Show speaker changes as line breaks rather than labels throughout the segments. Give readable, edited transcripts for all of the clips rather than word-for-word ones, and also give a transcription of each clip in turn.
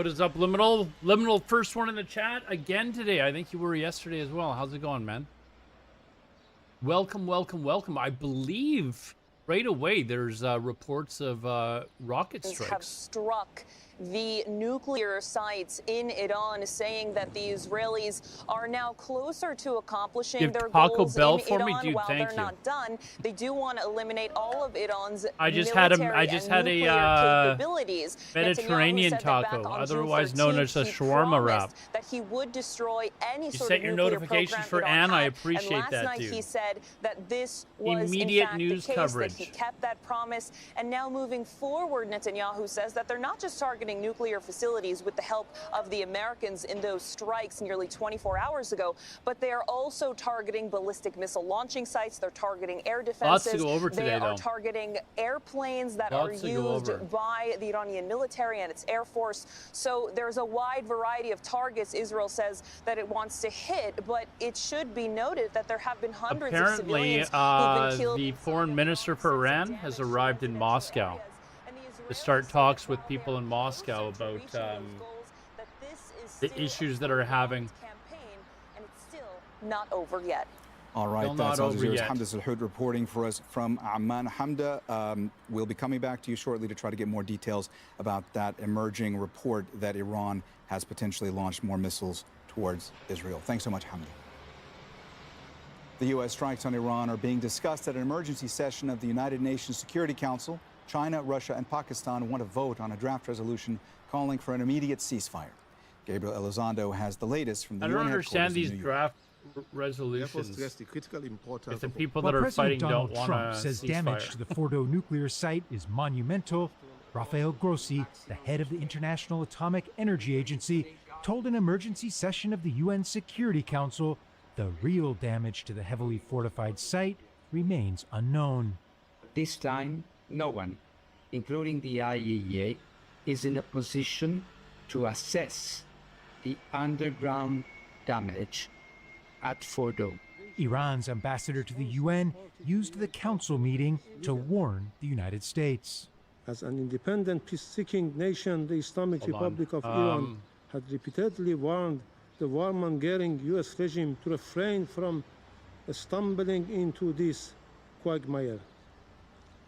What is up, Liminal? Liminal, first one in the chat again today. I think you were yesterday as well. How's it going, man? Welcome, welcome, welcome. I believe right away there's reports of rocket strikes.
Have struck the nuclear sites in Iran, saying that the Israelis are now closer to accomplishing
Give
their
Taco
goals
Bell
in
for me,
Iran.
dude.
While
Thank
they're
you.
not done, they do want to eliminate all of Iran's
I just had
military
a
capabilities.
Mediterranean
Netanyahu said that
taco,
back on
otherwise
June
known as
13th,
a
he
shawarma wrap.
promised that he would destroy any
You
sort
set
of
your
nuclear
notifications
program
for
Iran
Ann. I
had.
appreciate
and last
that,
night
dude.
he said that this was
Immediate
in fact
news
the case,
coverage.
that he kept that promise. And now moving forward, Netanyahu says that they're not just targeting nuclear facilities with the help of the Americans in those strikes nearly 24 hours ago, but they are also targeting ballistic missile launching sites. They're targeting air defenses.
Lots to go over today,
they are
though.
targeting airplanes that
Lots
are
to go
used
over.
by the Iranian military and its air force. So there's a wide variety of targets Israel says that it wants to hit, but it should be noted that there have been hundreds of
Apparently,
civilians who've been killed.
the foreign minister for Iran has arrived in Moscow to start talks with people in Moscow about the issues that are having.
And it's still not over yet.
All right,
Still
that's
not
Al
over
Jazeera's
yet.
Hamda Salhoud reporting for us from Amman. Hamda, we'll be coming back to you shortly to try to get more details about that emerging report that Iran has potentially launched more missiles towards Israel. Thanks so much, Hamda. The U.S. strikes on Iran are being discussed at an emergency session of the United Nations Security Council. China, Russia, and Pakistan want to vote on a draft resolution calling for an immediate ceasefire. Gabriel Elizondo has the latest from the
I don't
UN
understand
headquarters in
these
New York.
draft resolutions. If the people that
While
are
President
fighting
Donald
don't want
Trump
a
says damage
ceasefire.
to the Fordo nuclear site is monumental, Rafael Grossi, the head of the International Atomic Energy Agency, told an emergency session of the UN Security Council the real damage to the heavily fortified site remains unknown.
This time, no one, including the IAEA, is in a position to assess the underground damage at Fordo.
Iran's ambassador to the UN used the council meeting to warn the United States.
As an independent, peace-seeking nation, the Islamic
Hold on.
Republic of Iran had repeatedly warned the warmongering U.S. regime to refrain from stumbling into this quagmire.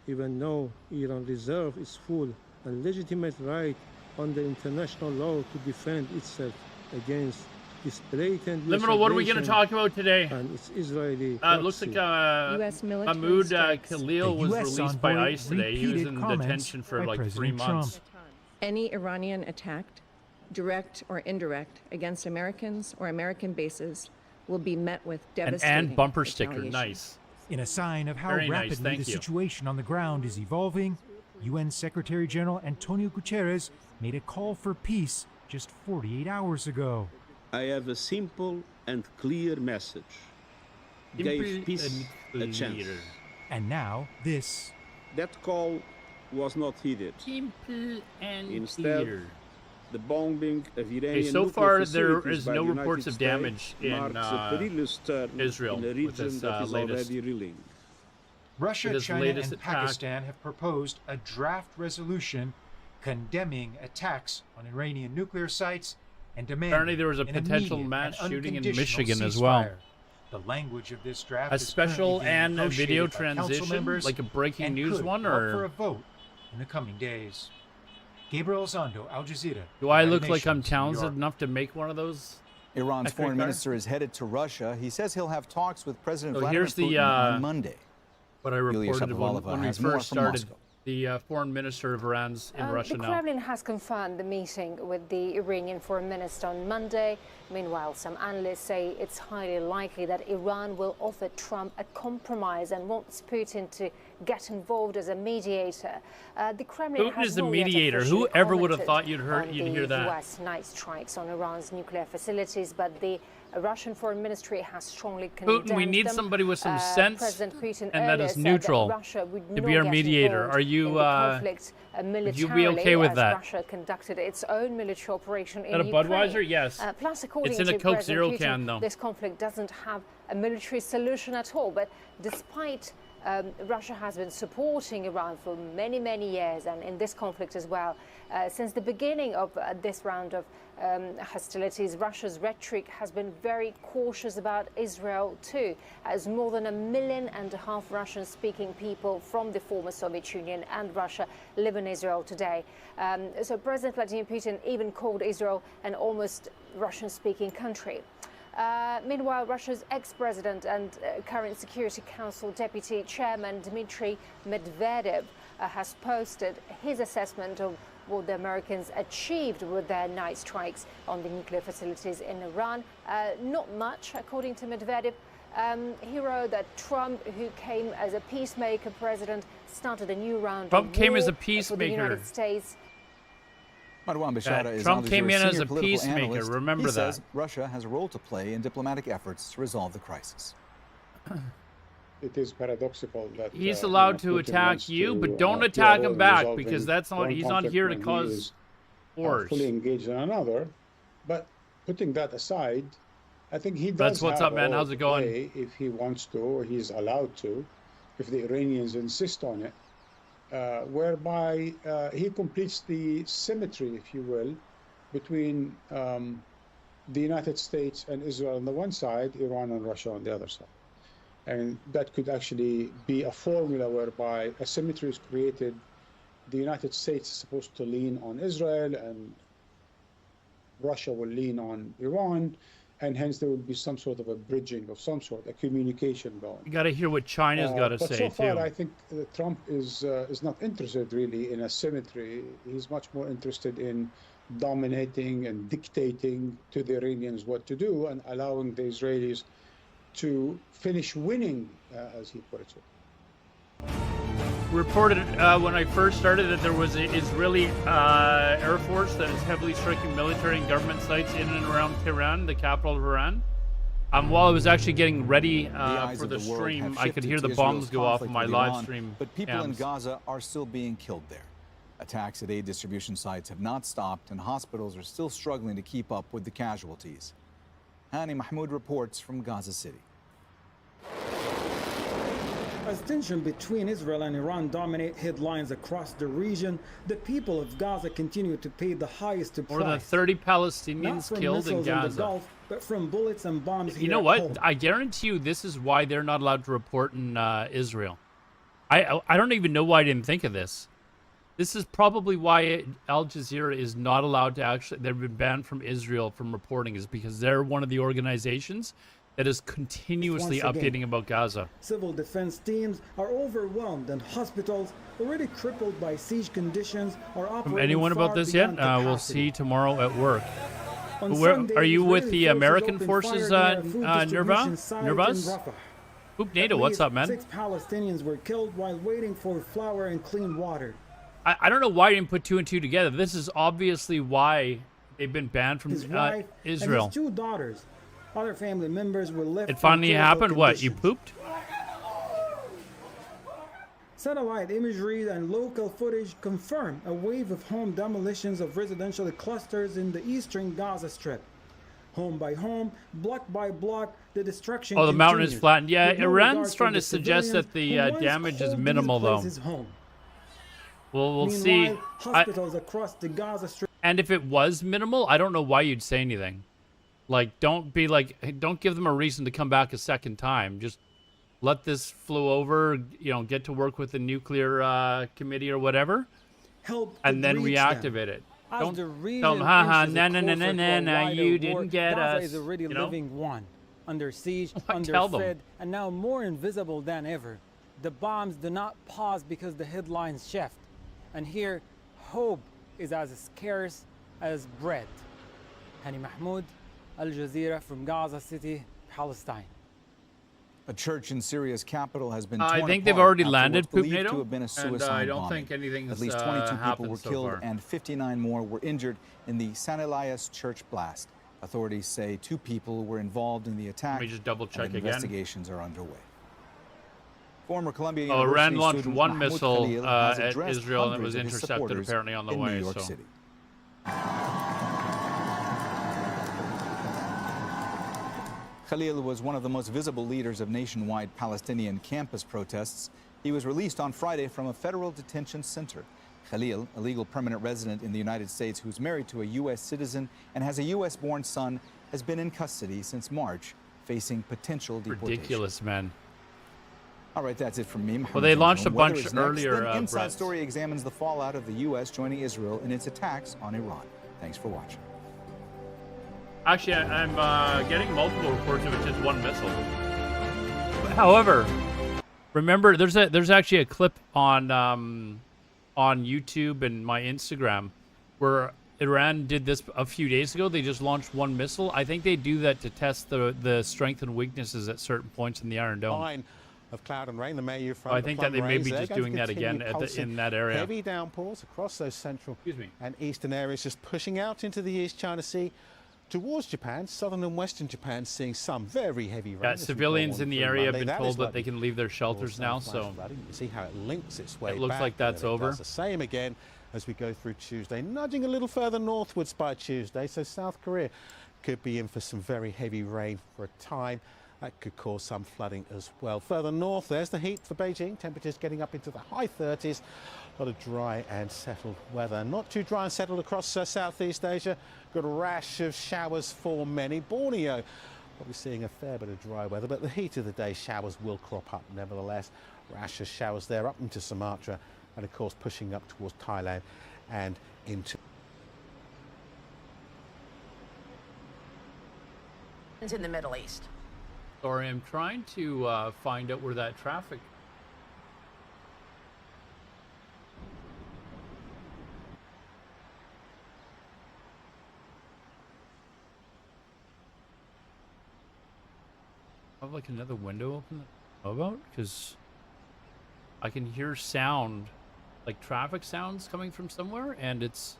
Even though Iran reserves its full and legitimate right under international law to defend itself against this blatant
Liminal, what are we going to
aggression
talk about today?
and its Israeli
It looks
proxy.
like
US military
Mahmoud
strikes.
Khalil was
The US
released by
envoy
ICE today. He was
repeated
in
comments
detention for
by
like 3
President
months.
Any Iranian attack, direct or indirect, against Americans or American bases will be met with
An
devastating
and bumper sticker,
retaliation.
nice.
In a sign of how
Very nice,
rapidly
thank
the
you.
situation on the ground is evolving, UN Secretary General Antonio Guterres made a call for peace just 48 hours ago.
I have a simple and clear message. Gave peace a chance.
And now, this.
That call was not heeded.
Simple and
Instead,
clear.
the bombing of Iranian
Okay, so
nuclear
far there
facilities
is
by
no
the
reports
United
of damage
States
in
marks a perilous turn
Israel
in a
with
region
this
that is
latest.
already reeling.
Russia,
With his
China,
latest
and
attack.
Pakistan have proposed a draft resolution condemning attacks on Iranian nuclear sites and demanding
Apparently there was a
an
potential
immediate
mass
and
shooting in
unconditional
Michigan as well.
ceasefire. The language of this draft
A
is
special
currently being
and a video
negotiated by council
transition,
members
like a breaking
and
news
could
one,
go up
or-
for a vote in the coming days. Gabriel Zondo, Al Jazeera.
Do I
United
look like I'm
Nations, New
talented
York.
enough to make one of those?
Iran's
Electric
foreign
car?
minister is headed to Russia. He says he'll have talks with President
So
Vladimir
here's the,
Putin on Monday.
What I
Yulia
reported when
Shapovalova
we
has more
first
from
started.
Moscow.
The foreign minister of Iran's in Russia
the
now.
Kremlin has confirmed the meeting with the Iranian foreign minister on Monday. Meanwhile, some analysts say it's highly likely that Iran will offer Trump a compromise and wants Putin to get involved as a mediator. The Kremlin
Putin
has
is the
not yet
mediator.
officially
Whoever would have
commented
thought
on
you'd
the
hear that?
US night strikes on Iran's nuclear facilities, but the Russian foreign ministry has strongly condemned
Putin, we need
them.
somebody with some sense
President Putin
and that
earlier
is
said
neutral
Russia would
to
not
be our
get
mediator.
involved
Are you,
in the conflict
would
militarily,
you be okay with
as
that?
Russia conducted its own military operation in
Is that a
Ukraine.
Budweiser? Yes.
Plus, according
It's in a
to
Coke
President
Zero
Putin,
can, though.
this conflict doesn't have a military solution at all. But despite Russia has been supporting Iran for many, many years, and in this conflict as well. Since the beginning of this round of hostilities, Russia's rhetoric has been very cautious about Israel too, as more than 1.5 million Russian-speaking people from the former Soviet Union and Russia live in Israel today. So President Vladimir Putin even called Israel an almost Russian-speaking country. Meanwhile, Russia's ex-president and current Security Council Deputy Chairman Dmitry Medvedev has posted his assessment of what the Americans achieved with their night strikes on the nuclear facilities in Iran. Not much, according to Medvedev. He wrote that Trump, who came as a peacemaker president, started a new round
Trump
of
came
war
as a
for the
peacemaker.
United States.
Marwan Bashara is
Trump
Al
came in
Jazeera's
as a
senior political
peacemaker.
analyst.
Remember
he
that.
says Russia has a role to play in diplomatic efforts to resolve the crisis.
It is paradoxical that
he's allowed to
Putin
attack
wants
you,
to
but don't
play a
attack
role
him
in
back,
resolving
because that's not.
one
He's not
conflict
here to
when he
cause
is,
wars.
fully engaged in another. But putting that aside, I think he does
That's what's
have
up, man.
a role
How's it
to
going?
play if he wants to, or he's allowed to, if the Iranians insist on it, whereby he completes the symmetry, if you will, between the United States and Israel on the one side, Iran and Russia on the other side. And that could actually be a formula whereby a symmetry is created. The United States is supposed to lean on Israel, and Russia will lean on Iran, and hence there will be some sort of a bridging of some sort, a communication going.
You got to hear what China's got to
But
say
so far,
too.
I think Trump is not interested really in a symmetry. He's much more interested in dominating and dictating to the Iranians what to do, and allowing the Israelis to finish winning, as he put it.
Reported when I first started that there was an Israeli Air Force that is heavily striking military and government sites in and around Tehran, the capital of Iran. While I was actually getting ready for the stream, I could hear the bombs go off on my live stream.
But people in Gaza are still being killed there. Attacks at aid distribution sites have not stopped, and hospitals are still struggling to keep up with the casualties. Hani Mahmoud reports from Gaza City.
As tension between Israel and Iran dominate headlines across the region, the people of Gaza continue to pay the highest price.
More than 30
Not
Palestinians
from
killed in
missiles in the
Gaza.
Gulf, but from bullets and bombs
You
here
know
at
what?
home.
I guarantee you this is why they're not allowed to report in Israel. I don't even know why I didn't think of this. This is probably why Al Jazeera is not allowed to actually, they've been banned from Israel from reporting, is because they're one of the organizations that is continuously
Once again,
updating about Gaza.
Civil defense teams are overwhelmed, and hospitals, already crippled by siege conditions, are operating
From anyone about
far
this yet?
beyond
We'll
capacity.
see tomorrow at work.
On
But where,
Sunday,
are you with
Israeli
the
forces
American
opened
forces,
fire near a food distribution
Nirva?
site in
Nirvaz?
Rafah.
Oop, NATO,
At
what's
least
up, man?
6 Palestinians were killed while waiting for flour and clean water.
I don't know why you didn't put two and two together. This is obviously why they've been banned from
His wife
Israel.
and his 2 daughters. Other family members were left.
It
in
finally
terrible
happened. What, you
conditions.
pooped?
Satellite imagery and local footage confirm a wave of home demolitions of residential clusters in the eastern Gaza Strip. Home by home, block by block, the destruction
Oh, the mountain is
continues,
flattened. Yeah,
with no
Iran's
regard for
trying
the
to suggest that
civilians
the
who once
damage is
called these
minimal, though.
places home.
Well, we'll
Meanwhile,
see.
hospitals across the Gaza Strip.
And if it was minimal, I don't know why you'd say anything. Like, don't be like, hey, don't give them a reason to come back a second time. Just let this flow over, get to work with the nuclear committee or whatever,
Help
and then
reach them.
reactivate it.
As
Don't
the region
tell them, haha,
inches
nah,
closer to a wider
you
war,
didn't get
Gaza
us.
is already living one, under siege,
Tell them.
underfed, and now more invisible than ever. The bombs do not pause because the headlines shift. And here, hope is as scarce as bread. Hani Mahmoud, Al Jazeera from Gaza City, Palestine.
A church in Syria's capital has been
I
torn
think they've
apart
already
after
landed,
what's believed
Poop
to
NATO,
have been a
and
suicide
I don't
bombing.
think anything's
At least 22 people
happened
were
so
killed
far.
and 59 more were injured in the San Elias church blast. Authorities say 2 people were involved in the attack.
Let me just double check
and
again.
investigations are underway. Former Columbia
Oh,
University
Iran launched
student
one
Mahmoud
missile
Khalil has
at
addressed
Israel, and it
hundreds
was
of his
intercepted
supporters
apparently on the
in
way.
New York
So.
City. Khalil was one of the most visible leaders of nationwide Palestinian campus protests. He was released on Friday from a federal detention center. Khalil, a legal permanent resident in the United States who's married to a U.S. citizen and has a U.S.-born son, has been in custody since March, facing potential deportation.
Ridiculous, man.
All right, that's it from me.
Well, they launched a bunch earlier.
Then Inside
Brett.
Story examines the fallout of the U.S. joining Israel in its attacks on Iran. Thanks for watching.
Actually, I'm getting multiple reports of it's just one missile. However, remember, there's actually a clip on YouTube and my Instagram where Iran did this a few days ago. They just launched one missile. I think they do that to test the strength and weaknesses at certain points in the Iron Dome.
Of cloud and rain, the Mayu front.
I think that they may be just doing that again in that area.
Heavy downpours across those central and eastern areas, just pushing out into the East China Sea towards Japan. Southern and western Japan seeing some very heavy rain.
Yeah, civilians in the area have been told that they can leave their shelters now, so
you see how it links its way
it looks
back,
like that's over.
It does the same again as we go through Tuesday, nudging a little further northwards by Tuesday. So South Korea could be in for some very heavy rain for a time. That could cause some flooding as well. Further north, there's the heat for Beijing. Temperatures getting up into the high 30s. A lot of dry and settled weather. Not too dry and settled across Southeast Asia. Got a rash of showers for many. Borneo, probably seeing a fair bit of dry weather, but the heat of the day, showers will crop up nevertheless. Rash of showers there up into Sumatra and, of course, pushing up towards Thailand and into
in the Middle East.
Sorry, I'm trying to find out where that traffic. I have like another window open that I know about, because I can hear sound, like traffic sounds coming from somewhere, and it's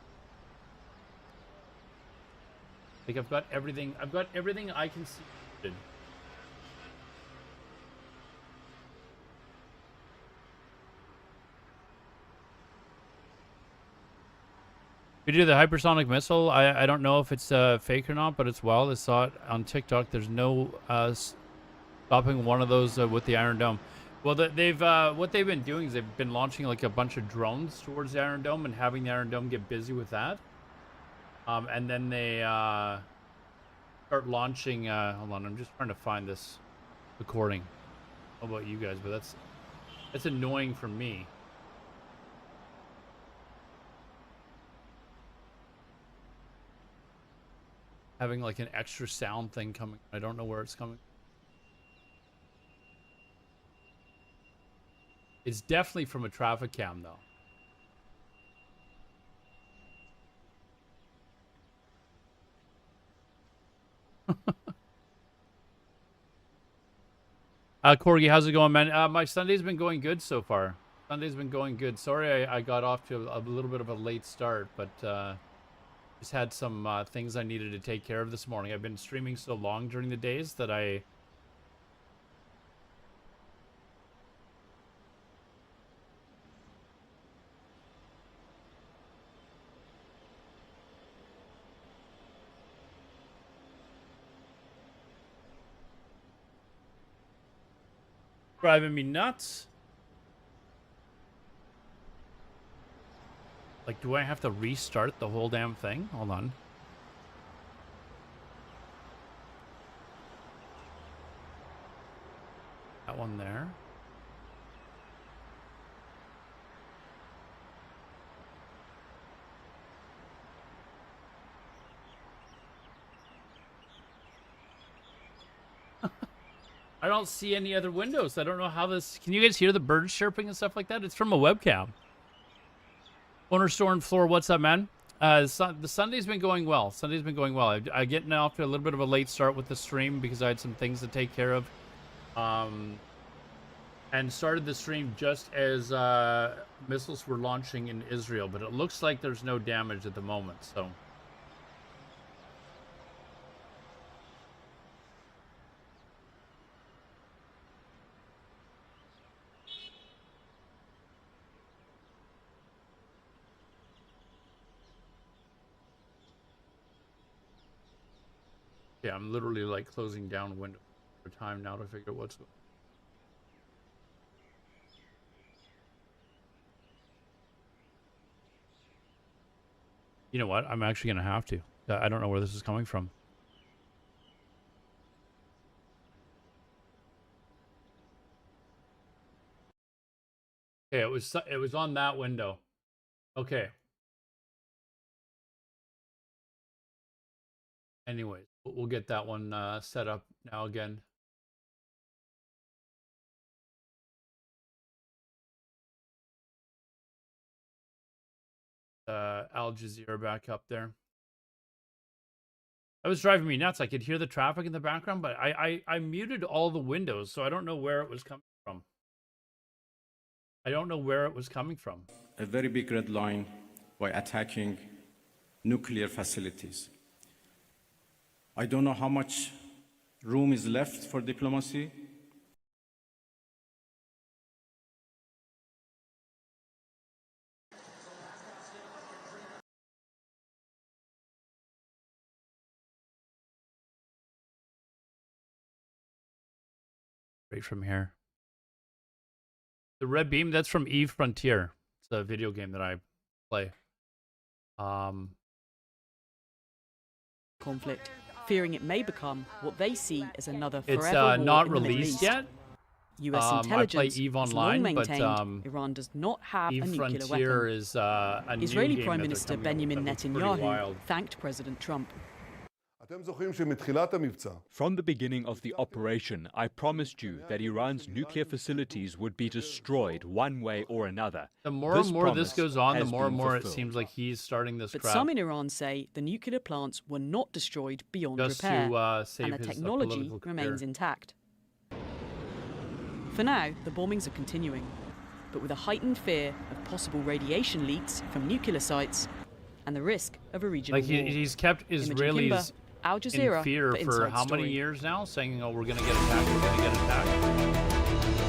like I've got everything I can see. We do the hypersonic missile. I don't know if it's fake or not, but it's wild. I saw it on TikTok. There's no stopping one of those with the Iron Dome. Well, they've what they've been doing is they've been launching like a bunch of drones towards the Iron Dome and having the Iron Dome get busy with that. And then they start launching. Hold on, I'm just trying to find this recording. How about you guys? But that's annoying for me. Having like an extra sound thing coming. I don't know where it's coming. It's definitely from a traffic cam though. Corgi, how's it going, man? My Sunday's been going good so far. Sunday's been going good. Sorry I got off to a little bit of a late start, but just had some things I needed to take care of this morning. I've been streaming so long during the days that I... Driving me nuts. Like, do I have to restart the whole damn thing? Hold on. That one there. I don't see any other windows. I don't know how this... Can you guys hear the birds chirping and stuff like that? It's from a webcam. Owner Storm Floor, what's up, man? The Sunday's been going well. Sunday's been going well. I getting off to a little bit of a late start with the stream because I had some things to take care of. And started the stream just as missiles were launching in Israel. But it looks like there's no damage at the moment, so... Yeah, I'm literally like closing down window for time now to figure out what's going on. You know what? I'm actually going to have to. I don't know where this is coming from. Okay, it was on that window. Okay. Anyways, we'll get that one set up now again. Al Jazeera back up there. That was driving me nuts. I could hear the traffic in the background, but I muted all the windows, so I don't know where it was coming from. I don't know where it was coming from.
A very big red line by attacking nuclear facilities. I don't know how much room is left for diplomacy.
Right from here. The red beam, that's from Eve Frontier. It's a video game that I play.
Conflict, fearing it may become what they see as another forever
it's
war
not
in the Middle
released
East.
yet.
U.S.
I
intelligence
play Eve
has
Online,
long
but
maintained Iran does not have
Eve
a nuclear
Frontier
weapon.
is a new
Israeli
game
Prime
that they're
Minister
coming out with
Benjamin
that looks pretty
Netanyahu
wild.
thanked President Trump.
From the beginning of the operation, I promised you that Iran's nuclear facilities would be destroyed one way or another.
The more and more this goes on, the more and more it seems like he's starting this
But
crap.
some in Iran say the nuclear plants were not destroyed beyond
Just
repair,
to, save
and the
his,
technology
political career.
remains intact. For now, the bombings are continuing, but with a heightened fear of possible radiation leaks from nuclear sites and the risk of a regional
Like
war.
he's kept
Imogen
Israelis
Kimber, Al Jazeera
in fear for
Inside
how many
Story.
years now, saying, "Oh, we're going to get attacked. We're going to get attacked."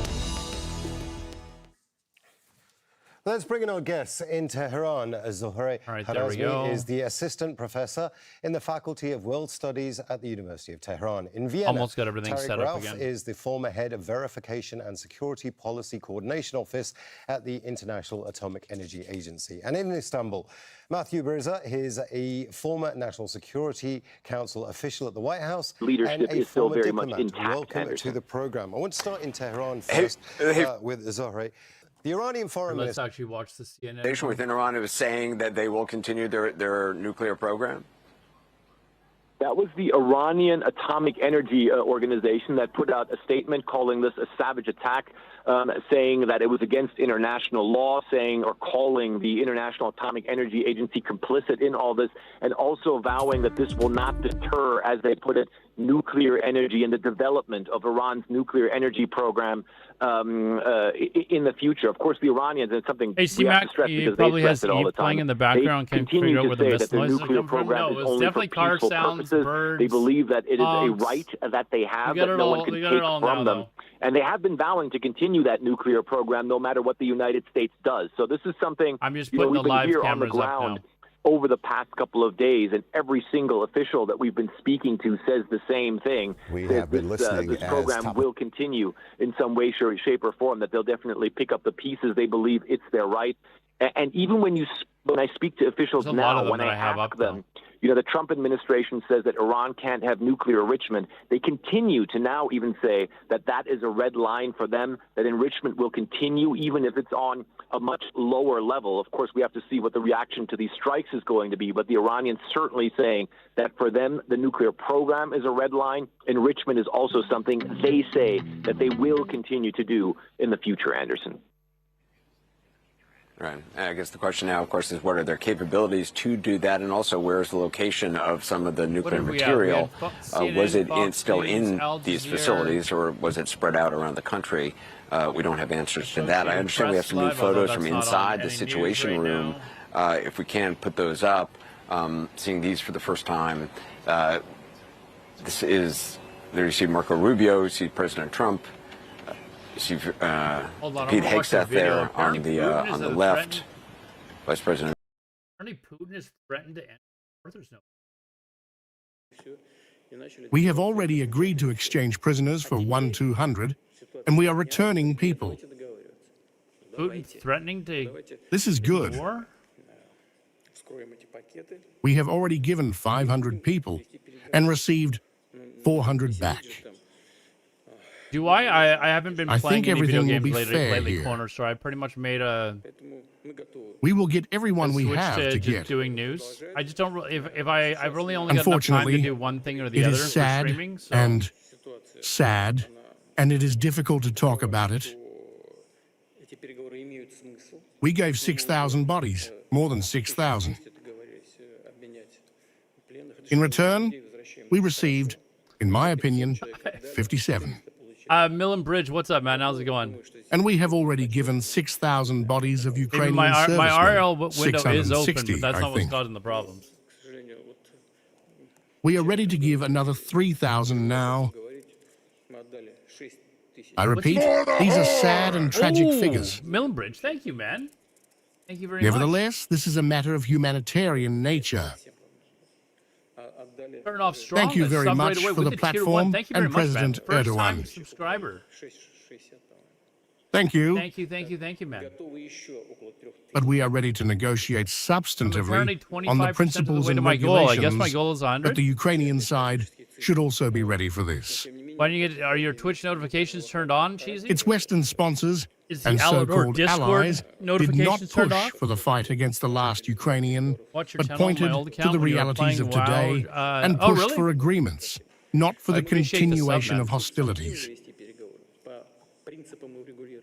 Let's bring in our guests in Tehran. Zohreh
there we go.
Harazmi is the assistant professor in the Faculty of World Studies at the University of Tehran. In Vienna,
Almost got everything
Tariq
set up
Rauf
again.
is the former head of Verification and Security Policy Coordination Office at the International Atomic Energy Agency. And in Istanbul, Matthew Brizza is a former National Security Council official at the White House
Leadership
and a
is still
former
very much
diplomat.
intact,
Welcome
Anderson.
to the program. I want to start in Tehran first with Zohreh. The Iranian foreign
Let's
minister.
actually watch the CNN.
Nation within Iran is saying that they will continue their nuclear program?
That was the Iranian Atomic Energy Organization that put out a statement calling this a savage attack, saying that it was against international law, saying or calling the International Atomic Energy Agency complicit in all this, and also vowing that this will not deter, as they put it, nuclear energy and the development of Iran's nuclear energy program in the future. Of course, the Iranians, and it's something
Hey,
we have to
C-Mac,
stress
he
because
probably
they
has
stress it all
Eve
the time.
playing in the background.
They
Can't figure
continue
out where
to
the
say
mist
that their
noises
nuclear
come from.
program
No,
is
it was
only for
definitely car
peaceful
sounds,
purposes.
birds.
They believe that it is a
honks.
right that they have
We got
that
it
no
all-
one can
we got
take
it all
from
now,
them. And they have been vowing to continue that nuclear program no matter what the United States does. So this is something
I'm just
you know,
putting
we've
the
been
live
here on the
cameras up
ground
now.
over the past couple of days, and every single official that we've been speaking to says the same thing.
We
that
have been listening
this
as
program
top-
will continue in some way, shape, or form, that they'll definitely pick up the pieces. They believe it's their right. And even when I speak to officials
There's a lot
now,
of them
when
that
I
I have
ask
up,
them, you know, the Trump administration says that Iran can't have nuclear enrichment. They continue to now even say that that is a red line for them, that enrichment will continue even if it's on a much lower level. Of course, we have to see what the reaction to these strikes is going to be, but the Iranians certainly saying that for them, the nuclear program is a red line. Enrichment is also something they say that they will continue to do in the future, Anderson.
Right. And I guess the question now, of course, is what are their capabilities to do that, and also where's the location of some of the nuclear
did we have? We
material?
had CNN,
Was it
Fox
still
News,
in
Al
these
Jazeera.
facilities, or was it spread out around the country? We don't have answers to that. I
Associated
understand we have
Press
some new
Live, although
photos
that's
from
not on
inside
any
the
news
Situation
right
Room. If we can put those up, seeing these for the first time. There you see Marco Rubio, you see President Trump. You see
Hold on, I'm
Pete
gonna watch the
Hegseth
video.
there on
Apparently
the
Putin is
left.
threatened-
Vice President.
Apparently Putin is threatened to end war. There's no.
We have already agreed to exchange prisoners for 1-200, and we are returning people.
Putin threatening to
This is good.
war?
We have already given 500 people and received 400 back.
Do I haven't been
I
playing
think
any video
everything will
games
be fair
lately,
here.
Corner, so I pretty much made a
We will get everyone we
switch
have
to
to
just
get.
doing news. I just don't. If I've really only got enough time to
Unfortunately,
do one thing or the
it
other
is
for
sad
streaming. So
and sad, and it is difficult to talk about it. We gave 6,000 bodies, more than 6,000. In return, we received, in my opinion, 57.
Millen Bridge, what's up, man? How's it going?
And we have already given 6,000 bodies of
Even
Ukrainian
my
servicemen.
RL window is open,
660,
but that's
I
not what's
think.
causing the problems.
We are ready to give another 3,000 now. I repeat, these are sad and tragic
Ooh,
figures.
Millen Bridge, thank you, man. Thank you very much.
Nevertheless, this is a matter of humanitarian nature.
Turn off strong.
Thank you very
Sub right
much
away
for
with
the
tier 1.
platform
Thank you very
and
much,
President
man. First
Erdogan.
time subscriber.
Thank you,
Thank you, man.
but we are ready to negotiate
apparently
substantively on the
25% of the
principles
way to
and
my goal. I
regulations
guess my goal is 100.
but the Ukrainian side should also be ready for this.
Why don't you get? Are your Twitch notifications turned on, Cheesy?
Its Western sponsors
Is the
and
Al- or
so-called
Discord
allies did not
notifications turned
push
off?
for the fight against the last Ukrainian,
Watch your
but
channel on my
pointed
old
to
account
the
when you were
realities of
playing
today
WoW,
and
oh,
pushed
really?
for agreements, not for
I
the
appreciate the sub,
continuation
man.
of hostilities.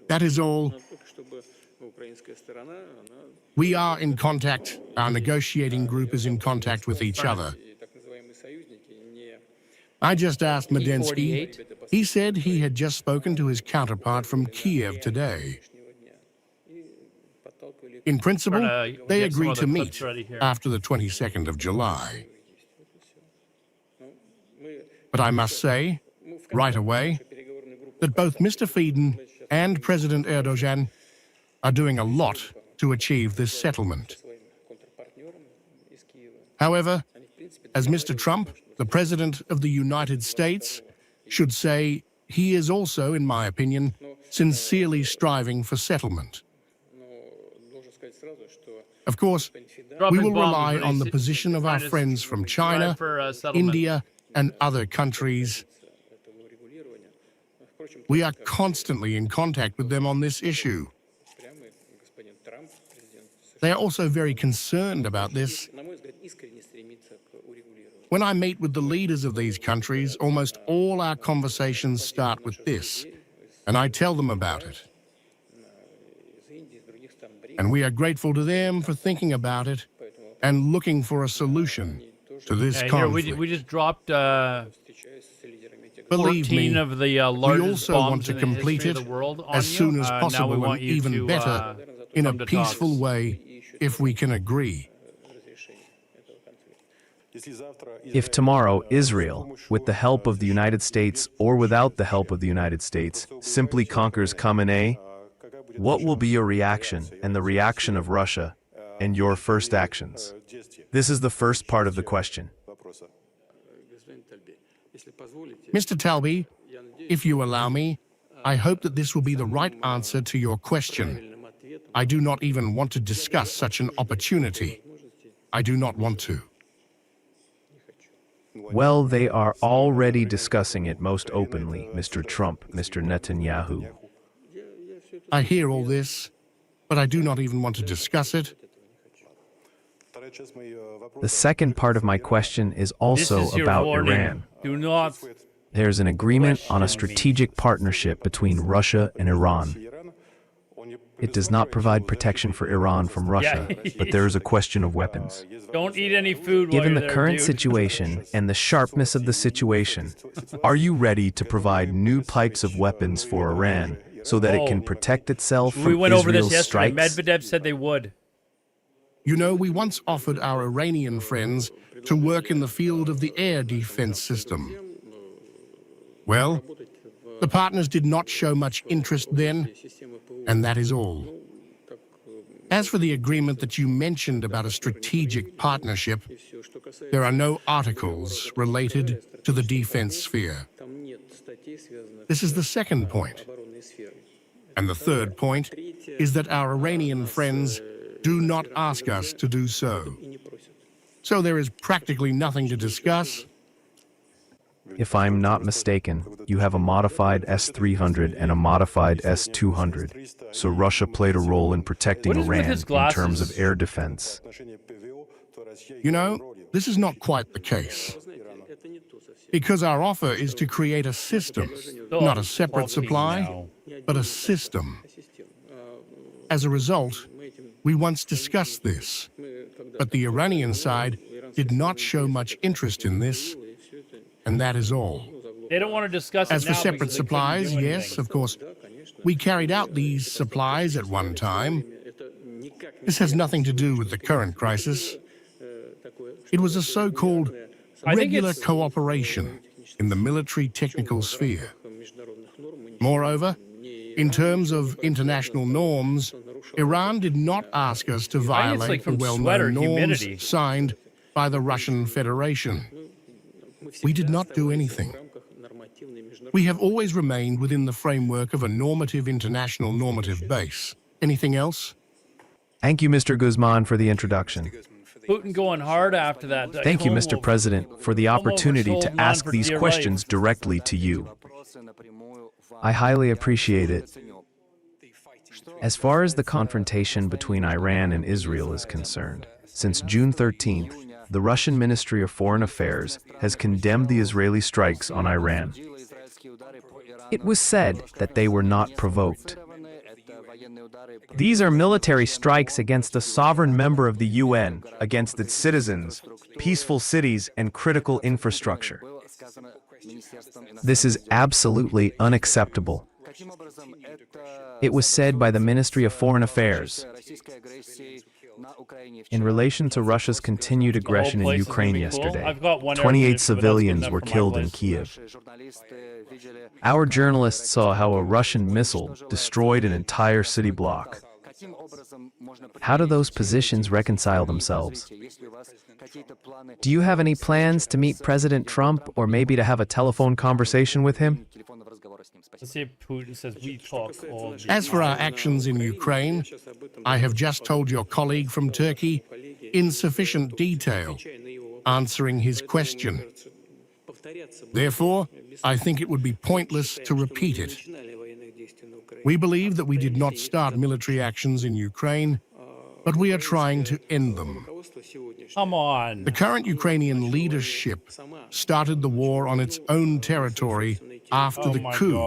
That is all. We are in contact. Our negotiating group is in contact with each other. I just asked Medensky. He said he had just spoken to his counterpart from Kiev today. In principle,
Trying to
they
get some
agreed
other
to
clips
meet
ready here.
after the 22nd of July. But I must say, right away, that both Mr. Fieden and President Erdogan are doing a lot to achieve this settlement. However, as Mr. Trump, the President of the United States, should say, he is also, in my opinion, sincerely striving for settlement. Of course,
Dropping
we will
bombs,
rely
but
on the
he's
position of our
trying to
friends from
strive
China,
for, settlement.
India, and other countries. We are constantly in contact with them on this issue. They are also very concerned about this. When I meet with the leaders of these countries, almost all our conversations start with this, and I tell them about it. And we are grateful to them for thinking about it and looking for a solution to this
Hey, here,
conflict.
we just dropped
Believe
14
me,
of the
we
largest
also
bombs
want to
in the
complete
history
it
of the world on
as
you.
soon as
Now we
possible
want
and
you
even
to,
better in a
come to
peaceful
talks.
way if we can agree.
If tomorrow Israel, with the help of the United States or without the help of the United States, simply conquers Khamenei, what will be your reaction and the reaction of Russia and your first actions? This is the first part of the question.
Mr. Talby, if you allow me, I hope that this will be the right answer to your question. I do not even want to discuss such an opportunity. I do not want to.
Well, they are already discussing it most openly, Mr. Trump, Mr. Netanyahu.
I hear all this, but I do not even want to discuss it.
The second part of my question is also
This is your
about
warning.
Iran.
Do not.
There's an agreement on a strategic partnership between Russia and Iran. It does not provide protection for Iran from Russia,
Yeah.
but there is a question of weapons.
Don't eat any food while
Given
you're
the
there,
current
dude.
situation and the sharpness of the situation, are you ready to provide new types of weapons for Iran so that it can protect itself from
We went over this
Israel's
yesterday.
strikes?
Medvedev said they would.
You know, we once offered our Iranian friends to work in the field of the air defense system. Well, the partners did not show much interest then, and that is all. As for the agreement that you mentioned about a strategic partnership, there are no articles related to the defense sphere. This is the second point. And the third point is that our Iranian friends do not ask us to do so. So there is practically nothing to discuss.
If I'm not mistaken, you have a modified S-300 and a modified S-200. So Russia played a role in protecting Iran in terms of air defense.
You know, this is not quite the case. Because our offer is to create a system, not a separate supply, but a system. As a result, we once discussed this, but the Iranian side did not show much interest in this, and that is all.
They don't want to discuss it
As for
now
separate
because they couldn't
supplies,
do
yes,
anything.
of course, we carried out these supplies at one time. This has nothing to do with the current crisis. It was a so-called regular cooperation in the military technical sphere. Moreover, in terms of international norms, Iran did not ask us to violate the well-known norms signed by the Russian Federation. We did not do anything. We have always remained within the framework of a normative international normative base. Anything else?
Thank you, Mr. Guzman, for the introduction.
Putin going hard after that.
Thank you, Mr. President, for the opportunity to ask these questions directly to you. I highly appreciate it. As far as the confrontation between Iran and Israel is concerned, since June 13th, the Russian Ministry of Foreign Affairs has condemned the Israeli strikes on Iran. It was said that they were not provoked.
These are military strikes against a sovereign member of the UN, against its citizens, peaceful cities, and critical infrastructure.
This is absolutely unacceptable. It was said by the Ministry of Foreign Affairs. In relation to Russia's continued aggression in Ukraine yesterday, 28 civilians were killed in Kiev. Our journalists saw how a Russian missile destroyed an entire city block. How do those positions reconcile themselves? Do you have any plans to meet President Trump or maybe to have a telephone conversation with him?
Let's see if Putin says we talk all the
As for our actions in Ukraine, I have just told your colleague from Turkey in sufficient detail, answering his question. Therefore, I think it would be pointless to repeat it. We believe that we did not start military actions in Ukraine, but we are trying to end them.
Come on.
The current Ukrainian leadership started the war on its own territory after the coup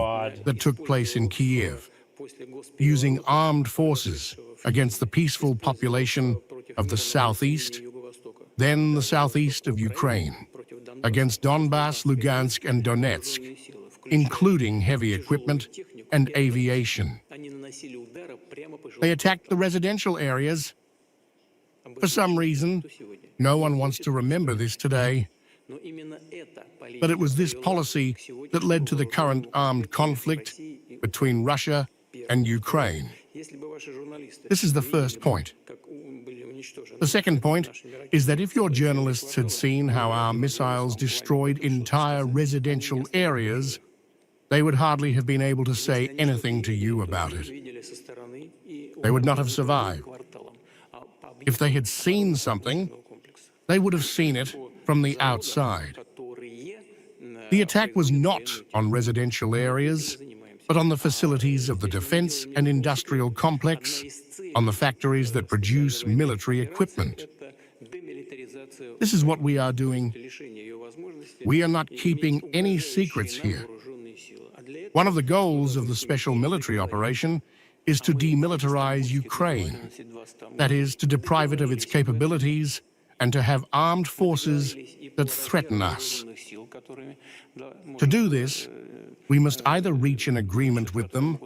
that took place in Kiev, using armed forces against the peaceful population of the southeast, then the southeast of Ukraine, against Donbass, Lugansk, and Donetsk, including heavy equipment and aviation. They attacked the residential areas. For some reason, no one wants to remember this today, but it was this policy that led to the current armed conflict between Russia and Ukraine. This is the first point. The second point is that if your journalists had seen how our missiles destroyed entire residential areas, they would hardly have been able to say anything to you about it. They would not have survived. If they had seen something, they would have seen it from the outside. The attack was not on residential areas, but on the facilities of the defense and industrial complex, on the factories that produce military equipment. This is what we are doing. We are not keeping any secrets here. One of the goals of the special military operation is to demilitarize Ukraine. That is, to deprive it of its capabilities and to have armed forces that threaten us. To do this, we must either reach an agreement with them,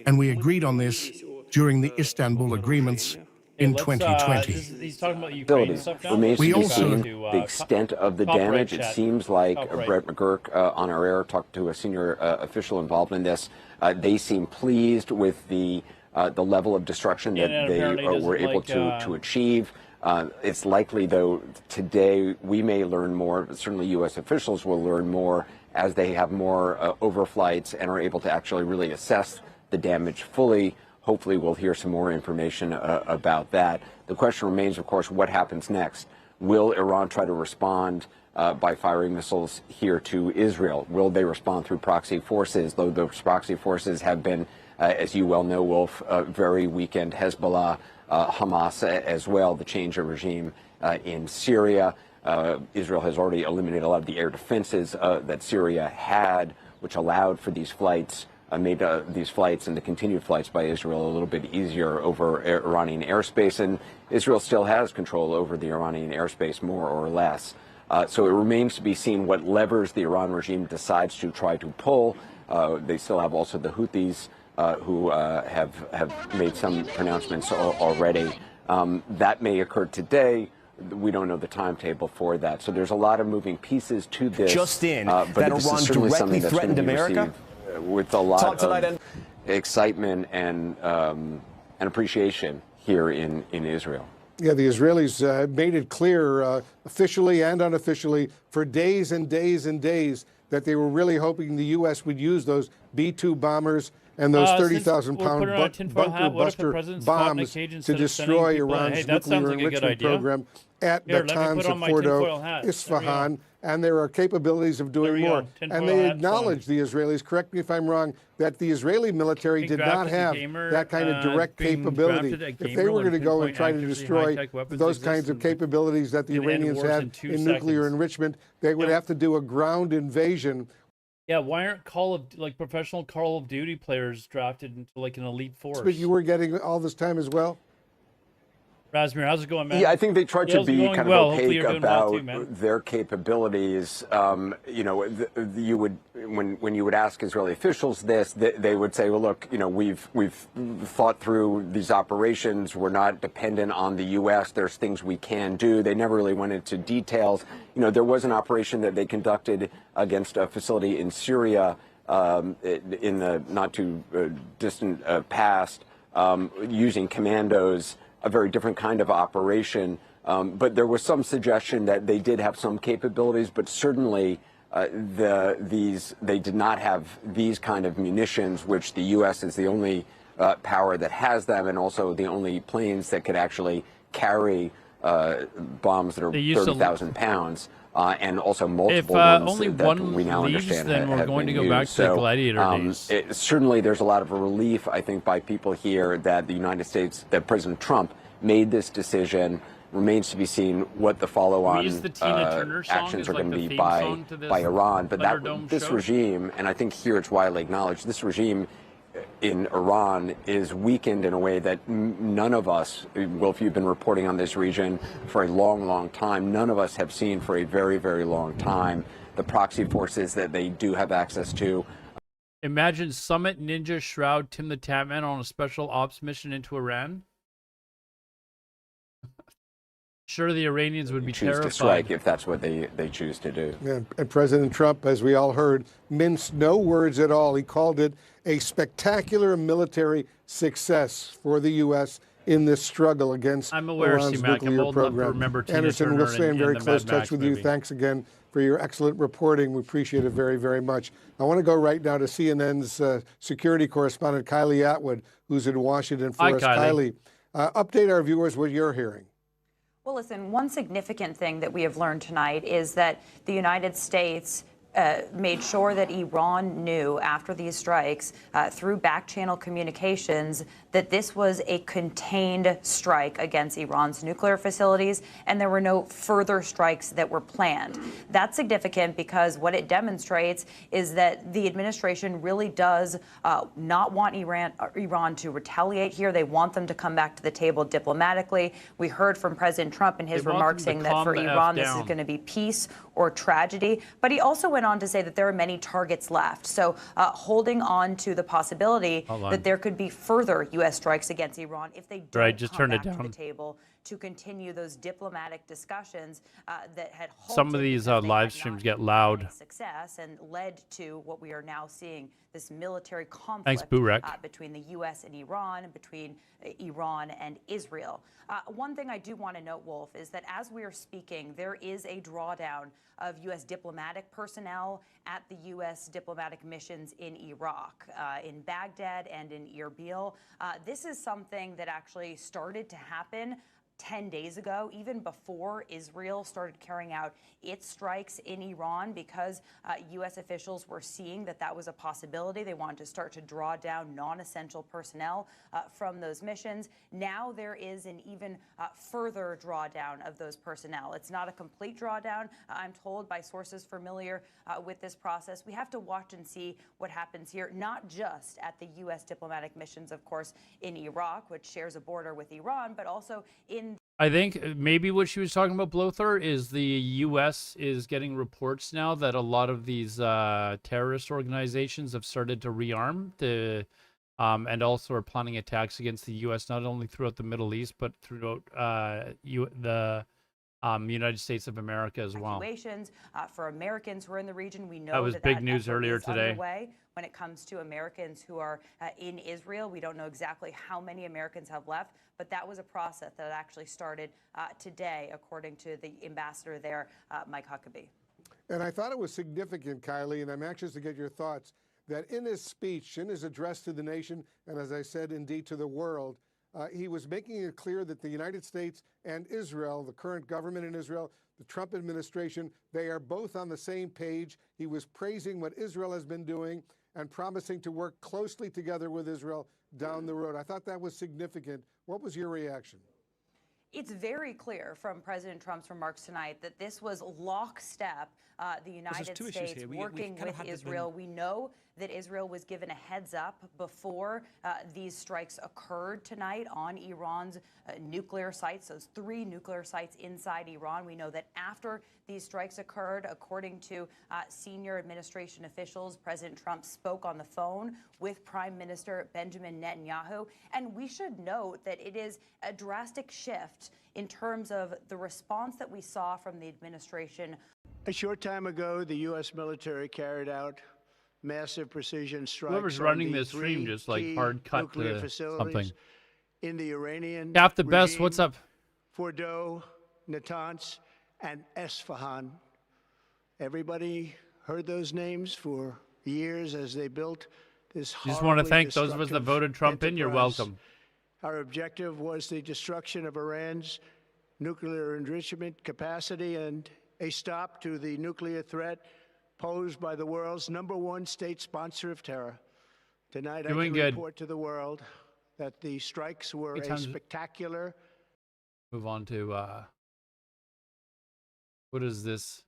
and we agreed on this during the Istanbul agreements in 2020.
He's talking about Ukraine stuff now.
Remains to
We
be
also-
seen the extent of the
Copyright
damage. It
chat.
seems like
Copyright.
Brett McGurk on our air talked to a senior official involved in this. They seem pleased with the the level of destruction that they were able to achieve. It's likely, though, today we may learn more, certainly U.S. officials will learn more as they have more overflights and are able to actually really assess the damage fully. Hopefully we'll hear some more information about that. The question remains, of course, what happens next? Will Iran try to respond by firing missiles here to Israel? Will they respond through proxy forces, though those proxy forces have been, as you well know, Wolf, very weakened? Hezbollah, Hamas as well, the change of regime in Syria. Israel has already eliminated a lot of the air defenses that Syria had, which allowed for these flights, made these flights and the continued flights by Israel a little bit easier over Iranian airspace. And Israel still has control over the Iranian airspace, more or less. So it remains to be seen what levers the Iran regime decides to try to pull. They still have also the Houthis who have made some pronouncements already. That may occur today. We don't know the timetable for that. So there's a lot of moving pieces to this.
Just in,
but
that
this
Iran
is certainly
directly
something that's
threatened
going to be
America?
received with a lot of excitement and appreciation here in Israel.
Yeah, the Israelis made it clear, officially and unofficially, for days and days and days, that they were really hoping the U.S. would use those B-2 bombers and those 30,000-pound bunker buster bombs to destroy Iran's nuclear enrichment program at Natanz and Fordo, Isfahan, and there are capabilities of doing more. And they acknowledge, the Israelis, correct me if I'm wrong, that the Israeli military did not have that kind of direct capability. If they were going to go and try to destroy those kinds of capabilities that the Iranians had in nuclear enrichment, they would have to do a ground invasion.
Yeah, why aren't professional Call of Duty players drafted into like an elite force?
But you were getting all this time as well?
Razmir, how's it going, man?
Yeah, I think they tried to be kind of opaque about their capabilities. You know, you would when you would ask Israeli officials this, they would say, "Well, look, you know, we've thought through these operations. We're not dependent on the U.S. There's things we can do." They never really went into details. You know, there was an operation that they conducted against a facility in Syria in the not too distant past, using commandos. A very different kind of operation, but there was some suggestion that they did have some capabilities, but certainly they did not have these kind of munitions, which the U.S. is the only power that has them, and also the only planes that could actually carry bombs that are 30,000 pounds. And also multiple ones
only
that
one
we now
leaves,
understand
then we're
have
going to
been
go back
used.
to the gladiator days.
Certainly, there's a lot of relief, I think, by people here that the United States, that President Trump made this decision. Remains to be seen what the follow-on actions are going to be by Iran. But this regime, and I think here it's widely acknowledged, this regime in Iran is weakened in a way that none of us, Wolf, you've been reporting on this region for a long, long time, none of us have seen for a very, very long time. The proxy forces that they do have access to.
Imagine Summit Ninja Shroud Tim the Tatman on a special ops mission into Iran. Sure, the Iranians would be terrified.
To strike if that's what they choose to do.
Yeah, and President Trump, as we all heard, minced no words at all. He called it a spectacular military success for the U.S. in this struggle against Iran's nuclear program. Anderson, we'll stay in very close touch with you. Thanks again for your excellent reporting. We appreciate it very, very much. I want to go right now to CNN's security correspondent, Kylie Atwood, who's in Washington for us. Kylie, update our viewers what you're hearing.
Well, listen, one significant thing that we have learned tonight is that the United States made sure that Iran knew after these strikes through back-channel communications that this was a contained strike against Iran's nuclear facilities, and there were no further strikes that were planned. That's significant because what it demonstrates is that the administration really does not want Iran to retaliate here. They want them to come back to the table diplomatically. We heard from President Trump in his remarks saying that for Iran this is going to be peace or tragedy, but he also went on to say that there are many targets left. So holding on to the possibility that there could be further U.S. strikes against Iran if they don't come back to the table to continue those diplomatic discussions that had halted
Some of these
because they
live
had
streams
not
get loud.
had success and led to what we are now seeing, this military conflict
Thanks, Burek.
between the U.S. and Iran, and between Iran and Israel. One thing I do want to note, Wolf, is that as we are speaking, there is a drawdown of U.S. diplomatic personnel at the U.S. diplomatic missions in Iraq, in Baghdad and in Erbil. This is something that actually started to happen 10 days ago, even before Israel started carrying out its strikes in Iran, because U.S. officials were seeing that that was a possibility. They wanted to start to draw down non-essential personnel from those missions. Now there is an even further drawdown of those personnel. It's not a complete drawdown, I'm told by sources familiar with this process. We have to watch and see what happens here, not just at the U.S. diplomatic missions, of course, in Iraq, which shares a border with Iran, but also in
I think maybe what she was talking about, Blothar, is the U.S. is getting reports now that a lot of these terrorist organizations have started to rearm and also are planning attacks against the U.S. not only throughout the Middle East but throughout the United States of America as well.
Evacuations for Americans who are in the region. We know
That was
that
big
that
news
effort
earlier
is
today.
underway. When it comes to Americans who are in Israel, we don't know exactly how many Americans have left, but that was a process that actually started today, according to the ambassador there, Mike Huckabee.
And I thought it was significant, Kylie, and I'm anxious to get your thoughts, that in his speech, in his address to the nation, and as I said, indeed to the world, he was making it clear that the United States and Israel, the current government in Israel, the Trump administration, they are both on the same page. He was praising what Israel has been doing and promising to work closely together with Israel down the road. I thought that was significant. What was your reaction?
It's very clear from President Trump's remarks tonight that this was lockstep, the United States working with Israel. We know that Israel was given a heads up before these strikes occurred tonight on Iran's nuclear sites, those 3 nuclear sites inside Iran. We know that after these strikes occurred, according to senior administration officials, President Trump spoke on the phone with Prime Minister Benjamin Netanyahu. And we should note that it is a drastic shift in terms of the response that we saw from the administration.
A short time ago, the U.S. military carried out massive precision strikes.
Whoever's running this stream just like hard cut to something.
In the Iranian
Cap the best, what's up?
Fordow, Natanz, and Esfahan. Everybody heard those names for years as they built this.
Just want to thank those of us that voted Trump in. You're welcome.
Our objective was the destruction of Iran's nuclear enrichment capacity and a stop to the nuclear threat posed by the world's #1 state sponsor of terror. Tonight, I can report to the world that the strikes were a spectacular.
Move on to what is this?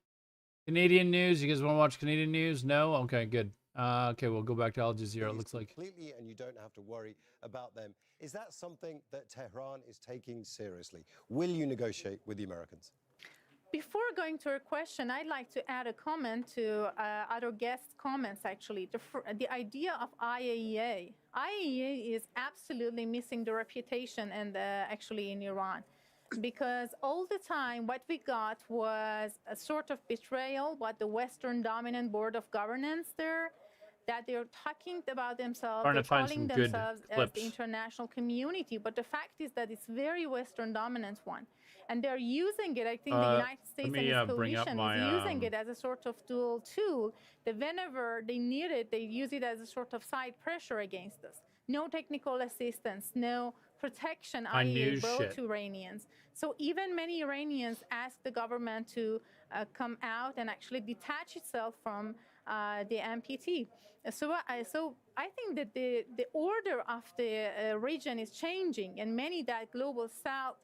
Canadian news. You guys want to watch Canadian news? No? Okay, good. Okay, we'll go back to Al Jazeera. It looks like
completely, and you don't have to worry about them. Is that something that Tehran is taking seriously? Will you negotiate with the Americans?
Before going to your question, I'd like to add a comment to other guests' comments, actually. The idea of IAEA. IAEA is absolutely missing the reputation and actually in Iran. Because all the time what we got was a sort of betrayal, what the Western dominant board of governance there, that they're talking about themselves, they're calling themselves as the international community. But the fact is that it's very Western dominant one. And they're using it, I think the United States and its coalition is using it as a sort of dual tool, that whenever they need it, they use it as a sort of side pressure against us. No technical assistance, no protection IAEA brought to Iranians. So even many Iranians ask the government to come out and actually detach itself from the NPT. So I think that the order of the region is changing, and many that global south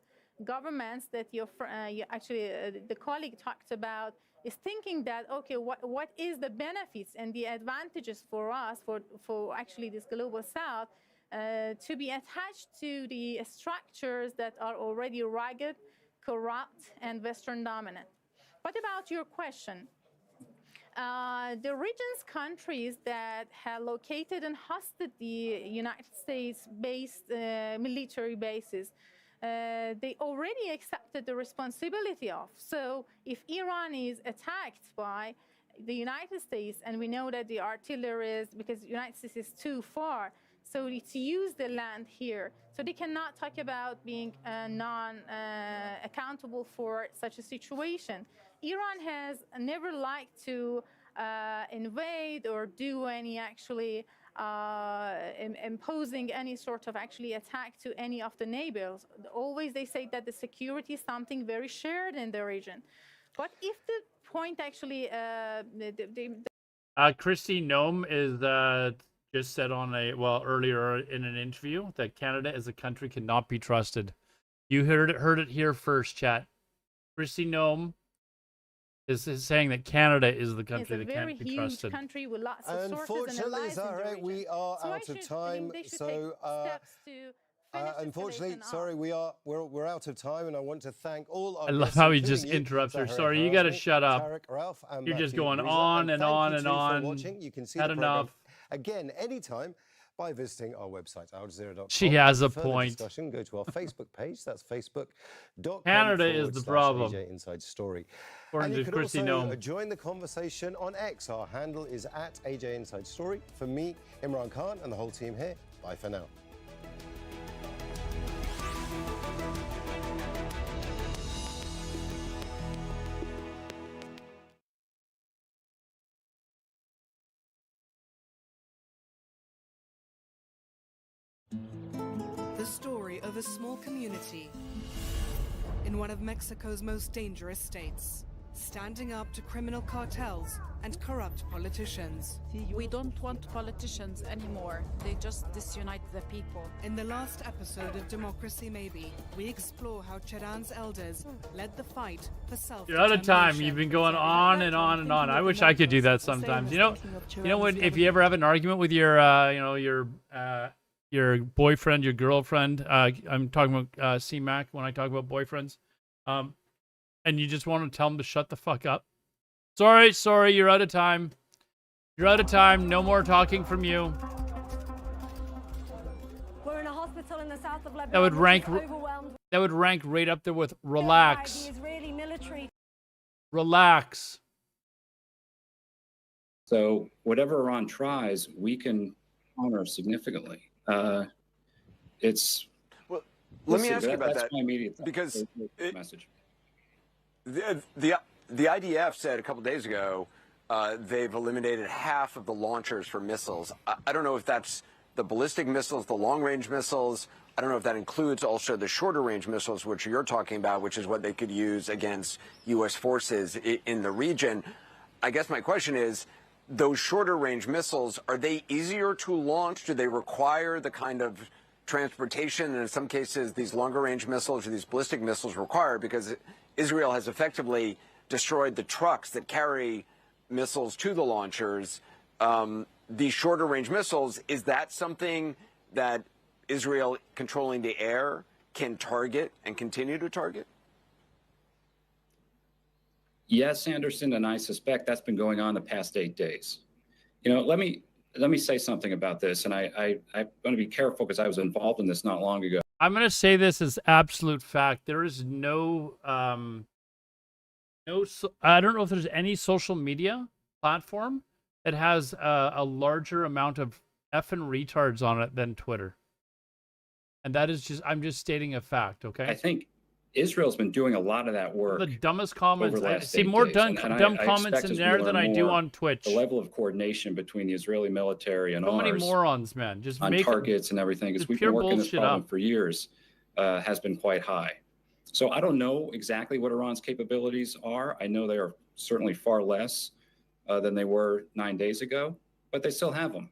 governments that the colleague talked about is thinking that, okay, what is the benefits and the advantages for us, for actually this global south, to be attached to the structures that are already rugged, corrupt, and Western dominant. What about your question? The region's countries that have located and hosted the United States-based military bases, they already accepted the responsibility of. So if Iran is attacked by the United States, and we know that the artillery is, because the United States is too far, so it's use the land here. So they cannot talk about being accountable for such a situation. Iran has never liked to invade or do any actually imposing any sort of actually attack to any of the neighbors. Always they say that the security is something very shared in the region. But if the point actually,
Christy Nome is just said on earlier in an interview that Canada as a country cannot be trusted. You heard it here first, chat. Christy Nome is saying that Canada is the country that can't be trusted.
It's a very huge country with lots of sources and allies in the region.
We are out of time. Unfortunately, sorry, we're out of time, and I want to thank all our
I love how he just interrupts her. Sorry, you got to shut up.
Tarek, Ralph, and
You're just
Matthew
going
Reza.
on and on and
thank you
on.
for watching. You can see
Had
the program
enough.
again anytime by visiting our website, aljazeera.com.
She has a
For further
point.
discussion, go to our Facebook page. That's facebook.com.
Canada is the problem.
AJ Inside Story.
According
And you
to
can
Christy
also
Nome.
join the conversation on X. Our handle is @AJ Inside Story. For me, Imran Khan, and the whole team here, bye for now.
The story of a small community in one of Mexico's most dangerous states, standing up to criminal cartels and corrupt politicians.
We don't want politicians anymore. They just disunite the people.
In the last episode of Democracy Maybe, we explore how Cheran's elders led the fight for self-determination.
You're out of time. You've been going on and on and on. I wish I could do that sometimes. You know when if you ever have an argument with your your boyfriend, your girlfriend. I'm talking about C-Mac when I talk about boyfriends. And you just want to tell them to shut the fuck up. Sorry, you're out of time. You're out of time. No more talking from you.
We're in a hospital in the south of Lebanon.
That would rank right up there with relax.
The Israeli military.
Relax.
So whatever Iran tries, we can counter significantly. It's.
Well, let me ask you about
that's
that
my immediate
because
message.
The IDF said a couple days ago they've eliminated half of the launchers for missiles. I don't know if that's the ballistic missiles, the long-range missiles. I don't know if that includes also the shorter-range missiles, which you're talking about, which is what they could use against U.S. forces in the region. I guess my question is, those shorter-range missiles, are they easier to launch? Do they require the kind of transportation, and in some cases, these longer-range missiles or these ballistic missiles require, because Israel has effectively destroyed the trucks that carry missiles to the launchers. These shorter-range missiles, is that something that Israel controlling the air can target and continue to target?
Yes, Anderson, and I suspect that's been going on the past 8 days. You know, let me say something about this, and I want to be careful because I was involved in this not long ago.
I'm going to say this as absolute fact. There is no, I don't know if there's any social media platform that has a larger amount of effing retards on it than Twitter. And that is just, I'm just stating a fact, okay?
I think Israel's been doing a lot of that work.
The dumbest comments.
over the
I
last
see
8
more
days.
dumb
And
comments
expect
in
as we
there than
learn
I do
more,
on Twitch.
The level of coordination between the Israeli military and
So
ours
many morons, man. Just
on
make
targets and everything, because
just
we've been
pure
working this
bullshit
problem
up.
for years, has been quite high. So I don't know exactly what Iran's capabilities are. I know they are certainly far less than they were 9 days ago, but they still have them.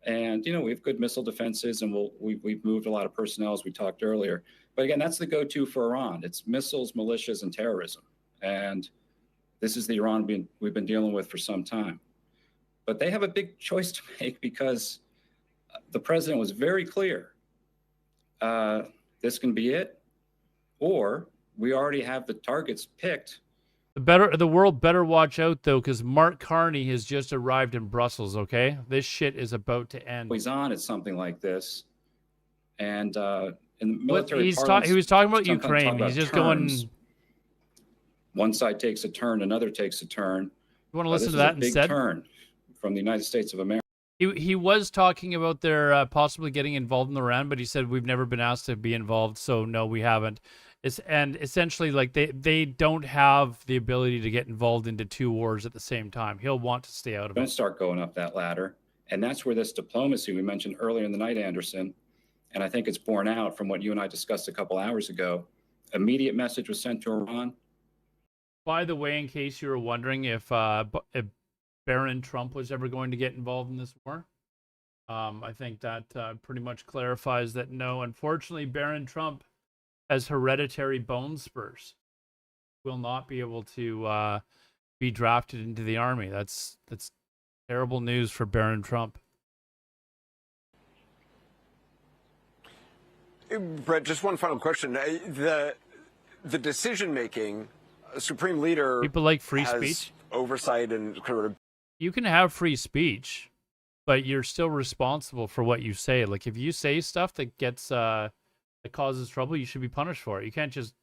And, you know, we have good missile defenses, and we've moved a lot of personnel, as we talked earlier. But again, that's the go-to for Iran. It's missiles, militias, and terrorism. And this is the Iran we've been dealing with for some time. But they have a big choice to make, because the president was very clear. This can be it, or we already have the targets picked.
The world better watch out, though, because Mark Carney has just arrived in Brussels, okay? This shit is about to end.
Always on at something like this. And In the military
he was talking about Ukraine. He's just going.
One side takes a turn, another takes a turn.
You want to listen to that
big
instead?
Turn from the United States of America.
He was talking about their possibly getting involved in Iran, but he said we've never been asked to be involved, so no, we haven't. And essentially, like they don't have the ability to get involved into two wars at the same time. He'll want to stay out of it.
Going to start going up that ladder, and that's where this diplomacy we mentioned earlier in the night, Anderson, and I think it's borne out from what you and I discussed a couple hours ago. Immediate message was sent to Iran.
By the way, in case you were wondering if Barron Trump was ever going to get involved in this war, I think that pretty much clarifies that no, unfortunately, Barron Trump has hereditary bone spurs, will not be able to be drafted into the army. That's terrible news for Barron Trump.
Brett, just one final question. The decision making, Supreme Leader,
people like free
has
speech,
oversight, and sort of.
You can have free speech, but you're still responsible for what you say. Like if you say stuff that gets that causes trouble, you should be punished for it. You can't just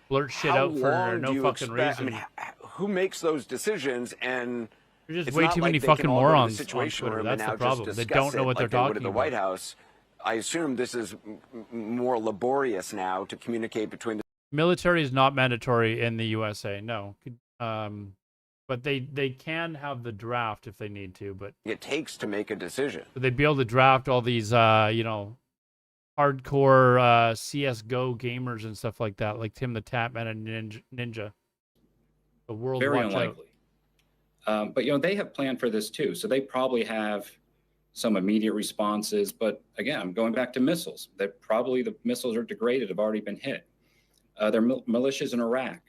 blurt shit out for no fucking reason.
I mean, who makes those decisions? And
there's just
it's
way
not
too
like
many
they
fucking
can all go to the
morons on
Situation
Twitter.
Room
That's
and
the
now
problem.
just
They
discuss
don't know
it
what
like
they're
they would
talking
at the
about.
White House. I assume this is more laborious now to communicate between the
military is not mandatory in the USA. No. But they can have the draft if they need to, but
it takes to make a decision.
They'd be able to draft all these hardcore CS:GO gamers and stuff like that, like Tim the Tapman and Ninja. The world
Very
watch
unlikely.
out.
But they have planned for this too, so they probably have some immediate responses. But again, I'm going back to missiles. That probably the missiles are degraded, have already been hit. Their militias in Iraq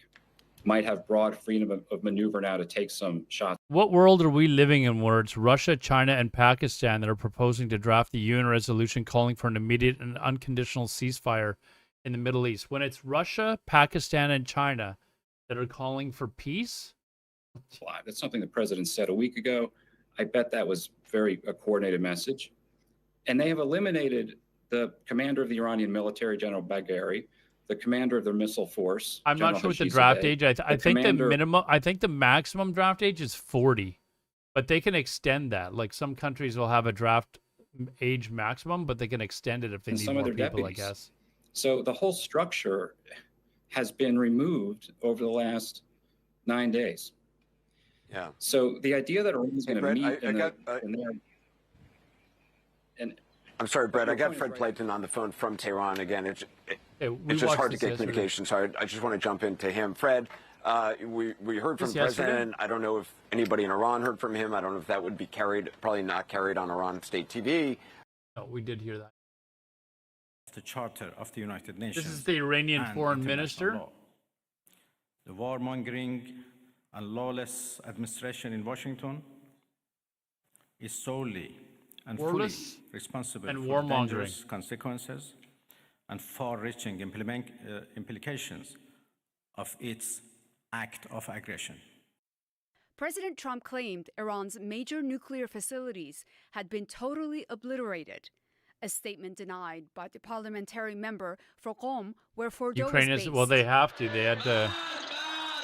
might have broad freedom of maneuver now to take some shots.
What world are we living in where it's Russia, China, and Pakistan that are proposing to draft the UN resolution calling for an immediate and unconditional ceasefire in the Middle East? When it's Russia, Pakistan, and China that are calling for peace?
That's something the president said a week ago. I bet that was a coordinated message. And they have eliminated the commander of the Iranian military, General Bagheri, the commander of their missile force.
I'm not sure what the draft age. I think the maximum draft age is 40, but they can extend that. Like some countries will have a draft age maximum, but they can extend it if they need more people, I guess.
So the whole structure has been removed over the last 9 days.
Yeah.
So the idea that Iran's going to meet
I'm sorry, Brett. I got Fred Playton on the phone from Tehran again. It's just hard to get communication, so I just want to jump into him. Fred, we heard from the president. I don't know if anybody in Iran heard from him. I don't know if that would be probably not carried on Iran state TV.
No, we did hear that.
The Charter of the United Nations.
This is the Iranian foreign minister.
Law. The warmongering and lawless administration in Washington is solely and fully responsible for dangerous consequences and far-reaching implications of its act of aggression.
President Trump claimed Iran's major nuclear facilities had been totally obliterated, a statement denied by the parliamentary member for Qom, where Fordo
Ukraine
is based.
Well, they have to. They had to.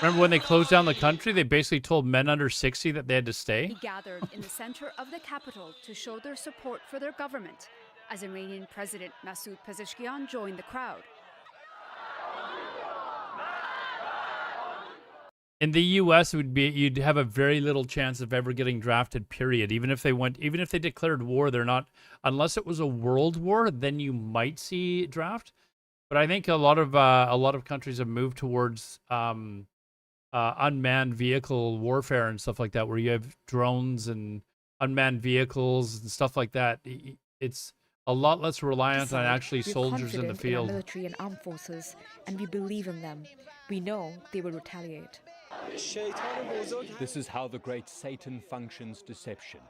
Remember when they closed down the country, they basically told men under 60 that they had to stay?
He gathered in the center of the capital to show their support for their government as Iranian President Masoud Pezeshkian joined the crowd.
In the U.S., you'd have a very little chance of ever getting drafted. Period. Even if they declared war, they're not. Unless it was a world war, then you might see draft. But I think a lot of countries have moved towards unmanned vehicle warfare and stuff like that, where you have drones and unmanned vehicles and stuff like that. It's a lot less reliant on actually soldiers in the field.
In our military and armed forces, and we believe in them. We know they will retaliate.
This is how the great Satan functions: deception.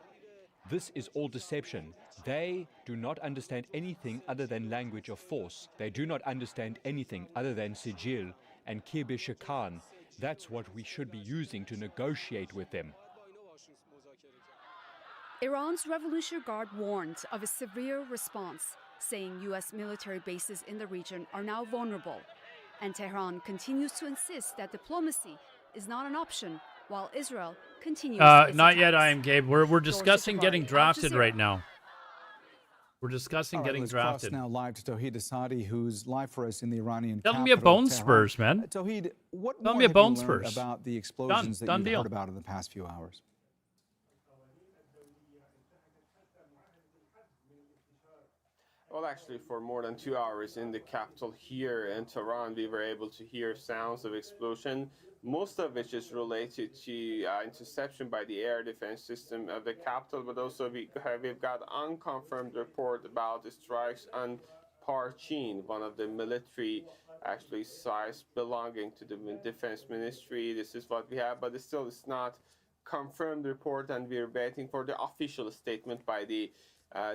This is all deception. They do not understand anything other than language of force. They do not understand anything other than sigil and Kirbish Khan. That's what we should be using to negotiate with them.
Iran's Revolutionary Guard warned of a severe response, saying U.S. military bases in the region are now vulnerable. And Tehran continues to insist that diplomacy is not an option, while Israel continues its
Not yet,
attacks.
I am Gabe. We're discussing
Jafari,
getting
Al
drafted
Jazeera.
right now. We're discussing getting
let's
drafted.
cross now live to Tawhid Asadi, who's live for us in the Iranian
Tell me a
capital,
bone
Tehran.
spurs, man.
Tawhid, what
Tell
more
me a
have
bone
you learned
spurs.
about the explosions that
Done
you've
deal.
heard about in the past few hours?
Well, actually, for more than 2 hours in the capital here in Tehran, we were able to hear sounds of explosion, most of which is related to interception by the air defense system of the capital, but also we've got unconfirmed report about the strikes on Parchin, one of the military actually sites belonging to the defense ministry. This is what we have, but it's not confirmed report, and we're waiting for the official statement by the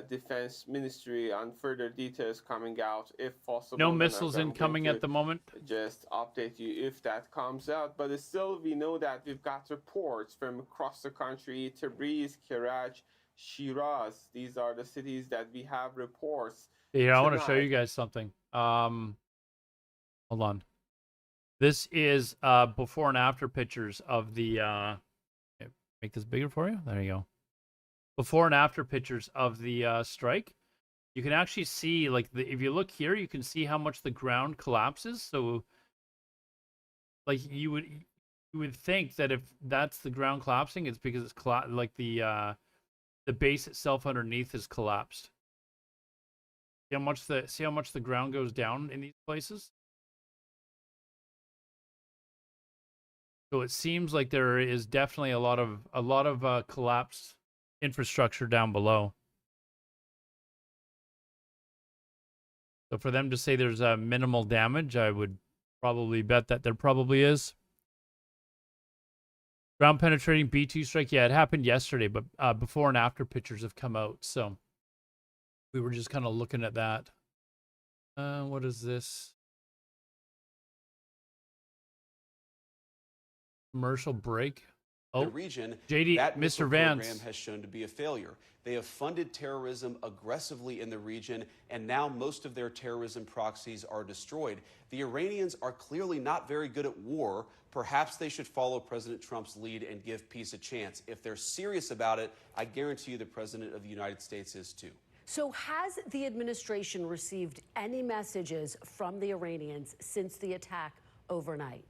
defense ministry on further details coming out if possible.
No
And
missiles
I'm going
incoming
to
at the moment.
just update you if that comes out, but still we know that we've got reports from across the country: Tabriz, Karaj, Shiraz. These are the cities that we have reports.
Yeah, I want to show
tonight.
you guys something. Hold on. This is before and after pictures of the make this bigger for you. There you go. Before and after pictures of the strike. You can actually see, like, if you look here, you can see how much the ground collapses. So, like, you would think that if that's the ground collapsing, it's because it's like the base itself underneath is collapsed. See how much the ground goes down in these places? So it seems like there is definitely a lot of collapsed infrastructure down below. So for them to say there's a minimal damage, I would probably bet that there probably is. Ground penetrating B-2 strike, yeah, it happened yesterday, but before and after pictures have come out, so we were just kind of looking at that. What is this? Commercial break. Oh,
the region,
JD,
that missile
Mr. Vance.
program has shown to be a failure. They have funded terrorism aggressively in the region, and now most of their terrorism proxies are destroyed. The Iranians are clearly not very good at war. Perhaps they should follow President Trump's lead and give peace a chance. If they're serious about it, I guarantee you the President of the United States is too.
So has the administration received any messages from the Iranians since the attack overnight?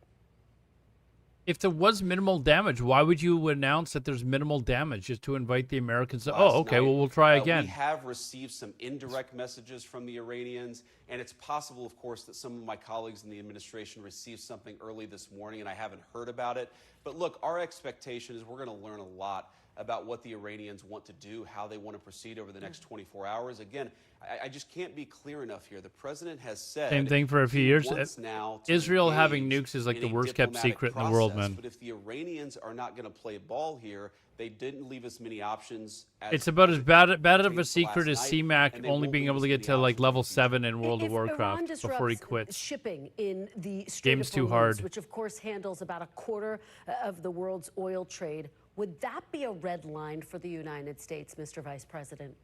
If there was minimal damage, why would you announce that there's minimal damage just to invite the Americans to, oh, okay, well, we'll try again?
We have received some indirect messages from the Iranians, and it's possible, of course, that some of my colleagues in the administration received something early this morning, and I haven't heard about it. But look, our expectation is we're going to learn a lot about what the Iranians want to do, how they want to proceed over the next 24 hours. Again, I just can't be clear enough here. The president has said
Same thing for a few
he
years.
wants now to
Israel having
engage
nukes is like
in
the
a
worst kept
diplomatic
secret in the world,
process.
man.
But if the Iranians are not going to play ball here, they didn't leave us many options.
It's about as bad of a
pertains to
secret as
last night,
CMAC
and they
only
won't
being
leave
able
us
to get
many
to like
options.
level 7 in World of
If
Warcraft
Iran
before he
disrupts
quits.
shipping in the Strait
Game's
of
too
Hormuz,
hard.
which of course handles about a quarter of the world's oil trade, would that be a red line for the United States, Mr. Vice President?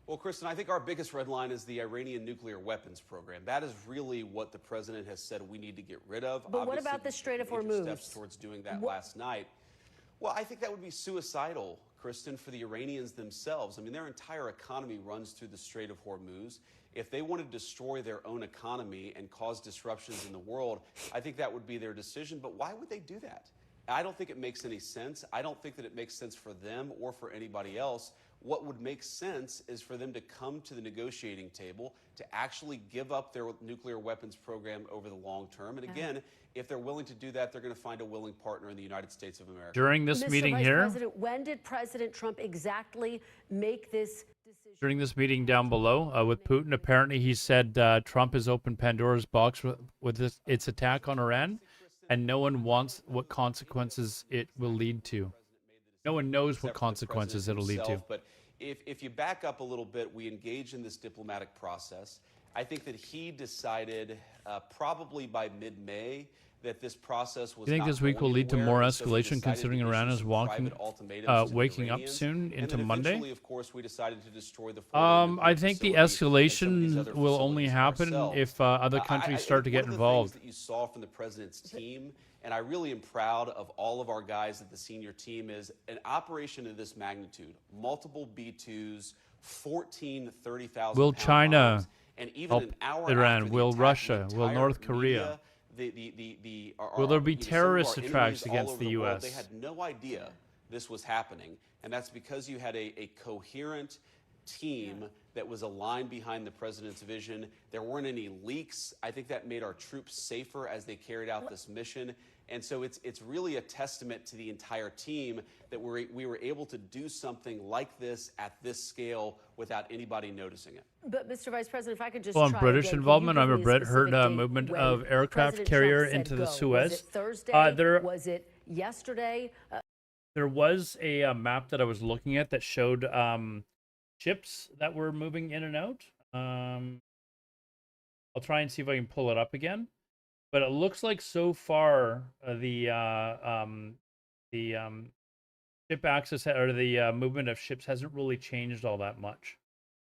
Well, Kristen, I think our biggest red line is the Iranian nuclear weapons program. That is really what the president has said we need to get rid of.
But what
Obviously,
about the Strait of
major
Hormuz?
steps towards doing that last night. Well, I think that would be suicidal, Kristen, for the Iranians themselves. I mean, their entire economy runs through the Strait of Hormuz. If they want to destroy their own economy and cause disruptions in the world, I think that would be their decision. But why would they do that? I don't think it makes any sense. I don't think that it makes sense for them or for anybody else. What would make sense is for them to come to the negotiating table, to actually give up their nuclear weapons program over the long term. And again, if they're willing to do that, they're going to find a willing partner in the United States of America.
During this
Mr.
meeting
Vice
here,
President, when did President Trump exactly make this decision?
during this meeting down below with Putin, apparently he said Trump has opened Pandora's box with its attack on Iran, and no one wants what consequences it will lead to. No one knows what consequences it'll lead to.
But if you back up a little bit, we engage in this diplomatic process. I think that he decided probably by mid-May that this process was.
You think
not
this week will
going
lead to
anywhere,
more
and so he
escalation,
decided
considering
to
Iran
issue
is
some
walking,
private ultimatums to the
waking up
Iranians.
soon
And
into
then
Monday?
eventually, of course, we decided to destroy the
I think the escalation will only happen if other countries start to get involved.
One of the things that you saw from the president's team, and I really am proud of all of our guys at the senior team, is an operation of this magnitude, multiple B-2s, 14 30,000
Will
pound
China
bombs, and even
help
an hour
Iran?
after the
Will
attack,
Russia?
the
Will
entire
North Korea? Will there be terrorist attacks against the U.S.?
They had no idea this was happening, and that's because you had a coherent team that was aligned behind the president's vision. There weren't any leaks. I think that made our troops safer as they carried out this mission. And so it's really a testament to the entire team that we were able to do something like this at this scale without anybody noticing it.
But, Mr. Vice President, if I could just
Well, on
try
British
again,
involvement,
can
I
you give me a
heard
specific date
movement
when
of aircraft
President
carrier
Trump said
into the
go?
Suez.
Was it Thursday?
There-
Was it yesterday?
There was a map that I was looking at that showed ships that were moving in and out. I'll try and see if I can pull it up again. But it looks like so far the ship access or the movement of ships hasn't really changed all that much.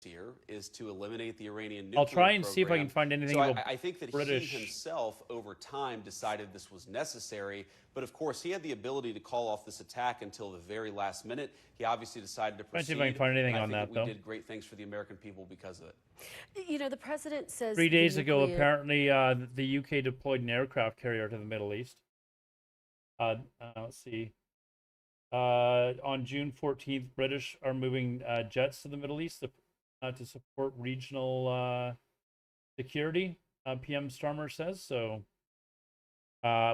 Here is to eliminate the Iranian nuclear
I'll try and see if I
program.
can find anything
So
about
I think that
British.
he himself, over time, decided this was necessary. But of course, he had the ability to call off this attack until the very last minute. He obviously decided to
Try and see
proceed.
if I can find anything
and
on
I think
that, though.
we did great things for the American people because of it.
You know, the president says
3 days
the
ago,
nuclear-
apparently, the UK deployed an aircraft carrier to the Middle East. Let's see. On June 14th, British are moving jets to the Middle East to support regional security, PM Starmer says. So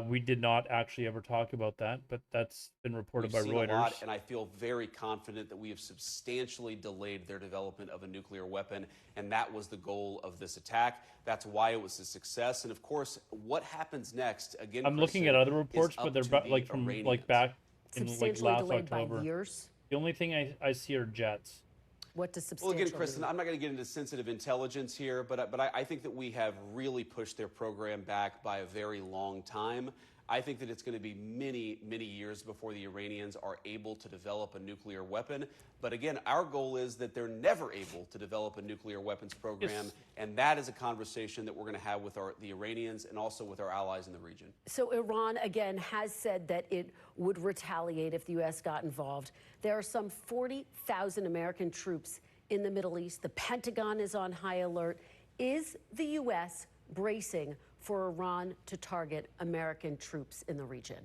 we did not actually ever talk about that, but that's been reported
We've
by
seen
Reuters.
a lot, and I feel very confident that we have substantially delayed their development of a nuclear weapon, and that was the goal of this attack. That's why it was a success. And of course, what happens next? Again,
I'm looking at other reports, but they're like from like back in like
Substantially
last
delayed by
October.
years?
The only thing I see are jets.
What does
Well,
substantial
again, Kristen,
mean?
I'm not going to get into sensitive intelligence here, but I think that we have really pushed their program back by a very long time. I think that it's going to be many, many years before the Iranians are able to develop a nuclear weapon. But again, our goal is that they're never able to develop a nuclear weapons program,
Yes.
and that is a conversation that we're going to have with the Iranians and also with our allies in the region.
So Iran, again, has said that it would retaliate if the U.S. got involved. There are some 40,000 American troops in the Middle East. The Pentagon is on high alert. Is the U.S. bracing for Iran to target American troops in the region?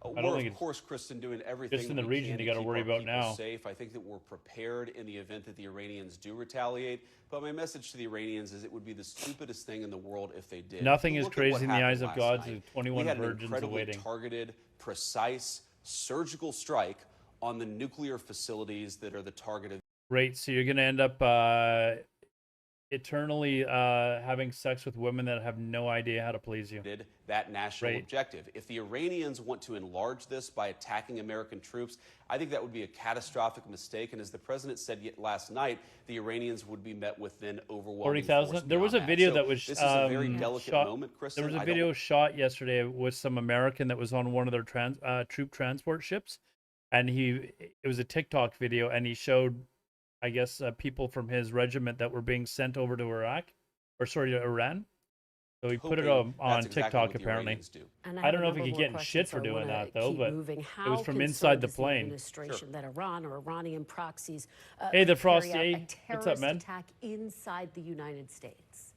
don't
We're,
think
of
it's
course, Kristen, doing everything
just in
that
the
we
region
can
you
to
gotta
keep
worry
our
about
people
now.
safe. I think that we're prepared in the event that the Iranians do retaliate. But my message to the Iranians is it would be the stupidest thing in the world if they did.
Nothing is
Look at
crazy
what
in the
happened
eyes of
last
God.
night.
The 21
we had an
virgins
incredibly
awaiting.
targeted, precise, surgical strike on the nuclear facilities that are the target of.
Right, so you're gonna end up eternally having sex with women that have no idea how to please you.
That national
Right.
objective. If the Iranians want to enlarge this by attacking American troops, I think that would be a catastrophic mistake. And as the president said last night, the Iranians would be met with then overwhelming
40,000.
force
There was a
beyond that.
video
So
that was
this is a very delicate
shot.
moment, Kristen.
There was a
I don't-
video shot yesterday with some American that was on one of their troop transport ships, and it was a TikTok video, and he showed, I guess, people from his regiment that were being sent over to Iran. So he put it
Hoping
on
that's exactly
TikTok
what the
apparently.
Iranians do.
And
I
have
don't
a
know if he
number
could
more
get in
questions,
shit
so
for
I
doing
wanna
that though,
keep
but
moving.
it
How
was from
concerned
inside the
is
plane.
Administration that Iran or Iranian proxies
Hey, the
could carry out
Frosty.
a
What's up,
terrorist
man?
attack inside the United States?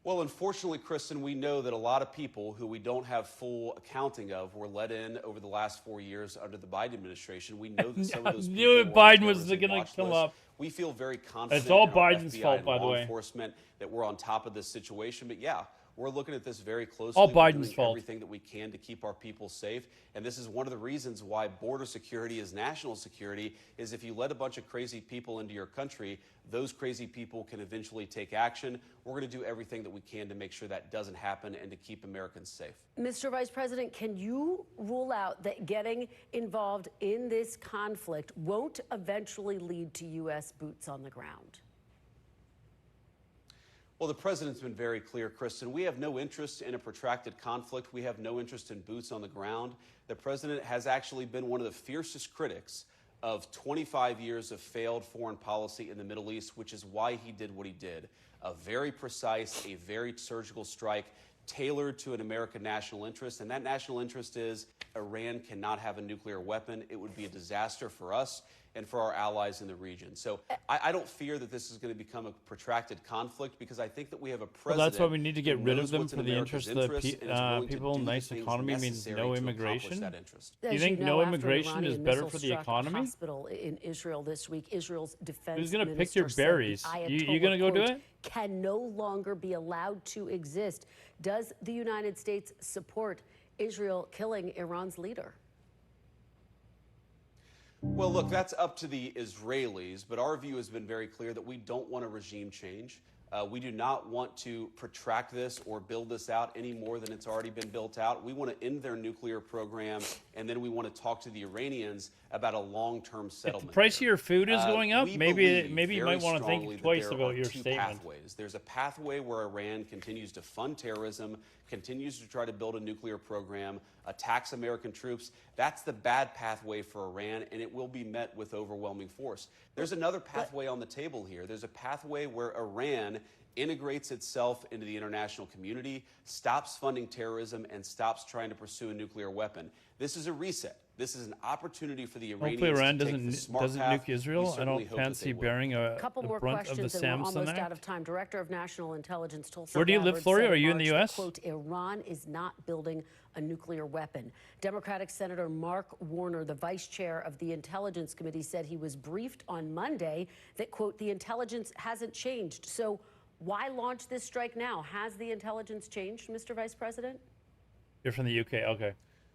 Well, unfortunately, Kristen, we know that a lot of people who we don't have full accounting of were let in over the last 4 years under the Biden administration. We know that some of those
I
people
knew
were on
Biden was
terrorism
gonna
watch
come
lists.
up.
We feel very confident
It's all
in our
Biden's
FBI
fault,
and
by the
law
way.
enforcement that we're on top of this situation. But yeah, We're looking at this very closely.
All
We're
Biden's
doing
fault.
everything that we can to keep our people safe. And this is one of the reasons why border security is national security, is if you let a bunch of crazy people into your country, those crazy people can eventually take action. We're going to do everything that we can to make sure that doesn't happen and to keep Americans safe.
Mr. Vice President, can you rule out that getting involved in this conflict won't eventually lead to U.S. boots on the ground?
Well, the president's been very clear, Kristen. We have no interest in a protracted conflict. We have no interest in boots on the ground. The president has actually been one of the fiercest critics of 25 years of failed foreign policy in the Middle East, which is why he did what he did. A very precise, a very surgical strike tailored to an American national interest. And that national interest is Iran cannot have a nuclear weapon. It would be a disaster for us and for our allies in the region. So I don't fear that this is going to become a protracted conflict, because I think that we have a president.
Well, that's why we need to get
who
rid of
knows
them
what's
for
in
the
America's
interest of the
interest and is willing to
people.
do the
Nice
things
economy means
necessary
no
to accomplish
immigration.
that interest.
Do you
As
think
know,
no
after an
immigration is
Iranian
better
missile
for the
struck a
economy?
hospital in Israel this week, Israel's defense
Who's gonna pick
minister
your
said the
berries? You gonna go do
Ayatollah,
it?
Can no longer be allowed to exist. Does the United States support Israel killing Iran's leader?
Well, look, that's up to the Israelis, but our view has been very clear that we don't want a regime change. We do not want to protract this or build this out any more than it's already been built out. We want to end their nuclear program, and then we want to talk to the Iranians about a long-term
If
settlement.
the price of your food is going up,
We
maybe
believe
you
very
might want to
strongly
think
that
twice
there
about
are
your
two
statement.
pathways. There's a pathway where Iran continues to fund terrorism, continues to try to build a nuclear program, attacks American troops. That's the bad pathway for Iran, and it will be met with overwhelming force. There's another pathway on the table here. There's a pathway where Iran integrates itself into the international community, stops funding terrorism, and stops trying to pursue a nuclear weapon. This is a reset. This is an opportunity for the Iranians
Hopefully Iran
to take the smart
doesn't
path.
nuke
We
Israel. I
certainly
don't
hope that
fancy
they will.
bearing
A couple
the
more
brunt of the
questions, and we're
Samson
almost out
Act.
of time. Director of National Intelligence Tulsi
Where do you live,
Gabbard
Floria?
said
Are you in
March
the
that,
U.S.?
quote, Iran is not building a nuclear weapon. Democratic Senator Mark Warner, the vice chair of the Intelligence Committee, said he was briefed on Monday that, quote, the intelligence hasn't changed. So why launch this strike now? Has the intelligence changed, Mr. Vice President?
You're from the UK. Okay.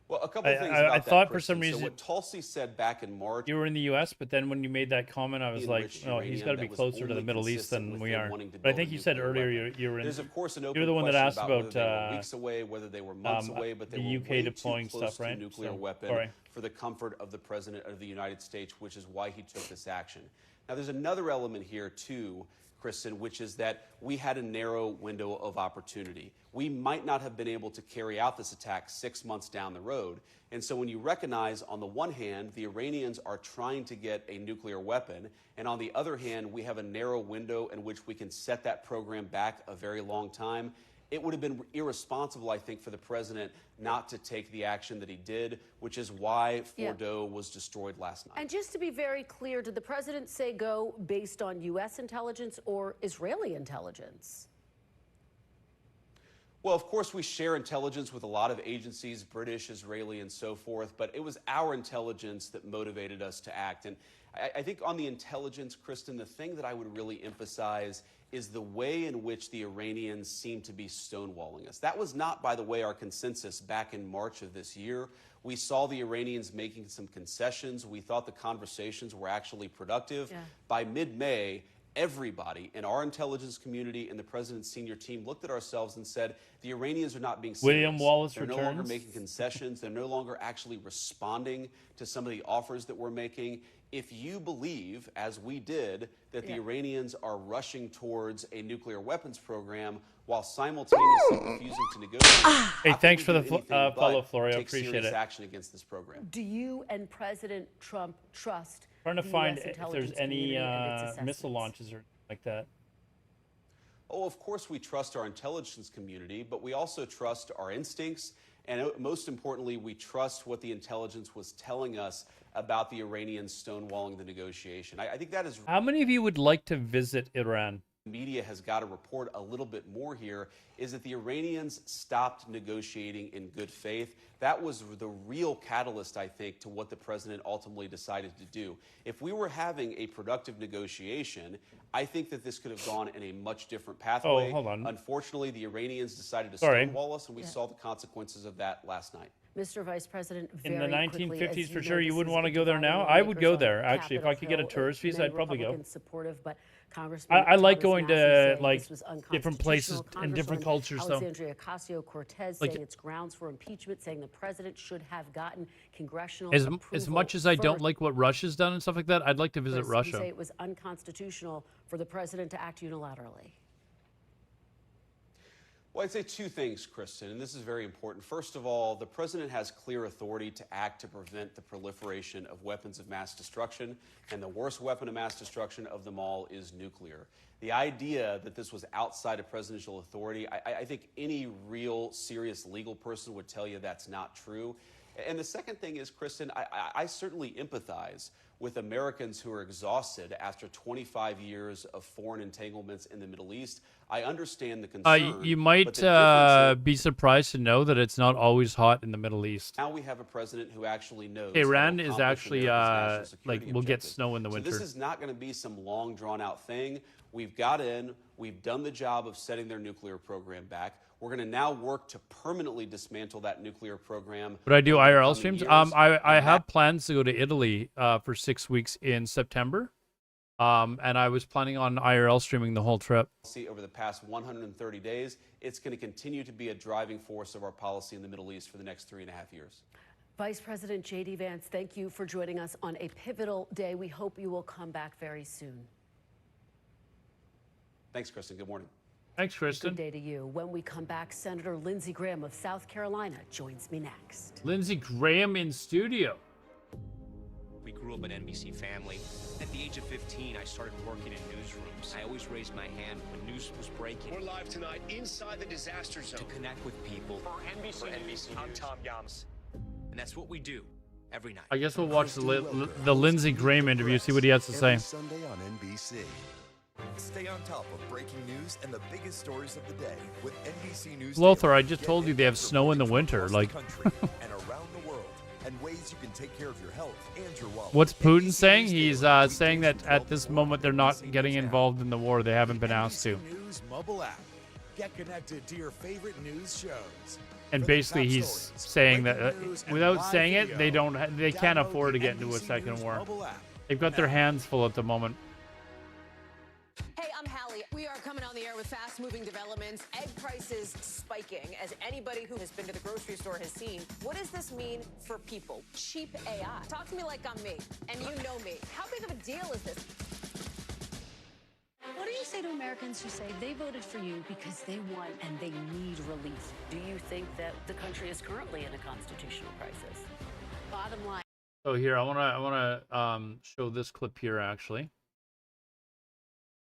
Well, a couple of things
I
about that,
thought for some
Kristen.
reason
So what Tulsi said back in March,
you were in the U.S., but then when you made that comment, I was like,
enriched
no, he's
uranium
got to be
that was
closer to the
only
Middle East
consistent
than
with
we
them
are.
wanting to
But I
build
think
a
you said
nuclear
earlier
weapon.
you were in.
There's of course an open
You're the one that
question
asked
about whether
about
they were weeks away, whether they were months away, but they
the
were
UK
way
deploying
too close
stuff, right?
to a nuclear
So,
weapon
sorry.
for the comfort of the president of the United States, which is why he took this action. Now, there's another element here too, Kristen, which is that we had a narrow window of opportunity. We might not have been able to carry out this attack 6 months down the road. And so when you recognize, on the one hand, the Iranians are trying to get a nuclear weapon, and on the other hand, we have a narrow window in which we can set that program back a very long time, it would have been irresponsible, I think, for the president not to take the action that he did, which is why Fordo was destroyed last night.
And just to be very clear, did the president say go based on U.S. intelligence or Israeli intelligence?
Well, of course, we share intelligence with a lot of agencies, British, Israeli, and so forth, but it was our intelligence that motivated us to act. And I think on the intelligence, Kristen, the thing that I would really emphasize is the way in which the Iranians seem to be stonewalling us. That was not, by the way, our consensus back in March of this year. We saw the Iranians making some concessions. We thought the conversations were actually productive. By mid-May, everybody in our intelligence community and the president's senior team looked at ourselves and said, the Iranians are not being serious.
William Wallace
They're no longer
returns.
making concessions. They're no longer actually responding to some of the offers that we're making. If you believe, as we did, that the Iranians are rushing towards a nuclear weapons program while simultaneously refusing to negotiate,
Hey,
how can
thanks
we
for the
do anything
follow,
but
Floria.
take
Appreciate
serious
it.
action against this program?
Do you and President Trump trust
Trying to
the
find
US
if there's
intelligence
any
community and its
missile
assessments?
launches or like that.
Oh, of course we trust our intelligence community, but we also trust our instincts. And most importantly, we trust what the intelligence was telling us about the Iranians stonewalling the negotiation. I think that is...
How many of you would like to visit Iran?
media has got to report a little bit more here is that the Iranians stopped negotiating in good faith. That was the real catalyst, I think, to what the president ultimately decided to do. If we were having a productive negotiation, I think that this could have gone in a much different pathway.
Oh, hold on.
Unfortunately, the Iranians decided to
Sorry.
stonewall us, and we saw the consequences of that last night.
Mr. Vice President,
In
very
the
quickly,
1950s,
as
for
you
sure,
know,
you
this
wouldn't
is
want to go there
dividing
now. I would
lawmakers
go
on
there, actually. If I could get a
Capitol
tourist
Hill.
visa, I'd
Many
probably go.
Republicans supportive, but Congressman
I like
Thomas
going
Massie
to,
saying
like,
this was
different places
unconstitutional.
and different
Congresswoman
cultures, though.
Alexandria Ocasio-Cortez
Like-
saying it's grounds for impeachment, saying the president should have gotten congressional
As
approval
much as I don't
first.
like what Russia's done and stuff like that, I'd like to visit
You
Russia.
say it was unconstitutional for the president to act unilaterally.
Well, I'd say two things, Kristen, and this is very important. First of all, the president has clear authority to act to prevent the proliferation of weapons of mass destruction, and the worst weapon of mass destruction of them all is nuclear. The idea that this was outside of presidential authority, I think any real serious legal person would tell you that's not true. And the second thing is, Kristen, I certainly empathize with Americans who are exhausted after 25 years of foreign entanglements in the Middle East. I understand the concern.
You
but
might
the difference is
be surprised to know that it's not always hot in the Middle East.
now we have a president who actually knows. how to
Iran is
accomplish
actually,
America's national
like,
security
we'll get
objectives.
snow in the winter.
So this is not going to be some long, drawn-out thing. We've got in. We've done the job of setting their nuclear program back. We're going to now work to permanently dismantle that nuclear program.
Would I do
over the
IRL
coming
streams?
years.
I have plans to go to Italy for 6 weeks in September. And I was planning on IRL streaming the whole trip.
See, over the past 130 days, it's going to continue to be a driving force of our policy in the Middle East for the next 3.5 years.
Vice President J.D. Vance, thank you for joining us on a pivotal day. We hope you will come back very soon.
Thanks, Kristen. Good morning.
Thanks, Kristen.
Good day to you. When we come back, Senator Lindsey Graham of South Carolina joins me next.
Lindsey Graham in studio.
We grew up an NBC family. At the age of 15, I started working in newsrooms. I always raised my hand when news was breaking.
We're live tonight inside the disaster zone.
To connect with people.
For NBC News, I'm Tom Yams.
And that's what we do every night.
I guess we'll watch the Lindsey Graham interview, see what he has to say.
Every Sunday on NBC. Stay on top of breaking news and the biggest stories of the day with NBC News.
Lothar,
Daily.
I just told you they have snow in the winter. Like,
and around the world, and ways you can take care of your health and your wallet.
what's Putin saying? He's saying that at this moment they're not getting involved in the war. They haven't been asked to.
News mobile app. Get connected to your favorite news shows.
And basically, he's saying that without saying it, they can't afford to get into a second war. They've got their hands full at the moment.
Hey, I'm Hallie. We are coming on the air with fast-moving developments. Egg prices spiking, as anybody who has been to the grocery store has seen. What does this mean for people? Cheap AI. Talk to me like I'm me, and you know me. How big of a deal is this?
What do you say to Americans who say they voted for you because they want and they need relief? Do you think that the country is currently in a constitutional crisis? Bottom line.
So here, I wanna show this clip here actually.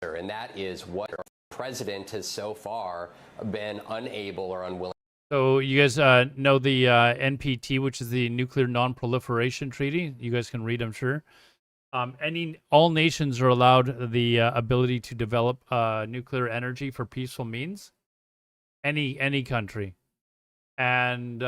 And that is what the president has so far been unable or unwilling.
So you guys know the NPT, which is the Nuclear Non-Proliferation Treaty. You guys can read, I'm sure. All nations are allowed the ability to develop nuclear energy for peaceful means. Any country, and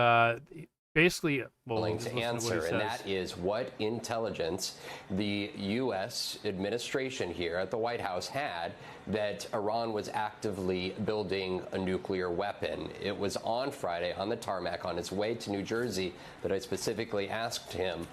basically, well,
To answer, and that is what intelligence the U.S. administration here at the White House had that Iran was actively building a nuclear weapon. It was on Friday on the tarmac on his way to New Jersey that I specifically asked him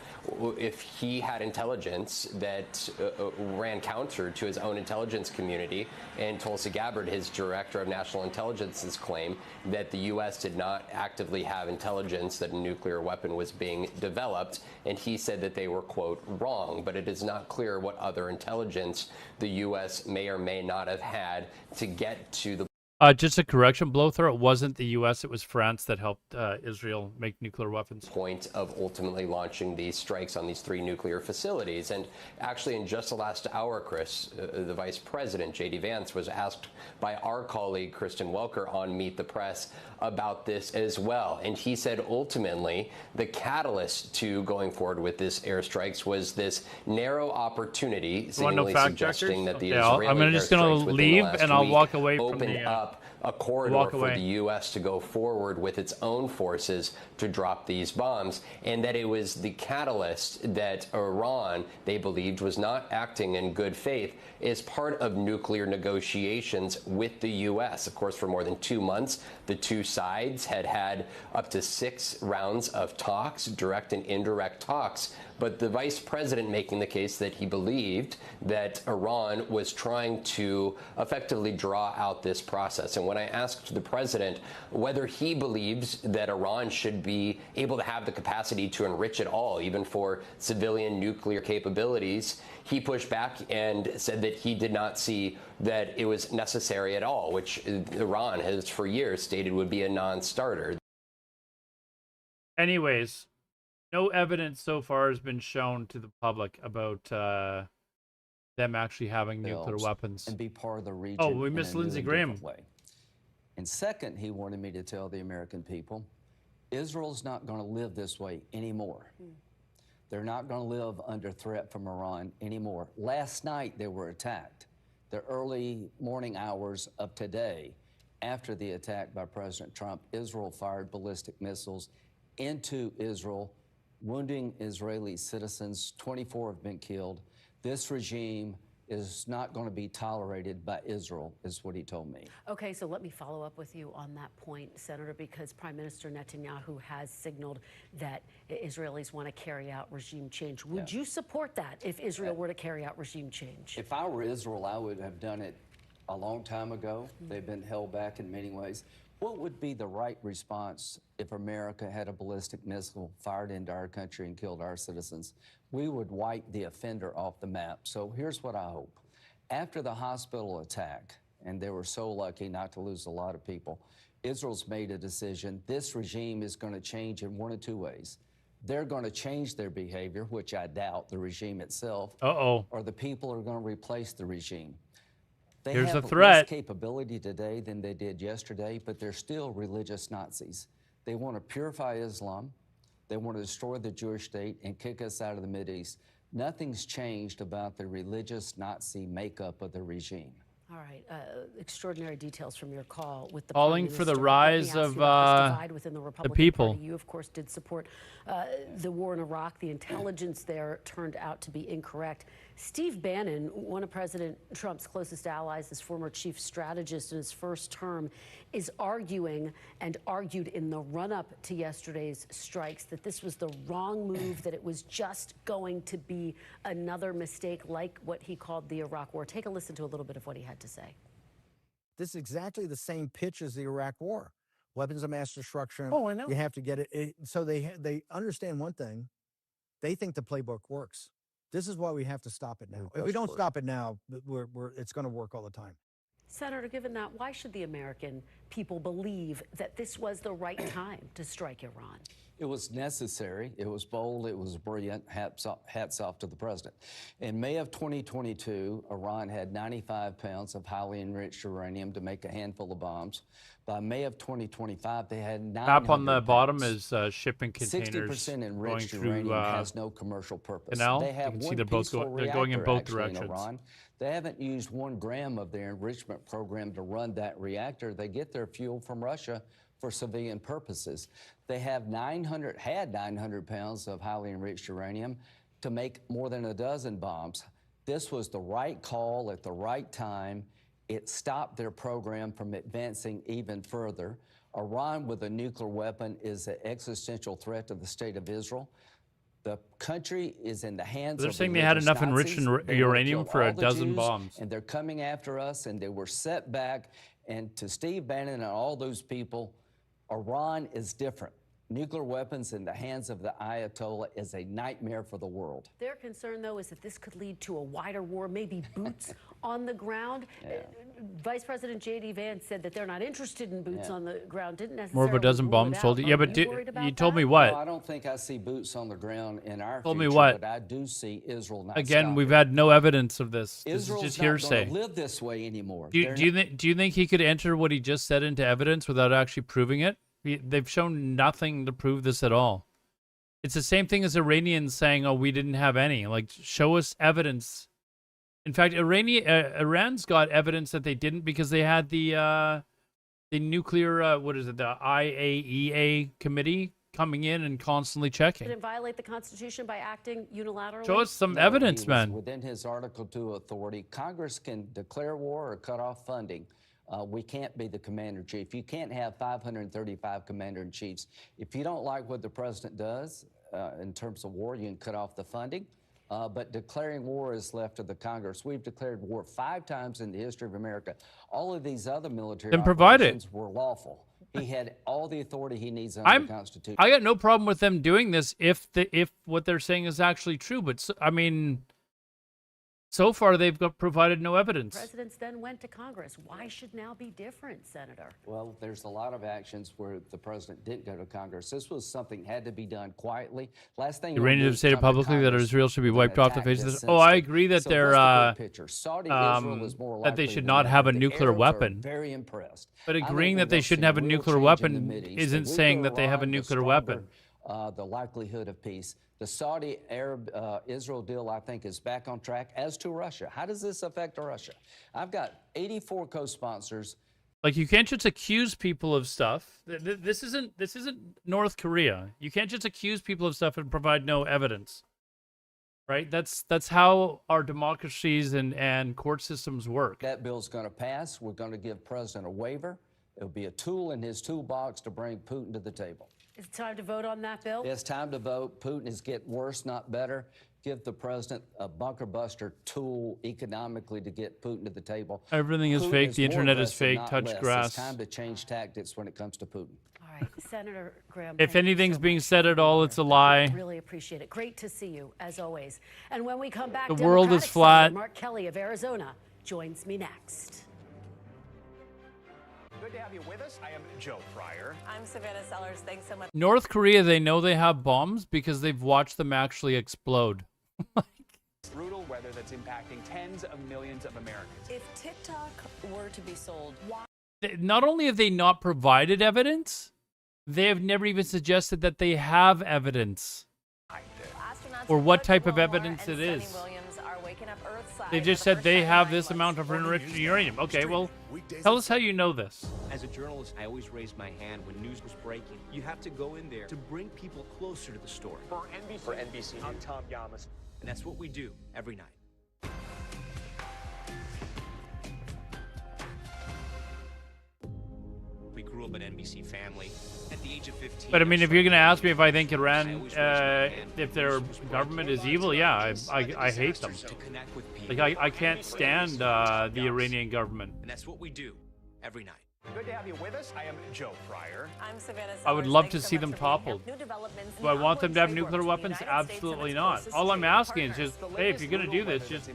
if he had intelligence that ran counter to his own intelligence community, and Tulsi Gabbard, his director of national intelligence's claim that the U.S. did not actively have intelligence that a nuclear weapon was being developed, and he said that they were, quote, wrong, but it is not clear what other intelligence the U.S. may or may not have had to get to the
Just a correction, Blothar. It wasn't the U.S. It was France that helped Israel make nuclear weapons.
Point of ultimately launching these strikes on these 3 nuclear facilities. And actually, in just the last hour, Chris, the Vice President, J.D. Vance, was asked by our colleague, Kristen Welker, on Meet the Press about this as well. And he said ultimately the catalyst to going forward with this airstrikes was this narrow opportunity, seemingly suggesting that the Israeli
I'm just going to leave and I'll walk away from
opened
the...
up a corridor for the U.S. to go forward with its own forces to drop these bombs, and that it was the catalyst that Iran, they believed, was not acting in good faith as part of nuclear negotiations with the U.S. Of course, for more than 2 months, the two sides had had up to 6 rounds of talks, direct and indirect talks, but the vice president making the case that he believed that Iran was trying to effectively draw out this process. And when I asked the president whether he believes that Iran should be able to have the capacity to enrich it all, even for civilian nuclear capabilities, he pushed back and said that he did not see that it was necessary at all, which Iran has for years stated would be a non-starter.
Anyways, no evidence so far has been shown to the public about them actually having nuclear weapons.
And be part of the region.
Oh, we missed Lindsey Graham.
Way. And second, he wanted me to tell the American people, Israel's not going to live this way anymore. They're not going to live under threat from Iran anymore. Last night, they were attacked. The early morning hours of today, after the attack by President Trump, Israel fired ballistic missiles into Israel, wounding Israeli citizens. 24 have been killed. This regime is not going to be tolerated by Israel, is what he told me.
Okay, so let me follow up with you on that point, Senator, because Prime Minister Netanyahu has signaled that Israelis want to carry out regime change. Would you support that if Israel were to carry out regime change?
If I were Israel, I would have done it a long time ago. They've been held back in many ways. What would be the right response if America had a ballistic missile fired into our country and killed our citizens? We would wipe the offender off the map. So here's what I hope. After the hospital attack, and they were so lucky not to lose a lot of people, Israel's made a decision. This regime is going to change in 1 of 2 ways. They're going to change their behavior, which I doubt, the regime itself. Or the people are going to replace the regime. They
Here's
have
a threat.
less capability today than they did yesterday, but they're still religious Nazis. They want to purify Islam. They want to destroy the Jewish state and kick us out of the Mideast. Nothing's changed about the religious Nazi makeup of the regime.
All right, extraordinary details from your call with the
Calling for the rise of the people.
Party. You, of course, did support the war in Iraq. The intelligence there turned out to be incorrect. Steve Bannon, one of President Trump's closest allies, his former chief strategist in his first term, is arguing and argued in the run-up to yesterday's strikes that this was the wrong move, that it was just going to be another mistake like what he called the Iraq War. Take a listen to a little bit of what he had to say.
This is exactly the same pitch as the Iraq War. Weapons of mass destruction.
Oh, I know.
You have to get it. So they understand one thing. They think the playbook works. This is why we have to stop it now. If we don't stop it now, it's going to work all the time.
Senator, given that, why should the American people believe that this was the right time to strike Iran?
It was necessary. It was bold. It was brilliant. Hats off to the president. In May of 2022, Iran had 95 pounds of highly enriched uranium to make a handful of bombs. By May of 2025, they had 900
Map on the
pounds.
bottom is shipping containers
60% enriched
going through
uranium has no commercial purpose.
canal.
They
You
have
can see
one
they're both
peaceful
they're going in
reactor,
both
actually, in
directions.
Iran. They haven't used 1 gram of their enrichment program to run that reactor. They get their fuel from Russia for civilian purposes. They have 900 pounds of highly enriched uranium to make more than a dozen bombs. This was the right call at the right time. It stopped their program from advancing even further. Iran with a nuclear weapon is an existential threat to the state of Israel. The country is in the hands
They're
of
saying they had
religious
enough enriched
Nazis. They want to
uranium
kill
for
all
a
the
dozen
Jews,
bombs.
and they're coming after us, and they were set back. And to Steve Bannon and all those people, Iran is different. Nuclear weapons in the hands of the Ayatollah is a nightmare for the world.
Their concern, though, is that this could lead to a wider war, maybe boots on the ground. Vice President J.D. Vance said that they're not interested in boots on the ground. Didn't necessarily
More of a dozen
rule it
bombs
out.
sold. Yeah,
Are
but
you worried about
you told
that?
me what?
No, I don't think I see boots on the ground in our
Told
future,
me what?
but I do see Israel not
Again,
stopping.
we've had no evidence of this. This
Israel's
is just
not
hearsay.
going to live this way anymore.
Do you think he could enter what he just said into evidence without actually proving it? They've shown nothing to prove this at all. It's the same thing as Iranians saying, "Oh, we didn't have any." Like, show us evidence. In fact, Iran's got evidence that they didn't because they had the nuclear what is it, the IAEA committee coming in and constantly checking.
Did it violate the Constitution by acting unilaterally?
Show us some
No,
evidence,
he was
man.
Within his Article 2 authority, Congress can declare war or cut off funding. We can't be the commander-in-chief. You can't have 535 commander-in-chiefs. If you don't like what the president does in terms of war, you can cut off the funding. But declaring war is left to the Congress. We've declared war 5 times in the history of America. All of these other military
Then provide it.
operations were lawful. He had all the authority he needs under the Constitution.
I got no problem with them doing this if what they're saying is actually true. But I mean, so far they've provided no evidence.
Presidents then went to Congress. Why should now be different, Senator?
Well, there's a lot of actions where the president didn't go to Congress. This was something that had to be done quietly. Last thing
Iranians have stated publicly that Israel should be wiped off the face of this. Oh, I agree that they're that they should not have a nuclear weapon.
Very impressed.
But agreeing that they shouldn't have a nuclear weapon isn't saying that they have a nuclear weapon.
The likelihood of peace. The Saudi Israel deal, I think, is back on track, as to Russia. How does this affect Russia? I've got 84 co-sponsors.
Like, you can't just accuse people of stuff. This isn't North Korea. You can't just accuse people of stuff and provide no evidence. Right? That's how our democracies and court systems work.
That bill's going to pass. We're going to give President a waiver. It'll be a tool in his toolbox to bring Putin to the table.
Is it time to vote on that bill?
It's time to vote. Putin is getting worse, not better. Give the president a bunker buster tool economically to get Putin to the table.
Everything is
Putin
fake. The
more
internet is
aggressive,
fake.
not
Touch
less.
grass.
It's time to change tactics when it comes to Putin.
All right, Senator Graham.
If
thank you
anything's
so
being
much.
said at all, it's a lie.
Really appreciate it. Great to see you, as always. And when we come back,
The world is
Democratic
flat.
Senator Mark Kelly of Arizona joins me next.
Good to have you with us. I am Joe Fryer.
I'm Savannah Sellers. Thanks so much.
North Korea, they know they have bombs because they've watched them actually explode.
Brutal weather that's impacting tens of millions of Americans.
If TikTok were to be sold, why?
Not only have they not provided evidence, they have never even suggested that they have evidence. Or what type of evidence it is. They just said they have this amount of enriched uranium. Okay, well, tell us how you know this.
As a journalist, I always raised my hand when news was breaking. You have to go in there to bring people closer to the story.
For NBC, I'm Tom Yamas.
And that's what we do every night. We grew up an NBC family. At the age of 15,
But I mean, if you're going to ask me if I think Iran, if their government is evil, yeah, I hate them. Like, I can't stand the Iranian government.
And that's what we do every night.
Good to have you with us. I am Joe Fryer.
I'm Savannah Sellers.
I would love
Thanks
to
so
see
much
them
for being here.
toppled.
New developments in
Do I
the
want them to have
ongoing trade
nuclear
war between
weapons?
the United States and
Absolutely
its
not.
closest
All I'm
trading
asking is
partners.
just, hey, if you're going to do this, just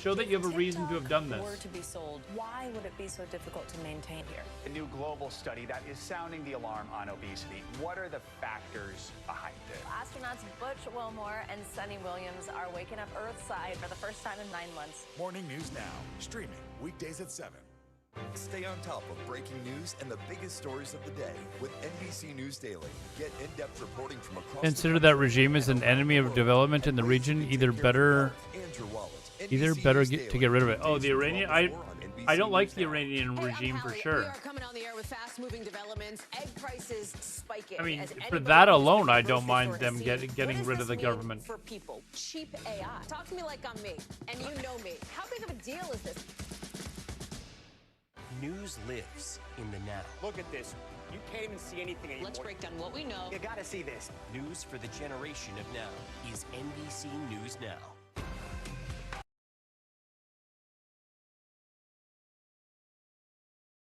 show that you have a reason to have done
Were
this.
to be sold, why would it be so difficult to maintain here?
A new global study that is sounding the alarm on obesity. What are the factors behind it?
Astronauts Butch Wilmore and Sunny Williams are waking up Earthside for the first time in 9 months.
Morning News Now, streaming weekdays at 7.
Stay on top of breaking news and the biggest stories of the day with NBC News Daily. Get in-depth reporting from across
Consider that regime as an enemy of development in the region. Either better to get rid of it. Oh, the Iranian. I don't like the Iranian regime for sure.
We are coming on the air with fast-moving developments. Egg prices spiking.
I mean,
as
for
anybody
that
who's
alone,
been to
I
the
don't
grocery
mind
store
them
has seen.
getting
What
rid
does
of the
this mean
government.
for people? Cheap AI. Talk to me like I'm me, and you know me. How big of a deal is this?
News lives in the now.
Look at this. You can't even see anything anymore.
Let's break down what we know.
You gotta see this.
News for the generation of now is NBC News Now.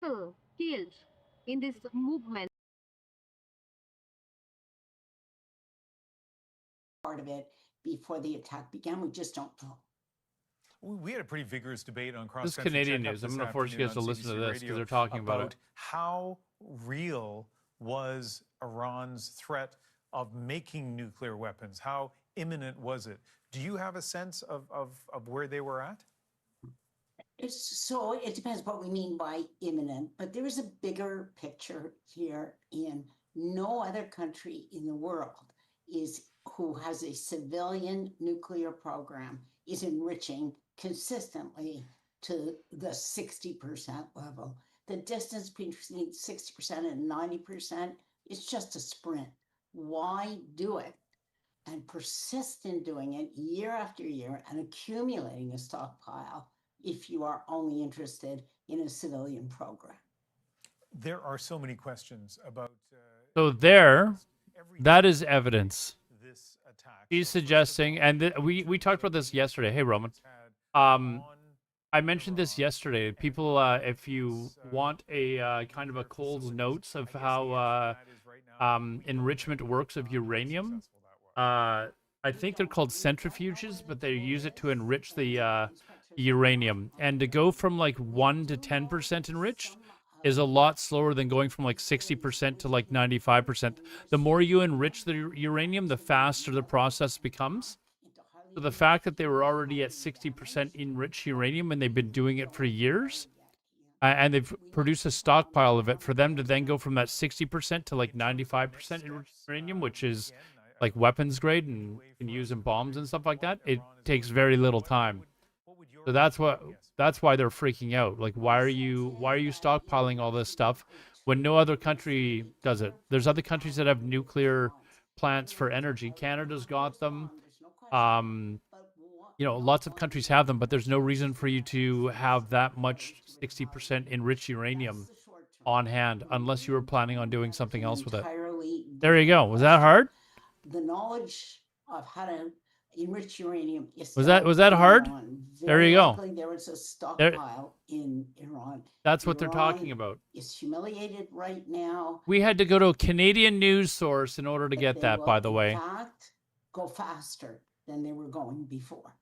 Killed in this movement.
Part of it before the attack began, we just don't know. We had a pretty vigorous debate on cross.
This is Canadian news. I'm going to force you guys to listen to this because they're talking about it.
How real was Iran's threat of making nuclear weapons? How imminent was it? Do you have a sense of where they were at?
So it depends what we mean by imminent, but there is a bigger picture here. In no other country in the world who has a civilian nuclear program is enriching consistently to the 60% level. The distance between 60% and 90% is just a sprint. Why do it and persist in doing it year after year and accumulating a stockpile if you are only interested in a civilian program?
There are so many questions about.
So that is evidence. He's suggesting, and we talked about this yesterday. Hey, Roman. I mentioned this yesterday. People, if you want a kind of a Cole's notes of how enrichment works of uranium, I think they're called centrifuges, but they use it to enrich the uranium. And to go from like 1 to 10% enriched is a lot slower than going from like 60% to like 95%. The more you enrich the uranium, the faster the process becomes. So the fact that they were already at 60% enriched uranium and they've been doing it for years, and they've produced a stockpile of it, for them to then go from that 60% to like 95% enriched uranium, which is like weapons grade and can use in bombs and stuff like that, it takes very little time. So that's why they're freaking out. Like, why are you stockpiling all this stuff when no other country does it? There's other countries that have nuclear plants for energy. Canada's got them. Lots of countries have them, but there's no reason for you to have that much 60% enriched uranium on hand unless you were planning on doing something else with it. There you go. Was that hard?
The knowledge of how to enrich uranium is
was that hard? There you go.
There was a stockpile in Iran.
That's what they're talking about.
It's humiliated right now.
We had to go to a Canadian news source in order to get that, by the way.
In fact, go faster than they were going before.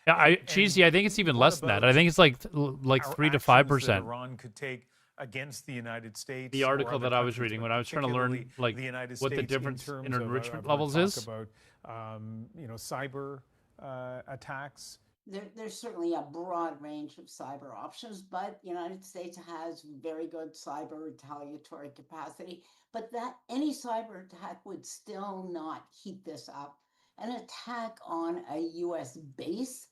Yeah, I think it's even less than that. I think it's like 3 to 5%.
Iran could take against the United States.
The article that I was reading when I was trying to learn what the difference in enrichment levels is.
About cyber attacks.
There's certainly a broad range of cyber options, but the United States has very good cyber retaliatory capacity. But that any cyber attack would still not heat this up. An attack on a U.S. base,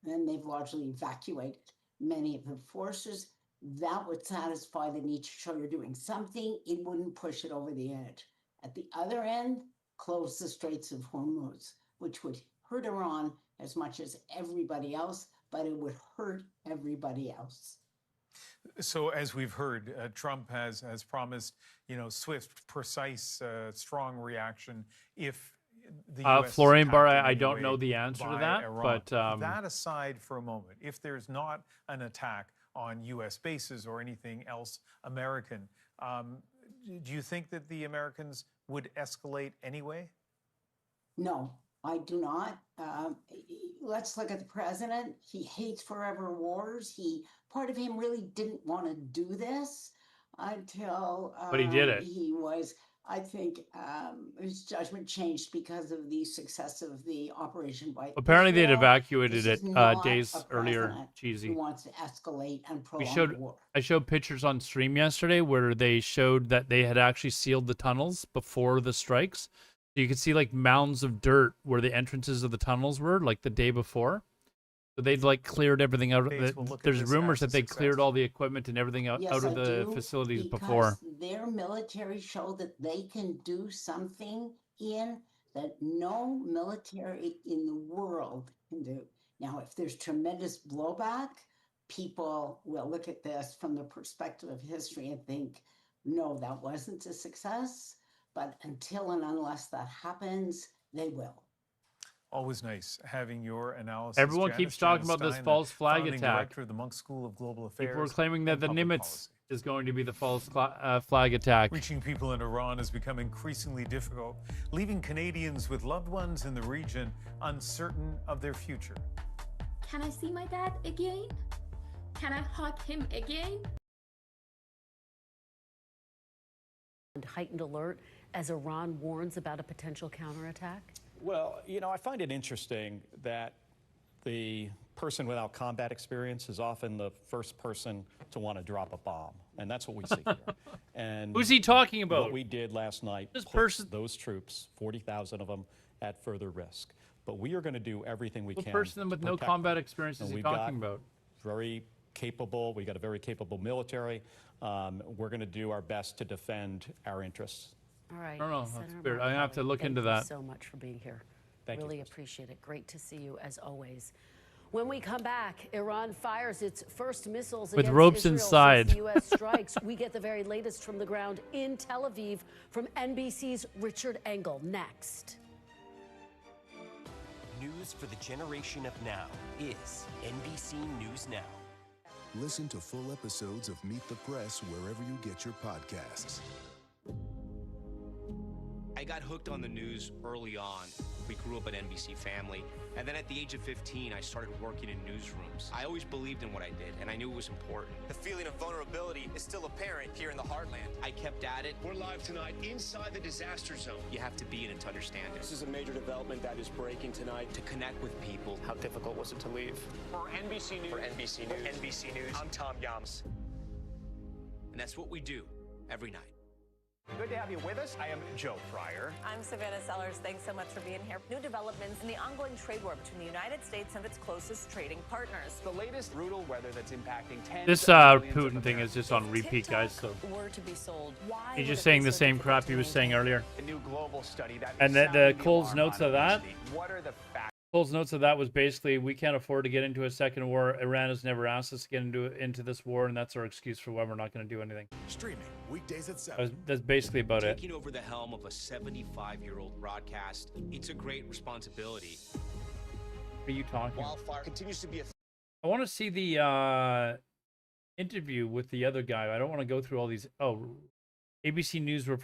and they've largely evacuated many of the forces, that would satisfy the need to show you're doing something. It wouldn't push it over the edge. At the other end, close the Straits of Hormuz, which would hurt Iran as much as everybody else, but it would hurt everybody else.
So as we've heard, Trump has promised, swift, precise, strong reaction if the US
Florian Barr, I don't know the answer to that,
Iran.
but
that aside for a moment, if there's not an attack on U.S. bases or anything else American, do you think that the Americans would escalate anyway?
No, I do not. Let's look at the president. He hates forever wars. Part of him really didn't want to do this until
but he did it.
He was. I think his judgment changed because of the success of the operation by
apparently
Israel.
they'd evacuated it
This
days
is not a
earlier.
president
Cheesy.
who wants to escalate and prolong the war.
I showed pictures on stream yesterday where they showed that they had actually sealed the tunnels before the strikes. So you could see like mounds of dirt where the entrances of the tunnels were, like the day before. So they'd like cleared everything out. There's rumors that they cleared all the equipment and everything out of the facilities before.
Their military show that they can do something that no military in the world can do. Now, if there's tremendous blowback, people will look at this from the perspective of history and think, no, that wasn't a success. But until and unless that happens, they will.
Always nice having your analysis.
Everyone keeps talking about this false flag attack.
Director of the Munk School of Global Affairs.
People are claiming that the Nimitz is going to be the false flag attack.
Reaching people in Iran has become increasingly difficult, leaving Canadians with loved ones in the region uncertain of their future.
Can I see my dad again? Can I hug him again?
And heightened alert as Iran warns about a potential counterattack?
Well, I find it interesting that the person without combat experience is often the first person to want to drop a bomb. And that's what we see here. And
Who's he talking about?
What we did last night
This
puts
person-
those troops, 40,000 of them, at further risk. But we are going to do everything we
What
can.
person with
to
no
protect
combat
them.
experience is
And
he
we've
talking
got
about?
Very capable. We got a very capable military. We're going to do our best to defend our interests.
All right.
I don't know. That's
Senator
weird. I have to
Mark
look
Kelly,
into
thank
that.
you so much for being here.
Thank you,
really appreciate it. Great to see you as always. When we come back, Iran fires its first missiles
With
against
ropes
Israel
inside.
since the U.S. strikes. We get the very latest from the ground in Tel Aviv from NBC's Richard Engel next.
News for the generation of now is NBC News Now.
Listen to full episodes of Meet the Press wherever you get your podcasts.
I got hooked on the news early on. We grew up an NBC family. And then at the age of 15, I started working in newsrooms. I always believed in what I did, and I knew it was important.
The feeling of vulnerability is still apparent here in the heartland.
I kept at it.
We're live tonight inside the disaster zone.
You have to be in it to understand it.
This is a major development that is breaking tonight.
To connect with people.
How difficult was it to leave?
For NBC News.
For NBC News.
I'm Tom Yams.
And that's what we do every night.
Good to have you with us. I am Joe Fryer.
I'm Savannah Sellers. Thanks so much for being here. New developments in the ongoing trade war between the United States and its closest trading partners.
The latest brutal weather that's impacting tens
This
of millions of
Putin thing is just on repeat, guys. So
Were to be sold. Why
he's
would
just
it be
saying the
so
same
difficult
crap
to
he was saying
maintain?
earlier.
A new global study that
And
is
the
sounding
Cole's
alarm
notes
on
of that.
obesity. What are the factors?
Cole's notes of that was basically, we can't afford to get into a second war. Iran has never asked us to get into this war, and that's our excuse for why we're not going to do anything.
Streaming weekdays at 7.
That's basically about it.
Taking over the helm of a 75-year-old broadcast, it's a great responsibility.
What are you talking about?
Wildfire continues to be a
I want to see the interview with the other guy. I don't want to go through all these. Oh, ABC News will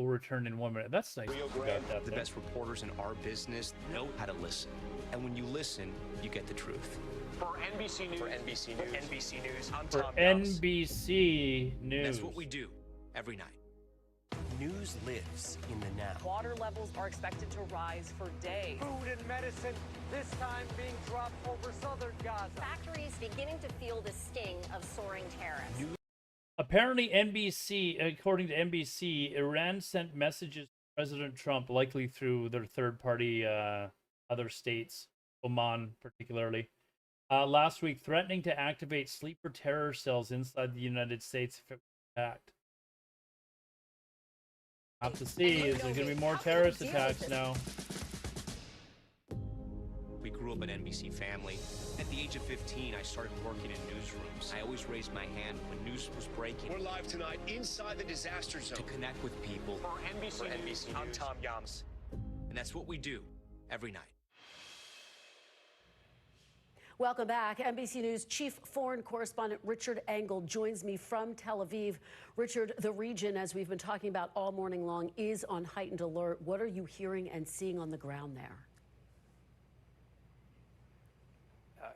return in 1 minute. That's nice.
Rio Grande, the best reporters in our business know how to listen. And when you listen, you get the truth.
For NBC News. I'm
For
Tom Yams.
NBC News.
That's what we do every night.
News lives in the now.
Water levels are expected to rise for days.
Food and medicine, this time being dropped over southern Gaza.
Factories beginning to feel the sting of soaring tariffs.
Apparently, according to NBC, Iran sent messages to President Trump, likely through their third-party other states, Oman particularly, last week, threatening to activate sleeper terror cells inside the United States if it was attacked. Have to see, is there going to be more terrorist attacks now?
We grew up an NBC family. At the age of 15, I started working in newsrooms. I always raised my hand when news was breaking.
We're live tonight inside the disaster
To
zone.
connect with people.
For NBC News. I'm Tom Yams.
And that's what we do every night.
Welcome back. NBC News Chief Foreign Correspondent Richard Engel joins me from Tel Aviv. Richard, the region, as we've been talking about all morning long, is on heightened alert. What are you hearing and seeing on the ground there?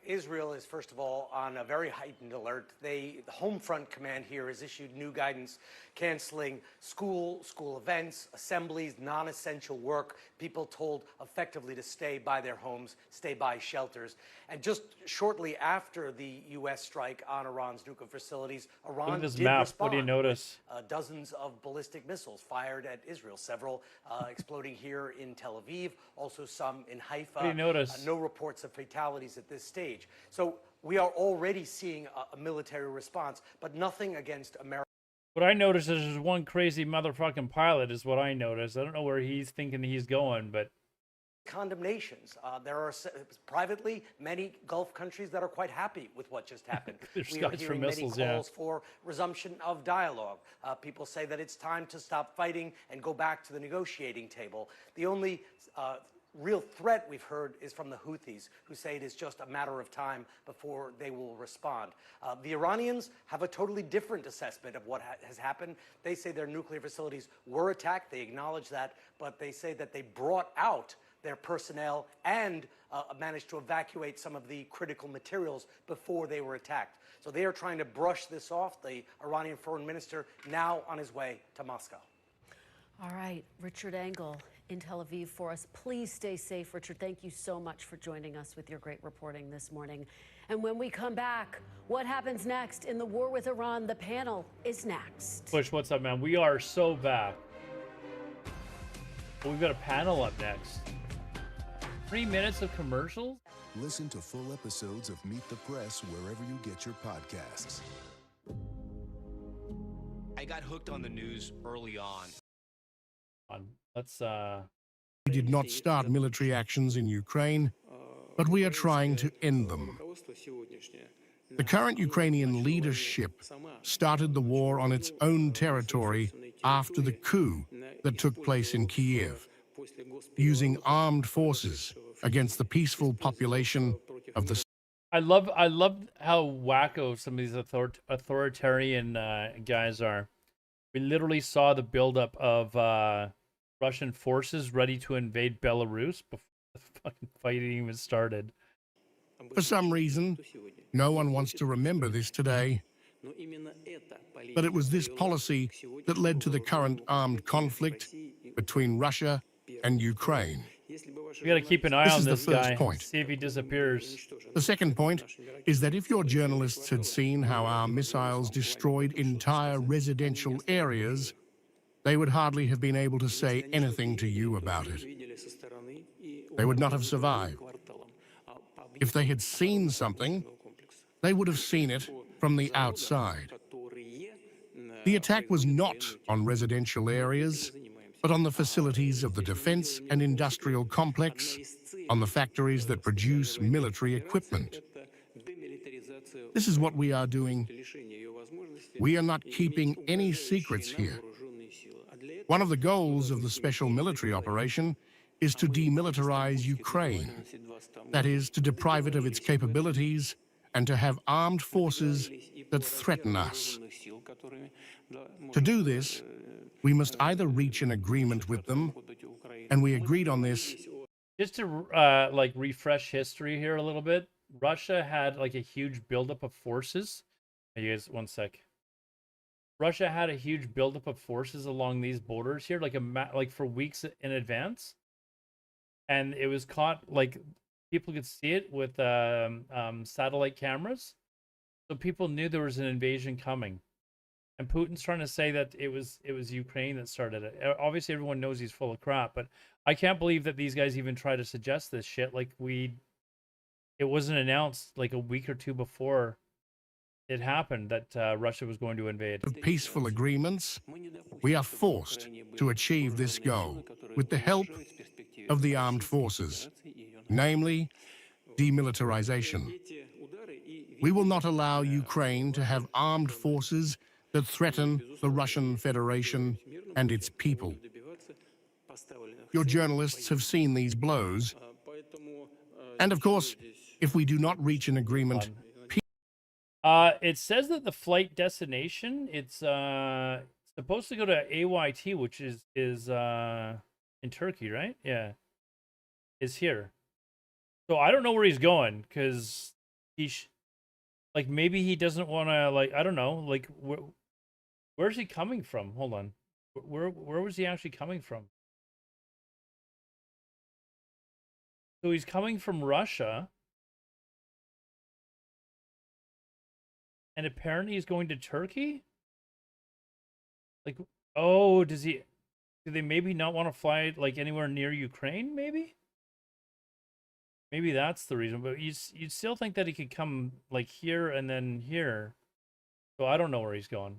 Israel is, first of all, on a very heightened alert. The Home Front Command here has issued new guidance canceling school events, assemblies, non-essential work, people told effectively to stay by their homes, stay by shelters. And just shortly after the U.S. strike on Iran's nuclear facilities, Iran
Look at this
did
map.
respond.
What do you notice?
Dozens of ballistic missiles fired at Israel, several exploding here in Tel Aviv, also some in Haifa.
What do you notice?
No reports of fatalities at this stage. So we are already seeing a military response, but nothing against America.
What I noticed is there's one crazy motherfucking pilot is what I noticed. I don't know where he's thinking he's going, but
Condemnations. There are privately many Gulf countries that are quite happy with what just happened.
There's
We are
Scots for
hearing
missiles,
many
yeah.
calls for resumption of dialogue. People say that it's time to stop fighting and go back to the negotiating table. The only real threat we've heard is from the Houthis, who say it is just a matter of time before they will respond. The Iranians have a totally different assessment of what has happened. They say their nuclear facilities were attacked. They acknowledge that, but they say that they brought out their personnel and managed to evacuate some of the critical materials before they were attacked. So they are trying to brush this off. The Iranian foreign minister now on his way to Moscow.
All right, Richard Engel in Tel Aviv for us. Please stay safe, Richard. Thank you so much for joining us with your great reporting this morning. And when we come back, what happens next in the war with Iran? The panel is next.
Push, what's up, man? We are so back. Well, we've got a panel up next. 3 minutes of commercials?
Listen to full episodes of Meet the Press wherever you get your podcasts.
I got hooked on the news early on.
Let's
We did not start military actions in Ukraine, but we are trying to end them. The current Ukrainian leadership started the war on its own territory after the coup that took place in Kyiv, using armed forces against the peaceful population of the.
I love how wacko some of these authoritarian guys are. We literally saw the buildup of Russian forces ready to invade Belarus before the fucking fighting even started.
For some reason, no one wants to remember this today, but it was this policy that led to the current armed conflict between Russia and Ukraine.
We got to keep an eye on this guy,
point.
see if he disappears.
The second point is that if your journalists had seen how our missiles destroyed entire residential areas, they would hardly have been able to say anything to you about it. They would not have survived. If they had seen something, they would have seen it from the outside. The attack was not on residential areas, but on the facilities of the defense and industrial complex, on the factories that produce military equipment. This is what we are doing. We are not keeping any secrets here. One of the goals of the special military operation is to demilitarize Ukraine. That is, to deprive it of its capabilities and to have armed forces that threaten us. To do this, we must either reach an agreement with them, and we agreed on this.
Just to like refresh history here a little bit, Russia had like a huge buildup of forces. Hey, you guys, one sec. Russia had a huge buildup of forces along these borders here, like for weeks in advance, and it was caught. Like people could see it with satellite cameras, so people knew there was an invasion coming. And Putin's trying to say that it was Ukraine that started it. Obviously, everyone knows he's full of crap, but I can't believe that these guys even try to suggest this shit. Like it wasn't announced like a week or two before it happened that Russia was going to invade.
Of peaceful agreements, we are forced to achieve this goal with the help of the armed forces, namely demilitarization. We will not allow Ukraine to have armed forces that threaten the Russian Federation and its people. Your journalists have seen these blows. And of course, if we do not reach an agreement,
it says that the flight destination, it's supposed to go to AYT, which is in Turkey, right? Yeah, is here. So I don't know where he's going, because like maybe he doesn't want to, like, I don't know, like where's he coming from? Hold on, where was he actually coming from? So he's coming from Russia. And apparently he's going to Turkey? Like, oh, do they maybe not want to fly like anywhere near Ukraine, maybe? Maybe that's the reason, but you'd still think that he could come like here and then here. So I don't know where he's going.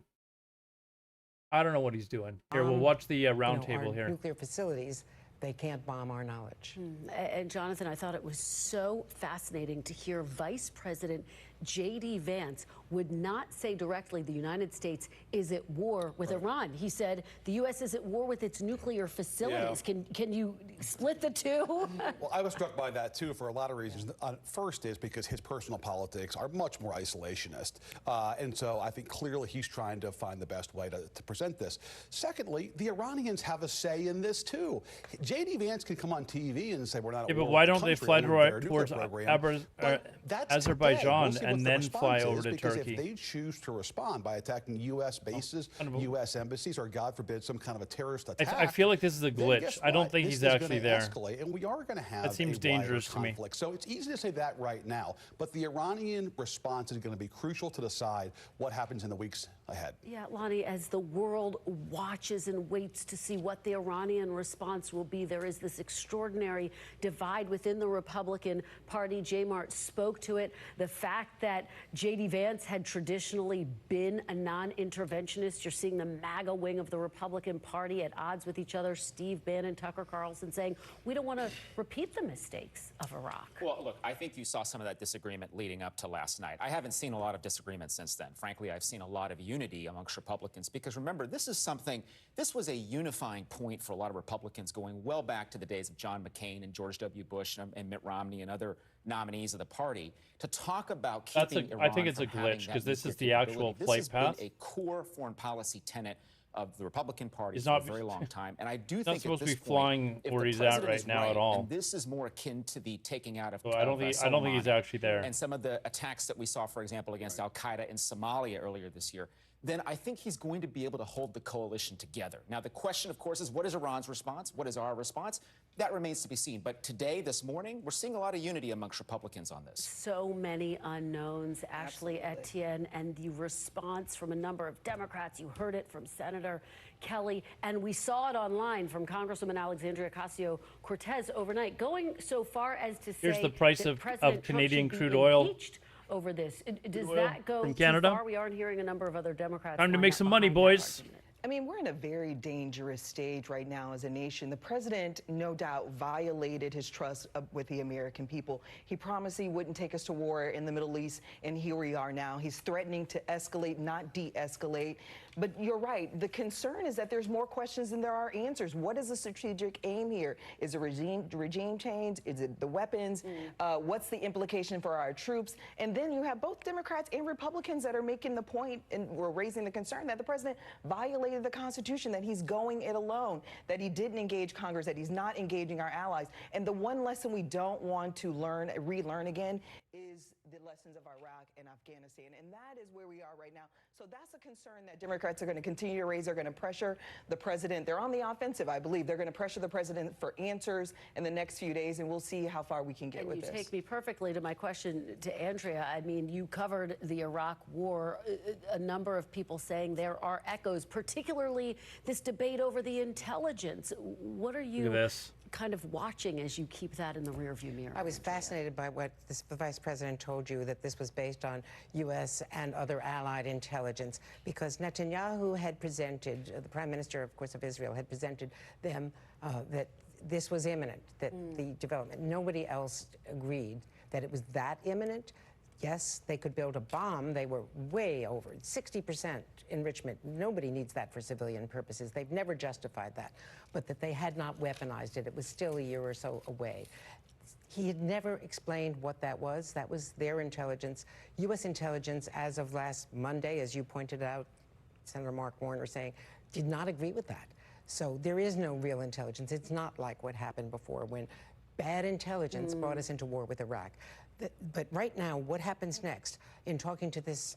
I don't know what he's doing. Here, we'll watch the roundtable here.
Nuclear facilities, they can't bomb our knowledge.
And Jonathan, I thought it was so fascinating to hear Vice President J.D. Vance would not say directly the United States is at war with Iran. He said the U.S. is at war with its nuclear facilities. Can you split the two?
Well, I was struck by that too for a lot of reasons. First is because his personal politics are much more isolationist. And so I think clearly he's trying to find the best way to present this. Secondly, the Iranians have a say in this too. J.D. Vance can come on TV and say we're not at war
but why
with the
don't they
country
fly
and their
towards
nuclear program. But that's
Azerbaijan
today. We'll see
and
what the
then
response
fly over
is,
to
because
Turkey?
If they choose to respond by attacking U.S. bases, U.S. embassies, or God forbid, some kind of a terrorist attack,
I feel like this is a
then
glitch.
guess
I don't
what?
think
This
he's
is
actually
gonna
there.
Escalate, and we are going to have
That seems
a
dangerous
wider
to me.
conflict. So it's easy to say that right now, but the Iranian response is going to be crucial to decide what happens in the weeks ahead.
Yeah, Lonnie, as the world watches and waits to see what the Iranian response will be, there is this extraordinary divide within the Republican Party. J. Mart spoke to it. The fact that J.D. Vance had traditionally been a non-interventionist. You're seeing the MAGA wing of the Republican Party at odds with each other. Steve Bannon, Tucker Carlson saying, we don't want to repeat the mistakes of Iraq.
Well, look, I think you saw some of that disagreement leading up to last night. I haven't seen a lot of disagreement since then. Frankly, I've seen a lot of unity amongst Republicans, because remember, this was a unifying point for a lot of Republicans going well back to the days of John McCain and George W. Bush and Mitt Romney and other nominees of the party to talk about keeping Iran
I think it's a
from having
glitch,
that
because this is
nuclear
the actual
capability.
flight
This
path.
has been a core foreign policy tenet of the Republican Party
He's
for
not-
a very long time. And I do
He's
think
not supposed
at
to
this
be flying
point, if
where
the
he's at
president
right
is
now at
right,
all.
and this is more akin to the taking out of
So I don't think he's
Soleimani
actually there.
and some of the attacks that we saw, for example, against Al-Qaeda in Somalia earlier this year, then I think he's going to be able to hold the coalition together. Now, the question, of course, is what is Iran's response? What is our response? That remains to be seen. But today, this morning, we're seeing a lot of unity amongst Republicans on this.
So many unknowns, Ashley Etienne, and the response from a number of Democrats. You heard it from Senator Kelly, and we saw it online from Congresswoman Alexandria Ocasio-Cortez overnight, going so far as to say
Here's the price
that
of
President Trump
Canadian
should be
crude oil.
impeached over this. Does
Oil
that go
from
too
Canada?
far? We aren't hearing a number of other Democrats.
Time to
line
make
up
some money,
behind that
boys.
argument.
I mean, we're in a very dangerous stage right now as a nation. The president, no doubt, violated his trust with the American people. He promised he wouldn't take us to war in the Middle East, and here we are now. He's threatening to escalate, not de-escalate. But you're right. The concern is that there's more questions than there are answers. What is the strategic aim here? Is it regime change? Is it the weapons? What's the implication for our troops? And then you have both Democrats and Republicans that are making the point and were raising the concern that the president violated the Constitution, that he's going it alone, that he didn't engage Congress, that he's not engaging our allies. And the one lesson we don't want to relearn again is the lessons of Iraq and Afghanistan. And that is where we are right now. So that's a concern that Democrats are going to continue to raise. They're going to pressure the president. They're on the offensive, I believe. They're going to pressure the president for answers in the next few days, and we'll see how far we can get with this.
You take me perfectly to my question to Andrea. I mean, you covered the Iraq war. A number of people saying there are echoes, particularly this debate over the intelligence. What are you
Look at this.
kind of watching as you keep that in the rearview mirror?
I was fascinated by what the vice president told you, that this was based on U.S. and other allied intelligence, because Netanyahu had presented, the prime minister, of course, of Israel, had presented them that this was imminent, that the development. Nobody else agreed that it was that imminent. Yes, they could build a bomb. They were way over 60% enrichment. Nobody needs that for civilian purposes. They've never justified that. But that they had not weaponized it. It was still a year or so away. He had never explained what that was. That was their intelligence. U.S. intelligence, as of last Monday, as you pointed out, Senator Mark Warner saying, did not agree with that. So there is no real intelligence. It's not like what happened before when bad intelligence brought us into war with Iraq. But right now, what happens next? In talking to this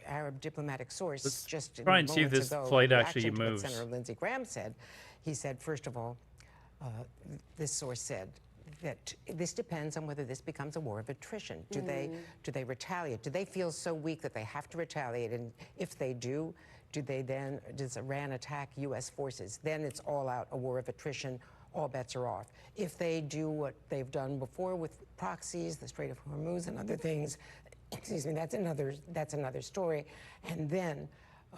Arab diplomatic source
Let's
just
try and see if
moments
this
ago,
flight
in
actually
reaction to what
moves.
Senator Lindsey Graham said, he said, first of all, this source said that this depends on whether this becomes a war of attrition. Do they retaliate? Do they feel so weak that they have to retaliate? And if they do does Iran attack U.S. forces? Then it's all out, a war of attrition. All bets are off. If they do what they've done before with proxies, the Strait of Hormuz and other things, excuse me, that's another story. And then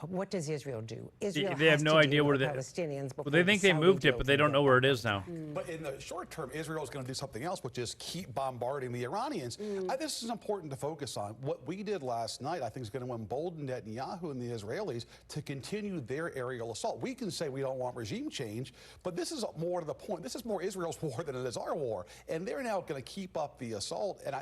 What does Israel do? Israel
They have
has
no
to
idea
deal
where
with
they.
the Palestinians before
Well, they think
the
they
Saudi
moved it,
deal
but they
can
don't
get
know where it
done.
is now.
But in the short term, Israel is going to do something else, which is keep bombarding the Iranians. This is important to focus on. What we did last night, I think, is going to embolden Netanyahu and the Israelis to continue their aerial assault. We can say we don't want regime change, but this is more to the point. This is more Israel's war than it is our war. And they're now going to keep up the assault. And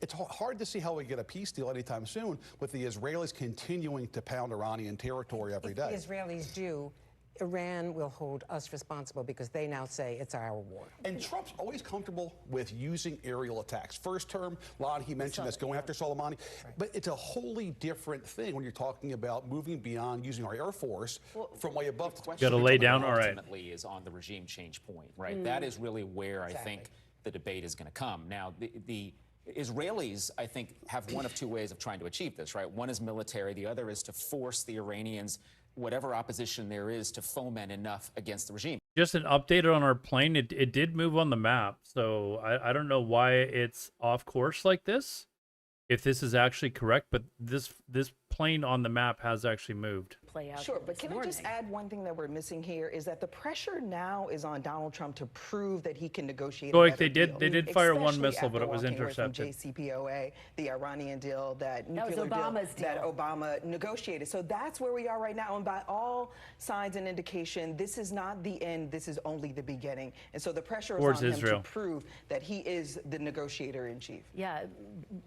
it's hard to see how we get a peace deal anytime soon with the Israelis continuing to pound Iranian territory every day.
If the Israelis do, Iran will hold us responsible because they now say it's our war.
And Trump's always comfortable with using aerial attacks. First term, Lon, he mentioned this, going after Soleimani. But it's a wholly different thing when you're talking about moving beyond using our Air Force from way above.
Got to lay down, all right.
Ultimately is on the regime change point, right? That is really where I think the debate is going to come. Now, the Israelis, I think, have one of two ways of trying to achieve this, right? One is military. The other is to force the Iranians, whatever opposition there is, to foment enough against the regime.
Just an update on our plane. It did move on the map, so I don't know why it's off course like this. If this is actually correct, but this plane on the map has actually moved.
Play out
Sure, but
this
can I just
morning.
add one thing that we're missing here is that the pressure now is on Donald Trump to prove that he can negotiate.
Go
a
ahead, they
better
did
deal,
fire one
especially
missile, but
after
it was
walking away from
intercepted.
JCPOA, the Iranian deal, that
was
nuclear
Obama's deal.
that Obama negotiated. So that's where we are right now, and by all signs and indication, this is not the end. This is only the beginning. And so the pressure is
Towards
on him
Israel.
to prove that he is the negotiator in chief.
Yeah,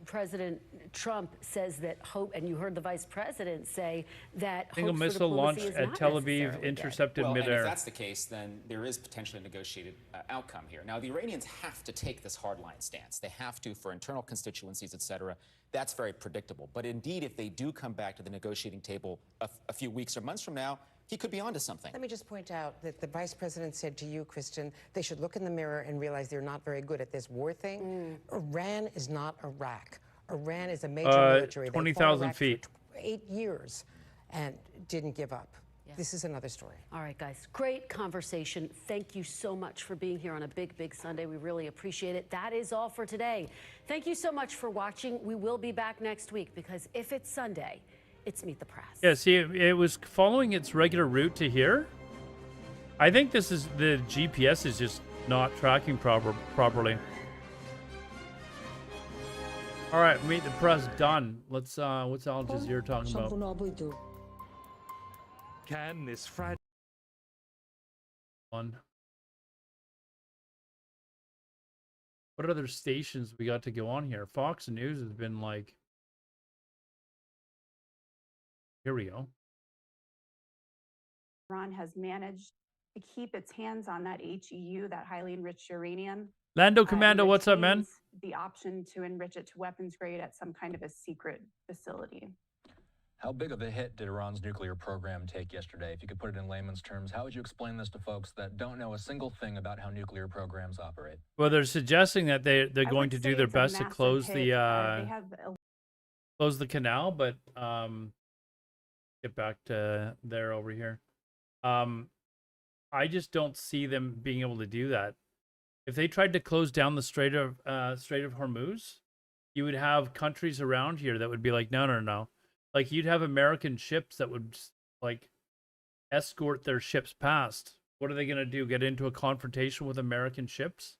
President Trump says that hope, and you heard the vice president say that
Single
hope for
missile
diplomacy
launched
is
at
not
Tel Aviv,
necessarily dead.
intercepted
Well, and
midair.
if that's the case, then there is potentially a negotiated outcome here. Now, the Iranians have to take this hardline stance. They have to for internal constituencies, et cetera. That's very predictable. But indeed, if they do come back to the negotiating table a few weeks or months from now, he could be onto something.
Let me just point out that the vice president said to you, Kristen, they should look in the mirror and realize they're not very good at this war thing. Iran is not Iraq. Iran is a major military. They fought
20,000
Iraq
feet.
for 8 years and didn't give up. This is another story.
All right, guys, great conversation. Thank you so much for being here on a big, big Sunday. We really appreciate it. That is all for today. Thank you so much for watching. We will be back next week because if it's Sunday, it's Meet the Press.
Yeah, see, it was following its regular route to here. I think this is the GPS is just not tracking properly. All right, Meet the Press done. Let's what's Al Jazeera talking about?
Can this Friday?
What other stations we got to go on here? Fox News has been like. Here we go.
Iran has managed to keep its hands on that HEU, that highly enriched uranium.
Lando Commando,
and
what's up, man?
retains the option to enrich it to weapons grade at some kind of a secret facility.
How big of a hit did Iran's nuclear program take yesterday? If you could put it in layman's terms, how would you explain this to folks that don't know a single thing about how nuclear programs operate?
Well, they're suggesting that they're
I
going
would
to
say
do their
it's a
best to
massive
close
hit.
the
They have
close the canal, but get back to there over here. I just don't see them being able to do that. If they tried to close down the Strait of Hormuz, you would have countries around here that would be like, no. Like you'd have American ships that would like escort their ships past. What are they going to do? Get into a confrontation with American ships?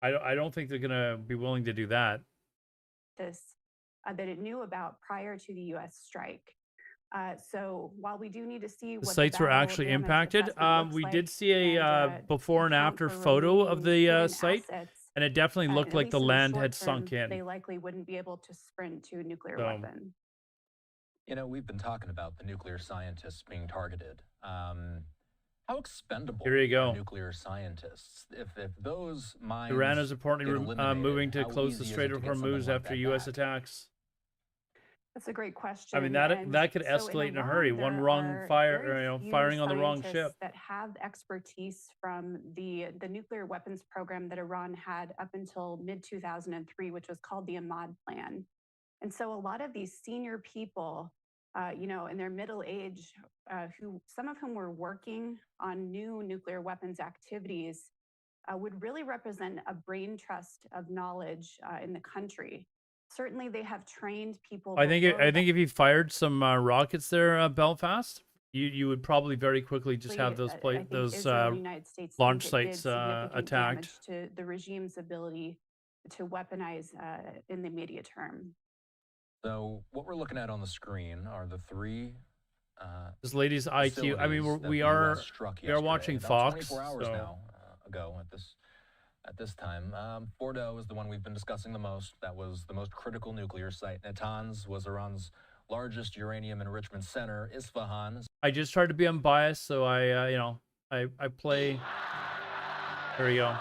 I don't think they're going to be willing to do that.
that it knew about prior to the U.S. strike. So while we do need to see
The
what
sites were
battle
actually
damage
impacted.
assessment looks
We
like
did see a before and
account
after
for
photo of
removing
the
hidden
site,
assets,
and it definitely looked
at
like
least
the
in
land
short
had
term,
sunk in.
They likely wouldn't be able to sprint to a nuclear
So-
weapon.
You know, we've been talking about the nuclear scientists being targeted. How expendable
Here you go.
are nuclear scientists? If those minds
Iran is reportedly
get eliminated,
moving to
how
close the
easy is
Strait
it
of
to get something
Hormuz
like
after
that
U.S.
back?
attacks.
That's a great question.
I mean
and
that could
so
escalate in a
Iran,
hurry. One
there
wrong
are
fire,
very few
firing on the wrong
scientists
ship.
that have expertise from the nuclear weapons program that Iran had up until mid 2003, which was called the Ahmad Plan. And so a lot of these senior people, in their middle age, who some of whom were working on new nuclear weapons activities, would really represent a brain trust of knowledge in the country. Certainly, they have trained people.
I think
below
I think
that
if you fired some rockets there, Belfast, you would probably very quickly just have those
I think
those
Israel and the United States
launch
think it did
sites
significant
attacked.
damage to the regime's ability to weaponize in the immediate term.
So what we're looking at on the screen are the three.
This lady's IQ. I mean,
facilities that
we
the
are
US struck
we are watching
yesterday, about
Fox.
24 hours
So
now ago at this time. Fordo is the one we've been discussing the most. That was the most critical nuclear site. Natanz was Iran's largest uranium enrichment center. Isfahan.
I just tried to be unbiased, so I play. There we go.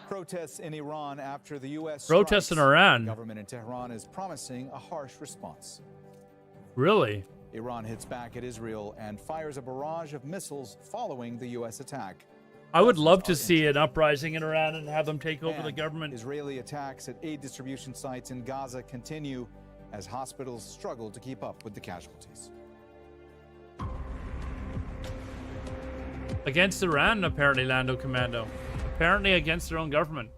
Protests in Iran after the U.S.
Protests in
strikes.
Iran.
The government in Tehran is promising a harsh response.
Really?
Iran hits back at Israel and fires a barrage of missiles following the U.S. attack.
I would love to see an uprising in Iran and have them take over the
And
government.
Israeli attacks at aid distribution sites in Gaza continue as hospitals struggle to keep up with the casualties.
Against Iran, apparently, Lando Commando. Apparently against their own government.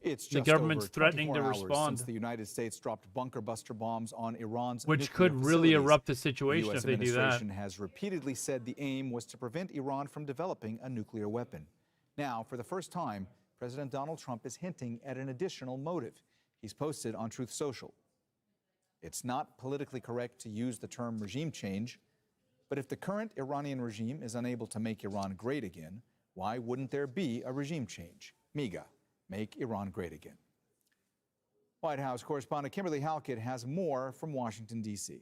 It's
The
just
government's
over
threatening
24
to
hours
respond.
since the United States dropped bunker buster bombs on Iran's
Which
nuclear
could really
facilities.
erupt the situation
The US
if they do that.
administration has repeatedly said the aim was to prevent Iran from developing a nuclear weapon. Now, for the first time, President Donald Trump is hinting at an additional motive. He's posted on Truth Social. It's not politically correct to use the term regime change, but if the current Iranian regime is unable to make Iran great again, why wouldn't there be a regime change? MIGA, make Iran great again. White House correspondent Kimberly Halkett has more from Washington, D.C.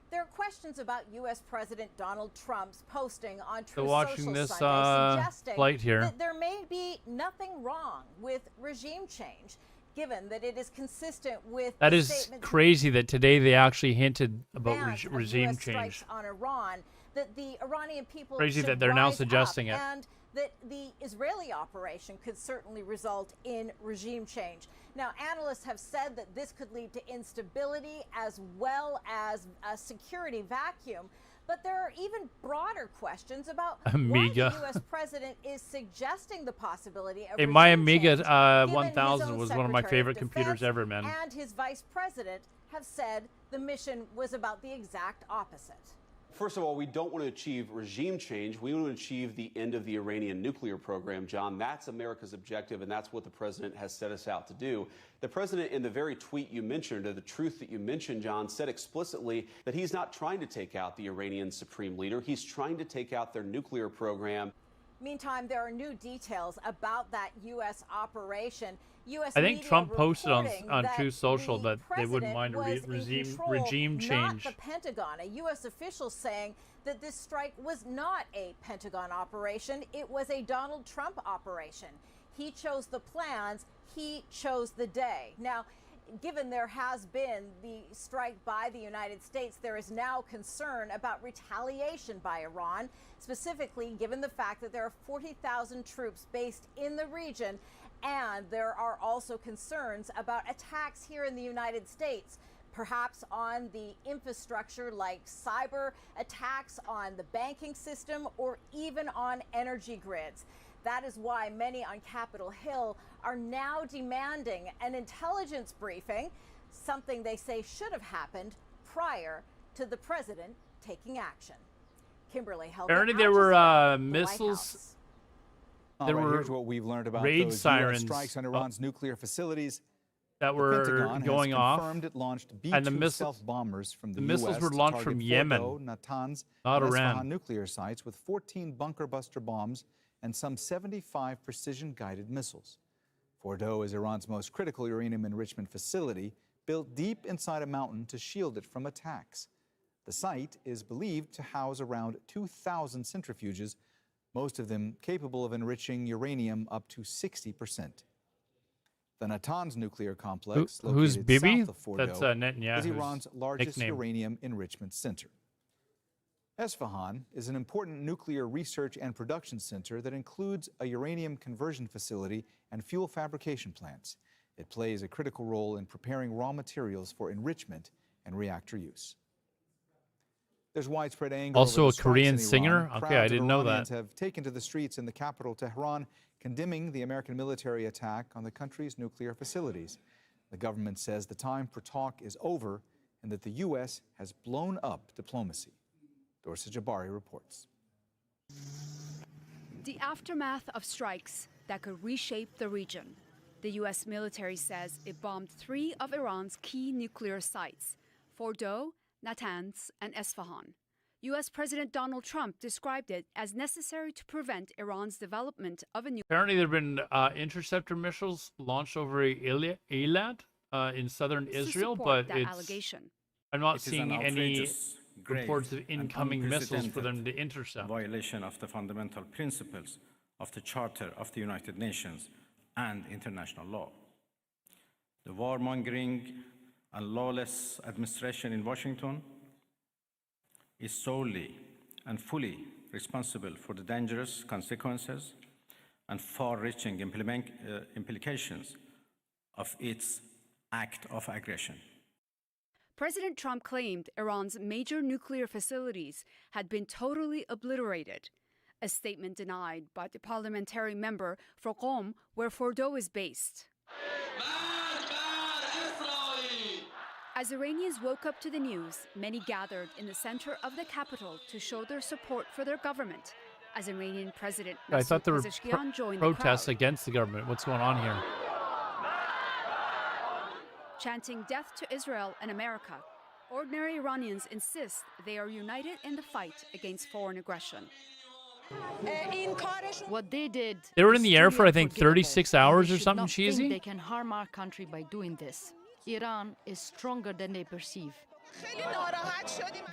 There are questions about U.S. President Donald Trump's posting on
So
Truth
watching
Social
this
Sunday suggesting
flight here.
that there may be nothing wrong with regime change, given that it is consistent with
That
the
is
statements
crazy that today they actually hinted about
bans of
regime
US
change.
strikes on Iran, that the Iranian people
Crazy
should
that they're now
rise
suggesting
up,
it.
and that the Israeli operation could certainly result in regime change. Now, analysts have said that this could lead to instability as well as a security vacuum. But there are even broader questions about why
Amiga.
the U.S. president is suggesting the possibility of
Hey, my
regime
Amiga
change, given his
1000
own
was one of my
Secretary
favorite
of
computers
Defense
ever, man.
and his vice president have said the mission was about the exact opposite.
First of all, we don't want to achieve regime change. We want to achieve the end of the Iranian nuclear program, John. That's America's objective, and that's what the president has set us out to do. The president, in the very tweet you mentioned, or the truth that you mentioned, John, said explicitly that he's not trying to take out the Iranian supreme leader. He's trying to take out their nuclear program.
Meantime, there are new details about that U.S. operation. U.S.
I think
media
Trump posted on
reporting that
Truth Social
the
that they wouldn't mind
president was in control,
regime change.
Not the Pentagon. A U.S. official saying that this strike was not a Pentagon operation. It was a Donald Trump operation. He chose the plans. He chose the day. Now, given there has been the strike by the United States, there is now concern about retaliation by Iran, specifically given the fact that there are 40,000 troops based in the region. And there are also concerns about attacks here in the United States, perhaps on the infrastructure like cyber attacks on the banking system or even on energy grids. That is why many on Capitol Hill are now demanding an intelligence briefing, something they say should have happened prior to the president taking action. Kimberly Halkett,
Apparently there
Al
were
Jazeera, the White
missiles.
House.
All
There
right,
were
here's what we've learned about
raid
those US
sirens
strikes on Iran's nuclear facilities.
that
The
were
Pentagon
going
has
off,
confirmed it launched
and the
B-2
missiles
stealth bombers from the
missiles
US
were
to
launched
target
from
Fordo,
Yemen,
Natanz,
not
and
Iran.
Isfahan nuclear sites with 14 bunker buster bombs and some 75 precision-guided missiles. Fordo is Iran's most critical uranium enrichment facility, built deep inside a mountain to shield it from attacks. The site is believed to house around 2,000 centrifuges, most of them capable of enriching uranium up to 60%. The Natanz nuclear complex,
who's
located
Bibi?
south of Fordo,
That's
is
Netanyahu's
Iran's largest
nickname.
uranium enrichment center. Esfahan is an important nuclear research and production center that includes a uranium conversion facility and fuel fabrication plants. It plays a critical role in preparing raw materials for enrichment and reactor use. There's widespread anger
Also
over
a
the strikes
Korean
in Iran.
singer? Okay, I
Crowds of
didn't know
Iranians
that.
have taken to the streets in the capital, Tehran, condemning the American military attack on the country's nuclear facilities. The government says the time for talk is over and that the U.S. has blown up diplomacy. Dorsa Jabari reports.
The aftermath of strikes that could reshape the region. The U.S. military says it bombed 3 of Iran's key nuclear sites, Fordow, Natanz, and Esfahan. U.S. President Donald Trump described it as necessary to prevent Iran's development of a nuclear.
Apparently, there have been interceptor missiles launched over Eilat in southern Israel, but
that
it's,
allegation.
I'm not seeing any reports of incoming missiles for them to intercept.
Violation of the fundamental principles of the Charter of the United Nations and international law. The warmongering and lawless administration in Washington is solely and fully responsible for the dangerous consequences and far-reaching implications of its act of aggression.
President Trump claimed Iran's major nuclear facilities had been totally obliterated, a statement denied by the parliamentary member for Qom, where Fordow is based. As Iranians woke up to the news, many gathered in the center of the capital to show their support for their government, as Iranian President
I thought there were
Pezeshkian joined
protests
the crowd,
against the government. What's going on here?
chanting death to Israel and America. Ordinary Iranians insist they are united in the fight against foreign aggression.
What they did.
They were in
is
the air for, I
truly
think,
unforgivable.
36 hours
They
or
should
something
not think
cheesy.
They can harm our country by doing this. Iran is stronger than they perceive.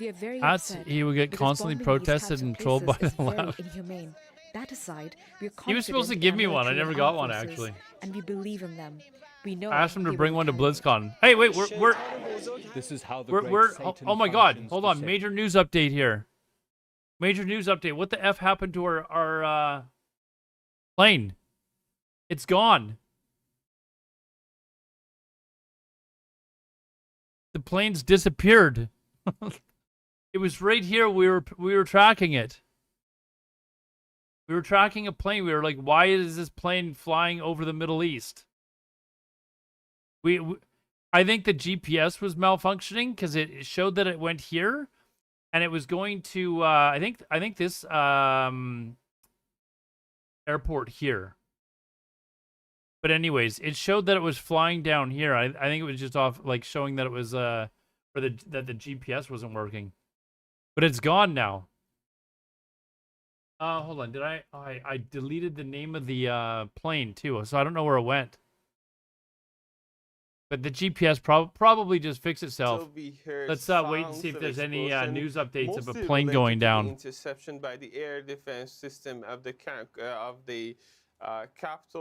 We are very
That's
upset
he would get
because
constantly
bombing these
protested
types of
and trolled by
places
the
is very
left.
inhumane. That aside, we are
He was supposed to
confident
give
in
me
our
one. I
military
never
and
got
armed
one,
forces,
actually.
and we believe in them. We know
I asked him to
they
bring
will
one to
carry
BlizzCon. Hey, wait, we're
This is how the
we're
great
oh,
Satan
oh my God!
functions
Hold
to
on,
say.
major news update here. Major news update. What the f happened to our plane? It's gone. The plane's disappeared. It was right here. We were tracking it. We were tracking a plane. We were like, why is this plane flying over the Middle East? I think the GPS was malfunctioning because it showed that it went here, and it was going to I think this airport here. But anyways, it showed that it was flying down here. I think it was just off, like, showing that it was that the GPS wasn't working. But it's gone now. Hold on. Did I deleted the name of the plane too, so I don't know where it went. But the GPS probably just fixed itself. Let's wait and see if there's any news updates of a plane going down.
Interception by the air defense system of the capital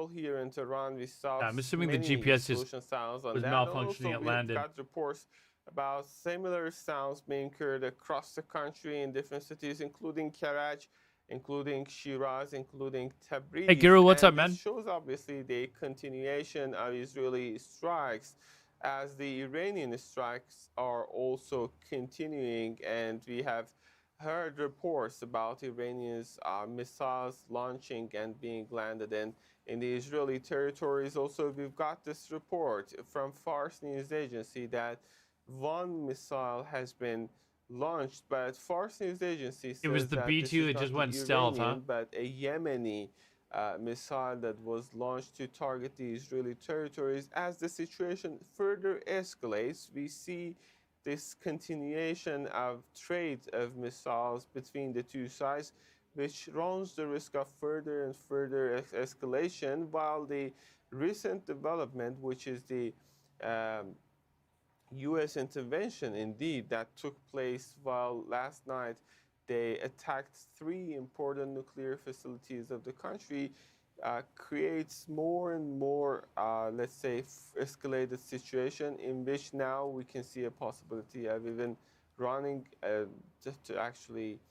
here in Tehran. We saw
I'm assuming the
many
GPS just
explosion sounds on
was
that.
malfunctioning.
Also,
It
we
landed.
got reports about similar sounds being heard across the country in different cities, including Karaj, including Shiraz, including Tabriz.
Hey, Guru, what's
And
up, man?
This shows obviously the continuation of Israeli strikes, as the Iranian strikes are also continuing, and we have heard reports about Iranians missiles launching and being landed in the Israeli territories. Also, we've got this report from Fars News Agency that one missile has been launched, but Fars News Agency says
It was the
that
B2
this is
that
not
just
the
went stealth, huh?
Iranian, but a Yemeni missile that was launched to target the Israeli territories. As the situation further escalates, we see this continuation of trade of missiles between the two sides, which runs the risk of further and further escalation, while the recent development, which is the U.S. intervention, indeed, that took place while last night they attacked 3 important nuclear facilities of the country, creates more and more, let's say, escalated situation in which now we can see a possibility of even running, just to actually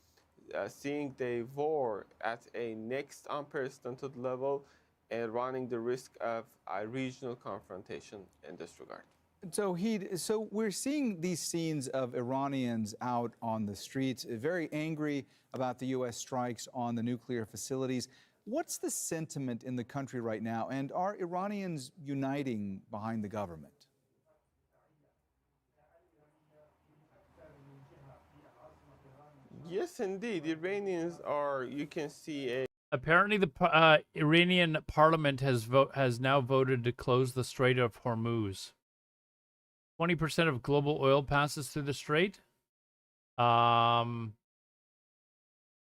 seeing the war at a next unprecedented level and running the risk of a regional confrontation in this regard.
So we're seeing these scenes of Iranians out on the streets, very angry about the U.S. strikes on the nuclear facilities. What's the sentiment in the country right now, and are Iranians uniting behind the government?
Yes, indeed. Iranians are, you can see
Apparently, the Iranian parliament has now voted to close the Strait of Hormuz. 20% of global oil passes through the strait.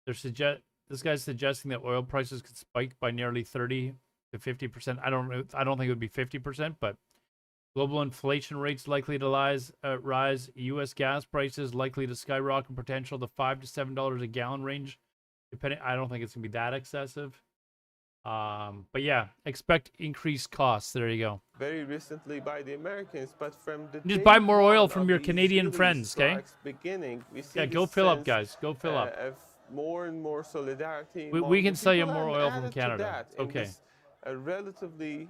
This guy's suggesting that oil prices could spike by nearly 30 to 50%. I don't think it would be 50%, but global inflation rates likely to rise. U.S. gas prices likely to skyrocket, potential to $5 to $7 a gallon range. I don't think it's gonna be that excessive. But yeah, expect increased costs. There you go.
very recently by the Americans, but from the
Just buy more oil from your Canadian friends, okay?
Beginning, we see
Yeah, go fill up, guys. Go fill up.
Of more and more solidarity.
We can sell you more oil from
Added to
Canada.
that,
It's okay.
A relatively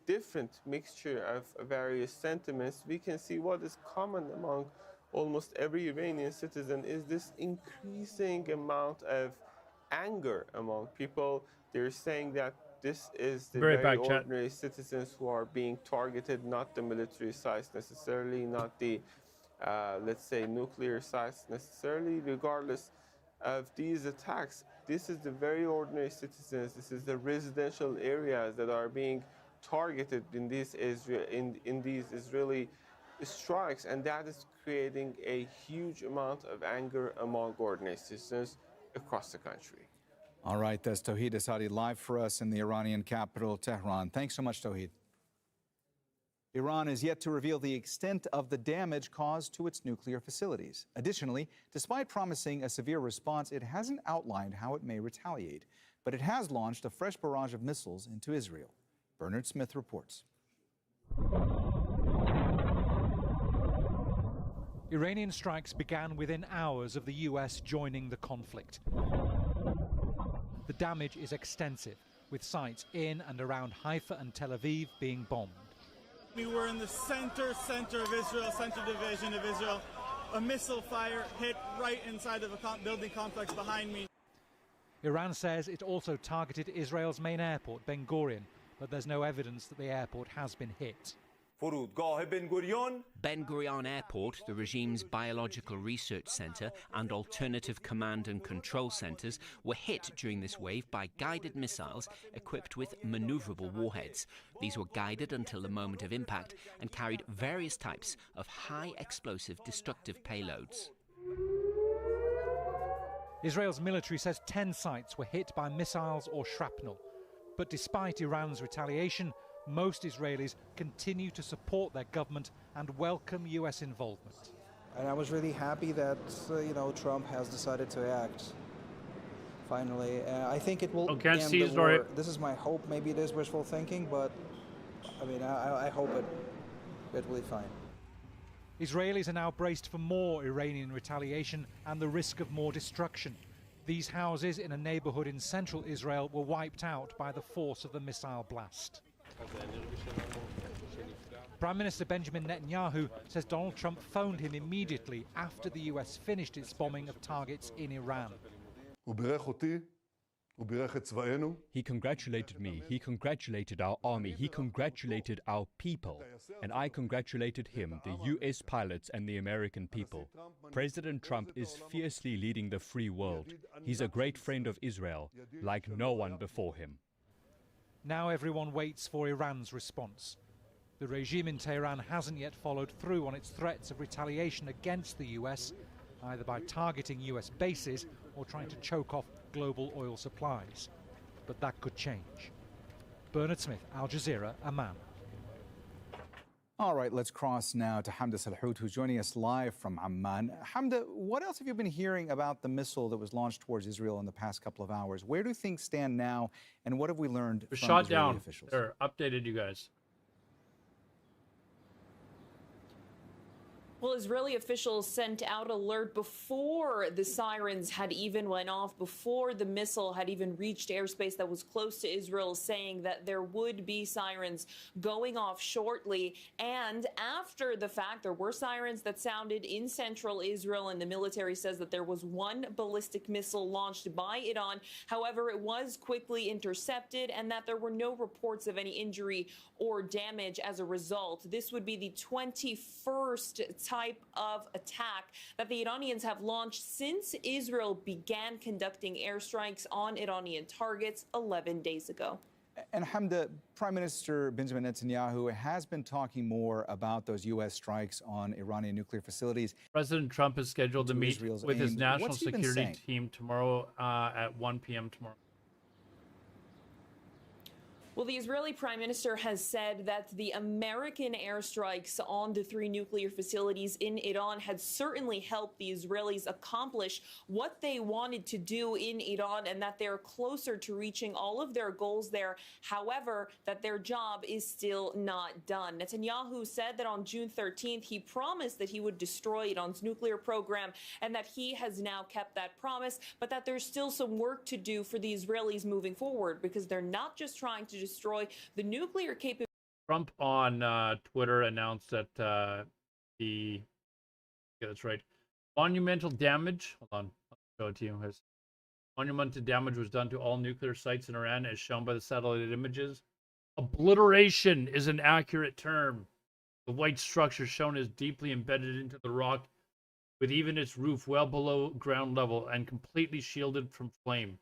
different mixture of various sentiments. We can see what is common among almost every Iranian citizen is this increasing amount of anger among people. They're saying that this is the very ordinary citizens who are being targeted, not the military sites necessarily, not the, let's say, nuclear sites necessarily. Regardless of these attacks, this is the very ordinary citizens. This is the residential areas that are being targeted in these Israeli strikes, and that is creating a huge amount of anger among ordinary citizens across the country.
All right, that's Tauhid Asadi live for us in the Iranian capital, Tehran. Thanks so much, Tauhid. Iran is yet to reveal the extent of the damage caused to its nuclear facilities. Additionally, despite promising a severe response, it hasn't outlined how it may retaliate. But it has launched a fresh barrage of missiles into Israel. Bernard Smith reports.
Iranian strikes began within hours of the U.S. joining the conflict. The damage is extensive, with sites in and around Haifa and Tel Aviv being bombed.
We were in the center of Israel, center division of Israel. A missile fire hit right inside of a building complex behind me.
Iran says it also targeted Israel's main airport, Ben Gurion, but there's no evidence that the airport has been hit.
Ben Gurion Airport, the regime's biological research center and alternative command and control centers, were hit during this wave by guided missiles equipped with maneuverable warheads. These were guided until the moment of impact and carried various types of high explosive destructive payloads.
Israel's military says 10 sites were hit by missiles or shrapnel. But despite Iran's retaliation, most Israelis continue to support their government and welcome U.S. involvement.
And I was really happy that, Trump has decided to act. Finally, I think it will end the war. This is my hope. Maybe it is wishful thinking, but I mean, I hope it will be fine.
Israelis are now braced for more Iranian retaliation and the risk of more destruction. These houses in a neighborhood in central Israel were wiped out by the force of the missile blast. Prime Minister Benjamin Netanyahu says Donald Trump phoned him immediately after the US finished its bombing of targets in Iran.
He congratulated me, he congratulated our army, he congratulated our people, and I congratulated him, the US pilots and the American people. President Trump is fiercely leading the free world. He's a great friend of Israel, like no one before him.
Now everyone waits for Iran's response. The regime in Tehran hasn't yet followed through on its threats of retaliation against the US, either by targeting US bases or trying to choke off global oil supplies. But that could change. Bernard Smith, Al Jazeera, Amman.
All right, let's cross now to Hamda Salhout, who's joining us live from Amman. Hamda, what else have you been hearing about the missile that was launched towards Israel in the past couple of hours? Where do things stand now, and what have we learned from Israeli officials?
They're updated, you guys.
Well, Israeli officials sent out alert before the sirens had even went off, before the missile had even reached airspace that was close to Israel, saying that there would be sirens going off shortly. And after the fact, there were sirens that sounded in central Israel, and the military says that there was one ballistic missile launched by Iran. However, it was quickly intercepted, and that there were no reports of any injury or damage as a result. This would be the 21st type of attack that the Iranians have launched since Israel began conducting airstrikes on Iranian targets 11 days ago.
And Hamda, Prime Minister Benjamin Netanyahu has been talking more about those U.S. strikes on Iranian nuclear facilities.
President Trump is scheduled to meet
Israel's
with his
aim.
national
What's he been
security
saying?
team tomorrow at 1 p.m. tomorrow.
Well, the Israeli prime minister has said that the American airstrikes on the 3 nuclear facilities in Iran had certainly helped the Israelis accomplish what they wanted to do in Iran, and that they're closer to reaching all of their goals there. However, that their job is still not done. Netanyahu said that on June 13th, he promised that he would destroy Iran's nuclear program, and that he has now kept that promise, but that there's still some work to do for the Israelis moving forward, because they're not just trying to destroy the nuclear capability.
Trump on Twitter announced that that's right, monumental damage. Hold on, I'll show it to you. Monumental damage was done to all nuclear sites in Iran, as shown by the satellite images. Obliteration is an accurate term. The white structure shown is deeply embedded into the rock, with even its roof well below ground level and completely shielded from flame.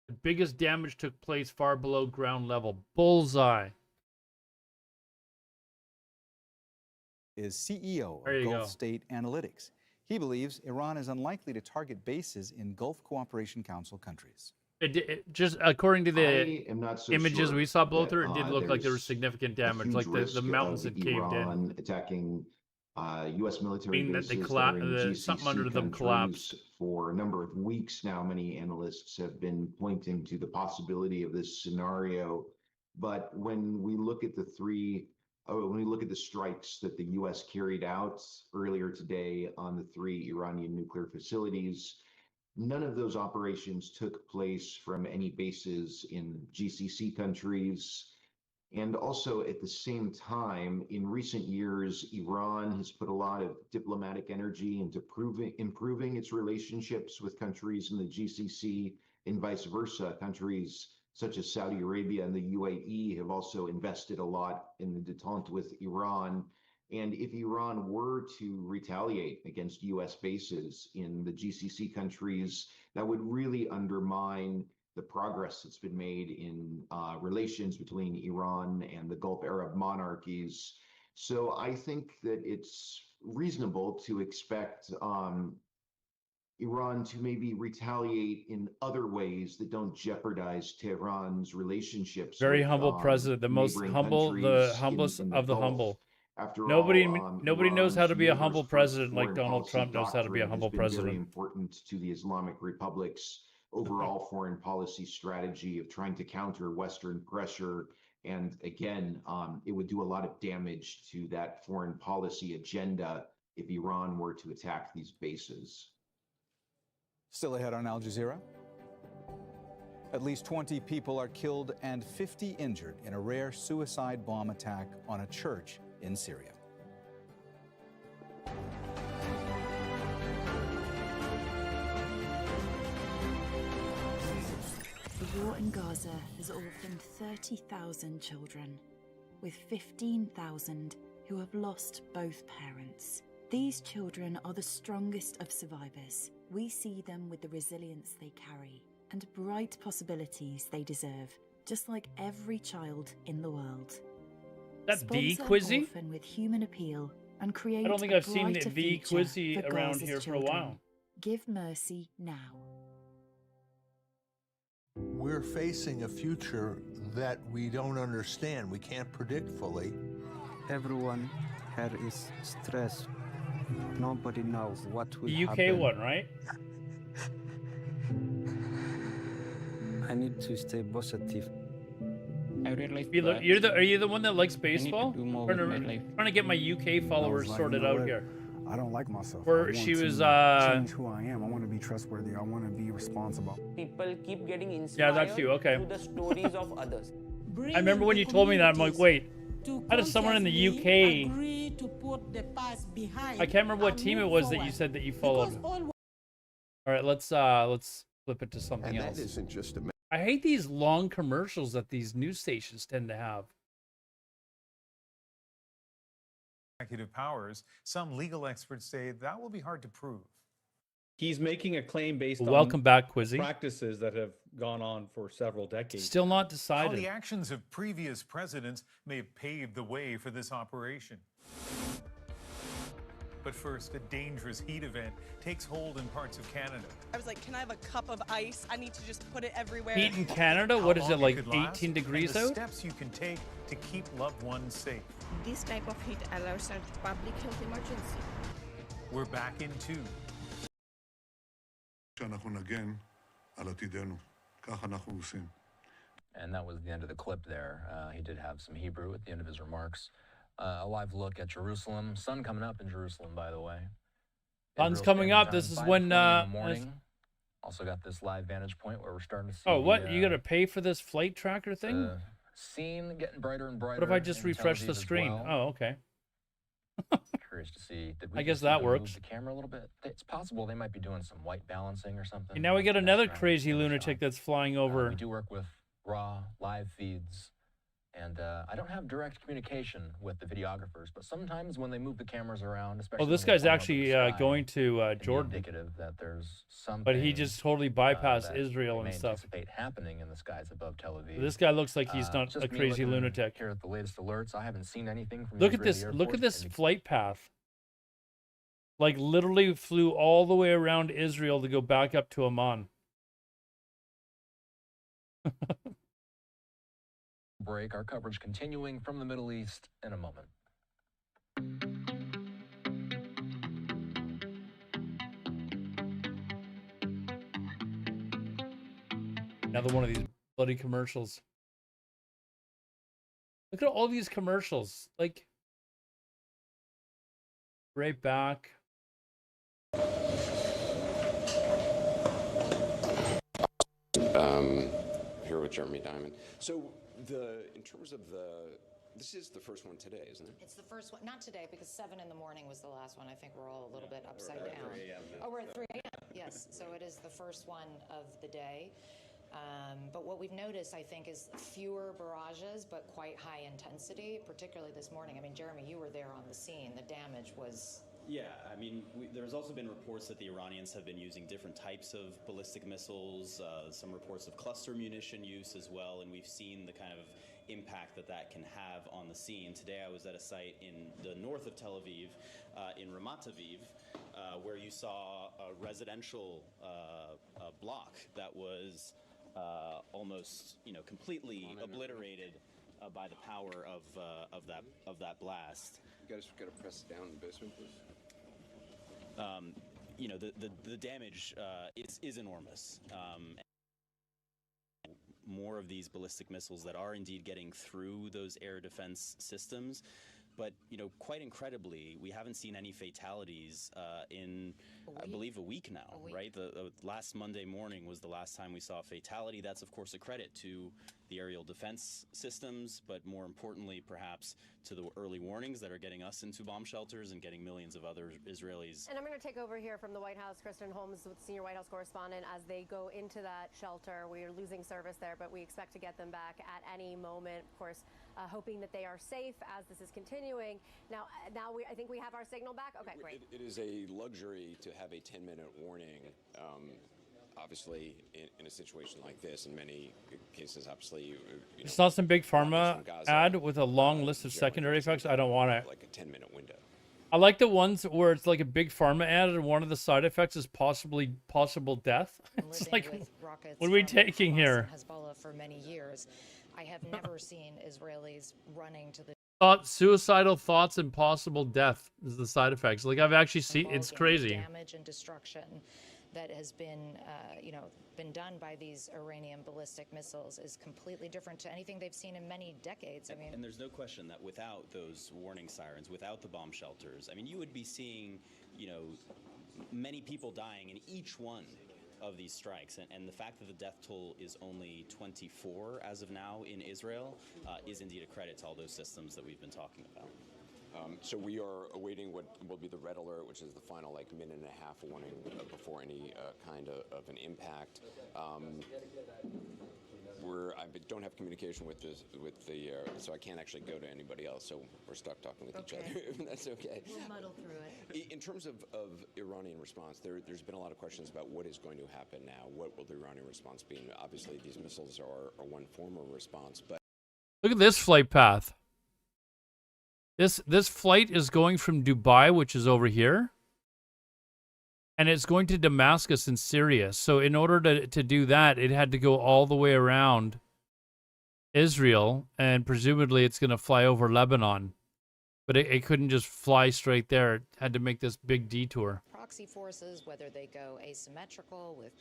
The biggest damage took place far below ground level. Bullseye.
Is CEO
There
of
you
Gulf
go.
State Analytics. He believes Iran is unlikely to target bases in Gulf Cooperation Council countries.
It just according to the
I am not so
images
sure
we saw below
that,
through, it did look like there was
there's
significant
a
damage,
huge
like
risk
the mountains
of
had caved in.
Iran attacking U.S. military
Being that they
bases that are in
the
GCC
something under them
countries
collapsed.
for a number of weeks now. Many analysts have been pointing to the possibility of this scenario. But when we look at when we look at the strikes that the U.S. carried out earlier today on the 3 Iranian nuclear facilities, none of those operations took place from any bases in GCC countries. And also at the same time, in recent years, Iran has put a lot of diplomatic energy into improving its relationships with countries in the GCC and vice versa. Countries such as Saudi Arabia and the UAE have also invested a lot in the detente with Iran. And if Iran were to retaliate against U.S. bases in the GCC countries, that would really undermine the progress that's been made in relations between Iran and the Gulf Arab monarchies. So I think that it's reasonable to expect Iran to maybe retaliate in other ways that don't jeopardize Tehran's relationships.
Very
with,
humble president, the most
neighboring
humble, the
countries
humblest
in
of the
Gulf.
humble.
After
Nobody
all,
knows how to be a
Iran's
humble
neighbors'
president like
foreign
Donald
policy
Trump knows how to be a
doctrine
humble
has been very
president.
important to the Islamic Republic's overall foreign policy strategy of trying to counter Western pressure. And again, it would do a lot of damage to that foreign policy agenda if Iran were to attack these bases.
Still ahead on Al Jazeera. At least 20 people are killed and 50 injured in a rare suicide bomb attack on a church in Syria.
The war in Gaza has orphaned 30,000 children, with 15,000 who have lost both parents. These children are the strongest of survivors. We see them with the resilience they carry and bright possibilities they deserve, just like every child in the world.
That V
Sponsor
Quizzy?
an orphan with human appeal and create
I don't think
a
I've seen the
brighter
V
future
Quizzy
for
around
Gaza's
here for a
children.
while.
Give mercy now.
We're facing a future that we don't understand. We can't predict fully.
Everyone here is stressed. Nobody knows what will
The UK
happen.
one, right?
I need to stay positive.
Are you the one that likes baseball? Trying to get my UK followers
like,
sorted
you know
out
what?
here.
I don't like myself. I
Where
want
she
to
was
change who I am. I want to be trustworthy. I want to be responsible.
People keep getting inspired
Yeah, that's you. Okay.
through the stories of others.
I remember when you told me that. I'm like, wait, how does someone in the UK? I can't remember what team it was that you said that you followed. All right, let's flip it to something
And
else.
that isn't just a
I hate these long commercials that these news stations tend to have.
executive powers. Some legal experts say that will be hard to prove.
He's making a claim based
Welcome
on
back, Quizzy.
practices that have gone on for several decades.
Still not
How
decided.
the actions of previous presidents may have paved the way for this operation. But first, a dangerous heat event takes hold in parts of Canada.
I was like, can I have a cup of ice? I need to just put it everywhere.
Heat in Canada? What is
How
it,
long
like
could last,
18 degrees
and the
out?
steps you can take to keep loved ones safe.
This type of heat allows a public health emergency.
We're back in 2.
And that was the end of the clip there. He did have some Hebrew at the end of his remarks. A live look at Jerusalem. Sun coming up in Jerusalem, by the way.
Sun's
Israel
coming
Standard
up.
Time,
This is
5:20
when.
in the morning. Also got this live vantage point where we're starting to see.
Oh, what?
the,
You got to pay for this flight tracker thing?
the scene getting brighter and brighter.
What if I just
in Tel
refresh the
Aviv as
screen?
well.
Oh, okay.
Curious to see. Did
I
we
guess
just
that
move
works.
the camera a little bit? It's possible they might be doing some white balancing or something.
And now we get another
That's
crazy lunatic that's flying over.
we do work with raw live feeds, and I don't have direct communication with the videographers, but sometimes when they move the cameras around, especially
Oh, this
when they
guy's
fly them up
actually
in the sky,
going to
it'd be
Jordan.
indicative that there's something.
But he just totally bypassed
that
Israel
we
and
may
stuff.
anticipate happening in the skies above Tel Aviv.
This guy looks like he's not
Just
a
me
crazy
looking
lunatic.
Here at the latest alerts, I haven't seen anything from.
Look
the
at this.
Israeli
Look at
airport,
this
and
flight path. Like literally flew all the way around Israel to go back up to Amman.
break. Our coverage continuing from the Middle East in a moment.
Another one of these bloody commercials. Look at all these commercials. Like, right back.
Here with Jeremy Diamond. So in terms of this is the first one today, isn't it?
It's the first one, not today, because 7 in the morning was the last one. I think we're all a little bit upside down.
3 a.m.
Oh, we're at 3 a.m. Yes, so it is the first one of the day. But what we've noticed, I think, is fewer barrages, but quite high intensity, particularly this morning. I mean, Jeremy, you were there on the scene. The damage was...
Yeah, I mean, there's also been reports that the Iranians have been using different types of ballistic missiles, some reports of cluster munition use as well, and we've seen the kind of impact that can have on the scene. Today I was at a site in the north of Tel Aviv, in Ramat Aviv, where you saw a residential block that was almost, completely obliterated by the power of that blast.
You guys got to press down in the basement, please.
The damage is enormous. More of these ballistic missiles that are indeed getting through those air defense systems. But, quite incredibly, we haven't seen any fatalities in, I believe, a week now, right? The last Monday morning was the last time we saw a fatality. That's, of course, a credit to the aerial defense systems, but more importantly, perhaps, to the early warnings that are getting us into bomb shelters and getting millions of other Israelis.
And I'm going to take over here from the White House, Kristen Holmes, with senior White House correspondent, as they go into that shelter. We are losing service there, but we expect to get them back at any moment. Of course, hoping that they are safe as this is continuing. Now I think we have our signal back. Okay, great.
It is a luxury to have a 10-minute warning. Obviously, in a situation like this, in many cases, obviously,
It's not some big pharma ad with a long list of secondary effects. I don't want it.
Like a 10-minute window.
I like the ones where it's like a big pharma ad and one of the side effects is possible death. It's like, what are we taking here?
Hezbollah for many years. I have never seen Israelis running to the
Suicidal thoughts and possible death is the side effects. Like I've actually seen, it's crazy.
damage and destruction that has been, been done by these Iranian ballistic missiles is completely different to anything they've seen in many decades.
And there's no question that without those warning sirens, without the bomb shelters, you would be seeing, many people dying in each one of these strikes. And the fact that the death toll is only 24 as of now in Israel is indeed a credit to all those systems that we've been talking about.
So we are awaiting what will be the red alert, which is the final minute and a half warning before any kind of an impact. I don't have communication with the so I can't actually go to anybody else. So we're stuck talking with each other. If that's okay.
We'll muddle through it.
In terms of Iranian response, there's been a lot of questions about what is going to happen now. What will the Iranian response be? And obviously, these missiles are one form of response, but
Look at this flight path. This flight is going from Dubai, which is over here, and it's going to Damascus in Syria. So in order to do that, it had to go all the way around Israel, and presumably it's going to fly over Lebanon. But it couldn't just fly straight there. It had to make this big detour.
Proxy forces, whether they go asymmetrical with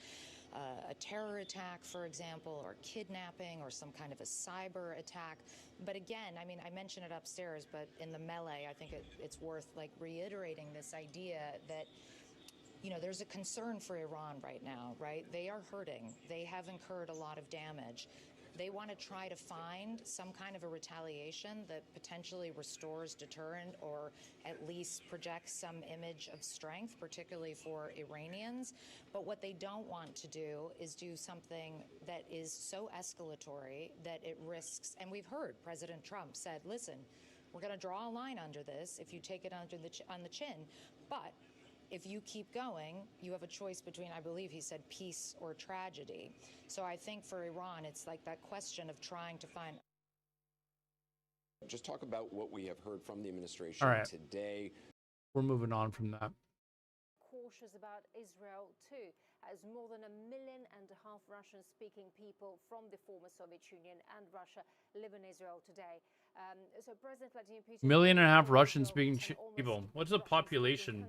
a terror attack, for example, or kidnapping, or some kind of a cyber attack. But again, I mean, I mentioned it upstairs, but in the melee, I think it's worth reiterating this idea that, there's a concern for Iran right now, right? They are hurting. They have incurred a lot of damage. They want to try to find some kind of a retaliation that potentially restores deterrent or at least projects some image of strength, particularly for Iranians. But what they don't want to do is do something that is so escalatory that it risks, and we've heard President Trump said, listen, we're going to draw a line under this if you take it on the chin, but if you keep going, you have a choice between, I believe he said, peace or tragedy. So I think for Iran, it's like that question of trying to find.
just talk about what we have heard from the administration
All right.
today.
We're moving on from that.
Cautious about Israel too, as more than 1.5 million Russian-speaking people from the former Soviet Union and Russia live in Israel today. So President Vladimir Putin.
1.5 million Russian-speaking people. What's the population?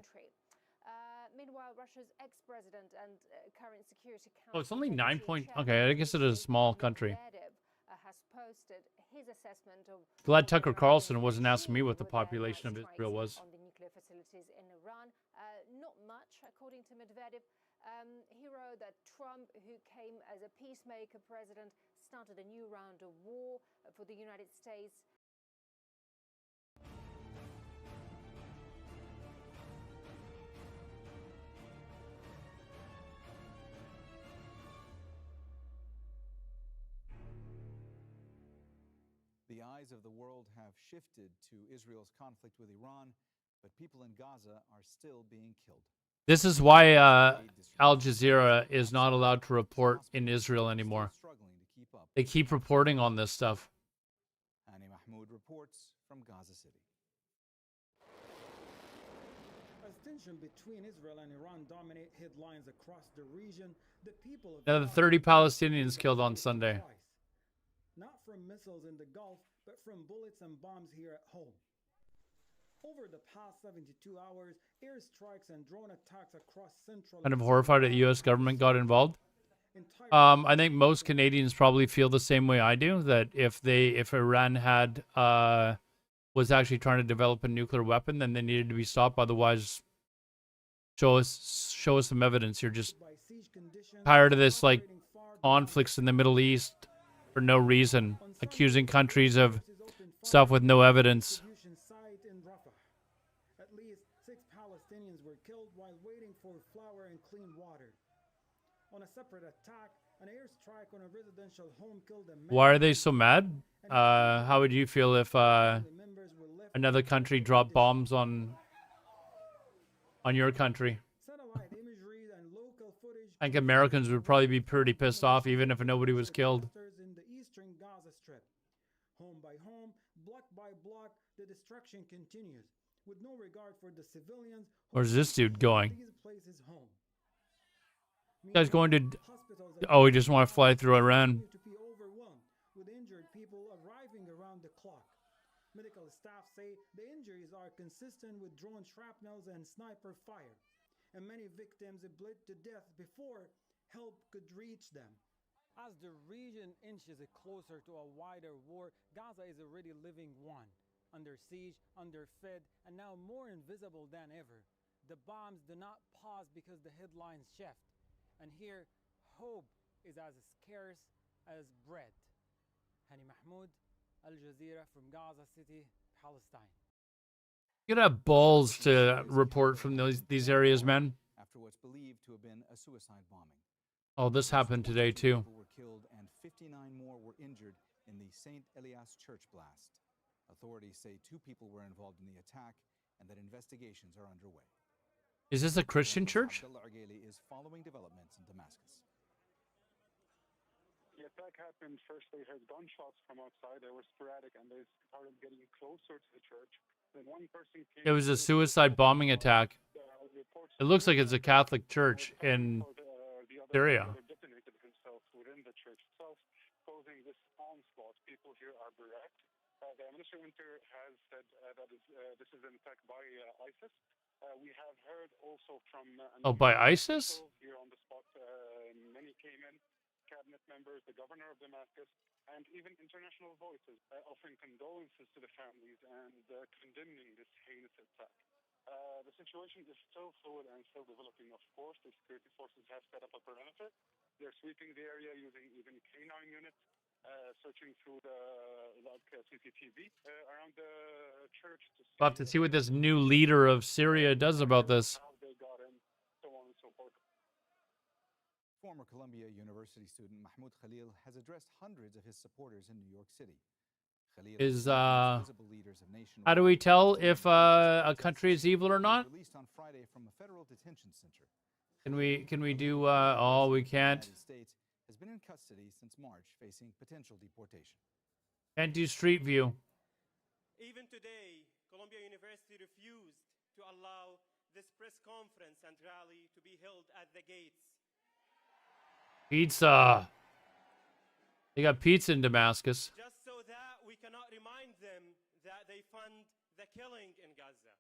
Meanwhile, Russia's ex-president and current security council.
Oh, it's only 9 point. Okay, I guess it is a small country.
Has posted his assessment of.
Glad Tucker Carlson wasn't asking me what the population of Israel was.
On the nuclear facilities in Iran, not much, according to Medvedev. He wrote that Trump, who came as a peacemaker president, started a new round of war for the United States.
The eyes of the world have shifted to Israel's conflict with Iran, but people in Gaza are still being killed.
This is why Al Jazeera is not allowed to report in Israel anymore. They keep reporting on this stuff.
Hani Mahmoud reports from Gaza City.
As tension between Israel and Iran dominate headlines across the region, the people of
Another 30 Palestinians killed on Sunday.
Not from missiles in the Gulf, but from bullets and bombs here at home. Over the past 72 hours, airstrikes and drone attacks across central.
Kind of horrified that the U.S. government got involved. I think most Canadians probably feel the same way I do. That if Iran had was actually trying to develop a nuclear weapon, then they needed to be stopped. Otherwise, show us some evidence. You're just tired of this conflicts in the Middle East for no reason, accusing countries of stuff with no evidence.
At least 6 Palestinians were killed while waiting for flour and clean water. On a separate attack, an airstrike on a residential home killed a man.
Why are they so mad? How would you feel if another country dropped bombs on your country?
Satellite imagery and local footage.
I think Americans would probably be pretty pissed off, even if nobody was killed.
In the eastern Gaza Strip, home by home, block by block, the destruction continues, with no regard for the civilians.
Where's this dude going?
These places home.
You guys going to? Oh, we just want to fly through Iran.
To be overwhelmed with injured people arriving around the clock. Medical staff say the injuries are consistent with drone shrapnels and sniper fire, and many victims bled to death before help could reach them. As the region inches closer to a wider war, Gaza is already living one, under siege, underfed, and now more invisible than ever. The bombs do not pause because the headlines shift. And here, hope is as scarce as bread. Hani Mahmoud, Al Jazeera from Gaza City, Palestine.
You gotta have balls to report from these areas, man.
After what's believed to have been a suicide bombing.
Oh, this happened today too.
People were killed and 59 more were injured in the St. Elias church blast. Authorities say 2 people were involved in the attack and that investigations are underway.
Is this a Christian church?
Abdullah Argheli is following developments in Damascus.
The attack happened first. They heard gunshots from outside. They were sporadic and they started getting closer to the church. Then one person came.
It was a suicide bombing attack. It looks like it's a Catholic church in Syria.
Detonated himself within the church itself, causing this onslaught. People here are bereft. The Minister Winter has said that this is an attack by ISIS. We have heard also from
By ISIS?
here on the spot. Many came in, cabinet members, the governor of Damascus, and even international voices offering condolences to the families and condemning this heinous attack. The situation is still fluid and still developing, of course. The security forces have set up a perimeter. They're sweeping the area using even K9 units, searching through the CCTV around the church.
We'll have to see what this new leader of Syria does about this.
How they got in, so on and so forth.
Former Columbia University student Mahmoud Khalil has addressed hundreds of his supporters in New York City. Khalil
Is
visible leaders of
how do we tell if a country is evil or not?
released on Friday from a federal detention center.
Can we do oh, we can't.
The United States has been in custody since March, facing potential deportation.
Can't do Street View.
Even today, Columbia University refused to allow this press conference and rally to be held at the gates.
Pizza. They got pizza in Damascus.
Just so that we cannot remind them that they fund the killing in Gaza.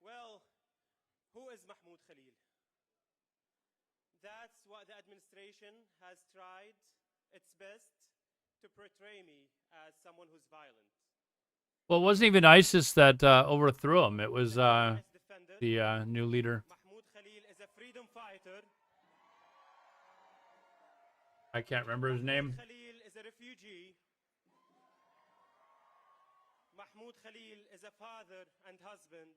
Well, who is Mahmoud Khalil? That's what the administration has tried its best to portray me as someone who's violent.
Well, it wasn't even ISIS that overthrew him. It was the new leader.
Mahmoud Khalil is a freedom fighter.
I can't remember his name.
Khalil is a refugee. Mahmoud Khalil is a father and husband.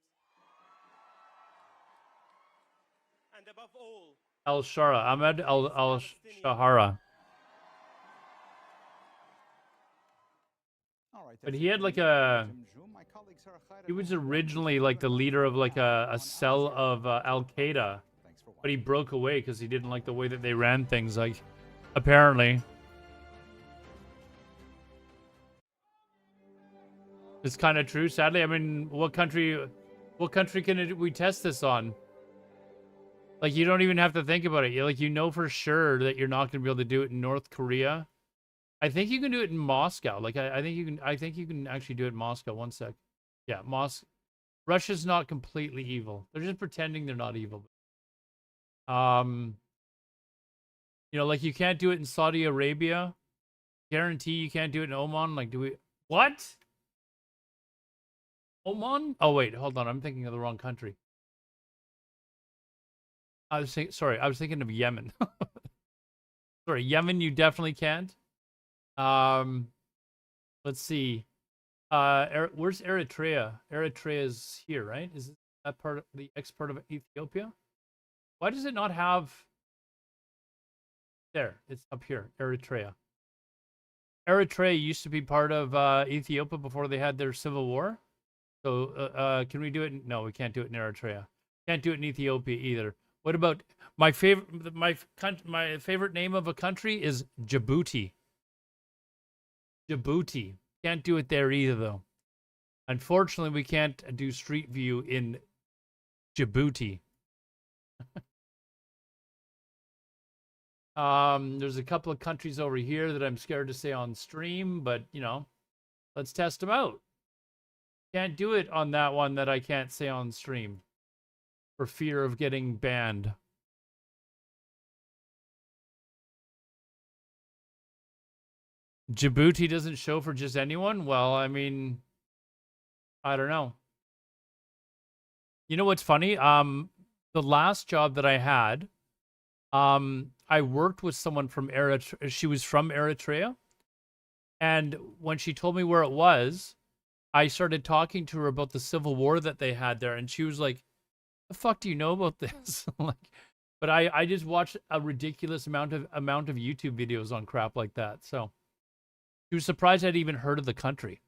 And above all,
Al-Shara, Ahmed Al-Shahara. But he had like he was originally like the leader of like a cell of Al-Qaeda, but he broke away because he didn't like the way that they ran things, like, apparently. It's kind of true, sadly. I mean, what country can we test this on? Like, you don't even have to think about it. You know for sure that you're not going to be able to do it in North Korea. I think you can do it in Moscow. Like, I think you can actually do it in Moscow. One sec. Yeah, Russia's not completely evil. They're just pretending they're not evil. You know, like, you can't do it in Saudi Arabia. Guarantee you can't do it in Oman. Like, what? Oman? Oh, wait, hold on. I'm thinking of the wrong country. I was thinking of Yemen. Sorry, Yemen, you definitely can't. Let's see. Where's Eritrea? Eritrea is here, right? Is that part of the export of Ethiopia? Why does it not have... There, it's up here, Eritrea. Eritrea used to be part of Ethiopia before they had their civil war. So, can we do it? No, we can't do it in Eritrea. Can't do it in Ethiopia either. What about my favorite? My favorite name of a country is Djibouti. Djibouti. Can't do it there either, though. Unfortunately, we can't do Street View in Djibouti. There's a couple of countries over here that I'm scared to say on stream, but, you know, let's test them out. Can't do it on that one that I can't say on stream for fear of getting banned. Djibouti doesn't show for just anyone? Well, I mean, I don't know. You know what's funny? The last job that I had, I worked with someone from Eritrea. She was from Eritrea. And when she told me where it was, I started talking to her about the civil war that they had there, and she was like, "The fuck do you know about this?" Like, but I just watched a ridiculous amount of YouTube videos on crap like that. So she was surprised I'd even heard of the country.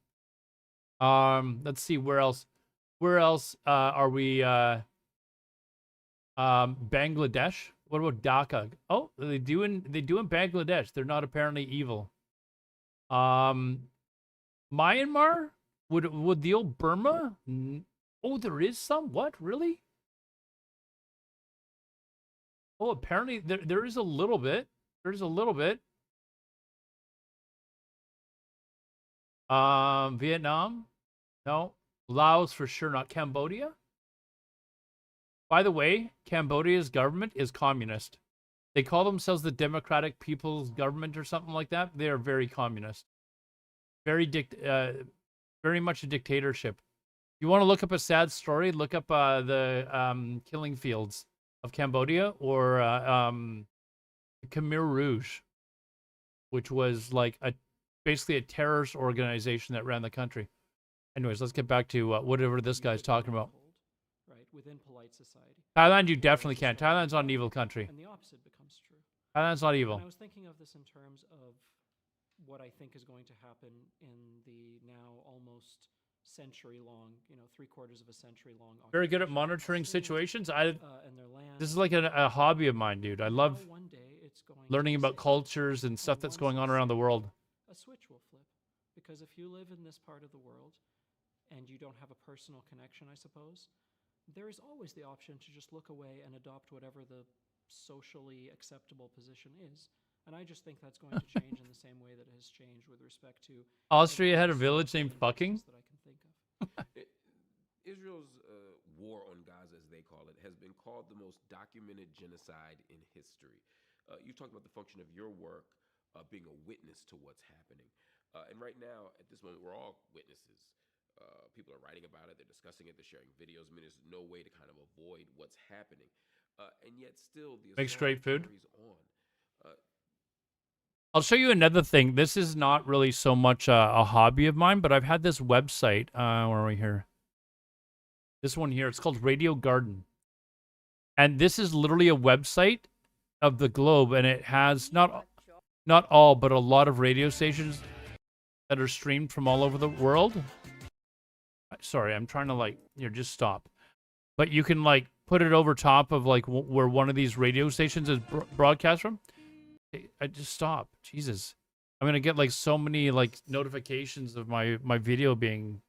Let's see where else. Where else are we? Bangladesh. What about Dhaka? Oh, they do in Bangladesh. They're not apparently evil. Myanmar? Would the old Burma? Oh, there is some. What? Really? Oh, apparently there is a little bit. There's a little bit. Vietnam? No. Laos for sure not. Cambodia? By the way, Cambodia's government is communist. They call themselves the Democratic People's Government or something like that. They are very communist. Very much a dictatorship. You want to look up a sad story? Look up the killing fields of Cambodia or Khmer Rouge, which was like basically a terrorist organization that ran the country. Anyways, let's get back to whatever this guy's talking about.
Right, within polite society.
Thailand, you definitely can. Thailand's not an evil country.
And the opposite becomes true.
Thailand's not evil.
And I was thinking of this in terms of what I think is going to happen in the now almost century-long, 3/4 of a century-long.
Very good at monitoring situations.
And their land.
This is like a hobby of mine, dude. I love
One day it's going
learning about cultures and stuff that's going on around the world.
A switch will flip, because if you live in this part of the world and you don't have a personal connection, I suppose, there is always the option to just look away and adopt whatever the socially acceptable position is. And I just think that's going to change in the same way that it has changed with respect to
Austria had a village named fucking.
that I can think of.
Israel's war on Gaza, as they call it, has been called the most documented genocide in history. You talked about the function of your work being a witness to what's happening. And right now, at this moment, we're all witnesses. People are writing about it, they're discussing it, they're sharing videos. I mean, there's no way to kind of avoid what's happening. And yet still, the
Makes great food.
carries on.
I'll show you another thing. This is not really so much a hobby of mine, but I've had this website. Where are we here? This one here. It's called Radio Garden. And this is literally a website of the globe, and it has not all, but a lot of radio stations that are streamed from all over the world. Sorry, I'm trying to just stop. But you can put it over top of where one of these radio stations is broadcast from. I just stop. Jesus. I'm going to get so many notifications of my video being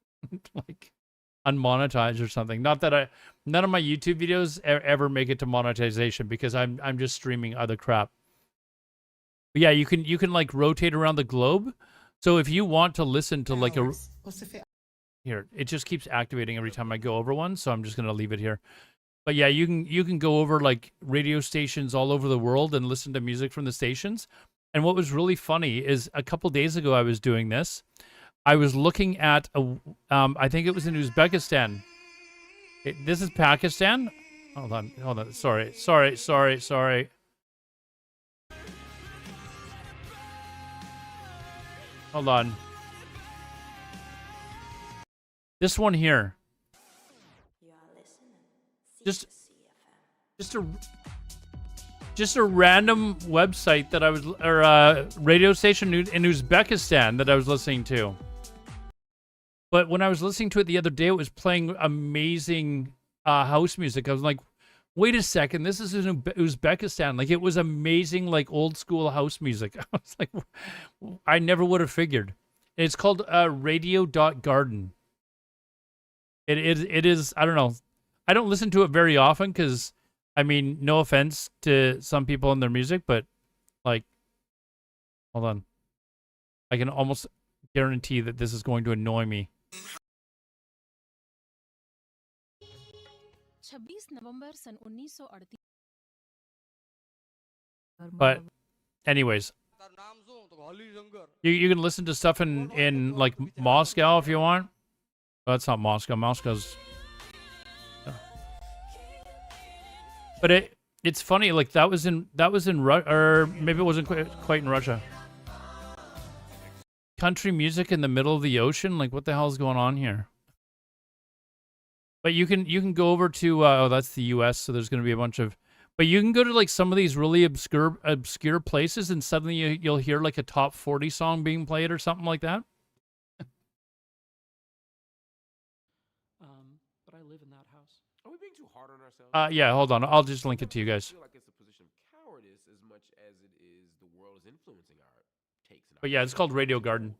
unmonetized or something. Not that none of my YouTube videos ever make it to monetization because I'm just streaming other crap. But yeah, you can rotate around the globe. So if you want to listen to here, it just keeps activating every time I go over one, so I'm just going to leave it here. But yeah, you can go over radio stations all over the world and listen to music from the stations. And what was really funny is a couple days ago I was doing this. I was looking at I think it was in Uzbekistan. This is Pakistan. Hold on. Sorry. Hold on. This one here. Just a random website that I was, or a radio station in Uzbekistan that I was listening to. But when I was listening to it the other day, it was playing amazing house music. I was like, wait a second, this is in Uzbekistan. It was amazing, old school house music. I was like, I never would have figured. It's called radio.garden. It is, I don't know. I don't listen to it very often because, I mean, no offense to some people and their music, but hold on. I can almost guarantee that this is going to annoy me. But anyways, you can listen to stuff in Moscow if you want. Oh, that's not Moscow. Moscow's. But it's funny. That was in Russia, or maybe it wasn't quite in Russia. country music in the middle of the ocean? Like, what the hell is going on here? But you can go over to oh, that's the U.S. So there's going to be a bunch of. But you can go to like some of these really obscure places, and suddenly you'll hear like a top 40 song being played or something like that.
But I live in that house.
Are we being too hard on ourselves?
Yeah, hold on. I'll just link it to you guys.
I feel like it's a position of cowardice as much as it is the world is influencing our takes. And
But yeah, it's called Radio Garden.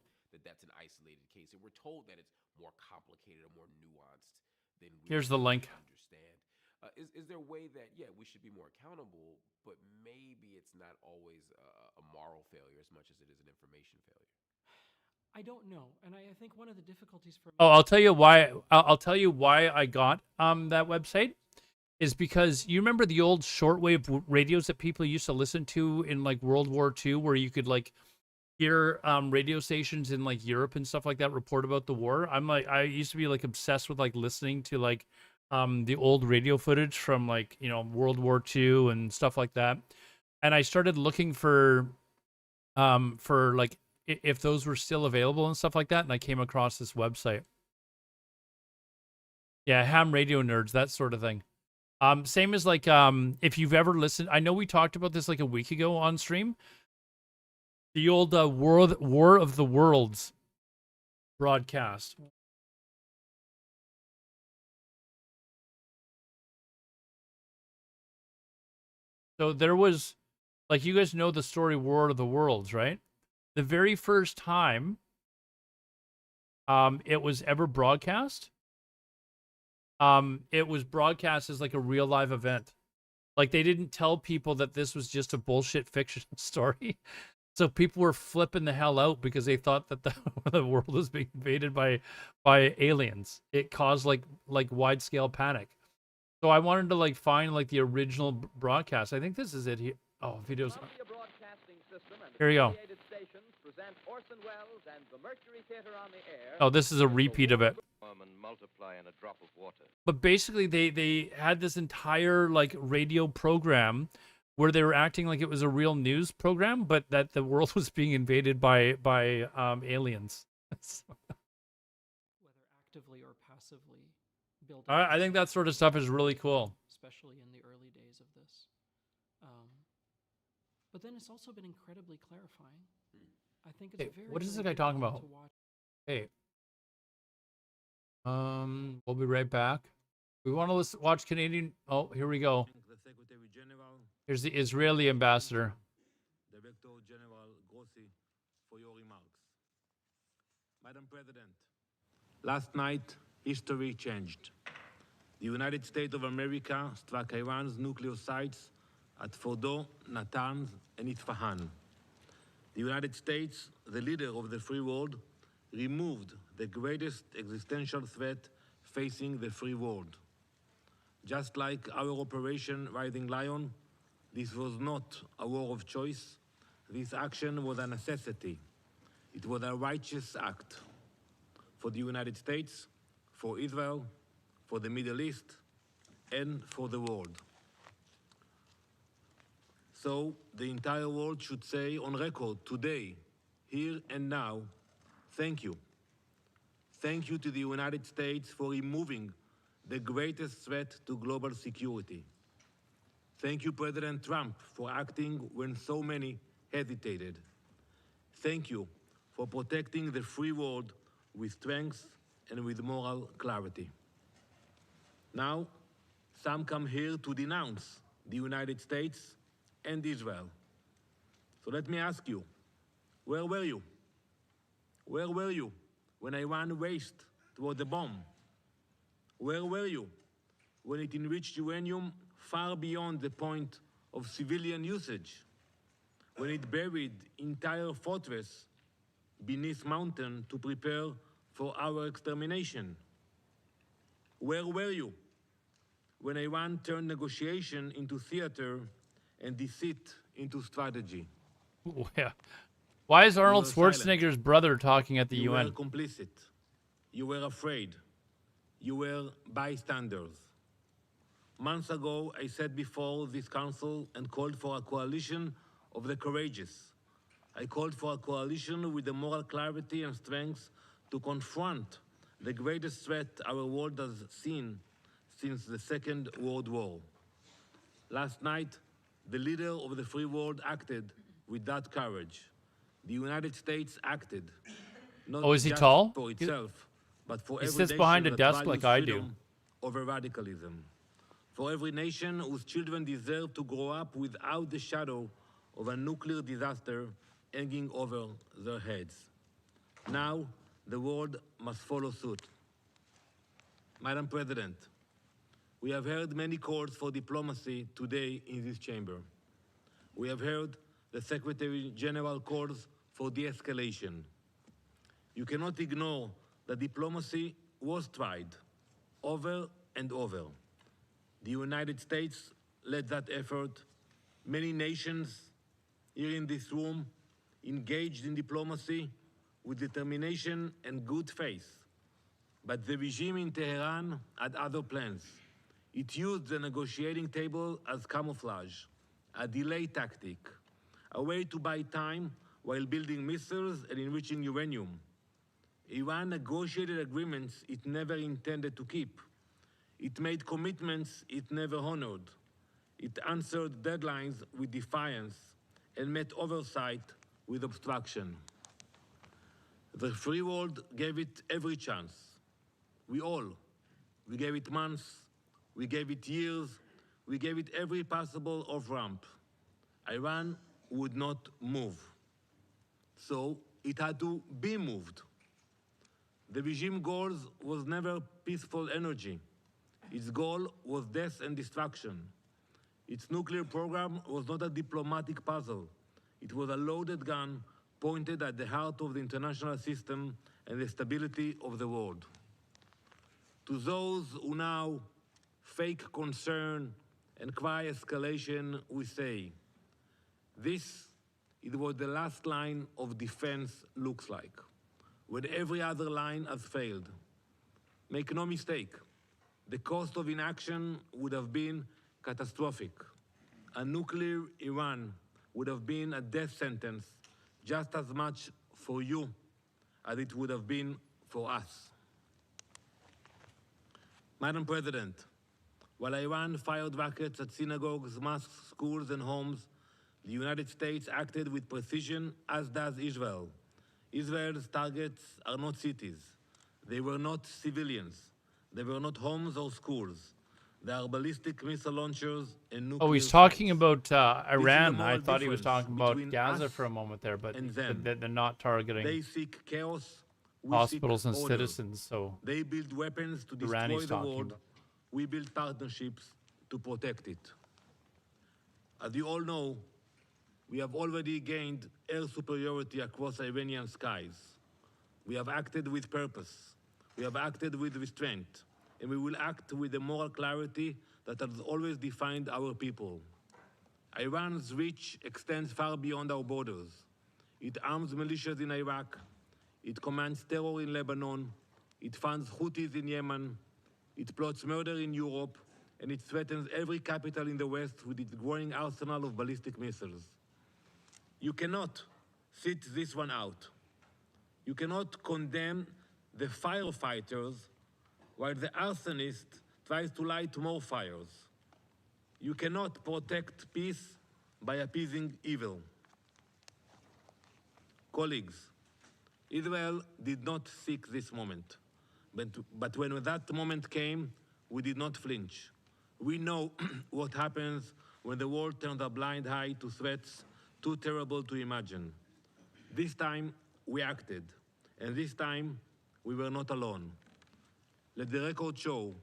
That's an isolated case, and we're told that it's more complicated or more nuanced than we
Here's the link.
understand. Is there a way that we should be more accountable, but maybe it's not always a moral failure as much as it is an information failure?
I don't know, and I think one of the difficulties for
Oh, I'll tell you why. I'll tell you why I got that website is because you remember the old shortwave radios that people used to listen to in like World War II, where you could like hear radio stations in like Europe and stuff like that report about the war. I used to be like obsessed with like listening to like the old radio footage from like, you know, World War II and stuff like that. And I started looking for like if those were still available and stuff like that, and I came across this website. Yeah, ham radio nerds, that sort of thing. Same as like if you've ever listened, I know we talked about this like a week ago on stream. The old War of the Worlds broadcast. So there was, like, you guys know the story War of the Worlds, right? The very first time it was ever broadcast, it was broadcast as like a real live event. Like, they didn't tell people that this was just a bullshit fiction story. So people were flipping the hell out because they thought that the world was being invaded by aliens. It caused like wide scale panic. So I wanted to like find like the original broadcast. I think this is it here. Oh, videos. Here we go. Oh, this is a repeat of it. But basically, they had this entire like radio program where they were acting like it was a real news program, but that the world was being invaded by aliens.
whether actively or passively build.
I think that sort of stuff is really cool.
Especially in the early days of this. But then it's also been incredibly clarifying. I think it's very.
What is this
very
guy talking
difficult
about?
to watch.
Hey. We'll be right back. We want to watch Canadian. Oh, here we go. Here's the Israeli ambassador.
Director General Grossi, for your remarks. Madam President, last night, history changed. The United States of America struck Iran's nuclear sites at Fordo, Natanz, and Isfahan. The United States, the leader of the free world, removed the greatest existential threat facing the free world. Just like our Operation Rising Lion, this was not a war of choice. This action was a necessity. It was a righteous act for the United States, for Israel, for the Middle East, and for the world. So the entire world should say on record today, here and now, thank you. Thank you to the United States for removing the greatest threat to global security. Thank you, President Trump, for acting when so many hesitated. Thank you for protecting the free world with strength and with moral clarity. Now, some come here to denounce the United States and Israel. So let me ask you, where were you? Where were you when Iran raced toward the bomb? Where were you when it enriched uranium far beyond the point of civilian usage? When it buried entire fortress beneath mountain to prepare for our extermination? Where were you when Iran turned negotiation into theater and deceit into strategy?
Yeah. Why is Arnold
You were silent.
Schwarzenegger's brother talking at the
You
UN?
were complicit. You were afraid. You were bystanders. Months ago, I sat before this council and called for a coalition of the courageous, I called for a coalition with the moral clarity and strength to confront the greatest threat our world has seen since the Second World War. Last night, the leader of the free world acted with that courage. The United States acted, not
Oh, is he
just
tall?
for itself, but for
He
every
sits
nation
behind a
that
desk
values
like I do.
freedom over radicalism. For every nation whose children deserve to grow up without the shadow of a nuclear disaster hanging over their heads. Now, the world must follow suit. Madam President, we have heard many calls for diplomacy today in this chamber. We have heard the Secretary General calls for de-escalation. You cannot ignore that diplomacy was tried over and over. The United States led that effort. Many nations here in this room engaged in diplomacy with determination and good faith. But the regime in Tehran had other plans. It used the negotiating table as camouflage, a delay tactic, a way to buy time while building missiles and enriching uranium. Iran negotiated agreements it never intended to keep. It made commitments it never honored. It answered deadlines with defiance and met oversight with obstruction. The free world gave it every chance. We gave it months, we gave it years, we gave it every possible off-ramp. Iran would not move. So it had to be moved. The regime goals was never peaceful energy. Its goal was death and destruction. Its nuclear program was not a diplomatic puzzle. It was a loaded gun pointed at the heart of the international system and the stability of the world. To those who now fake concern and cry escalation, we say, this is what the last line of defense looks like, when every other line has failed. Make no mistake, the cost of inaction would have been catastrophic. A nuclear Iran would have been a death sentence just as much for you as it would have been for us. Madam President, while Iran fired rockets at synagogues, mosques, schools, and homes, the United States acted with precision, as does Israel. Israel's targets are not cities. They were not civilians. They were not homes or schools. They are ballistic missile launchers and nuclear
Oh, he's talking
sites.
about
This is the
Iran. I
moral
thought he was
difference
talking about
between
Gaza
us
for a moment there, but
and them.
they're not targeting
They seek chaos. We
hospitals
seek
and
order.
citizens. So
They build weapons to
Iran
destroy
he's
the
talking
world.
about.
We build partnerships to protect it. As you all know, we have already gained air superiority across Iranian skies. We have acted with purpose. We have acted with restraint. And we will act with the moral clarity that has always defined our people. Iran's reach extends far beyond our borders. It arms militias in Iraq. It commands terror in Lebanon. It funds Houthis in Yemen. It plots murder in Europe. And it threatens every capital in the West with its growing arsenal of ballistic missiles. You cannot sit this one out. You cannot condemn the firefighters while the arsonist tries to light more fires. You cannot protect peace by appeasing evil. Colleagues, Israel did not seek this moment. But when that moment came, we did not flinch. We know what happens when the world turns a blind eye to threats too terrible to imagine. This time, we acted. And this time, we were not alone. Let the record show,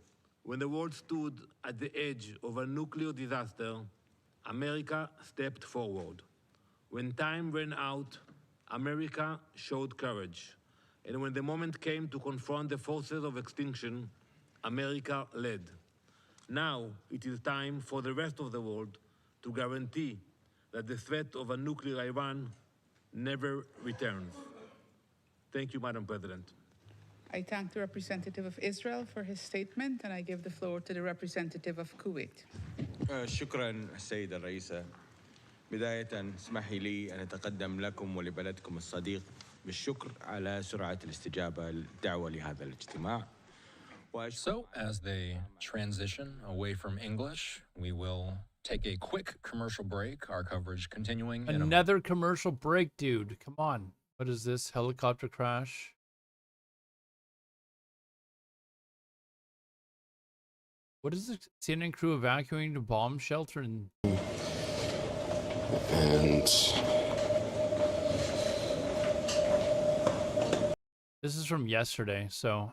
when the world stood at the edge of a nuclear disaster, America stepped forward. When time ran out, America showed courage. And when the moment came to confront the forces of extinction, America led. Now it is time for the rest of the world to guarantee that the threat of a nuclear Iran never returns. Thank you, Madam President.
I thank the representative of Israel for his statement, and I give the floor to the representative of Kuwait.
شكرا سيدة الرئيسة. بداية اسمحي لي أن أتقدم لكم ولبلدكم الصديق بالشكر على سرعة الاستجابة للدعوة لهذا الاجتماع.
So, as they transition away from English, we will take a quick commercial break. Our coverage continuing in
Another commercial break, dude. Come on. What is this? Helicopter crash? What is the CNN crew evacuating the bomb shelter in...
And
This is from yesterday, so,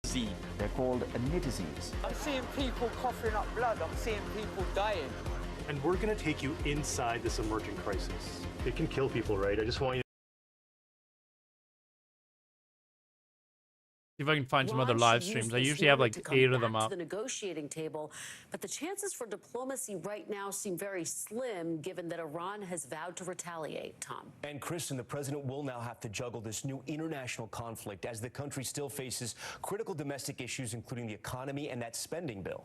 They're called nitizies.
I'm seeing people coughing up blood. I'm seeing people dying.
And we're going to take you inside this emerging crisis. It can kill people, right? I just want you
see if I can find some other live streams. I usually have like 8 of them up.
The negotiating table, but the chances for diplomacy right now seem very slim, given that Iran has vowed to retaliate. Tom.
And Kristen, the president will now have to juggle this new international conflict as the country still faces critical domestic issues, including the economy and that spending bill.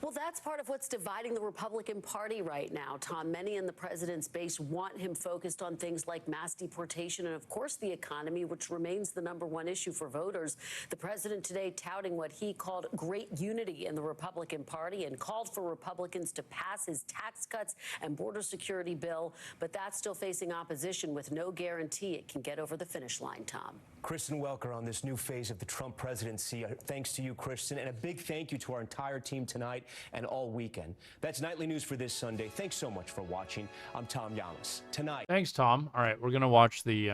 Well, that's part of what's dividing the Republican Party right now, Tom. Many in the president's base want him focused on things like mass deportation and, of course, the economy, which remains the #1 issue for voters. The president today touting what he called great unity in the Republican Party and called for Republicans to pass his tax cuts and border security bill. But that's still facing opposition with no guarantee it can get over the finish line, Tom.
Kristen Welker on this new phase of the Trump presidency. Thanks to you, Kristen, and a big thank you to our entire team tonight and all weekend. That's Nightly News for this Sunday. Thanks so much for watching. I'm Tom Llamas. Tonight.
Thanks, Tom. All right, we're going to watch the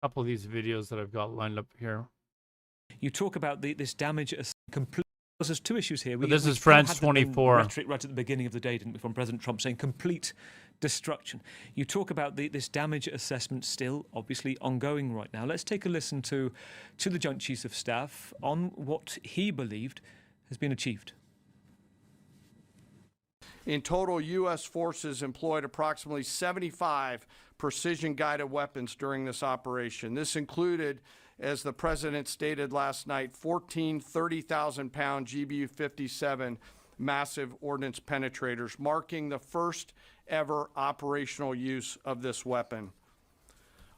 couple of these videos that I've got lined up here.
You talk about this damage as complete. There's two issues here.
So this is France 24.
Rhetoric right at the beginning of the day, didn't we, from President Trump saying complete destruction. You talk about this damage assessment still obviously ongoing right now. Let's take a listen to the Joint Chiefs of Staff on what he believed has been achieved.
In total, U.S. forces employed approximately 75 precision-guided weapons during this operation. This included, as the President stated last night, 14 30,000-pound GBU-57 massive ordnance penetrators, marking the first ever operational use of this weapon.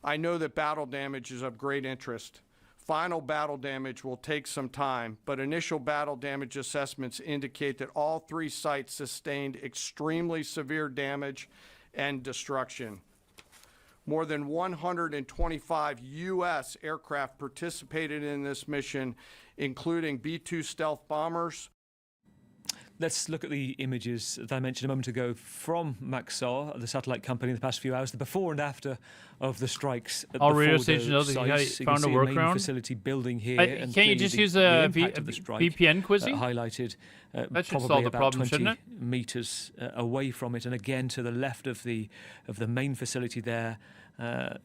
I know that battle damage is of great interest. Final battle damage will take some time, but initial battle damage assessments indicate that all 3 sites sustained extremely severe damage and destruction. More than 125 U.S. aircraft participated in this mission, including B-2 stealth bombers.
Let's look at the images that I mentioned a moment ago from Maxar, the satellite company, in the past few hours, the before and after of the strikes at
all
the
radio
Fordo
stations know that
sites.
you found a
main
workaround
facility building here.
Can't you just use a VPN, Quizzy?
Highlighted
that should
probably
solve the
about
problem,
20
shouldn't it?
meters away from it, and again to the left of the main facility there.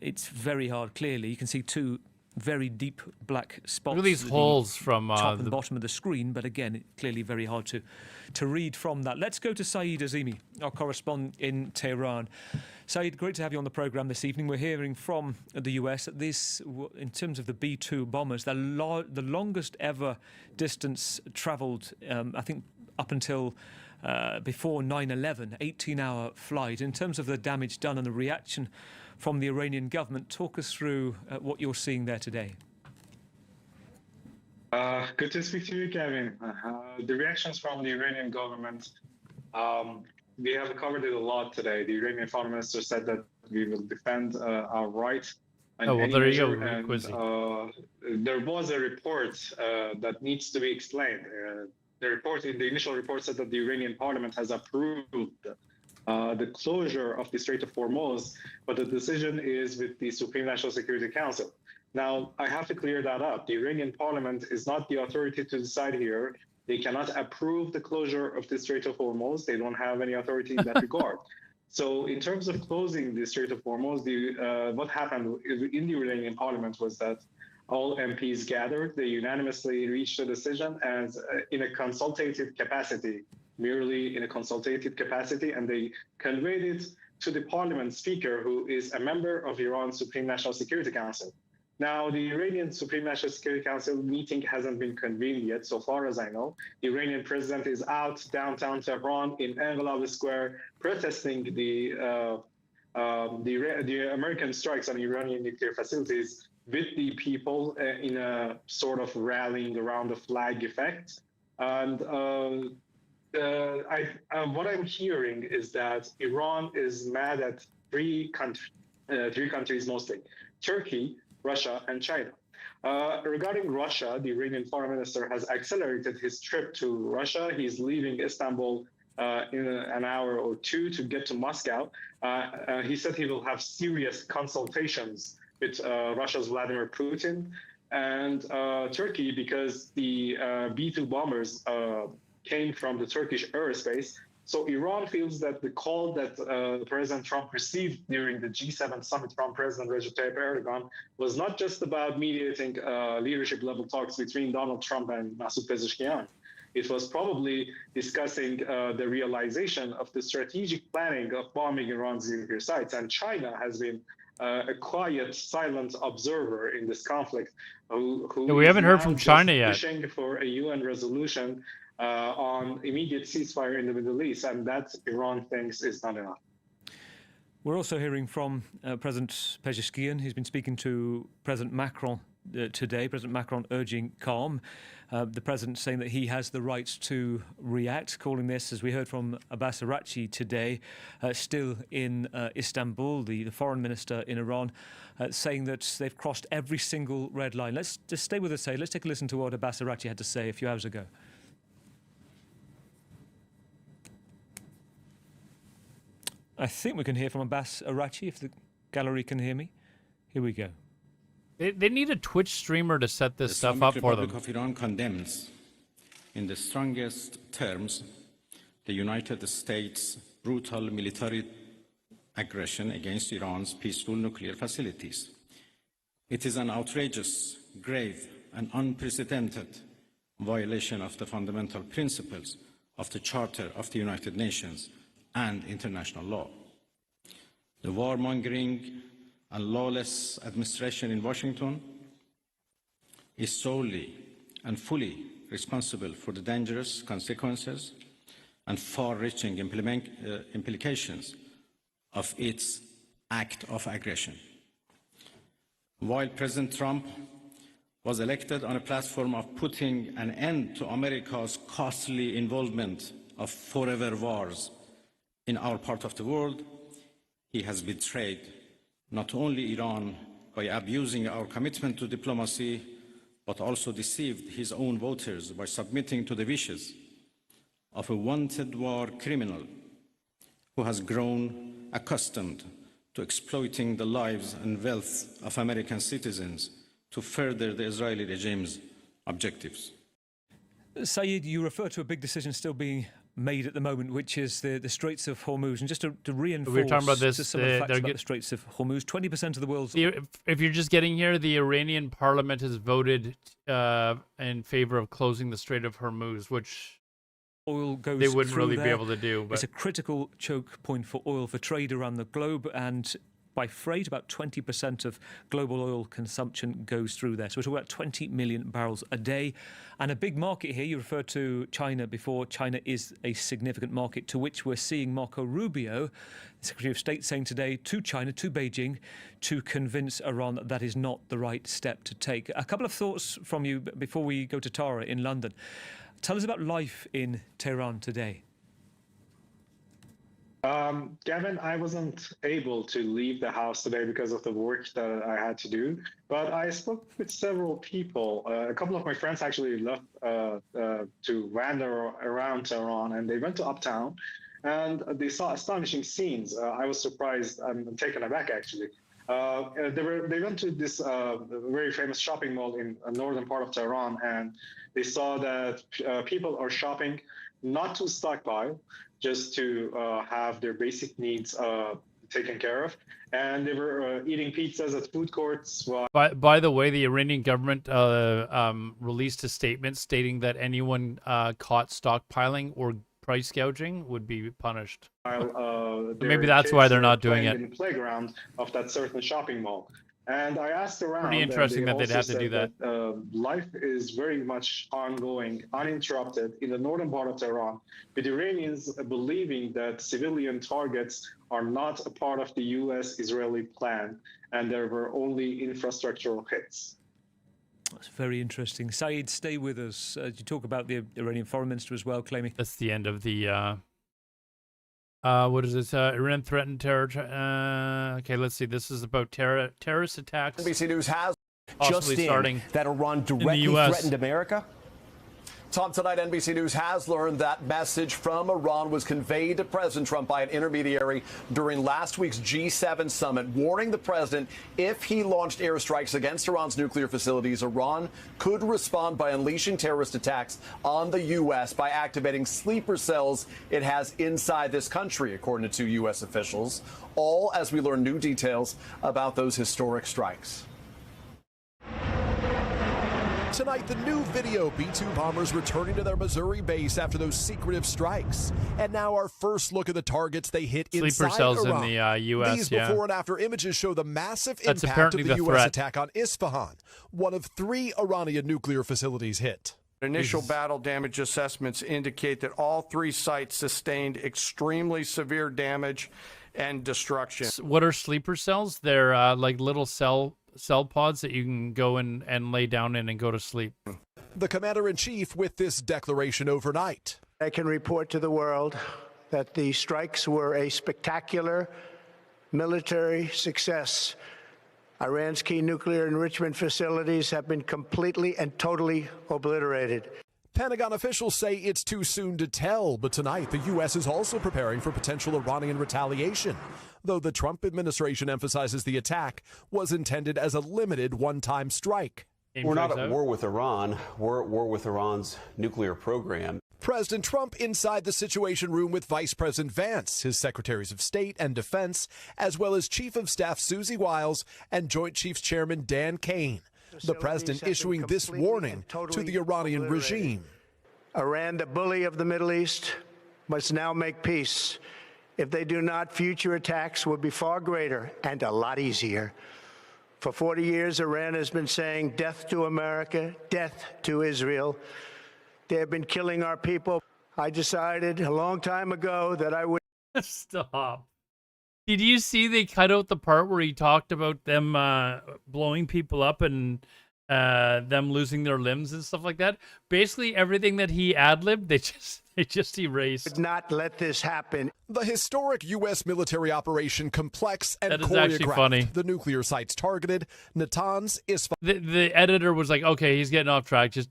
It's very hard. Clearly, you can see 2 very deep black spots.
Look at these holes from
top and bottom of the screen, but again, clearly very hard to read from that. Let's go to Saeed Azimi, our correspondent in Tehran. Saeed, great to have you on the program this evening. We're hearing from the US that this, in terms of the B-2 bombers, the longest ever distance travelled, I think, up until before 9/11, 18-hour flight. In terms of the damage done and the reaction from the Iranian government, talk us through what you're seeing there today.
Good to speak to you, Kevin. The reactions from the Iranian government, we have covered it a lot today. The Iranian foreign minister said that we will defend our right.
Oh, well, there you go,
and, there was a report that needs to be explained. The initial report said that the Iranian parliament has approved the closure of the Strait of Hormuz, but the decision is with the Supreme National Security Council. Now, I have to clear that up. The Iranian parliament is not the authority to decide here. They cannot approve the closure of the Strait of Hormuz. They don't have any authority in that regard. So in terms of closing the Strait of Hormuz, what happened in the Iranian parliament was that all MPs gathered, they unanimously reached a decision as in a consultative capacity, merely in a consultative capacity, and they conveyed it to the parliament speaker, who is a member of Iran's Supreme National Security Council. Now, the Iranian Supreme National Security Council meeting hasn't been convened yet, so far as I know. The Iranian president is out downtown Tehran in Engelab Square protesting the American strikes on Iranian nuclear facilities with the people in a sort of rallying around the flag effect. And what I'm hearing is that Iran is mad at three countries mostly: Turkey, Russia, and China. Regarding Russia, the Iranian foreign minister has accelerated his trip to Russia. He's leaving Istanbul in an hour or two to get to Moscow. He said he will have serious consultations with Russia's Vladimir Putin and Turkey, because the B-2 bombers came from the Turkish airspace. So Iran feels that the call that President Trump received during the G7 summit from President Recep Tayyip Erdogan was not just about mediating leadership-level talks between Donald Trump and Masoud Pezeshkian. It was probably discussing the realization of the strategic planning of bombing Iran's nuclear sites. And China has been a quiet, silent observer in this conflict.
We haven't heard from China yet.
Pushing for a UN resolution on immediate ceasefire in the Middle East, and that Iran thinks is not enough.
We're also hearing from President Pezeshkian. He's been speaking to President Macron today. President Macron urging calm. The president saying that he has the right to react, calling this, as we heard from Abbas Araghchi today, still in Istanbul, the foreign minister in Iran, saying that they've crossed every single red line. Let's just stay with us. Let's take a listen to what Abbas Araghchi had to say a few hours ago. I think we can hear from Abbas Araghchi, if the gallery can hear me. Here we go.
They need a Twitch streamer to set this stuff up for them.
The Republic of Iran condemns in the strongest terms the United States' brutal military aggression against Iran's peaceful nuclear facilities. It is an outrageous, grave, and unprecedented violation of the fundamental principles of the Charter of the United Nations and international law. The warmongering and lawless administration in Washington is solely and fully responsible for the dangerous consequences and far-reaching implications of its act of aggression. While President Trump was elected on a platform of putting an end to America's costly involvement of forever wars in our part of the world, he has betrayed not only Iran by abusing our commitment to diplomacy, but also deceived his own voters by submitting to the wishes of a wanted war criminal who has grown accustomed to exploiting the lives and wealth of American citizens to further the Israeli regime's objectives.
Saeed, you refer to a big decision still being made at the moment, which is the Straits of Hormuz. And just to reinforce
we're talking about this,
some of the facts about the Straits of Hormuz, 20% of the world's...
If you're just getting here, the Iranian parliament has voted in favor of closing the Strait of Hormuz, which
oil goes
they wouldn't
through
really
there.
be able to do. But
it's a critical choke point for oil, for trade around the globe, and by freight, about 20% of global oil consumption goes through there. So we're talking about 20 million barrels a day. And a big market here, you referred to China before. China is a significant market to which we're seeing Marco Rubio, the Secretary of State, saying today to China, to Beijing, to convince Iran that that is not the right step to take. A couple of thoughts from you before we go to Tara in London. Tell us about life in Tehran today.
Gavin, I wasn't able to leave the house today because of the work that I had to do, but I spoke with several people. A couple of my friends actually left to wander around Tehran, and they went to Uptown, and they saw astonishing scenes. I was surprised and taken aback, actually. They went to this very famous shopping mall in the northern part of Tehran, and they saw that people are shopping not to stockpile, just to have their basic needs taken care of. And they were eating pizzas at food courts.
By the way, the Iranian government released a statement stating that anyone caught stockpiling or price gouging would be punished. Maybe that's why they're not doing it.
In the playground of that certain shopping mall. And I asked around.
Pretty interesting
and
that
they
they'd have
also
to do
said
that.
Life is very much ongoing, uninterrupted in the northern part of Tehran, with Iranians believing that civilian targets are not a part of the U.S.-Israeli plan, and there were only infrastructural hits.
That's very interesting. Saeed, stay with us. You talk about the Iranian foreign minister as well, claiming
that's the end of the. What is this? Iran threatened terror. Okay, let's see. This is about terrorist attacks.
NBC News has
possibly starting
that Iran
in the
directly
US.
threatened America. Tom, tonight NBC News has learned that message from Iran was conveyed to President Trump by an intermediary during last week's G7 summit, warning the president if he launched airstrikes against Iran's nuclear facilities, Iran could respond by unleashing terrorist attacks on the U.S. by activating sleeper cells it has inside this country, according to two U.S. officials, all as we learn new details about those historic strikes.
Tonight, the new video, B-2 bombers returning to their Missouri base after those secretive strikes. And now our first look at the targets they hit
Sleeper
inside
cells
Iran.
in the U.S.,
These
yeah.
before and after images show the massive
That's
impact
apparently
of the
the
U.S.
threat.
attack on Isfahan, one of 3 Iranian nuclear facilities hit.
Initial battle damage assessments indicate that all 3 sites sustained extremely severe damage and destruction.
What are sleeper cells? They're like little cell pods that you can go in and lay down in and go to sleep.
The commander-in-chief with this declaration overnight.
I can report to the world that the strikes were a spectacular military success. Iran's key nuclear enrichment facilities have been completely and totally obliterated.
Pentagon officials say it's too soon to tell, but tonight the U.S. is also preparing for potential Iranian retaliation, though the Trump administration emphasizes the attack was intended as a limited one-time strike.
We're not at war with Iran. We're at war with Iran's nuclear program.
President Trump inside the Situation Room with Vice President Vance, his secretaries of state and defense, as well as Chief of Staff Susie Wiles and Joint Chiefs Chairman Dan Kane. The president issuing this warning to the Iranian regime.
Iran, the bully of the Middle East, must now make peace. If they do not, future attacks will be far greater and a lot easier. For 40 years, Iran has been saying death to America, death to Israel. They have been killing our people. I decided a long time ago that I would...
Stop. Did you see they cut out the part where he talked about them blowing people up and them losing their limbs and stuff like that? Basically, everything that he ad-libbed, they just erased.
Would not let this happen.
The historic U.S. military operation complex and
That is actually
choreographed.
funny.
The nuclear sites targeted, Natanz, Isfahan,
The editor was like, okay, he's getting off track. Just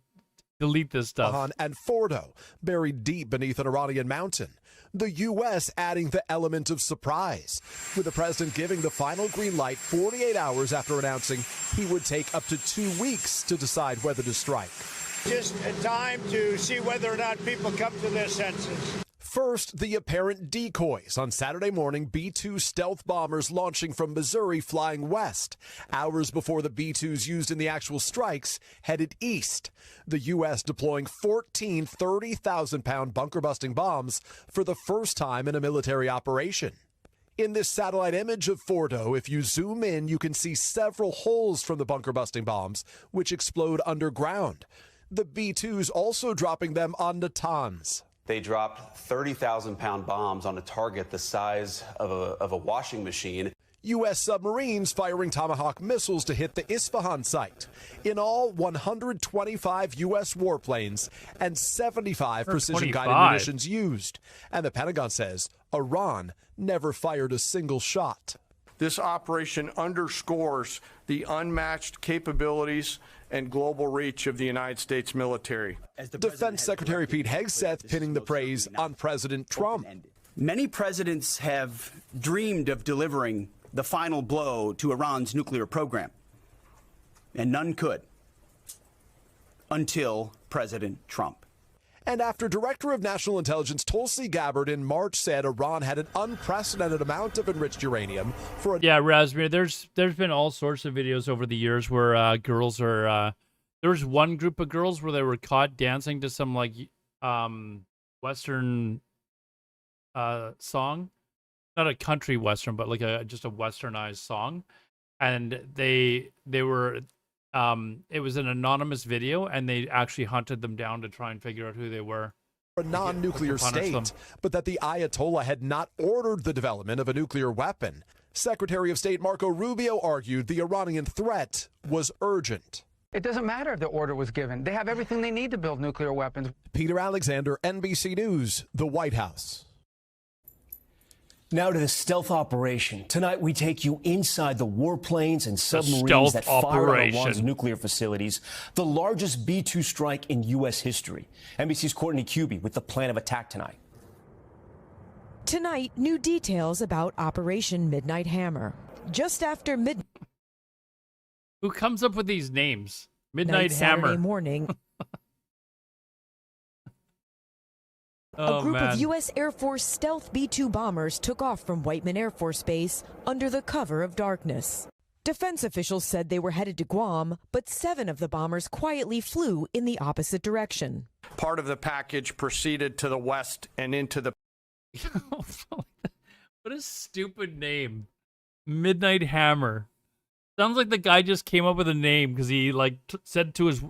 delete this stuff.
and Fordo, buried deep beneath an Iranian mountain. The U.S. adding the element of surprise, with the president giving the final green light 48 hours after announcing he would take up to 2 weeks to decide whether to strike.
Just a time to see whether or not people come to their senses.
First, the apparent decoys. On Saturday morning, B-2 stealth bombers launching from Missouri flying west. Hours before the B-2s used in the actual strikes headed east. The U.S. deploying 14 30,000-pound bunker-busting bombs for the first time in a military operation. In this satellite image of Fordo, if you zoom in, you can see several holes from the bunker-busting bombs, which explode underground. The B-2s also dropping them on Natanz.
They dropped 30,000-pound bombs on a target the size of a washing machine.
U.S. submarines firing Tomahawk missiles to hit the Isfahan site. In all, 125 U.S. warplanes and 75 precision-guided munitions used. And the Pentagon says Iran never fired a single shot.
This operation underscores the unmatched capabilities and global reach of the United States military.
Defense Secretary Pete Hegseth pinning the praise on President Trump.
Many presidents have dreamed of delivering the final blow to Iran's nuclear program, and none could until President Trump.
And after Director of National Intelligence Tulsi Gabbard in March said Iran had an unprecedented amount of enriched uranium for a...
Yeah, Razmir, there's been all sorts of videos over the years where girls are... there was one group of girls where they were caught dancing to some, like, Western song. Not a country Western, but like just a Westernized song. and they were it was an anonymous video, and they actually hunted them down to try and figure out who they were.
A non-nuclear
To punish them.
state, but that the Ayatollah had not ordered the development of a nuclear weapon. Secretary of State Marco Rubio argued the Iranian threat was urgent.
It doesn't matter if the order was given. They have everything they need to build nuclear weapons.
Peter Alexander, NBC News, the White House.
Now to the stealth operation. Tonight, we take you inside the warplanes and submarines that fired on Iran's nuclear facilities, the largest B-2 strike in U.S. history. NBC's Courtney Cubie with the plan of attack tonight.
Tonight, new details about Operation Midnight Hammer. Just after midnight.
Who comes up with these names? Midnight Hammer.
Saturday morning.
Oh,
a group
man.
of U.S. Air Force stealth B-2 bombers took off from Whiteman Air Force Base under the cover of darkness. Defense officials said they were headed to Guam, but 7 of the bombers quietly flew in the opposite direction.
Part of the package proceeded to the west and into the...
What a stupid name. Midnight Hammer. Sounds like the guy just came up with a name because he said to his,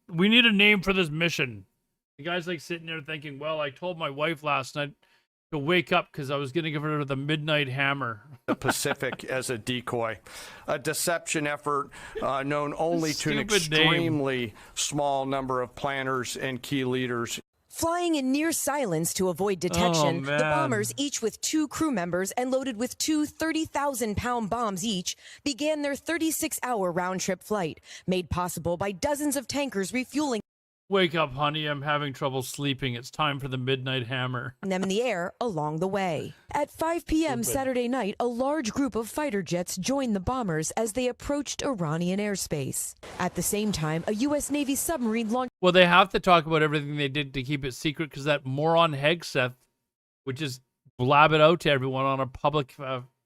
we need a name for this mission. The guy's like sitting there thinking, well, I told my wife last night to wake up because I was going to give her the Midnight Hammer.
The Pacific as a decoy. A deception effort known only to an extremely small number of planners and key leaders.
Flying in near silence to avoid detection,
Oh,
the
man.
bombers, each with 2 crew members and loaded with 2 30,000-pound bombs each, began their 36-hour round-trip flight, made possible by dozens of tankers refueling
Wake up, honey. I'm having trouble sleeping. It's time for the Midnight Hammer.
them in the air along the way. At 5 p.m.
Stupid.
Saturday night, a large group of fighter jets joined the bombers as they approached Iranian airspace. At the same time, a U.S. Navy submarine launched
Well, they have to talk about everything they did to keep it secret because that moron Hegseth would just blab it out to everyone on a public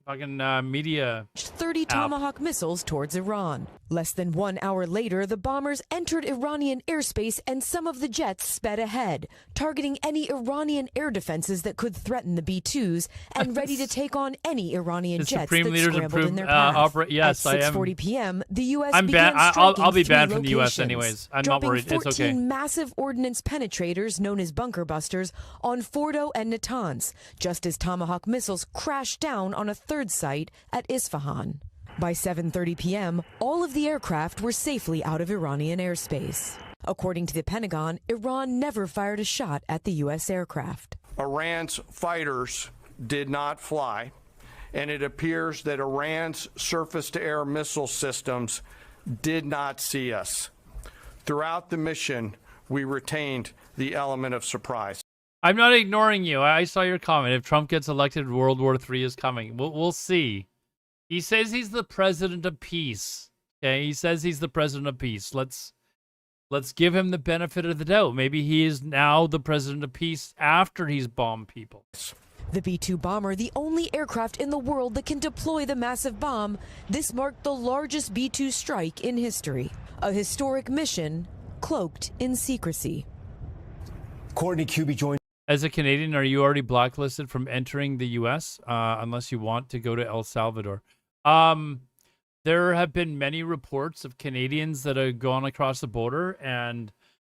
fucking media
30
app.
Tomahawk missiles towards Iran. Less than 1 hour later, the bombers entered Iranian airspace and some of the jets sped ahead, targeting any Iranian air defenses that could threaten the B-2s and ready to take on any Iranian
The
jets
Supreme
that
Leaders
scrambled
approved,
in their path.
yes, I
At
am.
6:40 p.m., the U.S.
I'm
began
I'll
striking
be
3
banned from the U.S.
locations,
anyways. I'm not
dropping
worried. It's
14
okay.
massive ordnance penetrators known as bunker busters on Fordo and Natanz, just as Tomahawk missiles crashed down on a third site at Isfahan. By 7:30 p.m., all of the aircraft were safely out of Iranian airspace. According to the Pentagon, Iran never fired a shot at the U.S. aircraft.
Iran's fighters did not fly, and it appears that Iran's surface-to-air missile systems did not see us. Throughout the mission, we retained the element of surprise.
I'm not ignoring you. I saw your comment. If Trump gets elected, World War III is coming. We'll see. He says he's the president of peace. Okay, he says he's the president of peace. Let's give him the benefit of the doubt. Maybe he is now the president of peace after he's bombed people.
The B-2 bomber, the only aircraft in the world that can deploy the massive bomb, this marked the largest B-2 strike in history. A historic mission cloaked in secrecy.
Courtney Cubie joined.
As a Canadian, are you already blacklisted from entering the U.S. Unless you want to go to El Salvador? There have been many reports of Canadians that have gone across the border, and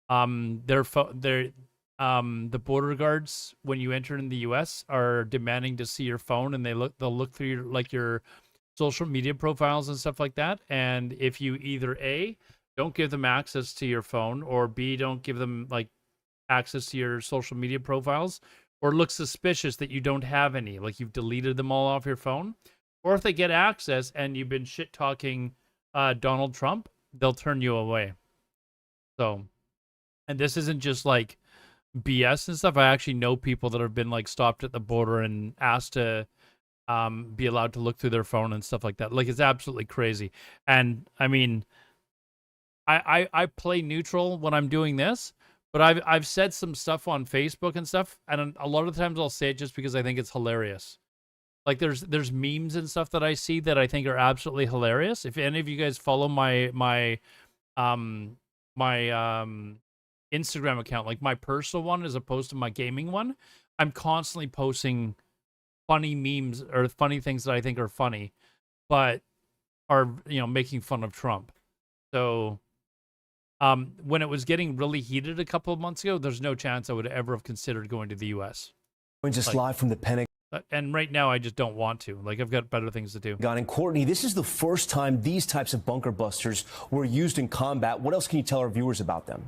the border guards, when you enter in the U.S., are demanding to see your phone, and they'll look through your social media profiles and stuff like that. And if you either A, don't give them access to your phone, or B, don't give them access to your social media profiles, or look suspicious that you don't have any, like you've deleted them all off your phone, or if they get access and you've been shit talking Donald Trump, they'll turn you away. So, and this isn't just like BS and stuff. I actually know people that have been stopped at the border and asked to be allowed to look through their phone and stuff like that. It's absolutely crazy. And I mean, I play neutral when I'm doing this, but I've said some stuff on Facebook and stuff, and a lot of the times I'll say it just because I think it's hilarious. There's memes and stuff that I see that I think are absolutely hilarious. If any of you guys follow my Instagram account, my personal one as opposed to my gaming one, I'm constantly posting funny memes or funny things that I think are funny. But are, making fun of Trump. So when it was getting really heated a couple of months ago, there's no chance I would ever have considered going to the U.S.
Just live from the Pentagon.
And right now, I just don't want to. Like, I've got better things to do.
And Courtney, this is the first time these types of bunker busters were used in combat. What else can you tell our viewers about them?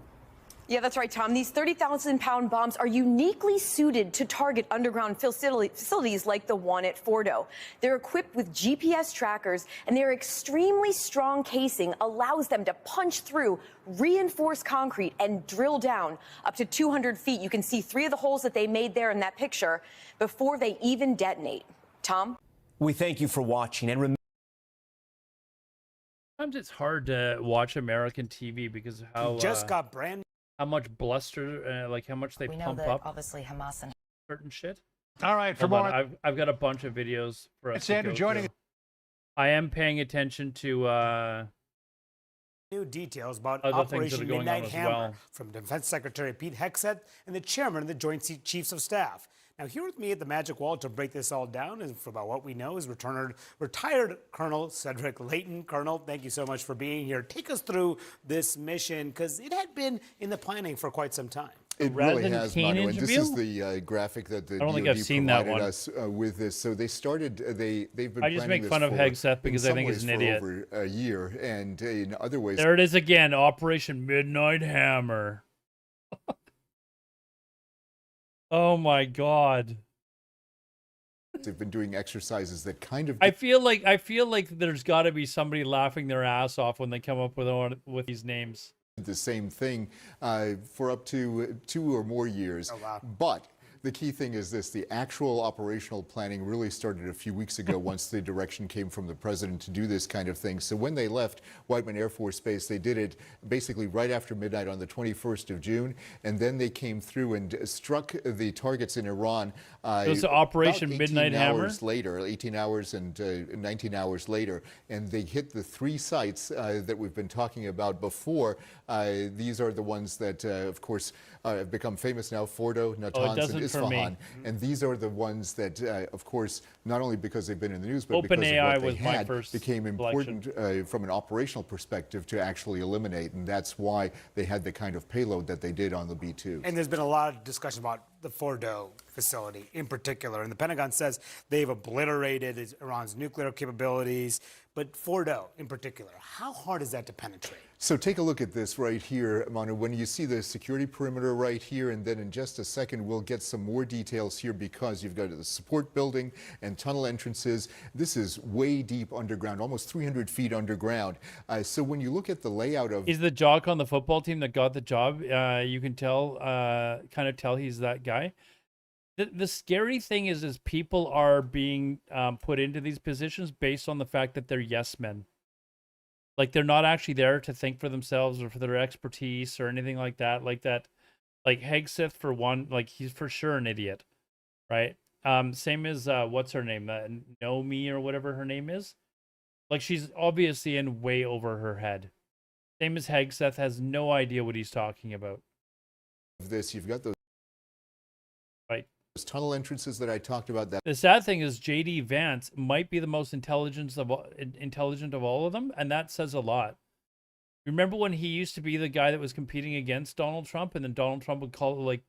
Yeah, that's right, Tom. These 30,000-pound bombs are uniquely suited to target underground facilities like the one at Fordo. They're equipped with GPS trackers, and their extremely strong casing allows them to punch through reinforced concrete and drill down up to 200 feet. You can see 3 of the holes that they made there in that picture before they even detonate. Tom?
We thank you for watching. And
sometimes it's hard to watch American TV because of how
just got brand
how much bluster, like how much they
We know
pump
that
up
obviously Hamas and
certain shit.
All right, for
Hold on,
more.
I've got a bunch of videos for us.
It's
to
Andrew
go
joining.
through. I am paying attention to
New details about
other things that are
Operation
going on
Midnight
as
Hammer
well.
from Defense Secretary Pete Hegseth and the Chairman of the Joint Chiefs of Staff. Now, here with me at the Magic Wall to break this all down and for about what we know is retired Colonel Cedric Layton. Colonel, thank you so much for being here. Take us through this mission because it had been in the planning for quite some time.
It really has, Manu, and this is the graphic that the
I don't think
DoD
I've seen that
provided
one.
us with this. So they started. They've been.
I just
planning
make fun
this
of
for,
Hegseth because
in
I think
some
he's an
ways,
idiot.
for over a year, and in other ways.
There it is again, Operation Midnight Hammer. Oh my God.
They've been doing exercises that kind of.
I feel like there's got to be somebody laughing their ass off when they come up with these names.
The same thing for up to 2 or more years.
Oh, wow.
But the key thing is this: the actual operational planning really started a few weeks ago once the direction came from the president to do this kind of thing. So when they left Whiteman Air Force Base, they did it basically right after midnight on the 21st of June. And then they came through and struck the targets in Iran.
It was Operation
about
Midnight
18
Hammer?
hours later, 18 hours and 19 hours later. And they hit the 3 sites that we've been talking about before. These are the ones that, of course, have become famous now: Fordo, Natanz, and Isfahan. And these are the ones that, of course, not only because they've been in the news, but because of
OpenAI
what they
was my
had,
first
became important from an operational perspective to actually eliminate. And that's why they had the kind of payload that they did on the B-2.
And there's been a lot of discussion about the Fordo facility in particular. And the Pentagon says they've obliterated Iran's nuclear capabilities. But Fordo in particular, how hard is that to penetrate?
So take a look at this right here, Manu. When you see the security perimeter right here, and then in just a second we'll get some more details here because you've got the support building and tunnel entrances. This is way deep underground, almost 300 feet underground. So when you look at the layout of...
He's the jock on the football team that got the job. You can tell, kind of tell he's that guy. The scary thing is people are being put into these positions based on the fact that they're yes men. Like, they're not actually there to think for themselves or for their expertise or anything like that. Like Hegseth, for one, like, he's for sure an idiot, right? Same as, what's her name? Nomi or whatever her name is. Like, she's obviously in way over her head. Same as Hegseth has no idea what he's talking about.
This, you've got those...
Right.
Those tunnel entrances that I talked about. That
the sad thing is J.D. Vance might be the most intelligent of all of them, and that says a lot. Remember when he used to be the guy that was competing against Donald Trump, and then Donald Trump would call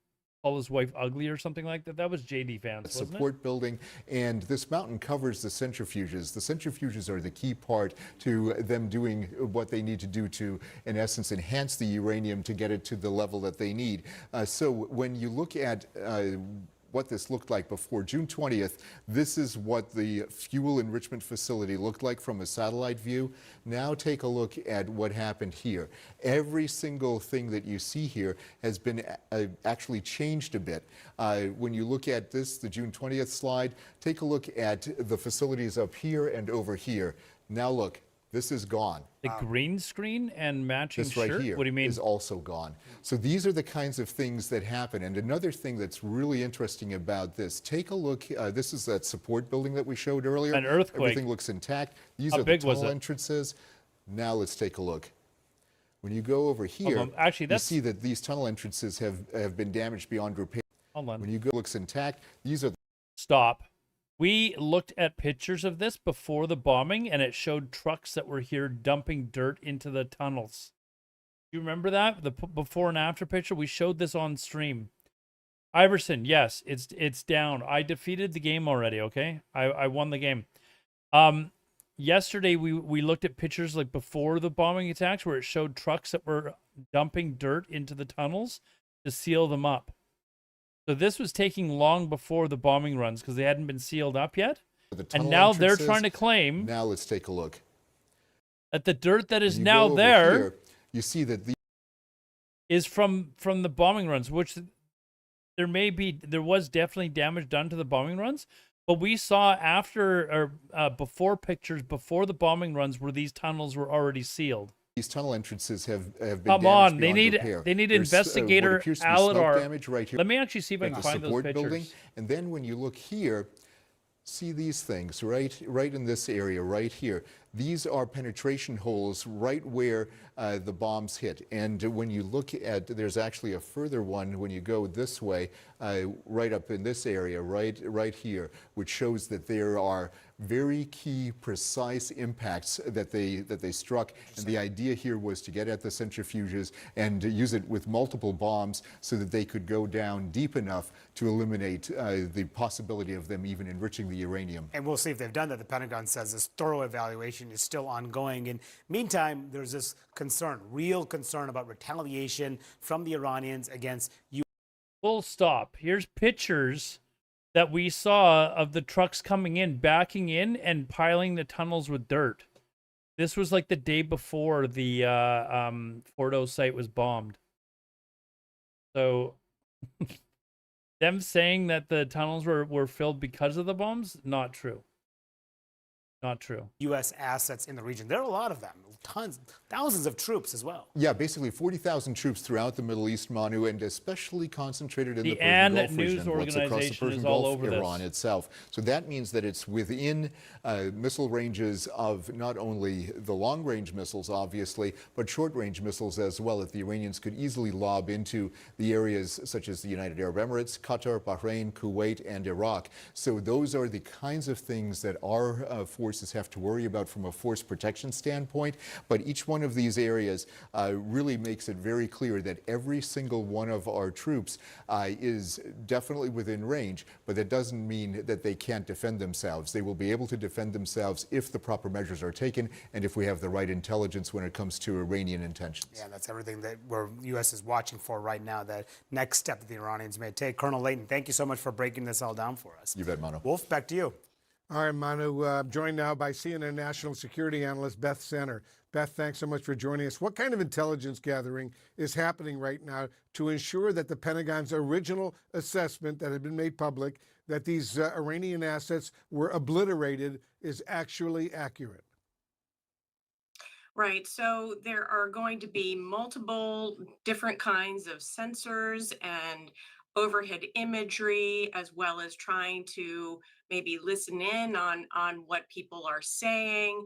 his wife ugly or something like that? That was J.D. Vance, wasn't
support building, and this mountain covers the centrifuges. The centrifuges are the key part to them doing what they need to do to, in essence, enhance the uranium to get it to the level that they need. So when you look at what this looked like before June 20th, this is what the fuel enrichment facility looked like from a satellite view. Now take a look at what happened here. Every single thing that you see here has been actually changed a bit. When you look at this, the June 20th slide, take a look at the facilities up here and over here. Now look, this is gone.
The green screen and matching
this right
shirt?
here
What do you mean?
is also gone. So these are the kinds of things that happen. And another thing that's really interesting about this, take a look. This is that support building that we showed earlier.
An earthquake.
Everything looks intact. These
How
are the
big was
tunnel
it?
entrances. Now let's take a look. When you go over here,
actually,
you see that these tunnel entrances have been damaged beyond repair.
Hold on.
When you go, looks intact. These are
Stop. We looked at pictures of this before the bombing, and it showed trucks that were here dumping dirt into the tunnels. You remember that? The before and after picture? We showed this on stream. Iverson, yes, it's down. I defeated the game already, okay? I won the game. Yesterday, we looked at pictures like before the bombing attacks where it showed trucks that were dumping dirt into the tunnels to seal them up. So this was taking long before the bombing runs because they hadn't been sealed up yet. And now they're trying to claim.
Now let's take a look.
That the dirt that is
When you
now
go over
there
here, you see that
is from the bombing runs, which there was definitely damage done to the bombing runs. But we saw after or before pictures before the bombing runs where these tunnels were already sealed.
these tunnel entrances have been
Come on,
damaged
they
beyond
need
repair. There's,
investigator
what appears to be smoke
Aladar.
damage right here
Let me actually see if I
at
can
the
find those
support
pictures.
building. And then when you look here, see these things right in this area right here. These are penetration holes right where the bombs hit. And when you look at, there's actually a further one when you go this way, right up in this area, right here, which shows that there are very key, precise impacts that they struck. And the idea here was to get at the centrifuges and to use it with multiple bombs so that they could go down deep enough to eliminate the possibility of them even enriching the uranium.
And we'll see if they've done that. The Pentagon says this thorough evaluation is still ongoing. And meantime, there's this concern, real concern about retaliation from the Iranians against U.S.
Full stop. Here's pictures that we saw of the trucks coming in, backing in, and piling the tunnels with dirt. This was like the day before the Fordo site was bombed. So them saying that the tunnels were filled because of the bombs, not true. Not true.
U.S. assets in the region. There are a lot of them, tons, thousands of troops as well.
Yeah, basically 40,000 troops throughout the Middle East, Manu, and especially concentrated in
The
the Persian
AND
Gulf
News
region, what's across the
organization
Persian
is all
Gulf,
over this.
Iran itself. So that means that it's within missile ranges of not only the long-range missiles, obviously, but short-range missiles as well that the Iranians could easily lob into the areas such as the United Arab Emirates, Qatar, Bahrain, Kuwait, and Iraq. So those are the kinds of things that our forces have to worry about from a force protection standpoint. But each one of these areas really makes it very clear that every single one of our troops is definitely within range, but that doesn't mean that they can't defend themselves. They will be able to defend themselves if the proper measures are taken and if we have the right intelligence when it comes to Iranian intentions.
Yeah, that's everything that U.S. is watching for right now, that next step that the Iranians may take. Colonel Layton, thank you so much for breaking this all down for us.
You bet, Manu.
Wolf, back to you.
All right, Manu, I'm joined now by CNN national security analyst Beth Center. Beth, thanks so much for joining us. What kind of intelligence gathering is happening right now to ensure that the Pentagon's original assessment that had been made public, that these Iranian assets were obliterated, is actually accurate?
Right. So there are going to be multiple different kinds of sensors and overhead imagery, as well as trying to maybe listen in on what people are saying.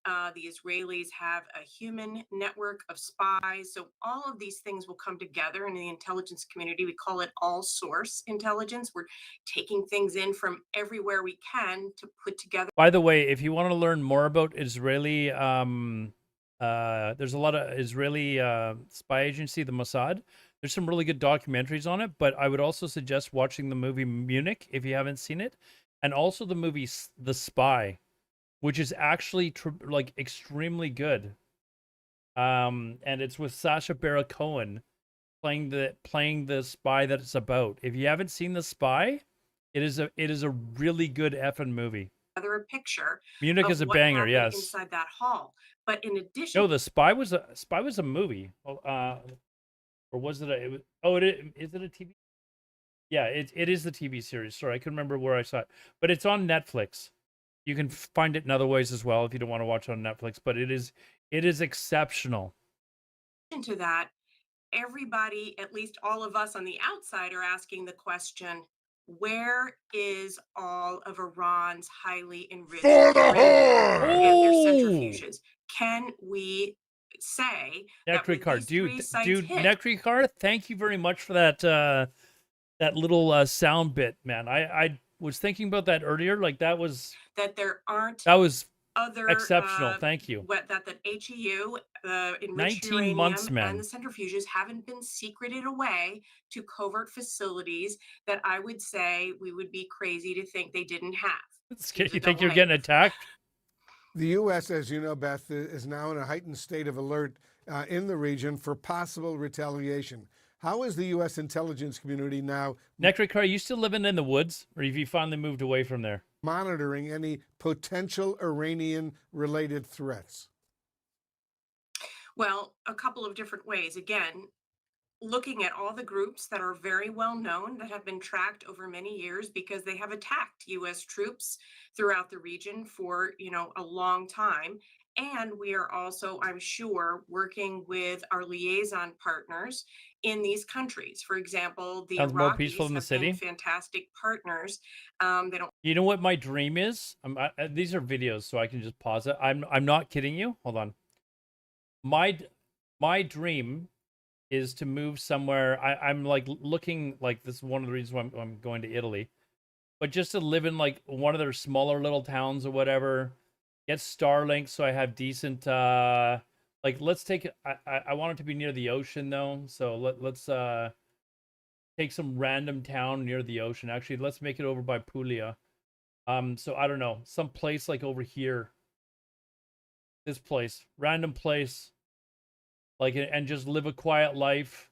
The Israelis have a human network of spies. So all of these things will come together in the intelligence community. We call it all source intelligence. We're taking things in from everywhere we can to put together.
By the way, if you want to learn more about Israeli, there's a lot of Israeli spy agency, the Mossad. There's some really good documentaries on it, but I would also suggest watching the movie Munich if you haven't seen it, and also the movie The Spy, which is actually like extremely good. And it's with Sacha Baron Cohen playing the spy that it's about. If you haven't seen The Spy, it is a really good effing movie.
A picture.
Munich is a banger, yes.
Inside that hall, but in addition,
No, The Spy was a movie. Or was it is it a TV? Yeah, it is the TV series. Sorry, I couldn't remember where I saw it. But it's on Netflix. You can find it in other ways as well if you don't want to watch it on Netflix, but it is exceptional.
into that, everybody, at least all of us on the outside, are asking the question, where is all of Iran's highly enriched uranium and their centrifuges? Can we say
Necricard, dude, Necricard, thank you very much for that that little sound bit, man. I Was thinking about that earlier. Like that was
That there aren't other
exceptional. Thank you.
that HEU, enriched
19
uranium,
months,
and
man.
the centrifuges haven't been secreted away to covert facilities that I would say we would be crazy to think they didn't have.
You think you're getting attacked?
The U.S., as you know, Beth, is now in a heightened state of alert in the region for possible retaliation. How is the U.S. intelligence community now
Nectar, are you still living in the woods, or have you finally moved away from there?
monitoring any potential Iranian-related threats?
Well, a couple of different ways. Again, looking at all the groups that are very well known that have been tracked over many years because they have attacked US troops throughout the region for, a long time. And we are also, I'm sure, working with our liaison partners in these countries. For example, the
Sounds more
Iraqis
peaceful than the
have been
city.
fantastic partners. They don't
You know what my dream is? These are videos, so I can just pause it. I'm not kidding you. Hold on. My dream is to move somewhere. I'm like looking like this is one of the reasons why I'm going to Italy, but just to live in like one of their smaller little towns or whatever. Get Starlink so I have decent. Like let's take. I want it to be near the ocean though, so let's take some random town near the ocean. Actually, let's make it over by Puglia. So I don't know, some place like over here. This place, random place. Like, and just live a quiet life.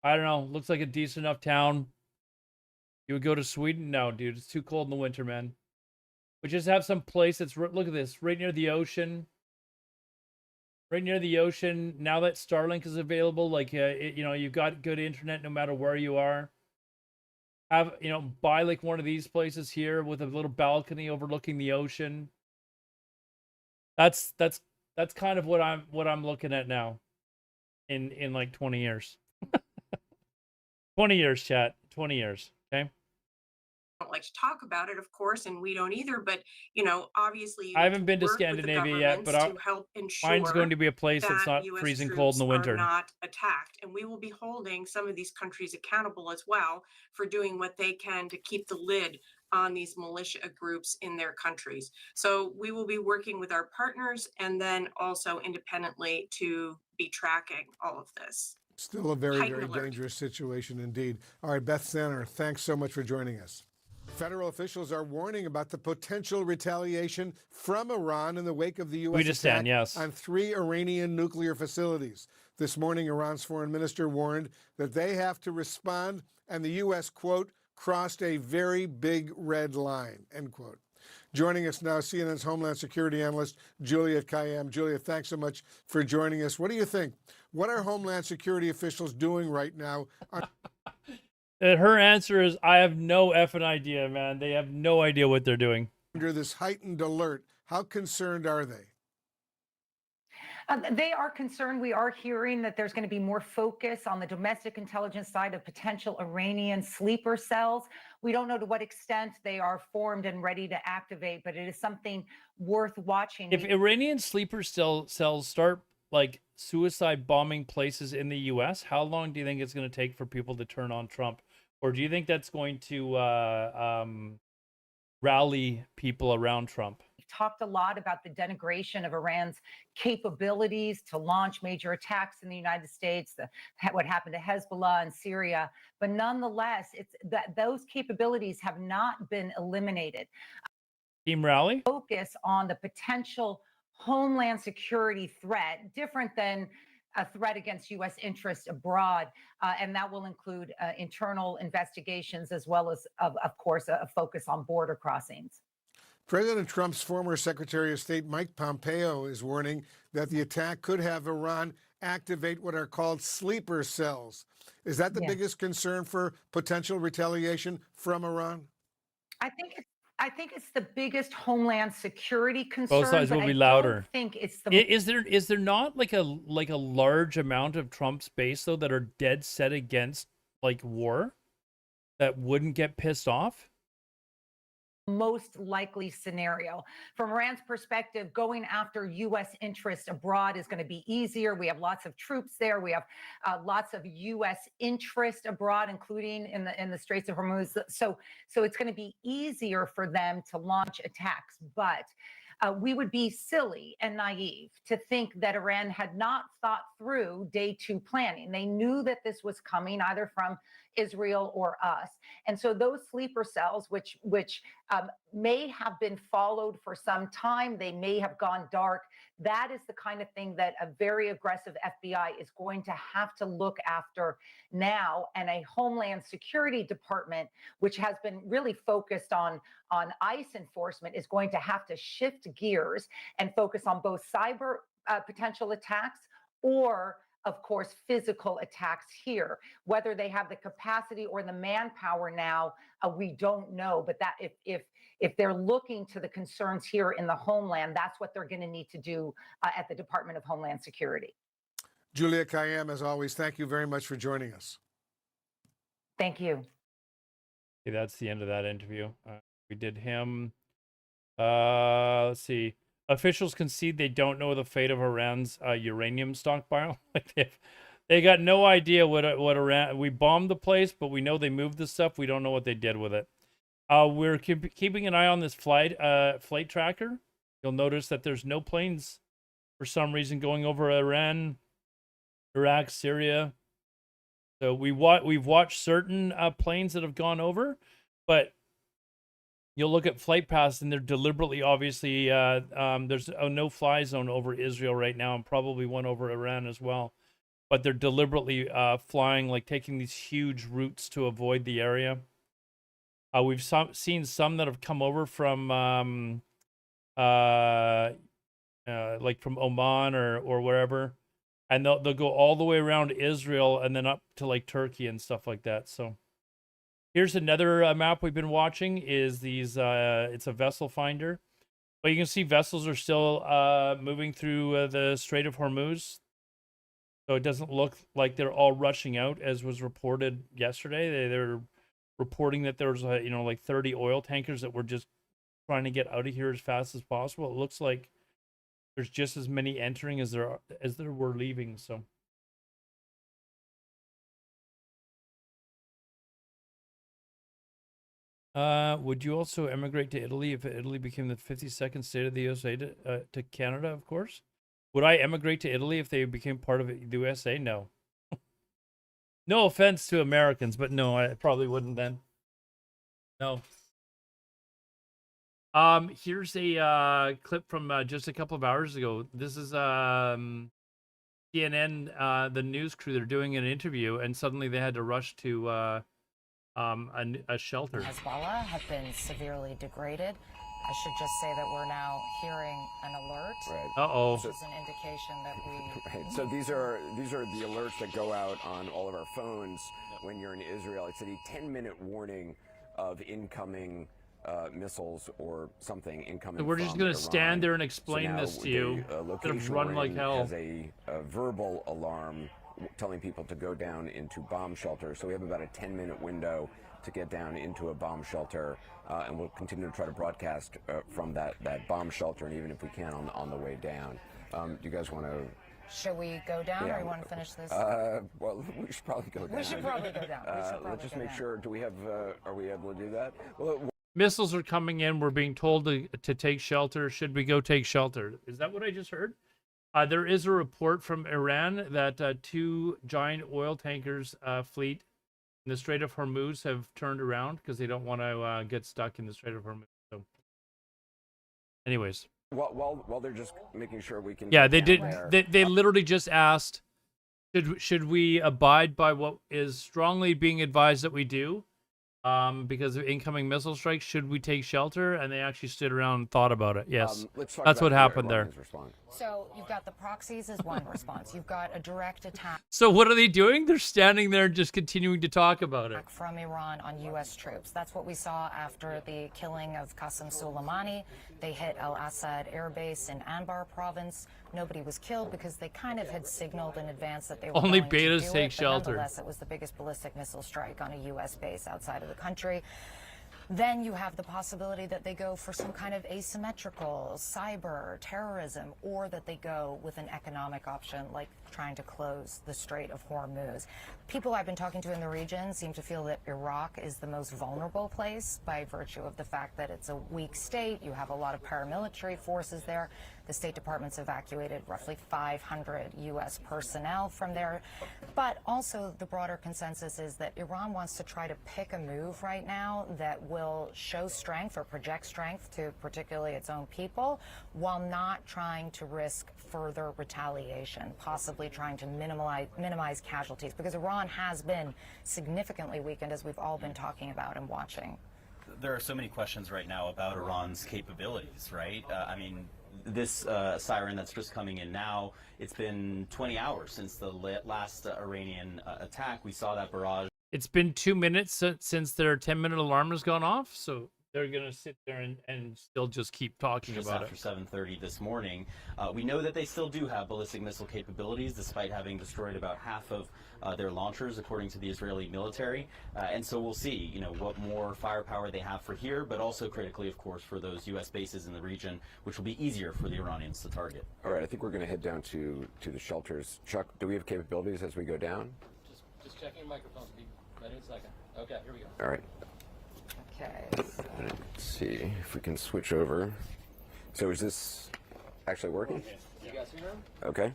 I don't know. Looks like a decent enough town. You would go to Sweden? No, dude. It's too cold in the winter, man. But just have some place that's, look at this, right near the ocean. Right near the ocean. Now that Starlink is available, like, you've got good internet no matter where you are. Have, buy like one of these places here with a little balcony overlooking the ocean. That's kind of what I'm looking at now in like 20 years. 20 years, chat. 20 years. Okay.
don't like to talk about it, of course, and we don't either. But obviously,
I haven't been to Scandinavia yet, but
to help ensure
mine's going to be a place that's
that
not
US
freezing cold in the
troops
winter.
are not attacked, and we will be holding some of these countries accountable as well for doing what they can to keep the lid on these militia groups in their countries. So we will be working with our partners and then also independently to be tracking all of this.
Still a very,
Heightened
very
alert.
dangerous situation indeed. All right, Beth Sanner, thanks so much for joining us. Federal officials are warning about the potential retaliation from Iran in the wake of the U.S.
Kurdistan,
attack
yes.
on 3 Iranian nuclear facilities. This morning, Iran's foreign minister warned that they have to respond, and the U.S., quote, crossed a very big red line, end quote. Joining us now, CNN's Homeland Security analyst, Juliet Kayyem. Juliet, thanks so much for joining us. What do you think? What are Homeland Security officials doing right now?
Her answer is, I have no effing idea, man. They have no idea what they're doing.
Under this heightened alert, how concerned are they?
They are concerned. We are hearing that there's going to be more focus on the domestic intelligence side of potential Iranian sleeper cells. We don't know to what extent they are formed and ready to activate, but it is something worth watching.
If Iranian sleeper cells start like suicide bombing places in the U.S., how long do you think it's going to take for people to turn on Trump? Or do you think that's going to rally people around Trump?
We've talked a lot about the denigration of Iran's capabilities to launch major attacks in the United States, what happened to Hezbollah in Syria. But nonetheless, it's that those capabilities have not been eliminated.
Team rally?
Focus on the potential homeland security threat, different than a threat against U.S. interests abroad. And that will include internal investigations as well as, of course, a focus on border crossings.
President Trump's former Secretary of State Mike Pompeo is warning that the attack could have Iran activate what are called sleeper cells. Is that the biggest concern for potential retaliation from Iran?
I think it's the biggest homeland security concern.
Both sides
but
will be
I
louder.
don't think it's the
Is there not like a large amount of Trump's base though that are dead set against like war that wouldn't get pissed off?
most likely scenario. From Iran's perspective, going after U.S. interests abroad is going to be easier. We have lots of troops there. We have lots of U.S. interest abroad, including in the Straits of Hormuz. So it's going to be easier for them to launch attacks. But we would be silly and naive to think that Iran had not thought through day two planning. They knew that this was coming either from Israel or us. And so those sleeper cells, which may have been followed for some time, they may have gone dark. That is the kind of thing that a very aggressive FBI is going to have to look after now. And a Homeland Security Department, which has been really focused on ICE enforcement, is going to have to shift gears and focus on both cyber potential attacks or, of course, physical attacks here. Whether they have the capacity or the manpower now, we don't know. But that if they're looking to the concerns here in the homeland, that's what they're going to need to do at the Department of Homeland Security.
Julia Kayyem, as always, thank you very much for joining us.
Thank you.
Okay, that's the end of that interview. We did him. Let's see. Officials concede they don't know the fate of Iran's uranium stockpile. Like they got no idea what Iran. We bombed the place, but we know they moved the stuff. We don't know what they did with it. We're keeping an eye on this flight tracker. You'll notice that there's no planes for some reason going over Iran, Iraq, Syria. So we've watched certain planes that have gone over, but you'll look at flight paths and they're deliberately, obviously, there's a no-fly zone over Israel right now and probably one over Iran as well. But they're deliberately flying, like taking these huge routes to avoid the area. We've seen some that have come over from, like from Oman or wherever. And they'll go all the way around Israel and then up to like Turkey and stuff like that. So here's another map we've been watching. Is these? It's a vessel finder, but you can see vessels are still moving through the Strait of Hormuz. So it doesn't look like they're all rushing out, as was reported yesterday. They're reporting that there's like 30 oil tankers that were just trying to get out of here as fast as possible. It looks like there's just as many entering as there were leaving. So would you also emigrate to Italy if Italy became the 52nd state of the USA to Canada, of course? Would I emigrate to Italy if they became part of the USA? No. No offense to Americans, but no, I probably wouldn't then. No. Here's a clip from just a couple of hours ago. This is CNN, the news crew. They're doing an interview, and suddenly they had to rush to a shelter.
Hezbollah have been severely degraded. I should just say that we're now hearing an alert.
Right.
Uh-oh.
Which is an indication that we...
Right. So these are the alerts that go out on all of our phones when you're in Israel. It's a 10-minute warning of incoming missiles or something incoming.
We're just going to stand there and explain this to you.
Location
Instead of run like hell.
has a verbal alarm telling people to go down into bomb shelters. So we have about a 10-minute window to get down into a bomb shelter, and we'll continue to try to broadcast from that bomb shelter, and even if we can on the way down. Do you guys want to?
Should we go down, or you want to finish this?
Well, we should probably go down.
We should probably go down.
Let's just make sure. Do we have? Are we able to do that? Well,
missiles are coming in. We're being told to take shelter. Should we go take shelter? Is that what I just heard? There is a report from Iran that 2 giant oil tankers fleet in the Strait of Hormuz have turned around because they don't want to get stuck in the Strait of Hormuz. So, anyways.
While they're just making sure we can.
Yeah, they did. They literally just asked, should we abide by what is strongly being advised that we do, because of incoming missile strikes? Should we take shelter? And they actually stood around and thought about it. Yes, that's what happened there.
So you've got the proxies as one response. You've got a direct attack.
So what are they doing? They're standing there just continuing to talk about it.
From Iran on U.S. troops. That's what we saw after the killing of Qasem Soleimani. They hit Al Assad Air Base in Anbar province. Nobody was killed because they kind of had signaled in advance that they were
only
going
betas
to do
take
it,
shelter.
Nonetheless, it was the biggest ballistic missile strike on a U.S. base outside of the country. then you have the possibility that they go for some kind of asymmetrical cyber terrorism, or that they go with an economic option like trying to close the Strait of Hormuz. People I've been talking to in the region seem to feel that Iraq is the most vulnerable place by virtue of the fact that it's a weak state. You have a lot of paramilitary forces there. The State Department's evacuated roughly 500 U.S. personnel from there. But also the broader consensus is that Iran wants to try to pick a move right now that will show strength or project strength to particularly its own people, while not trying to risk further retaliation, possibly trying to minimize casualties, because Iran has been significantly weakened, as we've all been talking about and watching.
There are so many questions right now about Iran's capabilities, right? I mean, this siren that's just coming in now, it's been 20 hours since the last Iranian attack. We saw that barrage.
It's been 2 minutes since their 10-minute alarm has gone off, so they're going to sit there and still just keep talking
Just
about
after
it.
7:30 this morning. We know that they still do have ballistic missile capabilities, despite having destroyed about half of their launchers, according to the Israeli military. And so we'll see, you know, what more firepower they have for here, but also critically, of course, for those U.S. bases in the region, which will be easier for the Iranians to target.
All right, I think we're going to head down to the shelters. Chuck, do we have capabilities as we go down?
Just checking your microphones. Be ready in a second. Okay, here we go.
All right.
Okay.
Let's see if we can switch over. So is this actually working?
You guys hear him?
Okay.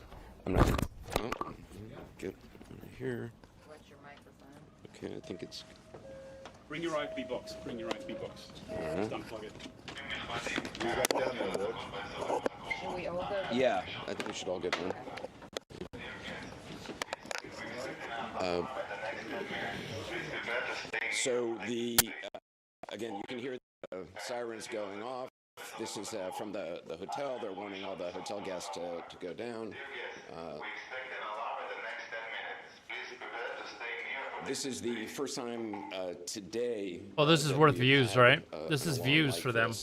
I'm not. Oh, get here.
What's your microphone?
Okay, I think it's.
Bring your IFB box. Bring your IFB box.
Uh-huh.
Just unplug it.
Should we all go?
Yeah, I think we should all get one. So again, you can hear the sirens going off. This is from the hotel. They're warning all the hotel guests to go down. This is the first time today.
Oh, this is worth views, right? This is views for them.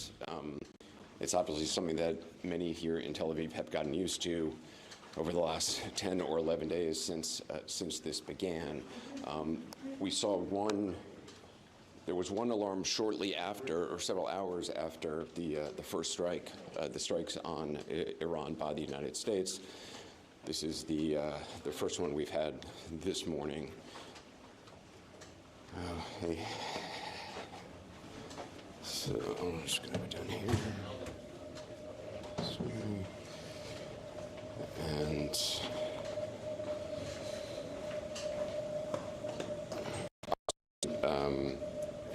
It's obviously something that many here in Tel Aviv have gotten used to over the last 10 or 11 days since this began. We saw there was one alarm shortly after, or several hours after the first strike, the strikes on Iran by the United States. This is the first one we've had this morning. Hey. So I'm just going to go down here. And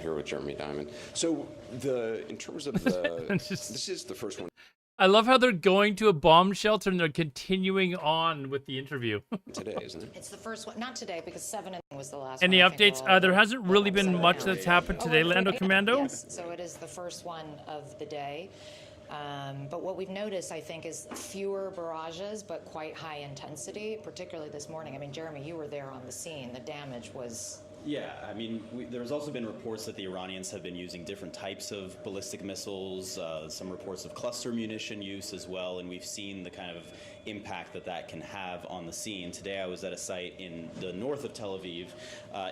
here with Jeremy Diamond. So in terms of this is the first one.
I love how they're going to a bomb shelter and they're continuing on with the interview.
Today, isn't it?
It's the first one, not today, because 7 was the last
Any
one. I think
updates? There hasn't really been much that's happened today, Lando Commando.
Yes, so it is the first one of the day. But what we've noticed, I think, is fewer barrages, but quite high intensity, particularly this morning. I mean, Jeremy, you were there on the scene. The damage was...
Yeah, I mean, there's also been reports that the Iranians have been using different types of ballistic missiles, some reports of cluster munition use as well, and we've seen the kind of impact that can have on the scene. Today I was at a site in the north of Tel Aviv,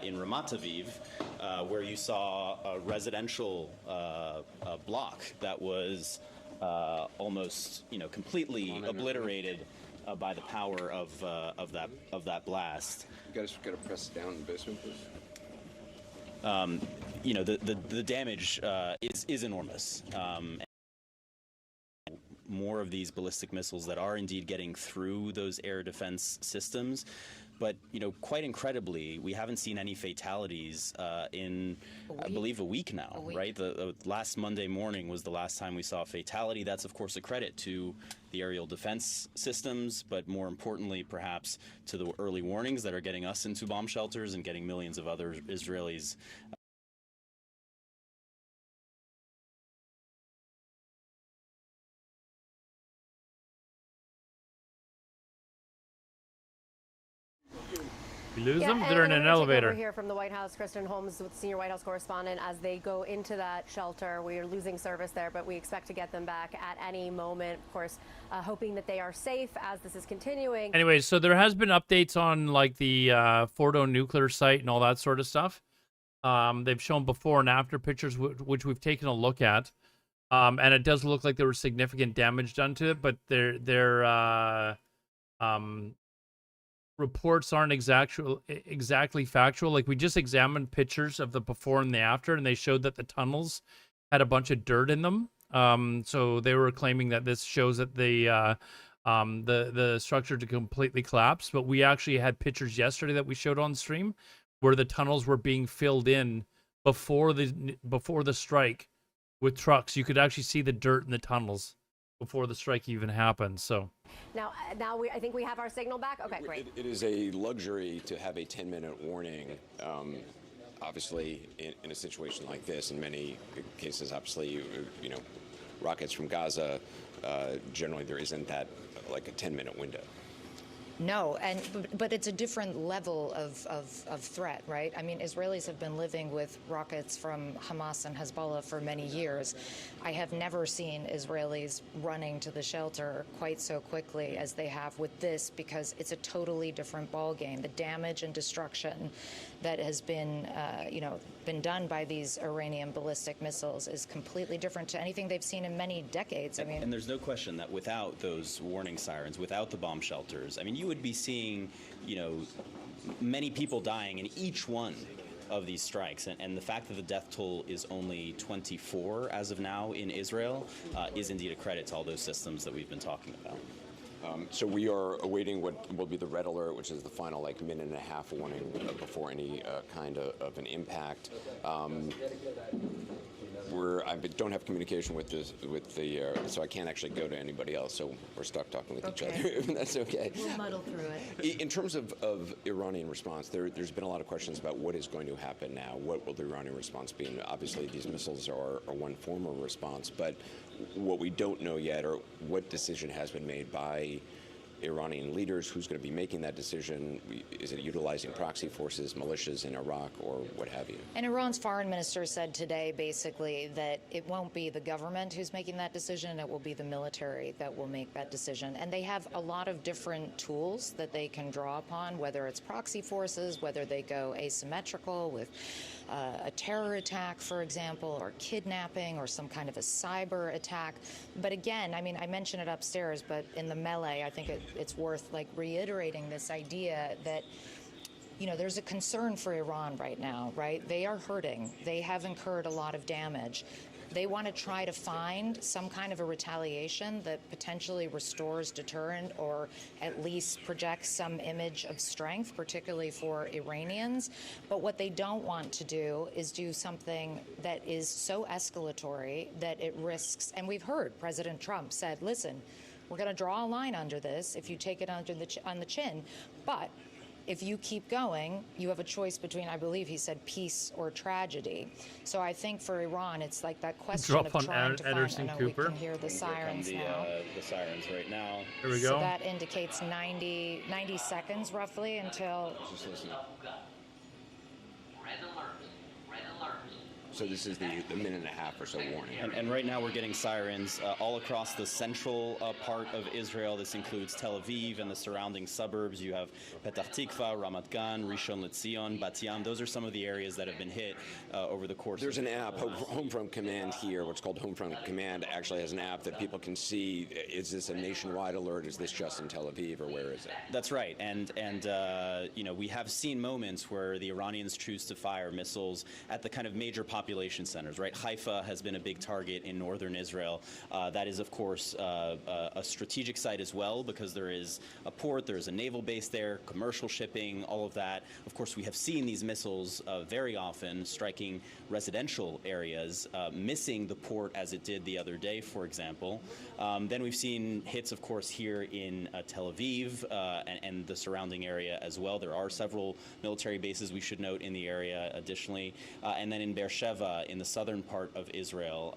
in Ramat Aviv, where you saw a residential block that was almost, completely obliterated by the power of that blast.
You guys got to press down in the basement, please.
The damage is enormous. More of these ballistic missiles that are indeed getting through those air defense systems. But, quite incredibly, we haven't seen any fatalities in, I believe, a week now, right? The last Monday morning was the last time we saw a fatality. That's, of course, a credit to the aerial defense systems, but more importantly, perhaps, to the early warnings that are getting us into bomb shelters and getting millions of other Israelis
We lose them?
and
They're in
we're
an
gonna take
elevator.
over here from the White House, Kristen Holmes, with senior White House correspondent, as they go into that shelter. We are losing service there, but we expect to get them back at any moment. Of course, hoping that they are safe as this is continuing.
Anyway, so there has been updates on like the Fordo nuclear site and all that sort of stuff. They've shown before and after pictures, which we've taken a look at. And it does look like there was significant damage done to it, but their reports aren't exactly factual. Like, we just examined pictures of the before and the after, and they showed that the tunnels had a bunch of dirt in them. So they were claiming that this shows that the structure to completely collapse. But we actually had pictures yesterday that we showed on stream where the tunnels were being filled in before the strike with trucks. You could actually see the dirt in the tunnels before the strike even happened. So
Now I think we have our signal back. Okay, great.
It is a luxury to have a 10-minute warning. Obviously, in a situation like this, in many cases, obviously, you know, rockets from Gaza, generally there isn't that like a 10-minute window.
No, but it's a different level of threat, right? I mean, Israelis have been living with rockets from Hamas and Hezbollah for many years. I have never seen Israelis running to the shelter quite so quickly as they have with this, because it's a totally different ballgame. The damage and destruction that has been, been done by these Iranian ballistic missiles is completely different to anything they've seen in many decades. I mean,
and there's no question that without those warning sirens, without the bomb shelters, I mean, you would be seeing, many people dying in each one of these strikes. And the fact that the death toll is only 24 as of now in Israel is indeed a credit to all those systems that we've been talking about.
So we are awaiting what will be the red alert, which is the final minute and a half warning before any kind of an impact. I don't have communication with so I can't actually go to anybody else. So we're stuck talking with each other. That's okay.
We'll muddle through it.
In terms of Iranian response, there's been a lot of questions about what is going to happen now. What will the Iranian response be? And obviously, these missiles are one form of response, but what we don't know yet, or what decision has been made by Iranian leaders, who's going to be making that decision. Is it utilizing proxy forces, militias in Iraq, or what have you?
And Iran's foreign minister said today, basically, that it won't be the government who's making that decision, it will be the military that will make that decision. And they have a lot of different tools that they can draw upon, whether it's proxy forces, whether they go asymmetrical with a terror attack, for example, or kidnapping, or some kind of a cyber attack. But again, I mean, I mentioned it upstairs, but in the melee, I think it's worth reiterating this idea that there's a concern for Iran right now, right? They are hurting. They have incurred a lot of damage. They want to try to find some kind of a retaliation that potentially restores deterrent or at least projects some image of strength, particularly for Iranians. But what they don't want to do is do something that is so escalatory that it risks, and we've heard President Trump said, listen, we're going to draw a line under this if you take it on the chin, but if you keep going, you have a choice between, I believe he said, peace or tragedy. So I think for Iran, it's like that question of trying to find. I know we can hear the sirens now.
The sirens right now.
Here we go.
So that indicates 90 seconds roughly until.
Just listen. So this is the minute and a half or so warning.
And right now we're getting sirens all across the central part of Israel. This includes Tel Aviv and the surrounding suburbs. You have Petah Tikva, Ramat Gan, Rishon LeZion, Bat Yam. Those are some of the areas that have been hit over the course.
There's an app, Homefront Command here, what's called Homefront Command actually has an app that people can see. Is this a nationwide alert? Is this just in Tel Aviv, or where is it?
That's right. And we have seen moments where the Iranians choose to fire missiles at the kind of major population centers, right? Haifa has been a big target in northern Israel. That is, of course, a strategic site as well, because there is a port, there's a naval base there, commercial shipping, all of that. Of course, we have seen these missiles very often striking residential areas, missing the port as it did the other day, for example. Then we've seen hits, of course, here in Tel Aviv and the surrounding area as well. There are several military bases, we should note, in the area additionally. And then in Beersheva, in the southern part of Israel,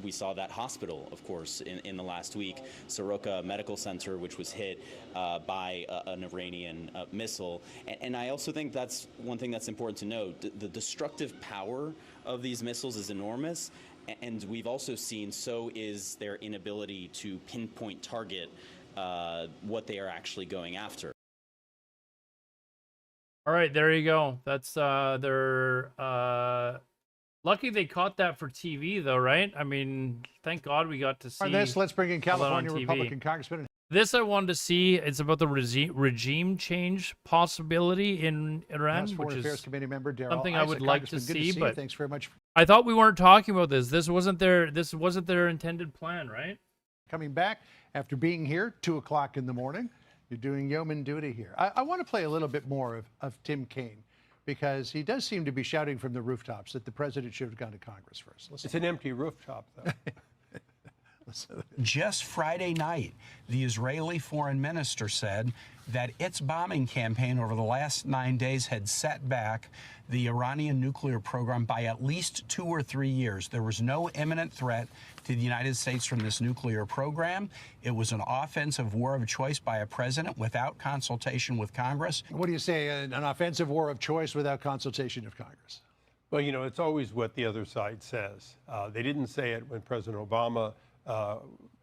we saw that hospital, of course, in the last week, Soroka Medical Center, which was hit by an Iranian missile. And I also think that's one thing that's important to note. The destructive power of these missiles is enormous. And we've also seen so is their inability to pinpoint target what they are actually going after.
All right, there you go. That's they're lucky they caught that for TV though, right? I mean, thank God we got to see.
On this, let's bring in
all that on
California
TV.
Republican Congressman.
This I wanted to see. It's about the regime change possibility in Iran,
House Foreign
which
Affairs
is
Committee member Darrell
something I would
Issa.
like to
Congressman, good
see.
you.
But
Thanks very much.
I thought we weren't talking about this. This wasn't their intended plan, right?
Coming back after being here 2 o'clock in the morning. You're doing yeoman duty here. I want to play a little bit more of Tim Kaine, because he does seem to be shouting from the rooftops that the president should have gone to Congress first. Listen.
It's an empty rooftop, though.
Just Friday night, the Israeli foreign minister said that its bombing campaign over the last 9 days had set back the Iranian nuclear program by at least 2 or 3 years. There was no imminent threat to the United States from this nuclear program. It was an offensive war of choice by a president without consultation with Congress.
What do you say, an offensive war of choice without consultation of Congress?
Well, you know, it's always what the other side says. They didn't say it when President Obama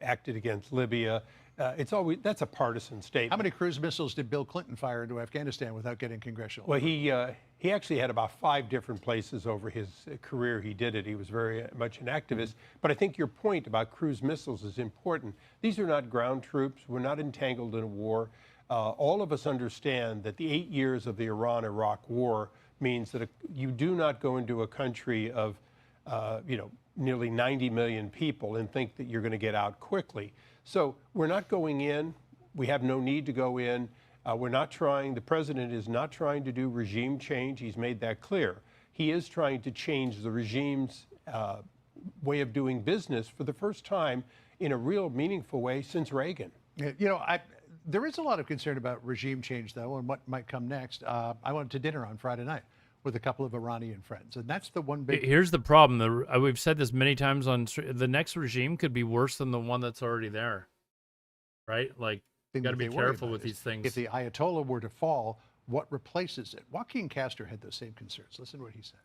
acted against Libya. It's always, that's a partisan statement.
How many cruise missiles did Bill Clinton fire into Afghanistan without getting congressional?
Well, he actually had about 5 different places over his career he did it. He was very much an activist. But I think your point about cruise missiles is important. These are not ground troops. We're not entangled in a war. All of us understand that the 8 years of the Iran-Iraq war means that you do not go into a country of, nearly 90 million people and think that you're going to get out quickly. So we're not going in. We have no need to go in. We're not trying, the president is not trying to do regime change. He's made that clear. He is trying to change the regime's way of doing business for the first time in a real meaningful way since Reagan.
You know, there is a lot of concern about regime change, though, and what might come next. I went to dinner on Friday night with a couple of Iranian friends, and that's the one big...
Here's the problem. We've said this many times on the next regime could be worse than the one that's already there, right? Like, you got to be careful with these things.
If the Ayatollah were to fall, what replaces it? Joaquin Castro had those same concerns. Listen to what he said.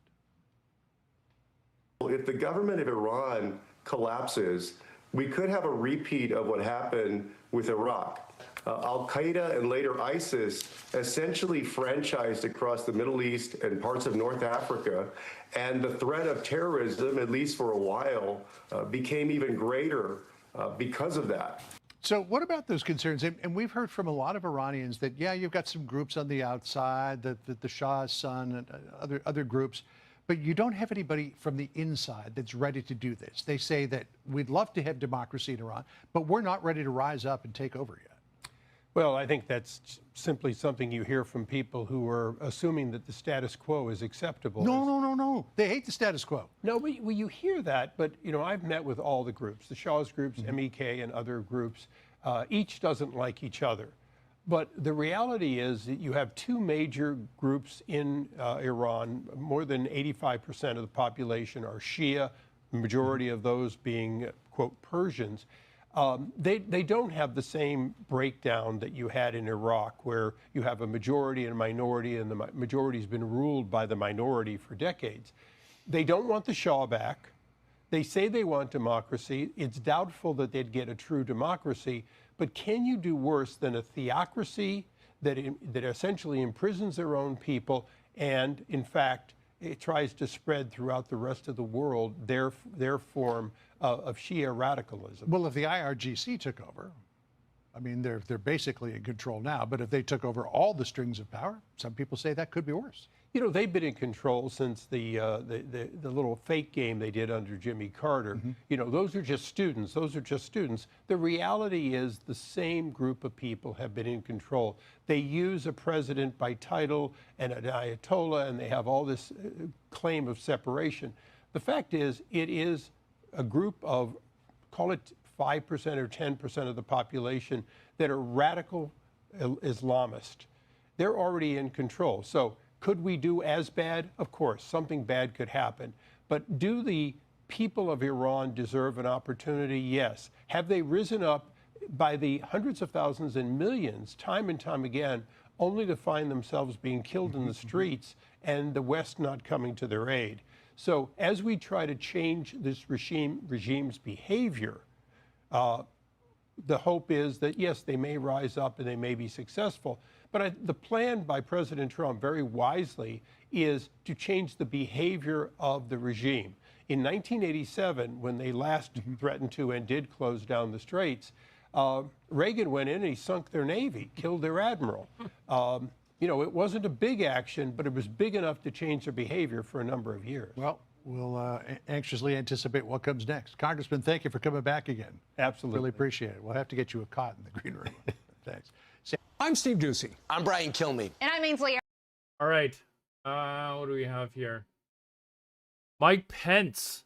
If the government of Iran collapses, we could have a repeat of what happened with Iraq. Al-Qaeda and later ISIS essentially franchised across the Middle East and parts of North Africa, and the threat of terrorism, at least for a while, became even greater because of that.
So what about those concerns? And we've heard from a lot of Iranians that, yeah, you've got some groups on the outside, the Shah's son and other groups, but you don't have anybody from the inside that's ready to do this. They say that we'd love to have democracy in Iran, but we're not ready to rise up and take over yet.
Well, I think that's simply something you hear from people who are assuming that the status quo is acceptable.
No. They hate the status quo.
No, well, you hear that, but, you know, I've met with all the groups, the Shah's groups, MEK and other groups. Each doesn't like each other. But the reality is that you have 2 major groups in Iran. More than 85% of the population are Shia, the majority of those being, quote, Persians. They don't have the same breakdown that you had in Iraq, where you have a majority and a minority, and the majority's been ruled by the minority for decades. They don't want the Shah back. They say they want democracy. It's doubtful that they'd get a true democracy. But can you do worse than a theocracy that essentially imprisons their own people and, in fact, it tries to spread throughout the rest of the world their form of Shia radicalism?
Well, if the IRGC took over, I mean, they're basically in control now, but if they took over all the strings of power, some people say that could be worse.
You know, they've been in control since the little fake game they did under Jimmy Carter. You know, those are just students. The reality is the same group of people have been in control. They use a president by title and an Ayatollah, and they have all this claim of separation. The fact is, it is a group of, call it 5% or 10% of the population that are radical Islamist. They're already in control. So could we do as bad? Of course, something bad could happen. But do the people of Iran deserve an opportunity? Yes. Have they risen up by the hundreds of thousands and millions, time and time again, only to find themselves being killed in the streets and the West not coming to their aid? So as we try to change this regime's behavior, the hope is that, yes, they may rise up and they may be successful, But the plan by President Trump, very wisely, is to change the behavior of the regime. In 1987, when they last threatened to and did close down the straits, Reagan went in and he sunk their Navy, killed their admiral. It wasn't a big action, but it was big enough to change their behavior for a number of years.
Well, we'll anxiously anticipate what comes next. Congressman, thank you for coming back again.
Absolutely.
Really appreciate it. We'll have to get you a cot in the green room. Thanks.
I'm Steve Ducey.
I'm Brian Kilmeade.
And I'm Ainsley.
All right. What do we have here? Mike Pence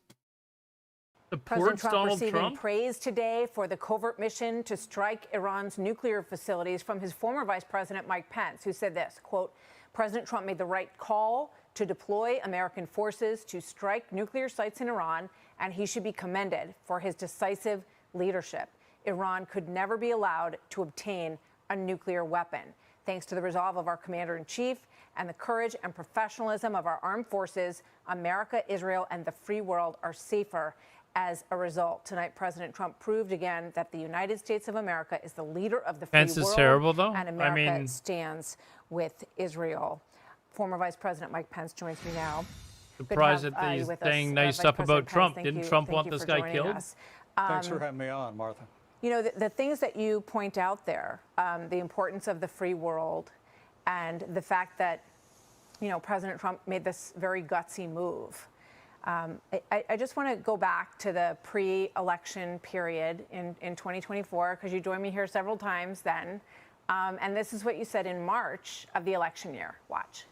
President
supports
Trump
Donald
receiving
Trump.
praise today for the covert mission to strike Iran's nuclear facilities from his former Vice President Mike Pence, who said this, quote, President Trump made the right call to deploy American forces to strike nuclear sites in Iran, and he should be commended for his decisive leadership. Iran could never be allowed to obtain a nuclear weapon. Thanks to the resolve of our commander-in-chief and the courage and professionalism of our armed forces, America, Israel, and the free world are safer as a result. Tonight, President Trump proved again that the United States of America is the leader of the free
Pence
world.
is terrible, though.
And America stands with Israel. Former Vice President Mike Pence joins me now.
Surprised
Good to
that
have,
he's
you with us,
saying nice
Vice
stuff about
President Pence.
Trump.
Thank
Didn't
you-
Trump
thank
want
you
this
for
guy
joining
killed?
us.
Thanks for having me on, Martha.
You know, the things that you point out there, the importance of the free world and the fact that, President Trump made this very gutsy move. I just want to go back to the pre-election period in 2024, because you joined me here several times then. And this is what you said in March of the election year. Watch.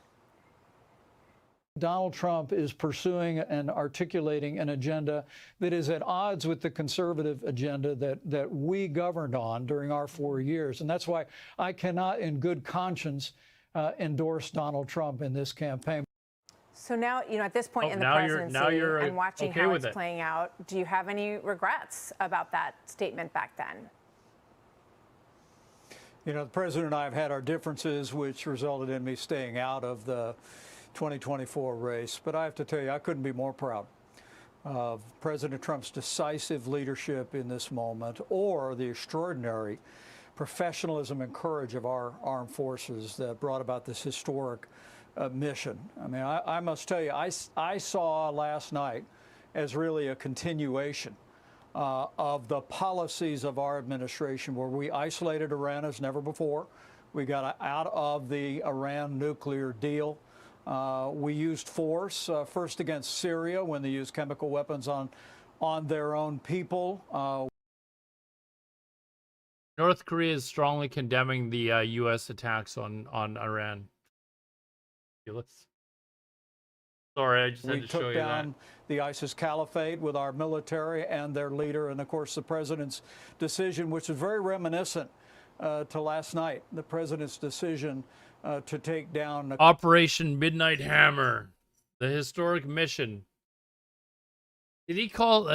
Donald Trump is pursuing and articulating an agenda that is at odds with the conservative agenda that we governed on during our 4 years. And that's why I cannot, in good conscience, endorse Donald Trump in this campaign.
So now, at this point in the
now
presidency
you're
and watching
okay
how
with
it's
it.
playing out, do you have any regrets about that statement back then?
The president and I have had our differences, which resulted in me staying out of the 2024 race. But I have to tell you, I couldn't be more proud of President Trump's decisive leadership in this moment, or the extraordinary professionalism and courage of our armed forces that brought about this historic mission. I mean, I must tell you, I saw last night as really a continuation of the policies of our administration, where we isolated Iran as never before. We got out of the Iran nuclear deal. We used force, first against Syria when they used chemical weapons on their own people.
North Korea is strongly condemning the U.S. attacks on Iran. Sorry, I just had
We
to show
took
you
down the ISIS caliphate with our military and their leader, and of course the president's decision, which is very reminiscent to last night, the president's decision to take down
Operation Midnight Hammer, the historic mission. Did he call?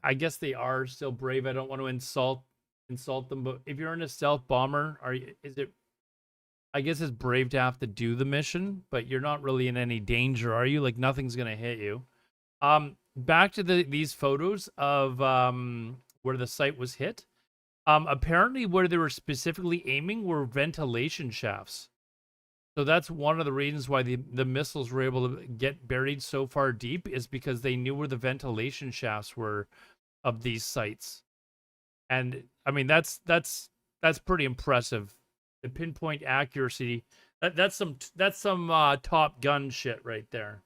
I guess they are still brave. I don't want to insult them, but if you're in a stealth bomber, is it? I guess it's brave to have to do the mission, but you're not really in any danger, are you? Like, nothing's gonna hit you. Back to these photos of where the site was hit. Apparently, where they were specifically aiming were ventilation shafts. So that's one of the reasons why the missiles were able to get buried so far deep, is because they knew where the ventilation shafts were of these sites. And I mean, that's pretty impressive. The pinpoint accuracy, that's some Top Gun shit right there.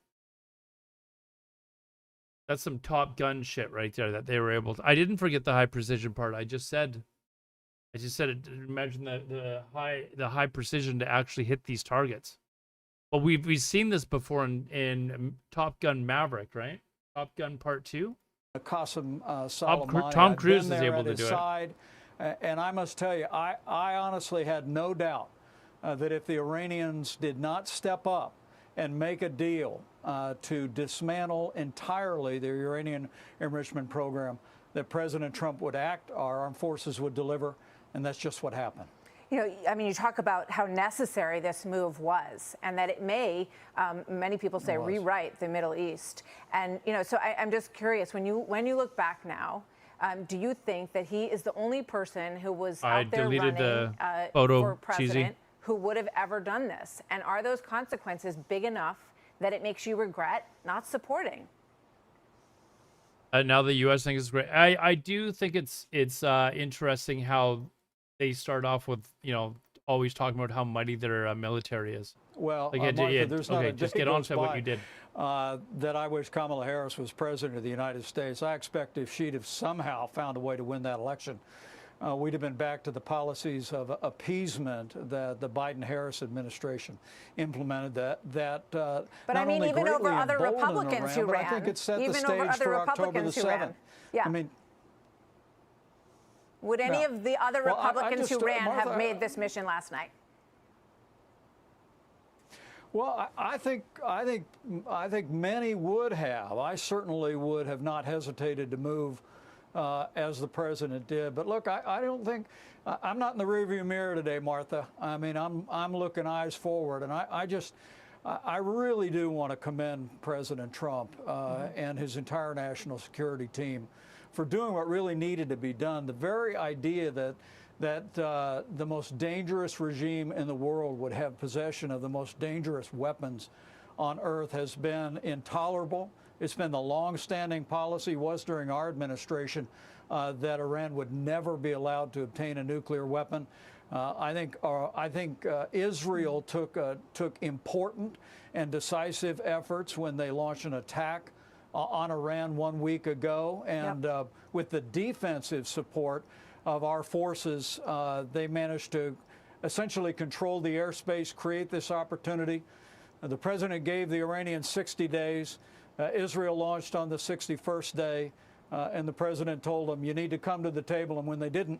That's some Top Gun shit right there that they were able to. I didn't forget the high precision part. I just said it. Imagine the high precision to actually hit these targets. Well, we've seen this before in Top Gun Maverick, right? Top Gun Part 2.
Qasem Soleimani.
Tom
I've
Cruise
been
is
there
able
at
to
his
do it.
side, and I must tell you, I honestly had no doubt that if the Iranians did not step up and make a deal to dismantle entirely the uranium enrichment program, that President Trump would act, our armed forces would deliver, and that's just what happened.
You talk about how necessary this move was, and that it may, many people say, rewrite the Middle East. And, so I'm just curious, when you look back now, do you think that he is the only person who was out there running
the photo,
for president who would have ever done this? And are those consequences big enough that it makes you regret not supporting?
Now the U.S. thinks it's great. I do think it's interesting how they start off with, always talking about how mighty their military is.
Well,
Like,
Martha, there's not a day
just get on
goes
to what
by,
you did.
that I wish Kamala Harris was president of the United States. I expect if she'd have somehow found a way to win that election, we'd have been back to the policies of appeasement that the Biden-Harris administration implemented. But
I mean, even over other Republicans who ran.
I think it set the
Even
stage
over other
for October the
Republicans who ran.
7th.
Yeah.
I mean,
would any of the other
Well, I
Republicans
just,
who ran
Martha,
have made this mission last night?
well, I think many would have. I certainly would have not hesitated to move as the president did. But look, I don't think I'm not in the rearview mirror today, Martha. I mean, I'm looking eyes forward, and I really do want to commend President Trump and his entire national security team for doing what really needed to be done. The very idea that the most dangerous regime in the world would have possession of the most dangerous weapons on earth has been intolerable. It's been the long-standing policy, was during our administration, that Iran would never be allowed to obtain a nuclear weapon. I think Israel took important and decisive efforts when they launched an attack on Iran 1 week ago, and with the defensive support of our forces, they managed to essentially control the airspace, create this opportunity. The president gave the Iranians 60 days. Israel launched on the 61st day, and the president told them, you need to come to the table. And when they didn't,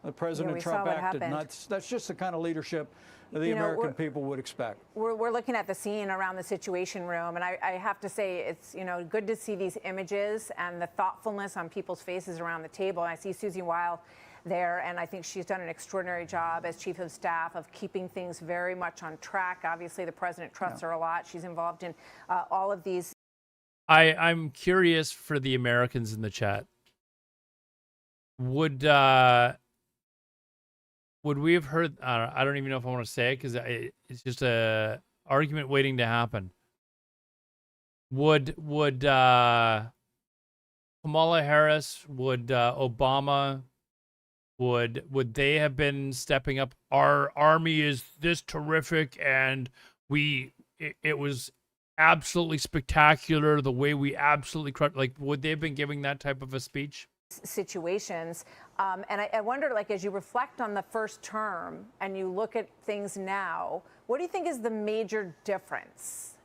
the President Trump acted. And that's just the kind of leadership that the American people would expect.
We're looking at the scene around the Situation Room, and I have to say it's good to see these images and the thoughtfulness on people's faces around the table. And I see Susie Weil there, and I think she's done an extraordinary job as chief of staff of keeping things very much on track. Obviously, the president trusts her a lot. She's involved in all of these.
I'm curious for the Americans in the chat. Would we have heard? I don't even know if I want to say it because it's just a argument waiting to happen. Would Kamala Harris? Would Obama? Would they have been stepping up? Our army is this terrific, and it was absolutely spectacular. The way we absolutely crushed. Like, would they have been giving that type of a speech?
Situations. And I wonder, like, as you reflect on the first term and you look at things now, what do you think is the major difference?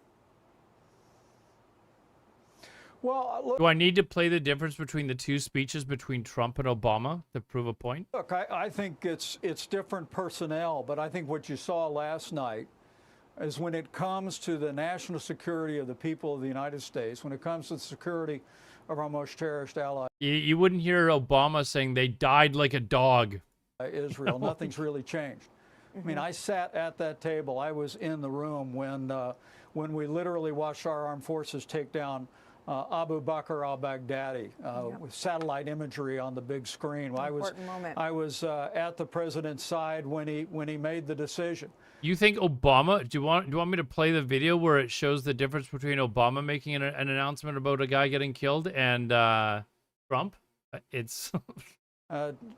Well, look,
do I need to play the difference between the two speeches between Trump and Obama to prove a point?
Look, I think it's different personnel, but I think what you saw last night is when it comes to the national security of the people of the United States, when it comes to the security of our most cherished ally,
You wouldn't hear Obama saying they died like a dog.
Israel, nothing's really changed. I mean, I sat at that table. I was in the room when we literally watched our armed forces take down Abu Bakr al-Baghdadi with satellite imagery on the big screen. I was at the president's side when he made the decision.
You think Obama? Do you want me to play the video where it shows the difference between Obama making an announcement about a guy getting killed and Trump? It's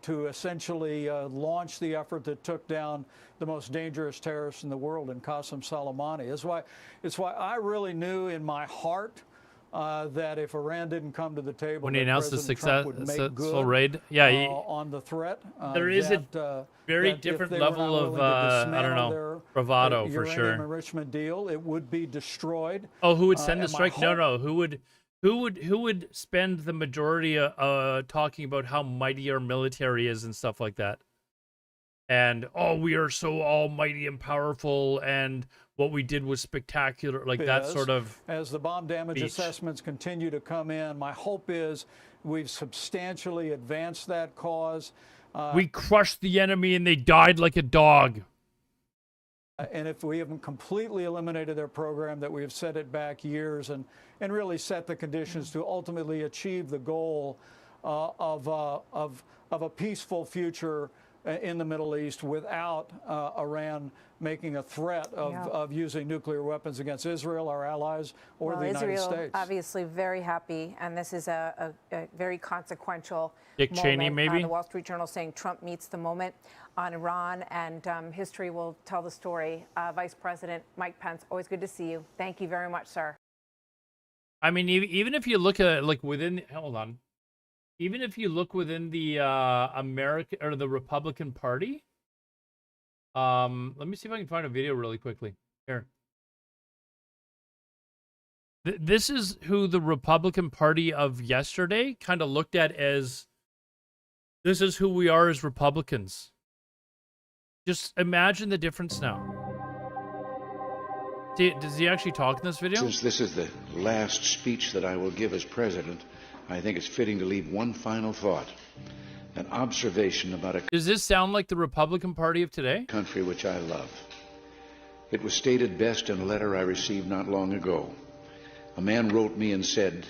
to essentially launch the effort that took down the most dangerous terrorist in the world in Qasem Soleimani. It's why I really knew in my heart that if Iran didn't come to the table,
when he announced the successful raid,
on the threat,
there is a very different level of I don't know, bravado for sure.
Enrichment deal, it would be destroyed.
Oh, who would send the strike? No, who would spend the majority talking about how mighty our military is and stuff like that? And we are so almighty and powerful, and what we did was spectacular, like that sort of.
As the bomb damage assessments continue to come in, my hope is we've substantially advanced that cause.
We crushed the enemy, and they died like a dog.
And if we haven't completely eliminated their program, that we have set it back years and really set the conditions to ultimately achieve the goal of a peaceful future in the Middle East without Iran making a threat of using nuclear weapons against Israel, our allies, or the United
Israel,
States.
Obviously very happy, and this is a very consequential
Dick
moment.
Cheney, maybe?
The Wall Street Journal saying Trump meets the moment on Iran, and history will tell the story. Vice President Mike Pence, always good to see you. Thank you very much, sir.
I mean, even if you look at like within, hold on, even if you look within the American or the Republican Party, let me see if I can find a video really quickly here. This is who the Republican Party of yesterday kind of looked at as, this is who we are as Republicans. Just imagine the difference now. Does he actually talk in this video?
Since this is the last speech that I will give as president, I think it's fitting to leave one final thought, an observation about a
Does this sound like the Republican Party of today?
country which I love. It was stated best in a letter I received not long ago. A man wrote me and said,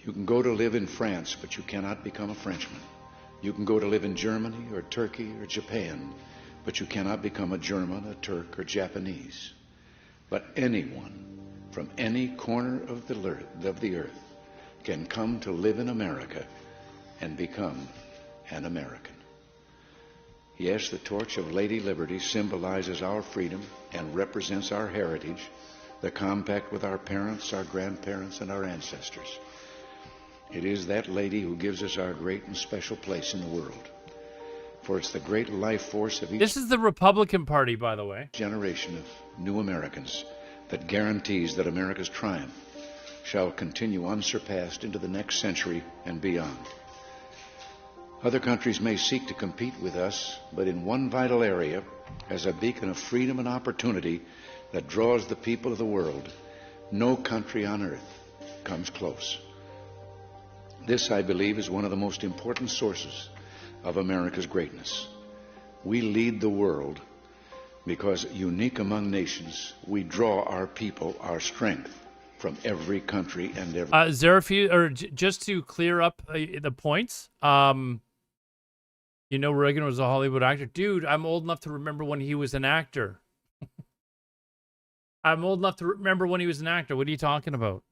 "You can go to live in France, but you cannot become a Frenchman. You can go to live in Germany or Turkey or Japan, but you cannot become a German, a Turk, or Japanese. But anyone from any corner of the earth can come to live in America and become an American." Yes, the torch of Lady Liberty symbolizes our freedom and represents our heritage, the compact with our parents, our grandparents, and our ancestors. It is that lady who gives us our great and special place in the world. For it's the great life force of each
This is the Republican Party, by the way.
generation of new Americans that guarantees that America's triumph shall continue unsurpassed into the next century and beyond. Other countries may seek to compete with us, but in one vital area, as a beacon of freedom and opportunity that draws the people of the world, no country on earth comes close. This, I believe, is one of the most important sources of America's greatness. We lead the world because, unique among nations, we draw our people, our strength, from every country and every...
Zarafew, or just to clear up the points, you know, Reagan was a Hollywood actor. Dude, I'm old enough to remember when he was an actor. I'm old enough to remember when he was an actor. What are you talking about?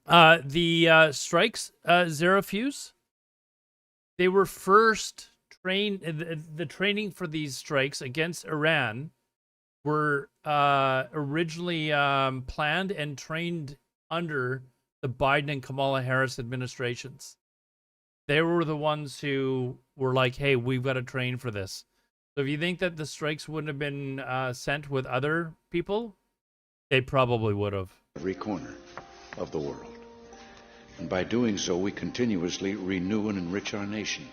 The strikes, Zarafew, they were first trained, the training for these strikes against Iran were originally planned and trained under the Biden and Kamala Harris administrations. They were the ones who were like, hey, we've got to train for this. So if you think that the strikes wouldn't have been sent with other people, they probably would have.
Every corner of the world. And by doing so, we continuously renew and enrich our nation.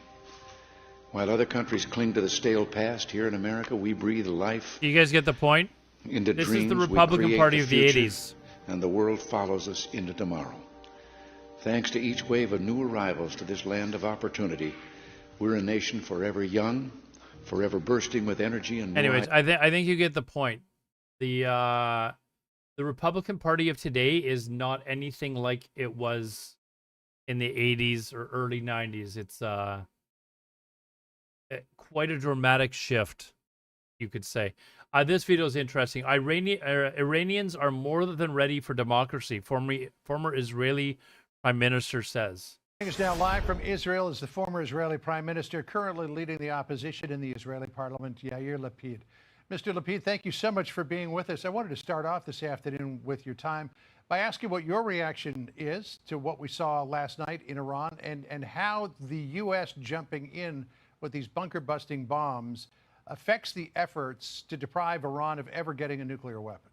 While other countries cling to the stale past, here in America, we breathe life.
You guys get the point?
Into
This
dreams,
is the
we
Republican
create
Party
the
of the
future,
80s.
And the world follows us into tomorrow. Thanks to each wave of new arrivals to this land of opportunity, we're a nation forever young, forever bursting with energy and...
Anyways, I think you get the point. The Republican Party of today is not anything like it was in the 80s or early 90s. It's quite a dramatic shift, you could say. This video is interesting. Iranians are more than ready for democracy, former Israeli Prime Minister says.
Is now live from Israel is the former Israeli Prime Minister currently leading the opposition in the Israeli parliament, Yair Lapid. Mr. Lapid, thank you so much for being with us. I wanted to start off this afternoon with your time by asking what your reaction is to what we saw last night in Iran and how the U.S. jumping in with these bunker-busting bombs affects the efforts to deprive Iran of ever getting a nuclear weapon.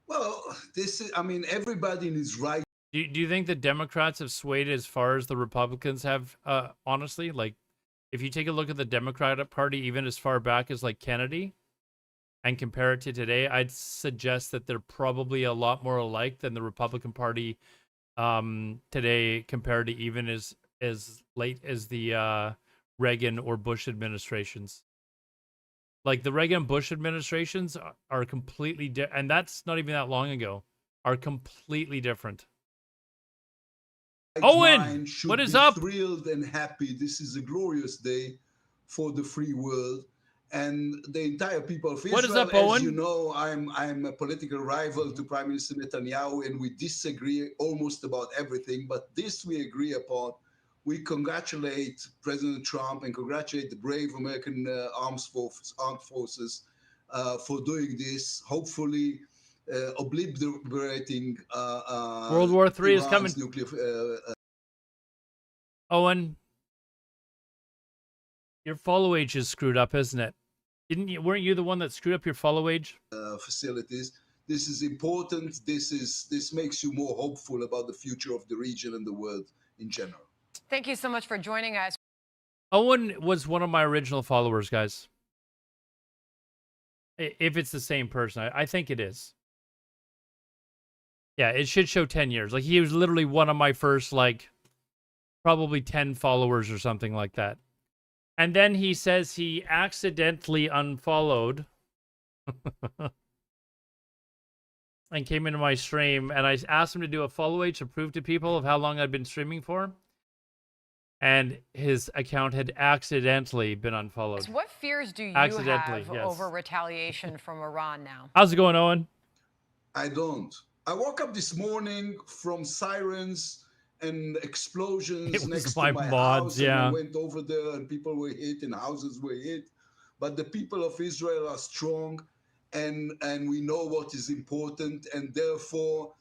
Well, everybody in his right.
Do you think the Democrats have swayed as far as the Republicans have, honestly? Like, if you take a look at the Democratic Party, even as far back as, like, Kennedy, and compare it to today, I'd suggest that they're probably a lot more alike than the Republican Party today, compared to even as late as the Reagan or Bush administrations. Like, the Reagan and Bush administrations are completely different, and that's not even that long ago, are completely different. Owen,
mind should
what is
be
up?
thrilled and happy. This is a glorious day for the free world and the entire people of Israel.
What is up,
As
Owen?
you know, I'm a political rival to Prime Minister Netanyahu, and we disagree almost about everything. But this we agree upon. We congratulate President Trump and congratulate the brave American armed forces for doing this. Hopefully, obliterating
World War III is
Iran's
coming.
nuclear.
Owen, your follow age is screwed up, isn't it? Weren't you the one that screwed up your follow age?
Facilities. This is important. This makes you more hopeful about the future of the region and the world in general.
Thank you so much for joining us.
Owen was one of my original followers, guys. If it's the same person, I think it is. Yeah, it should show 10 years. Like, he was literally one of my first, like, probably 10 followers or something like that. And then he says he accidentally unfollowed and came into my stream, and I asked him to do a follow age to prove to people of how long I'd been streaming for. And his account had accidentally been unfollowed.
What fears do you
Accidentally,
have
yes.
over retaliation from Iran now?
How's it going, Owen?
I don't. I woke up this morning from sirens and explosions
It was
next
my
to my
mods,
house.
yeah.
And I went over there and people were hit and houses were hit. But the people of Israel are strong and we know what is important. And therefore,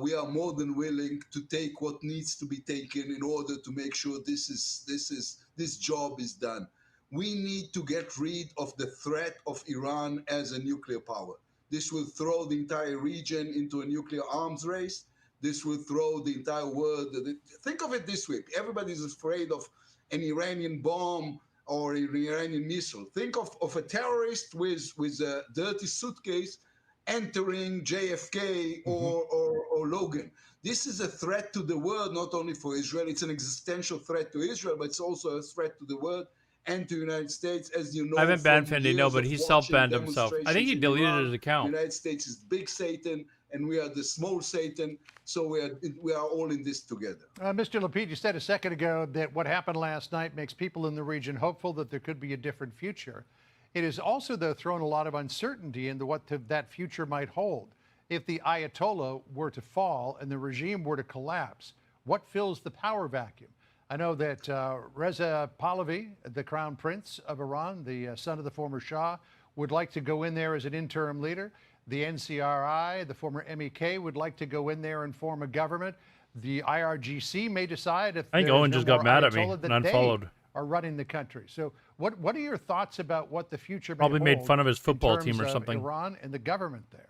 we are more than willing to take what needs to be taken in order to make sure this job is done. We need to get rid of the threat of Iran as a nuclear power. This will throw the entire region into a nuclear arms race. This will throw the entire world. Think of it this way. Everybody's afraid of an Iranian bomb or an Iranian missile. Think of a terrorist with a dirty suitcase entering JFK or Logan. This is a threat to the world, not only for Israel. It's an existential threat to Israel, but it's also a threat to the world and to the United States, as you know.
I haven't banned
from
Fendi, no,
years
but
of
he
watching
self-banned himself. I think he
demonstrations in
deleted
Iran.
his account.
The United States is big Satan, and we are the small Satan. So we are all in this together.
Mr. Lapid, you said a second ago that what happened last night makes people in the region hopeful that there could be a different future. It is also, though, thrown a lot of uncertainty into what that future might hold. If the Ayatollah were to fall and the regime were to collapse, what fills the power vacuum? I know that Reza Pahlavi, the crown prince of Iran, the son of the former Shah, would like to go in there as an interim leader. The NCRI, the former MEK, would like to go in there and form a government. The IRGC may decide if
I think
there is
Owen
no
just got
more
mad at me
Ayatollah,
and
that
unfollowed.
they are running the country. So what are your thoughts about what the future may
Probably made
hold
fun of his
in
football
terms
team or
of
something.
Iran and the government there?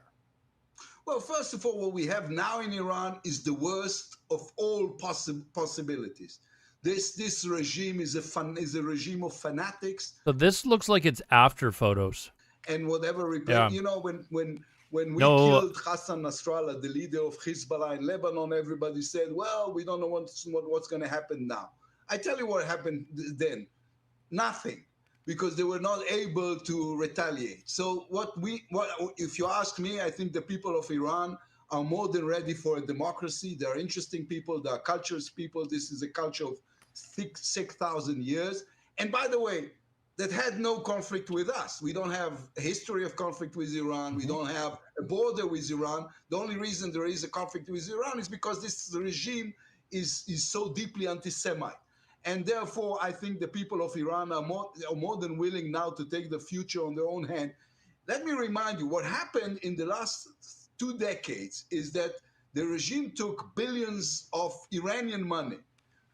Well, first of all, what we have now in Iran is the worst of all possibilities. This regime is a regime of fanatics
So this looks like it's after photos.
and whatever.
Yeah.
You know, when we
No.
killed Hassan Nasrallah, the leader of Hezbollah in Lebanon, everybody said, "Well, we don't know what's going to happen now." I tell you what happened then. Nothing. Because they were not able to retaliate. So if you ask me, I think the people of Iran are more than ready for a democracy. They are interesting people. They are cultures people. This is a culture of 6,000 years. And by the way, that had no conflict with us. We don't have a history of conflict with Iran. We don't have a border with Iran. The only reason there is a conflict with Iran is because this regime is so deeply anti-Semite. And therefore, I think the people of Iran are more than willing now to take the future on their own hand. Let me remind you, what happened in the last 2 decades is that the regime took billions of Iranian money.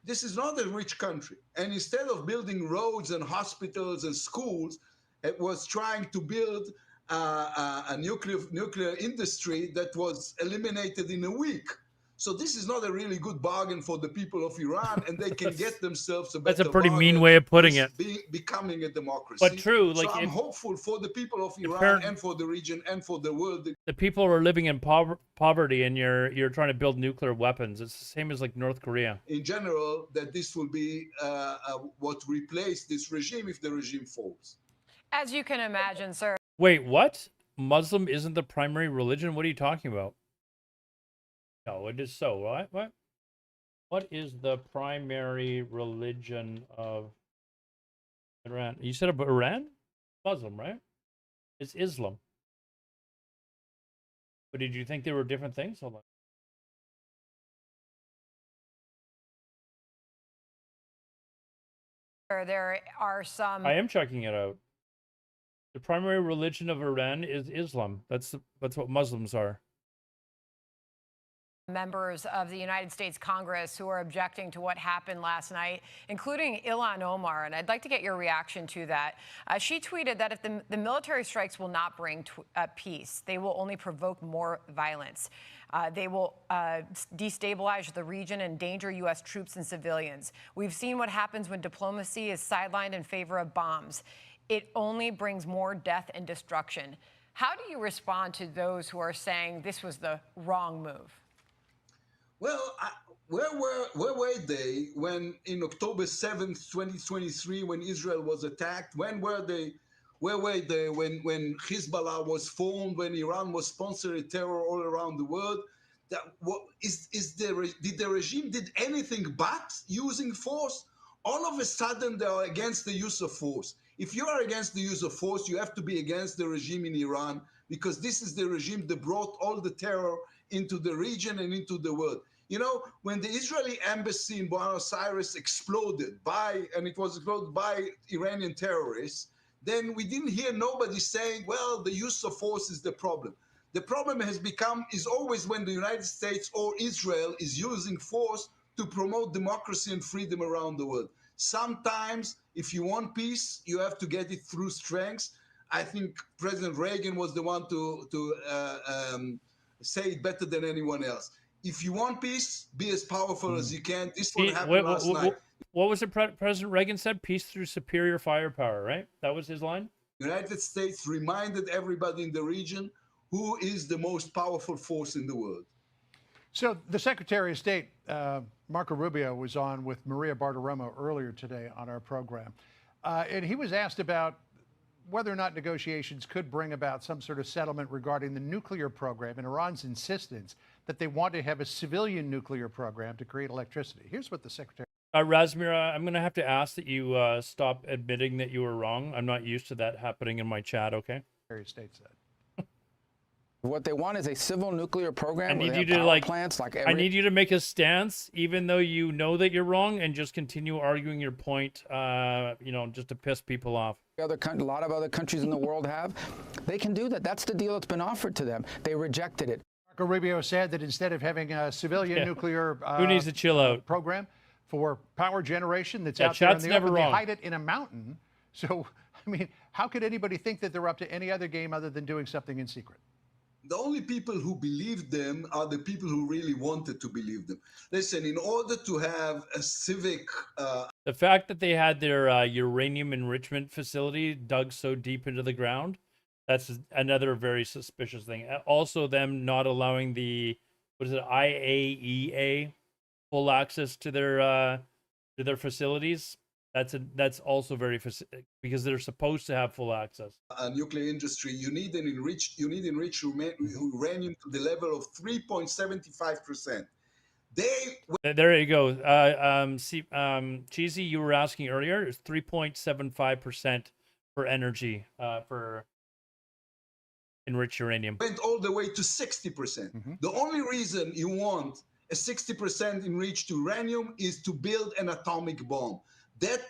This is not a rich country. And instead of building roads and hospitals and schools, it was trying to build a nuclear industry that was eliminated in a week. So this is not a really good bargain for the people of Iran, and they can get themselves a better
That's a pretty mean
bargain
way of putting it.
Becoming a democracy.
But true, like,
so I'm
if-
hopeful for the people of Iran
they're-
and for the region and for the world.
The people are living in poverty, and you're trying to build nuclear weapons. It's the same as like North Korea.
In general, that this will be what replace this regime if the regime falls.
As you can imagine, sir.
Wait, what? Muslim isn't the primary religion? What are you talking about? No, it is so. What? What is the primary religion of Iran? You said about Iran? Muslim, right? It's Islam. But did you think they were different things? Hold on.
There are some
I am checking it out. The primary religion of Iran is Islam. That's what Muslims are.
members of the United States Congress who are objecting to what happened last night, including Ilhan Omar. And I'd like to get your reaction to that. She tweeted that if the military strikes will not bring peace, they will only provoke more violence. They will destabilize the region and endanger U.S. troops and civilians. We've seen what happens when diplomacy is sidelined in favor of bombs. It only brings more death and destruction. How do you respond to those who are saying this was the wrong move?
Well, where were they when in October 7th, 2023, when Israel was attacked? Where were they when Hezbollah was formed, when Iran was sponsoring terror all around the world? Did the regime did anything but using force? All of a sudden, they are against the use of force. If you are against the use of force, you have to be against the regime in Iran, because this is the regime that brought all the terror into the region and into the world. You know, when the Israeli embassy in Buenos Aires exploded and it was exploded by Iranian terrorists, then we didn't hear nobody saying, well, the use of force is the problem. The problem is always when the United States or Israel is using force to promote democracy and freedom around the world. Sometimes, if you want peace, you have to get it through strength. I think President Reagan was the one to say it better than anyone else. If you want peace, be as powerful as you can. This is what happened last night.
What was it President Reagan said? Peace through superior firepower, right? That was his line?
The United States reminded everybody in the region who is the most powerful force in the world.
So the Secretary of State, Marco Rubio, was on with Maria Bartiromo earlier today on our program. And he was asked about whether or not negotiations could bring about some sort of settlement regarding the nuclear program and Iran's insistence that they want to have a civilian nuclear program to create electricity. Here's what the Secretary...
Razmir, I'm going to have to ask that you stop admitting that you were wrong. I'm not used to that happening in my chat, okay?
Secretary of State said.
What they want is a civil nuclear program.
I need
where
you
they have
to
power plants like every...
I need you to make a stance, even though you know that you're wrong, and just continue arguing your point. You know, just to piss people off.
A lot of other countries in the world have. They can do that. That's the deal that's been offered to them. They rejected it.
Marco Rubio said that instead of having a civilian nuclear
who needs to chill out
program for power generation that's out there in the open, they hide it in a mountain. So, I mean, how could anybody think that they're up to any other game other than doing something in secret?
The only people who believed them are the people who really wanted to believe them. Listen, in order to have a civic...
The fact that they had their uranium enrichment facility dug so deep into the ground, that's another very suspicious thing. Also, them not allowing the, IAEA full access to their facilities. That's also very, because they're supposed to have full access.
Nuclear industry, you need enriched uranium to the level of 3.75%.
There you go. Cheesy, you were asking earlier. It's 3.75% for energy for enriched uranium.
Went all the way to 60%. Mm-hmm. The only reason you want a 60% enriched uranium is to build an atomic bomb. That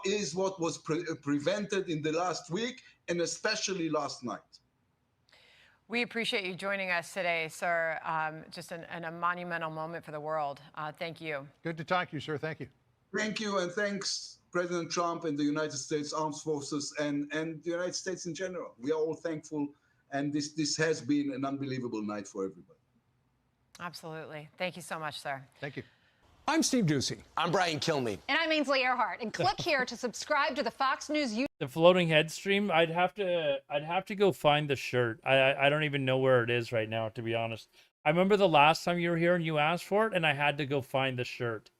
is what was prevented in the last week, and especially last night.
We appreciate you joining us today, sir. Just a monumental moment for the world. Thank you.
Good to talk to you, sir. Thank you.
Thank you, and thanks, President Trump and the United States Armed Forces and the United States in general. We are all thankful, and this has been an unbelievable night for everybody.
Absolutely. Thank you so much, sir.
Thank you.
I'm Steve Doocy.
I'm Brian Kilmeade.
And I'm Ainsley Earhart. And click here to subscribe to the Fox News YouTube.
The floating head stream, I'd have to go find the shirt. I don't even know where it is right now, to be honest. I remember the last time you were here and you asked for it, and I had to go find the shirt.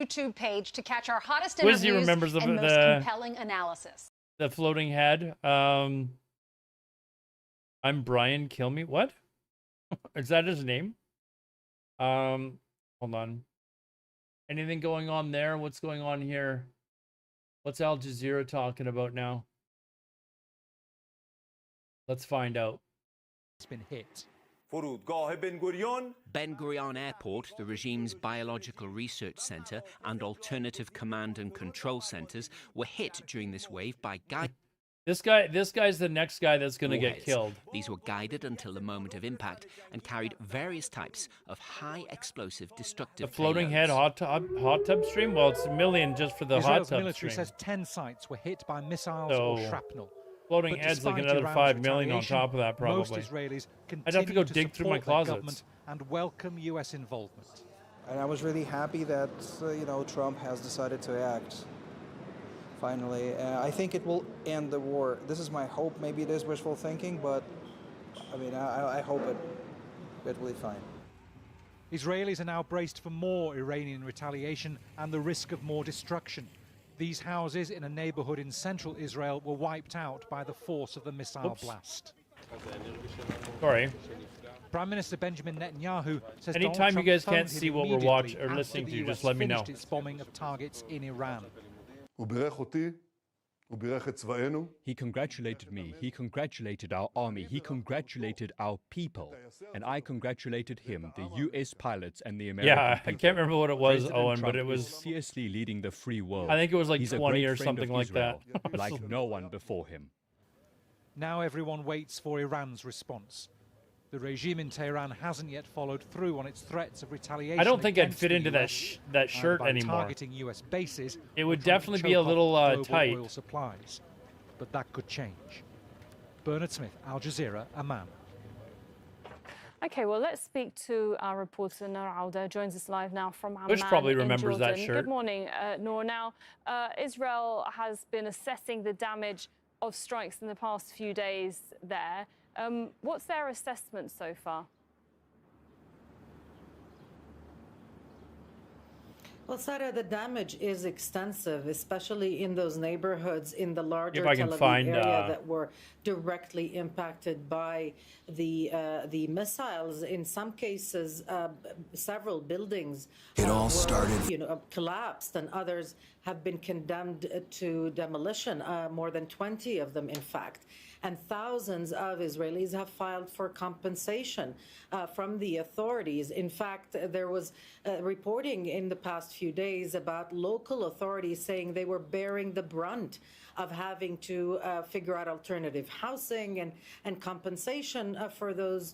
YouTube page to catch our hottest
Wizzy
interviews
remembers
and most compelling analysis.
The floating head. I'm Brian Kilmeade. What? Is that his name? Hold on. Anything going on there? What's going on here? What's Al Jazeera talking about now? Let's find out.
It's been hit.
Ben Gurion Airport, the regime's biological research center and alternative command and control centers were hit during this wave by guided.
This guy's the next guy that's going to get killed.
These were guided until the moment of impact and carried various types of high explosive destructive
The floating
payloads.
head hot tub stream? Well, it's a million just for the
Israel's
hot tub
military
stream.
says 10 sites were hit by missiles
So,
or shrapnel.
floating
But
head's like
despite
another
Iran's
5 million on
retaliation,
top of that,
Most
probably.
Israelis
I'd have to go
continue
dig through my
support their
closets.
government and welcome U.S. involvement.
And I was really happy that Trump has decided to act. Finally, I think it will end the war. This is my hope. Maybe it is wishful thinking, but I mean, I hope it will be fine.
Israelis are now braced for more Iranian retaliation and the risk of more destruction. These houses in a neighborhood in central Israel were wiped out by the force of the missile blast.
Sorry.
Prime Minister Benjamin Netanyahu says
Anytime you
Donald
guys
Trump
can't
phoned
see
him
what we're
immediately
watching or
after
listening
the
to,
US
just let me know.
finished its bombing of targets in Iran.
He congratulated me, he congratulated our army, he congratulated our people, and I congratulated him, the US pilots and the American
Yeah, I
people.
can't remember what it was,
President
Owen, but
Trump
it was-
is fiercely leading the free world.
I think it was like
He's a
20
great
or
friend of
something like
Israel,
that.
like no one before him.
Now everyone waits for Iran's response. The regime in Tehran hasn't yet followed through on its threats of retaliation.
I don't think I'd
against
fit
the
into that
US,
that
and
shirt
by
anymore.
targeting US bases,
It would
or trying to
definitely be a
choke off
little
global
tight.
oil supplies. But that could change. Bernard Smith, Al Jazeera, Amman.
Okay, well, let's speak to our reporter, Noor Alda, joins us live now from Amman.
Bush probably
in
remembers that
Jordan.
shirt.
Good morning, Noor. Now, Israel has been assessing the damage of strikes in the past few days there. What's their assessment so far?
Well, Sarah, the damage is extensive, especially in those neighborhoods in the larger
If I
Tel
can
Aviv
find,
area that were directly impacted by the missiles. In some cases, several buildings collapsed, and others have been condemned to demolition. More than 20 of them, in fact. And thousands of Israelis have filed for compensation from the authorities. In fact, there was reporting in the past few days about local authorities saying they were bearing the brunt of having to figure out alternative housing and compensation for those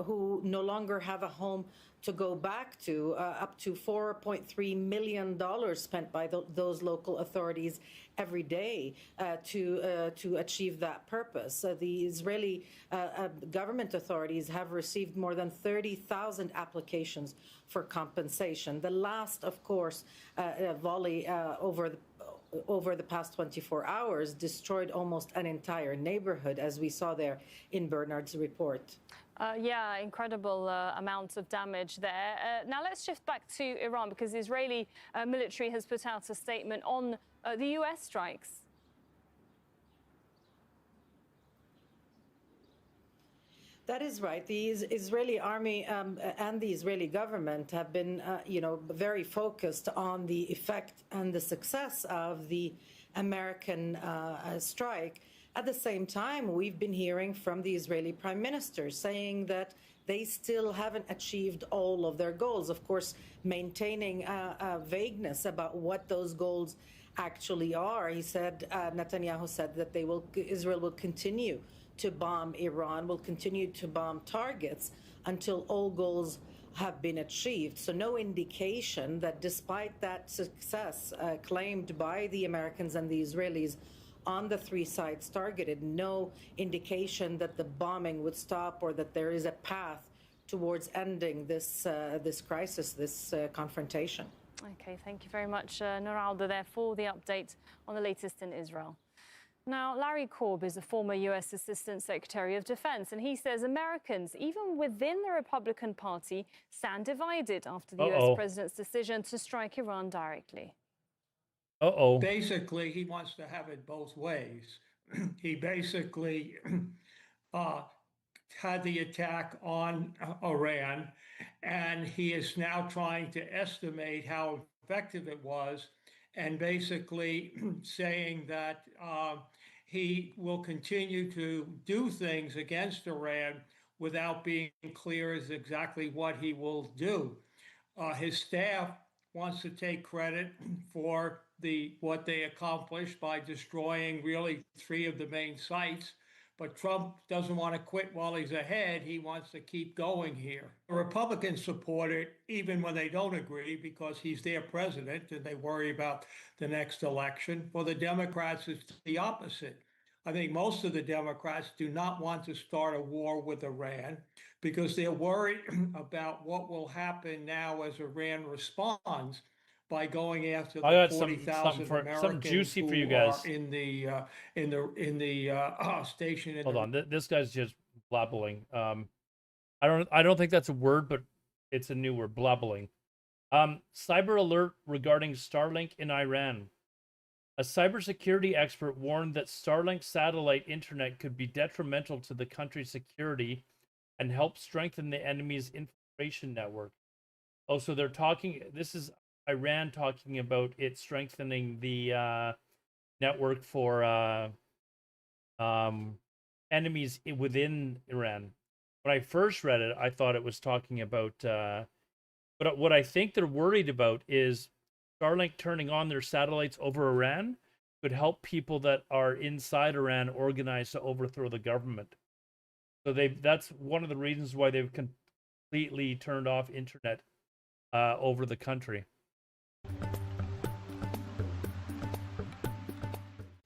who no longer have a home to go back to. Up to $4.3 million spent by those local authorities every day to achieve that purpose. The Israeli government authorities have received more than 30,000 applications for compensation. The last, of course, volley over the past 24 hours destroyed almost an entire neighborhood, as we saw there in Bernard's report.
Yeah, incredible amounts of damage there. Now let's shift back to Iran, because the Israeli military has put out a statement on the US strikes.
That is right. The Israeli army and the Israeli government have been, very focused on the effect and the success of the American strike. At the same time, we've been hearing from the Israeli prime minister saying that they still haven't achieved all of their goals. Of course, maintaining a vagueness about what those goals actually are. He said, Netanyahu said that Israel will continue to bomb Iran, will continue to bomb targets until all goals have been achieved. So no indication that despite that success claimed by the Americans and the Israelis on the three sites targeted, no indication that the bombing would stop or that there is a path towards ending this crisis, this confrontation.
Okay, thank you very much, Noor Alda, there for the update on the latest in Israel. Now, Larry Korb is a former U.S. Assistant Secretary of Defense, and he says Americans, even within the Republican Party, stand divided after the U.S. president's decision to strike Iran directly.
Basically, he wants to have it both ways. He basically
had the attack on Iran, and he is now trying to estimate how effective it was, and basically saying that he will continue to do things against Iran without being clear as exactly what he will do. His staff wants to take credit for what they accomplished by destroying really 3 of the main sites. But Trump doesn't want to quit while he's ahead. He wants to keep going here. The Republicans support it even when they don't agree because he's their president and they worry about the next election. For the Democrats, it's the opposite. I think most of the Democrats do not want to start a war with Iran because they're worried about what will happen now as Iran responds by going after
I got
the 40,000 Americans
something juicy
who
for you guys.
are in the station.
Hold on, this guy's just blabbling. I don't think that's a word, but it's a new word, blabbling. Cyber alert regarding Starlink in Iran. A cybersecurity expert warned that Starlink satellite internet could be detrimental to the country's security and help strengthen the enemy's information network. Oh, so they're talking, this is Iran talking about it strengthening the network for enemies within Iran. When I first read it, I thought it was talking about, but what I think they're worried about is Starlink turning on their satellites over Iran could help people that are inside Iran organize to overthrow the government. So that's one of the reasons why they've completely turned off internet over the country.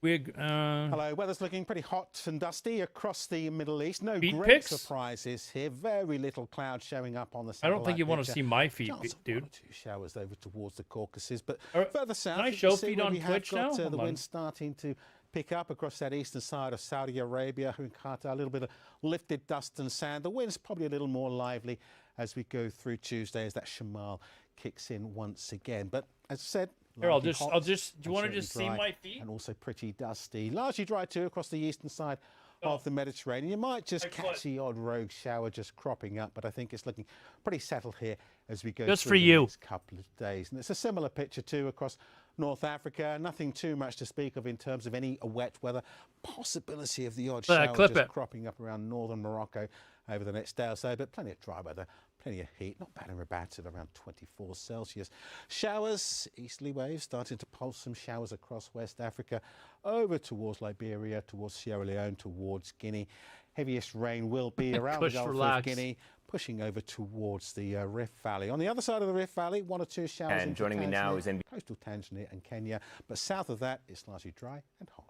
Hello, weather's looking pretty hot and dusty across the Middle East. No
Feet
great
pics?
surprises here. Very little cloud showing up on the
I
satellite
don't think you want to
picture.
see my feet,
Chance of
dude.
1 or 2 showers over towards the Caucasus, but
Are-
further south,
can I
you
show
see
feet
where
on
we have
Twitch
got,
now?
the
Hold on.
wind starting to pick up across that eastern side of Saudi Arabia, and Qatar. A little bit of lifted dust and sand. The wind's probably a little more lively as we go through Tuesday as that shamal kicks in once again. But as I said,
Here, I'll
largely
just,
hot
do you
and
want to
certainly
just see
dry
my feet?
and also pretty dusty. Largely dry too across the eastern side of the Mediterranean. You might just
My
catch
foot.
the odd rogue shower just cropping up, but I think it's looking pretty settled here as we go
Just
through
for
the
you.
next couple of days. And it's a similar picture too across North Africa. Nothing too much to speak of in terms of any wet weather. Possibility of the odd shower
clip
just
it.
cropping up around northern Morocco over the next day or so, but plenty of dry weather. Plenty of heat, not bad in Rabat at around 24 Celsius. Showers, easterly waves starting to pulse some showers across West Africa, over towards Liberia, towards Sierra Leone, towards Guinea. Heaviest rain will be around the
Kush,
Gulf
relax.
of Guinea, pushing over towards the Rift Valley. On the other side of the Rift Valley, 1 or 2 showers
And
into
joining me now
Tanzania,
is NBC.
coastal Tanzania and Kenya, but south of that, it's largely dry and hot.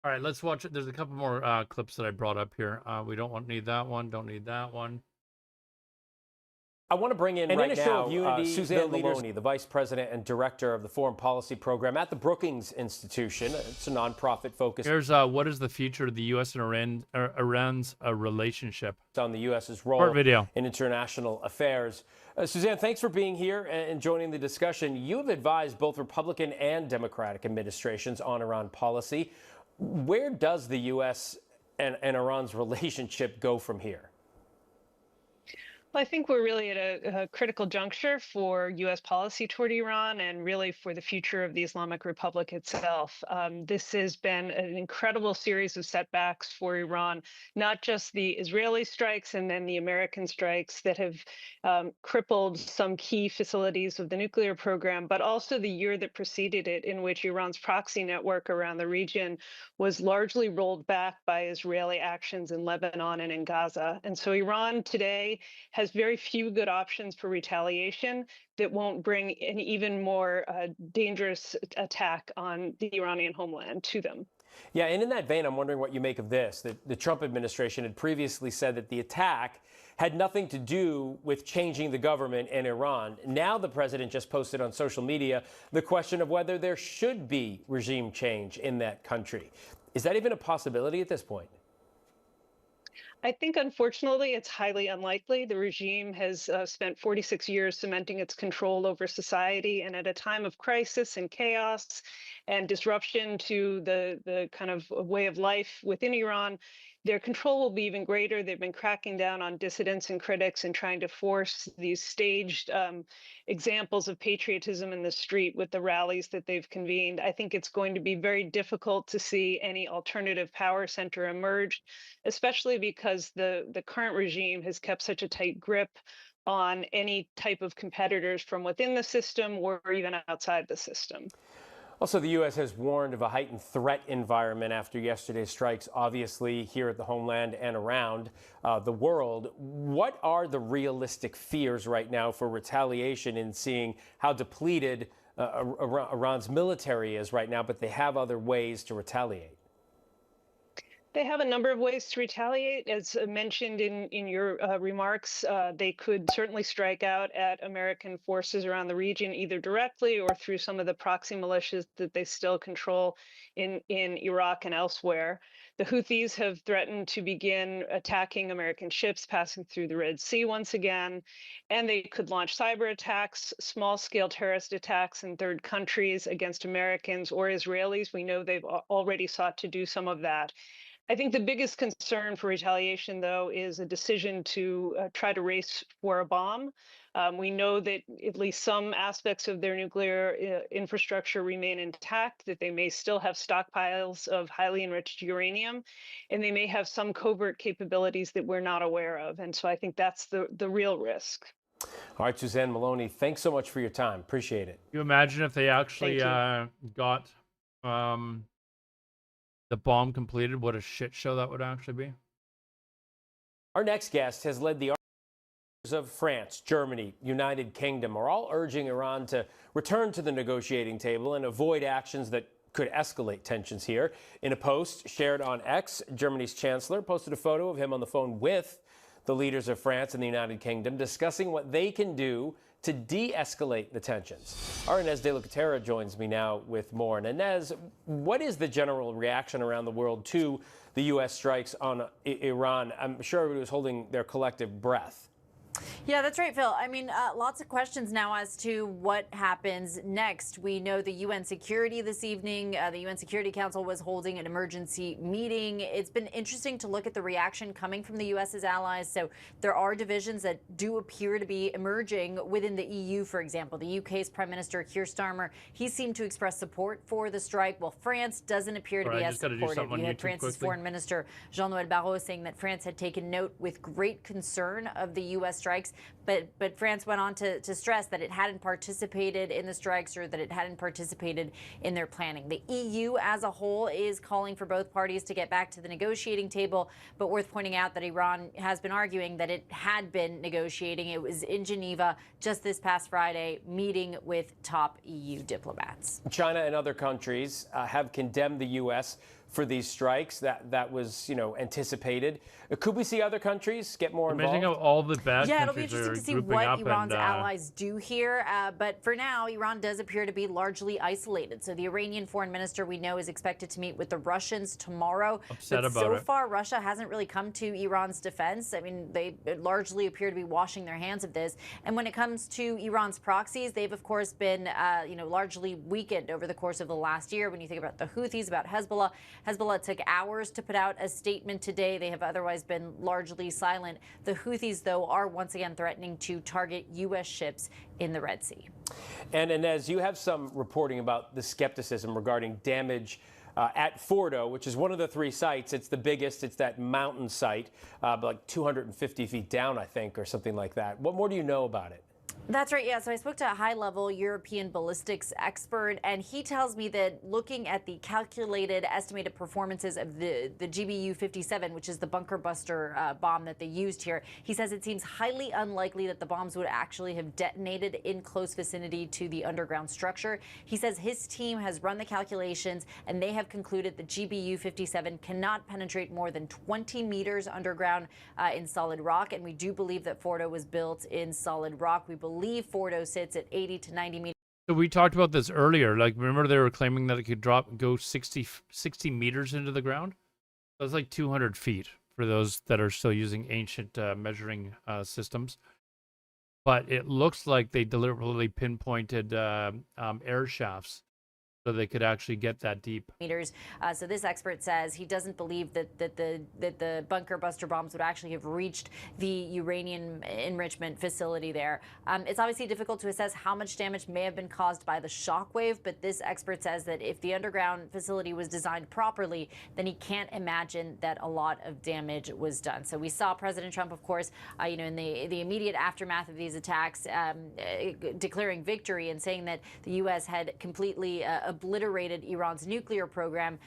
All right, let's watch it. There's a couple more clips that I brought up here. We don't need that one. Don't need that one.
I want to bring in
And
right
in a show
now
of unity,
Suzanne
the leaders-
Maloney, the Vice President and Director of the Foreign Policy Program at the Brookings Institution. It's a nonprofit focused
Here's what is the future of the U.S. and Iran's relationship?
on the U.S.'s
Short
role
video.
in international affairs. Suzanne, thanks for being here and joining the discussion. You have advised both Republican and Democratic administrations on Iran policy. Where does the U.S. and Iran's relationship go from here?
Well, I think we're really at a critical juncture for U.S. policy toward Iran and really for the future of the Islamic Republic itself. This has been an incredible series of setbacks for Iran, not just the Israeli strikes and then the American strikes that have crippled some key facilities of the nuclear program, but also the year that preceded it, in which Iran's proxy network around the region was largely rolled back by Israeli actions in Lebanon and in Gaza. And so Iran today has very few good options for retaliation that won't bring an even more dangerous attack on the Iranian homeland to them.
Yeah, and in that vein, I'm wondering what you make of this. The Trump administration had previously said that the attack had nothing to do with changing the government in Iran. Now the president just posted on social media the question of whether there should be regime change in that country. Is that even a possibility at this point?
I think, unfortunately, it's highly unlikely. The regime has spent 46 years cementing its control over society, and at a time of crisis and chaos and disruption to the kind of way of life within Iran, their control will be even greater. They've been cracking down on dissidents and critics and trying to force these staged examples of patriotism in the street with the rallies that they've convened. I think it's going to be very difficult to see any alternative power center emerge, especially because the current regime has kept such a tight grip on any type of competitors from within the system or even outside the system.
Also, the U.S. has warned of a heightened threat environment after yesterday's strikes, obviously here at the homeland and around the world. What are the realistic fears right now for retaliation in seeing how depleted Iran's military is right now, but they have other ways to retaliate?
They have a number of ways to retaliate. As mentioned in your remarks, they could certainly strike out at American forces around the region, either directly or through some of the proxy militias that they still control in Iraq and elsewhere. The Houthis have threatened to begin attacking American ships passing through the Red Sea once again, and they could launch cyber attacks, small-scale terrorist attacks in third countries against Americans or Israelis. We know they've already sought to do some of that. I think the biggest concern for retaliation, though, is a decision to try to race for a bomb. We know that at least some aspects of their nuclear infrastructure remain intact, that they may still have stockpiles of highly enriched uranium, and they may have some covert capabilities that we're not aware of. And so I think that's the real risk.
All right, Suzanne Maloney, thanks so much for your time. Appreciate it.
You imagine if they actually got the bomb completed, what a shit show that would actually be.
Our next guest has led the armies of France, Germany, United Kingdom are all urging Iran to return to the negotiating table and avoid actions that could escalate tensions here. In a post shared on X, Germany's chancellor posted a photo of him on the phone with the leaders of France and the United Kingdom discussing what they can do to de-escalate the tensions. Our Inez de la Catera joins me now with more. And Inez, what is the general reaction around the world to the U.S. strikes on Iran? I'm sure everybody was holding their collective breath.
Yeah, that's right, Phil. I mean, lots of questions now as to what happens next. We know the UN Security this evening, the UN Security Council was holding an emergency meeting. It's been interesting to look at the reaction coming from the U.S.'s allies. So there are divisions that do appear to be emerging within the EU, for example. The UK's Prime Minister Keir Starmer, he seemed to express support for the strike, while France doesn't appear to be as supportive. You had France's Foreign Minister Jean-Noël Barrot saying that France had taken note with great concern of the U.S. strikes, but France went on to stress that it hadn't participated in the strikes or that it hadn't participated in their planning. The EU as a whole is calling for both parties to get back to the negotiating table, but worth pointing out that Iran has been arguing that it had been negotiating. It was in Geneva just this past Friday, meeting with top EU diplomats.
China and other countries have condemned the U.S. for these strikes. That was, anticipated. Could we see other countries get more involved?
Amazing how all the bad
Yeah, it'll be
countries
interesting
are
to see
grouping
what
up
Iran's
and,
allies do here. But for now, Iran does appear to be largely isolated. So the Iranian foreign minister, we know, is expected to meet with the Russians tomorrow.
Upset
but
about
so
it.
far, Russia hasn't really come to Iran's defense. I mean, they largely appear to be washing their hands of this. And when it comes to Iran's proxies, they've, of course, been, largely weakened over the course of the last year. When you think about the Houthis, about Hezbollah, Hezbollah took hours to put out a statement today. They have otherwise been largely silent. The Houthis, though, are once again threatening to target U.S. ships in the Red Sea.
And Inez, you have some reporting about the skepticism regarding damage at Fordo, which is one of the three sites. It's the biggest. It's that mountain site, like 250 feet down, I think, or something like that. What more do you know about it?
That's right. Yeah. So I spoke to a high-level European ballistics expert, and he tells me that looking at the calculated estimated performances of the GBU-57, which is the bunker buster bomb that they used here, he says it seems highly unlikely that the bombs would actually have detonated in close vicinity to the underground structure. He says his team has run the calculations, and they have concluded the GBU-57 cannot penetrate more than 20 meters underground in solid rock, and we do believe that Fordo was built in solid rock. We believe Fordo sits at 80 to 90 meters.
So we talked about this earlier. Like, remember they were claiming that it could go 60 meters into the ground? That's like 200 feet for those that are still using ancient measuring systems. But it looks like they deliberately pinpointed air shafts so they could actually get that deep.
Meters. So this expert says he doesn't believe that the bunker buster bombs would actually have reached the uranium enrichment facility there. It's obviously difficult to assess how much damage may have been caused by the shock wave, but this expert says that if the underground facility was designed properly, then he can't imagine that a lot of damage was done. So we saw President Trump, of course, in the immediate aftermath of these attacks, declaring victory and saying that the U.S. had completely obliterated Iran's nuclear program.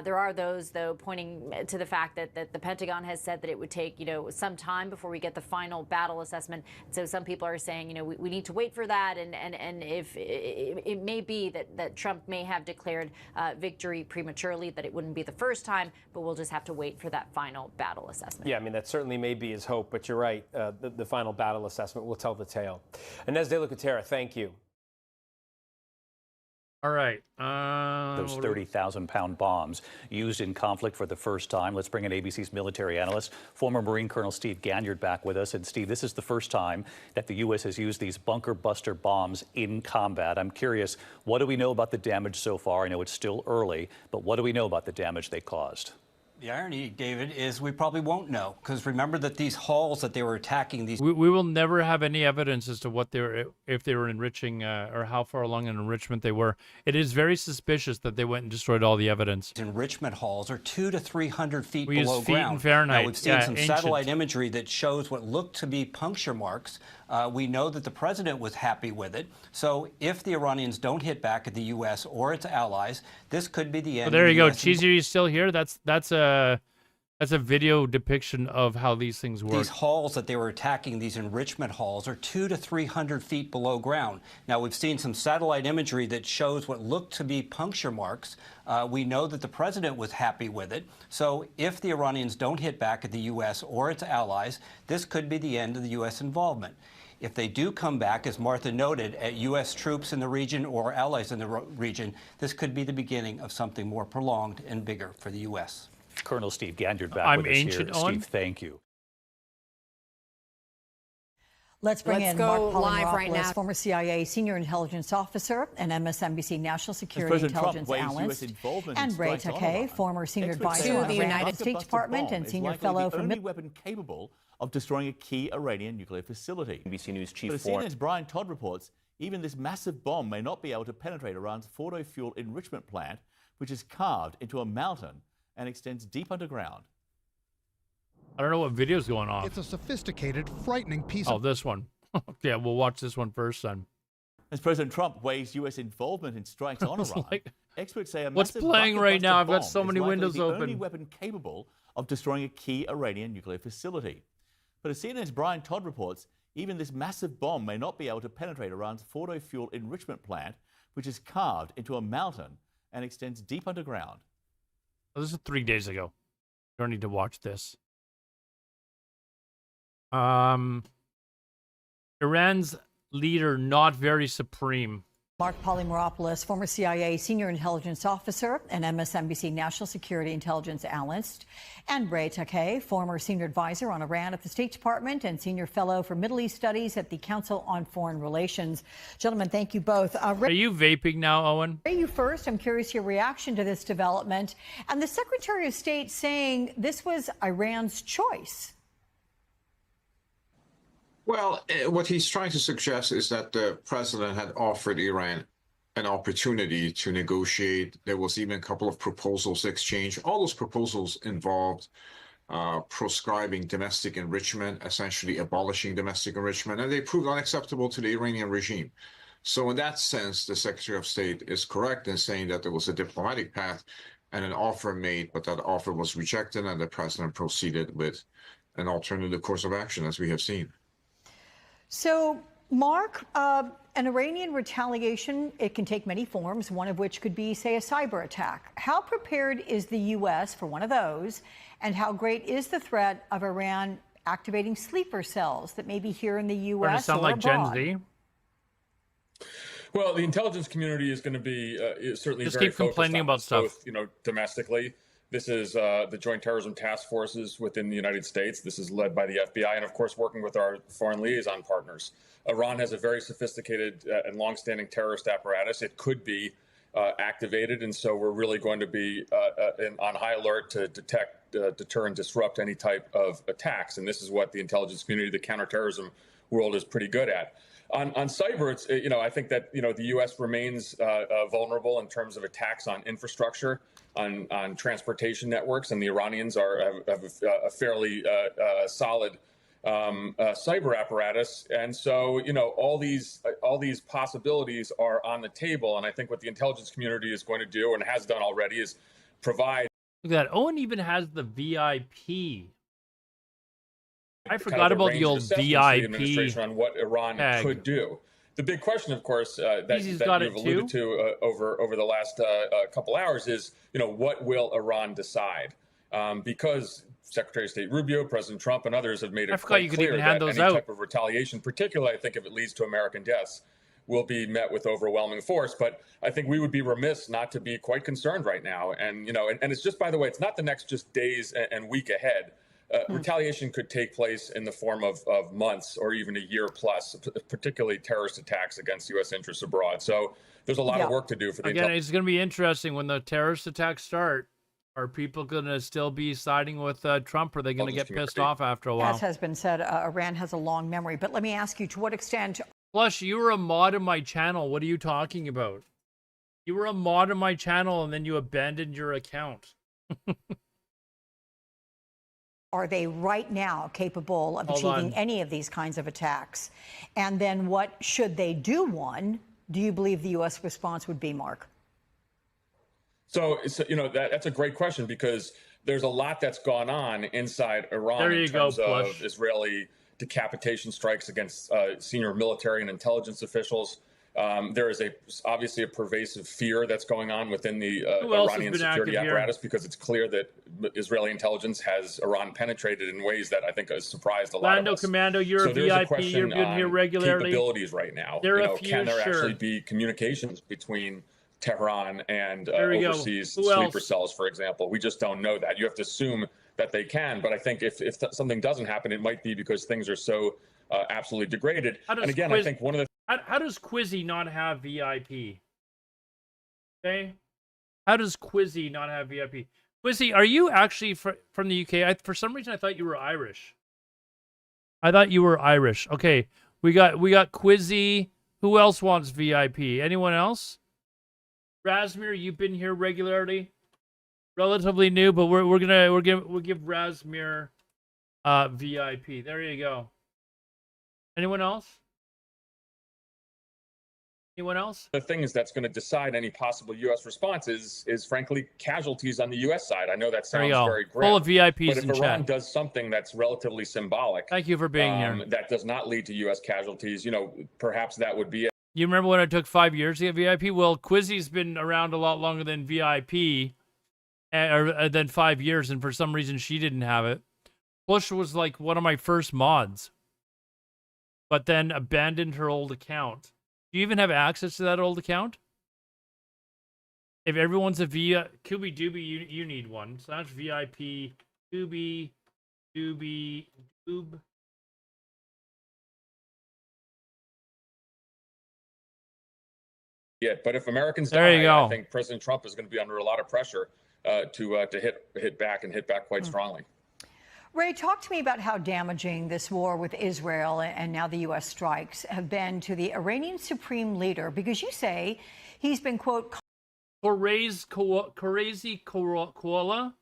There are those, though, pointing to the fact that the Pentagon has said that it would take, some time before we get the final battle assessment. So some people are saying, we need to wait for that. And if it may be that Trump may have declared victory prematurely, that it wouldn't be the first time, but we'll just have to wait for that final battle assessment.
Yeah, I mean, that certainly may be his hope, but you're right. The final battle assessment will tell the tale. Inez de la Cuetara, thank you.
All right.
Those 30,000-pound bombs used in conflict for the first time. Let's bring in ABC's military analyst, former Marine Colonel Steve Ganyard, back with us. And Steve, this is the first time that the U.S. has used these bunker buster bombs in combat. I'm curious, what do we know about the damage so far? I know it's still early, but what do we know about the damage they caused?
The irony, David, is we probably won't know, because remember that these halls that they were attacking, these...
We will never have any evidence as to what they were, if they were enriching or how far along in enrichment they were. It is very suspicious that they went and destroyed all the evidence.
Enrichment halls are 200 to 300 feet
We
below
use feet
ground.
in Fahrenheit.
Now, we've seen some
ancient.
satellite imagery that shows what looked to be puncture marks. We know that the president was happy with it. So if the Iranians don't hit back at the U.S. or its allies, this could be the end.
So there
of
you
the
go.
US
Cheesy, are you still here? That's a video depiction of how these things work.
These halls that they were attacking, these enrichment halls, are 200 to 300 feet below ground. Now, we've seen some satellite imagery that shows what looked to be puncture marks. We know that the president was happy with it. So if the Iranians don't hit back at the U.S. or its allies, this could be the end of the U.S. involvement. If they do come back, as Martha noted, at U.S. troops in the region or allies in the region, this could be the beginning of something more prolonged and bigger for the U.S.
Colonel Steve Ganyard back
I'm
with us
ancient
here.
on.
Steve, thank you.
Let's bring
Let's
in
go
Mark
live right
Polymeropoulos,
now.
former CIA senior intelligence officer and MSNBC national security
President Trump
intelligence
weighs
analyst,
US involvement in
and Ray
strikes on
Takei,
Iran.
former senior
Experts
advisor
say
on
the
Iran
United
at the State Department and senior fellow for
only weapon capable of destroying a key Iranian nuclear facility.
NBC News chief
But as CNN's Brian Todd reports, even this massive bomb may not be able to penetrate Iran's Fordo fuel enrichment plant, which is carved into a mountain and extends deep underground.
I don't know what video's going on.
It's a sophisticated, frightening piece
Oh,
of...
this one. Yeah, we'll watch this one first, then.
As President Trump weighs U.S. involvement in strikes on Iran, experts say a
What's
massive
playing
bunker
right now?
buster
I've got so
bomb is
many
likely
windows
the only
open.
weapon capable of destroying a key Iranian nuclear facility. But as CNN's Brian Todd reports, even this massive bomb may not be able to penetrate Iran's Fordo fuel enrichment plant, which is carved into a mountain and extends deep underground.
Oh, this is 3 days ago. You don't need to watch this. Iran's leader not very supreme.
Mark Polymeropoulos, former CIA senior intelligence officer and MSNBC national security intelligence analyst, and Ray Takei, former senior advisor on Iran at the State Department and senior fellow for Middle East Studies at the Council on Foreign Relations. Gentlemen, thank you both.
Are you vaping now, Owen?
Ray, you first. I'm curious your reaction to this development and the Secretary of State saying this was Iran's choice.
Well, what he's trying to suggest is that the president had offered Iran an opportunity to negotiate. There was even a couple of proposals exchanged. All those proposals involved proscribing domestic enrichment, essentially abolishing domestic enrichment, and they proved unacceptable to the Iranian regime. So in that sense, the Secretary of State is correct in saying that there was a diplomatic path and an offer made, but that offer was rejected, and the president proceeded with an alternative course of action, as we have seen.
So, Mark, an Iranian retaliation, it can take many forms, one of which could be, say, a cyber attack. How prepared is the U.S. for one of those? And how great is the threat of Iran activating sleeper cells that may be here in the U.S.
Sound
or
like
abroad?
Gen Z?
Well, the intelligence community is going to be certainly
Just
very
keep complaining
focused on
about
this,
stuff.
both, domestically
This is the Joint Terrorism Task Forces within the United States. This is led by the FBI and, of course, working with our foreign liaison partners. Iran has a very sophisticated and longstanding terrorist apparatus. It could be activated, and so we're really going to be on high alert to detect, deter, and disrupt any type of attacks. And this is what the intelligence community, the counterterrorism world, is pretty good at. On cyber, it's, I think that, the U.S. remains vulnerable in terms of attacks on infrastructure, on transportation networks, and the Iranians have a fairly solid cyber apparatus. And so, all these possibilities are on the table. And I think what the intelligence community is going to do, and has done already, is provide.
Look at that. Owen even has the VIP. I forgot about the old VIP
administration on what Iran could do. The big question, of course, that you've alluded to over the last couple hours is, what will Iran decide? Because Secretary of State Rubio, President Trump, and others have made it quite clear that any type of retaliation, particularly, I think, if it leads to American deaths, will be met with overwhelming force. But I think we would be remiss not to be quite concerned right now. And, and it's just, by the way, it's not the next just days and week ahead. Retaliation could take place in the form of months or even a year plus, particularly terrorist attacks against U.S. interests abroad. So there's a lot of work to do for the
Again, it's going to be interesting when the terrorist attacks start. Are people going to still be siding with Trump? Or are they going to get pissed off after a while?
As has been said, Iran has a long memory. But let me ask you, to what extent...
Plus, you were a mod on my channel. What are you talking about? You were a mod on my channel and then you abandoned your account.
Are they right now capable of achieving any of these kinds of attacks? And then what should they do one? Do you believe the U.S. response would be, Mark?
So that's a great question, because there's a lot that's gone on inside Iran in terms of Israeli decapitation strikes against senior military and intelligence officials. There is obviously a pervasive fear that's going on within the Iranian security apparatus, because it's clear that Israeli intelligence has Iran penetrated in ways that I think has surprised a lot of us.
Commando, you're a VIP. You've been here regularly.
Capabilities right now. Can there actually be communications between Tehran and overseas sleeper cells, for example? We just don't know that. You have to assume that they can. But I think if something doesn't happen, it might be because things are so absolutely degraded. And again, I think one of the
How does Quizzy not have VIP? Okay. How does Quizzy not have VIP? Quizzy, are you actually from the UK? For some reason, I thought you were Irish. Okay. We got Quizzy. Who else wants VIP? Anyone else? Razmir, you've been here regularly. Relatively new, but we'll give Razmir VIP. There you go. Anyone else? Anyone else?
The things that's going to decide any possible U.S. response is frankly casualties on the U.S. side. I know that sounds very grim.
Full of VIPs
but if Iran does something that's relatively symbolic,
thank you for being here.
That does not lead to U.S. casualties. Perhaps that would be it.
You remember when it took 5 years to get VIP? Well, Quizzy's been around a lot longer than VIP, or than 5 years, and for some reason she didn't have it. Bush was like one of my first mods, but then abandoned her old account. Do you even have access to that old account? If everyone's a Kubi Dooby, you need one. So that's VIP Kubi Dooby Doob.
Yeah, but if Americans
there you go.
I think President Trump is going to be under a lot of pressure to hit back quite strongly.
Ray, talk to me about how damaging this war with Israel and now the U.S. strikes have been to the Iranian supreme leader, because you say he's been, quote,
Crazy Koala?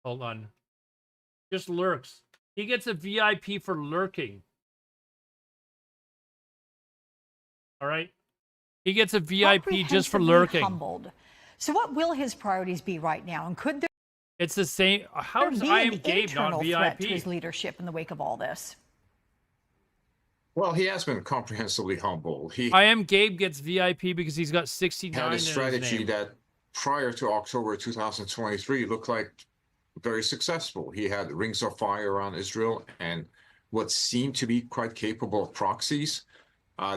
Hold on. Just lurks. He gets a VIP for lurking. All right? He gets a VIP just for lurking.
Humbled. So what will his priorities be right now? And could there
It's the same. How does I Am Gabe not VIP?
To his leadership in the wake of all this.
Well, he has been comprehensively humble.
I Am Gabe gets VIP because he's got 69
had a
in
strategy
his name.
that prior to October 2023 looked like very successful. He had rings of fire around Israel and what seemed to be quite capable of proxies.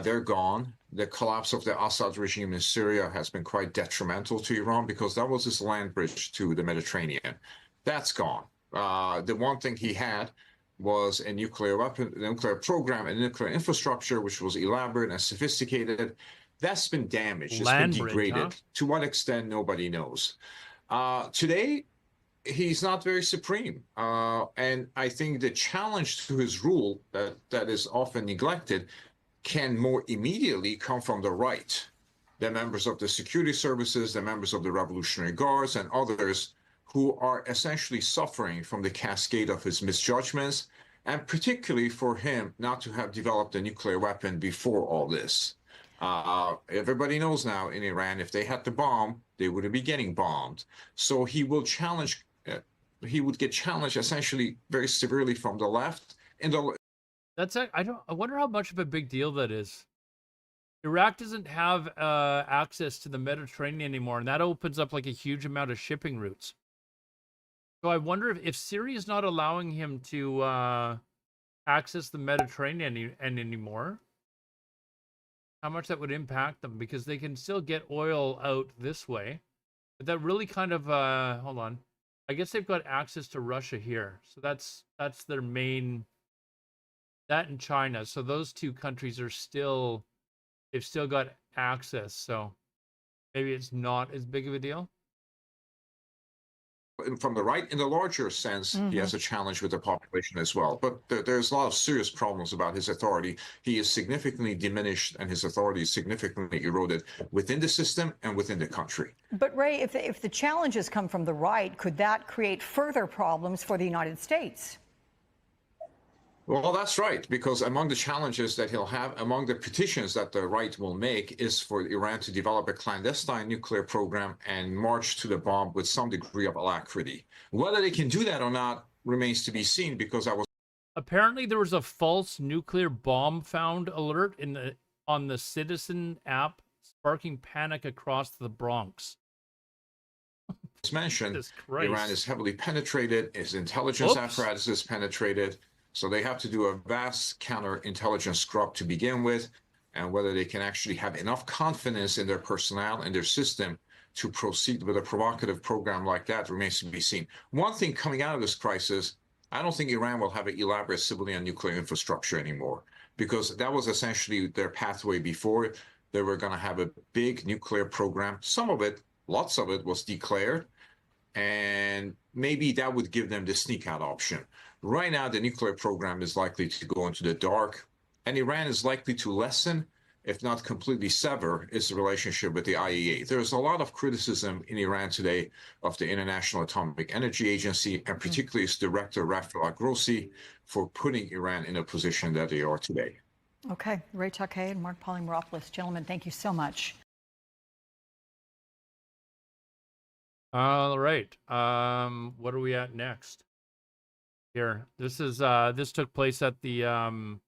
They're gone. the collapse of the Assad regime in Syria has been quite detrimental to Iran because that was his land bridge to the Mediterranean. That's gone. The one thing he had was a nuclear weapon, a nuclear program, and nuclear infrastructure, which was elaborate and sophisticated. That's been damaged. It's been degraded. To what extent, nobody knows. Today, he's not very supreme. And I think the challenge to his rule that is often neglected can more immediately come from the right, the members of the security services, the members of the Revolutionary Guards, and others who are essentially suffering from the cascade of his misjudgments, and particularly for him not to have developed a nuclear weapon before all this. Everybody knows now in Iran, if they had the bomb, they would be getting bombed. So he will challenge, he would get challenged essentially very severely from the left.
I wonder how much of a big deal that is. Iraq doesn't have access to the Mediterranean anymore, and that opens up like a huge amount of shipping routes. So I wonder if Syria is not allowing him to access the Mediterranean anymore, how much that would impact them, because they can still get oil out this way. But that really kind of, hold on. I guess they've got access to Russia here. So that's their main, that and China. So those two countries are still, they've still got access. So maybe it's not as big of a deal.
From the right, in the larger sense, he has a challenge with the population as well. But there's a lot of serious problems about his authority. He is significantly diminished, and his authority is significantly eroded within the system and within the country.
But Ray, if the challenges come from the right, could that create further problems for the United States?
Well, that's right, because among the challenges that he'll have, among the petitions that the right will make, is for Iran to develop a clandestine nuclear program and march to the bomb with some degree of alacrity. Whether they can do that or not remains to be seen, because I was...
Apparently there was a false nuclear bomb found alert on the Citizen app, sparking panic across the Bronx.
As mentioned, Iran is heavily penetrated, its intelligence apparatus is penetrated. So they have to do a vast counterintelligence scrub to begin with, and whether they can actually have enough confidence in their personnel and their system to proceed with a provocative program like that remains to be seen. One thing coming out of this crisis, I don't think Iran will have an elaborate civilian nuclear infrastructure anymore, because that was essentially their pathway before. They were going to have a big nuclear program. Some of it, lots of it, was declared, and maybe that would give them the sneak out option. Right now, the nuclear program is likely to go into the dark, and Iran is likely to lessen, if not completely sever, its relationship with the IAEA. There's a lot of criticism in Iran today of the International Atomic Energy Agency, and particularly its director, Rafael Grossi, for putting Iran in a position that they are today.
Okay, Ray Takei and Mark Polymeropoulos. Gentlemen, thank you so much.
All right. What are we at next? Here, this is this took place at the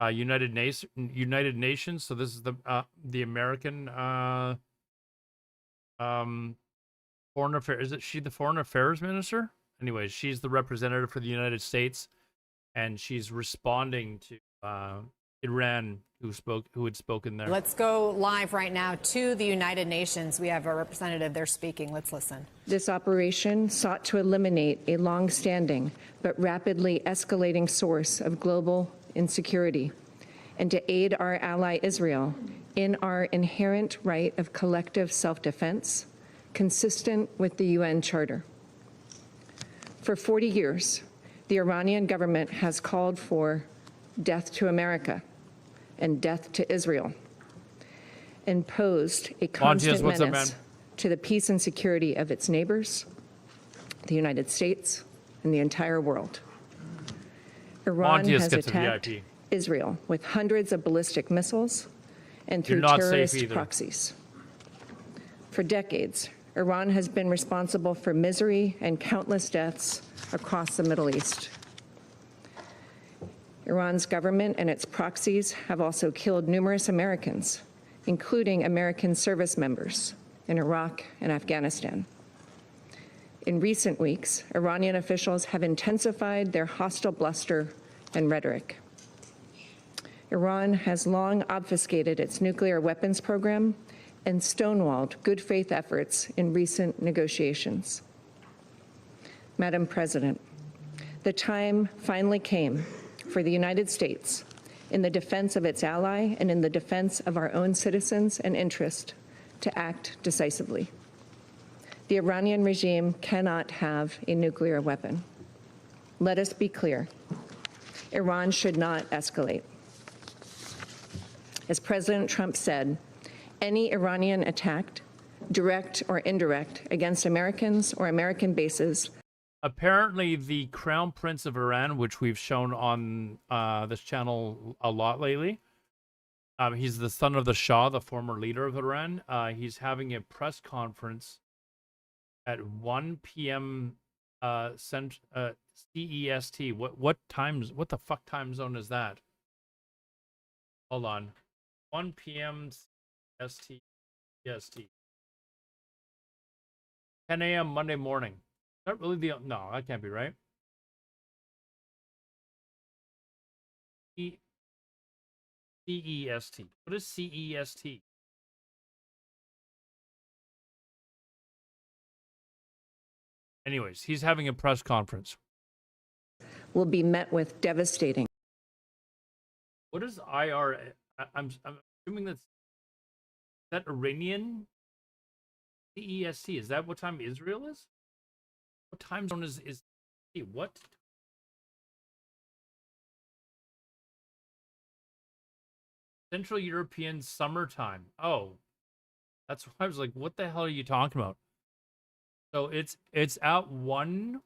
United Nations. So this is the American foreign affairs. Is she the foreign affairs minister? Anyways, she's the representative for the United States, and she's responding to Iran, who had spoken there.
Let's go live right now to the United Nations. We have a representative there speaking. Let's listen.
This operation sought to eliminate a long-standing but rapidly escalating source of global insecurity and to aid our ally Israel in our inherent right of collective self-defense, consistent with the UN Charter. For 40 years, the Iranian government has called for death to America and death to Israel, and posed a constant menace to the peace and security of its neighbors, the United States, and the entire world. Iran has attacked Israel with hundreds of ballistic missiles and through terrorist proxies. For decades, Iran has been responsible for misery and countless deaths across the Middle East. Iran's government and its proxies have also killed numerous Americans, including American service members in Iraq and Afghanistan. In recent weeks, Iranian officials have intensified their hostile bluster and rhetoric. Iran has long obfuscated its nuclear weapons program and stonewalled good faith efforts in recent negotiations. Madam President, the time finally came for the United States, in the defense of its ally and in the defense of our own citizens and interest, to act decisively. The Iranian regime cannot have a nuclear weapon. Let us be clear. Iran should not escalate. As President Trump said, any Iranian attack, direct or indirect, against Americans or American bases.
Apparently, the Crown Prince of Iran, which we've shown on this channel a lot lately, he's the son of the Shah, the former leader of Iran. He's having a press conference at 1 p.m. CEST. What times? What the fuck time zone is that? Hold on. 1 p.m. CEST. 10 a.m. Monday morning. Not really the... No, that can't be right. CEST. What is CEST? Anyways, he's having a press conference.
Will be met with devastating.
What is IR? I'm assuming that's... Is that Iranian? CEST. Is that what time Israel is? What time zone is what? Central European summertime. Oh, that's why I was like, what the hell are you talking about? So it's at 1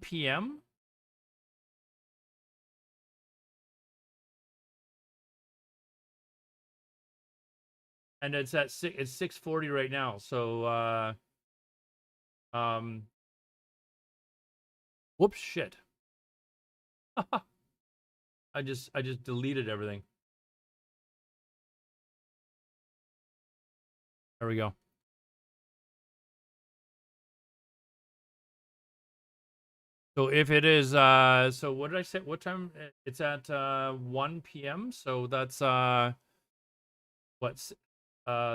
p.m. And it's at 6:40 right now. So whoops, shit. I just deleted everything. There we go. So if it is so what did I say? What time? It's at 1 p.m. So that's what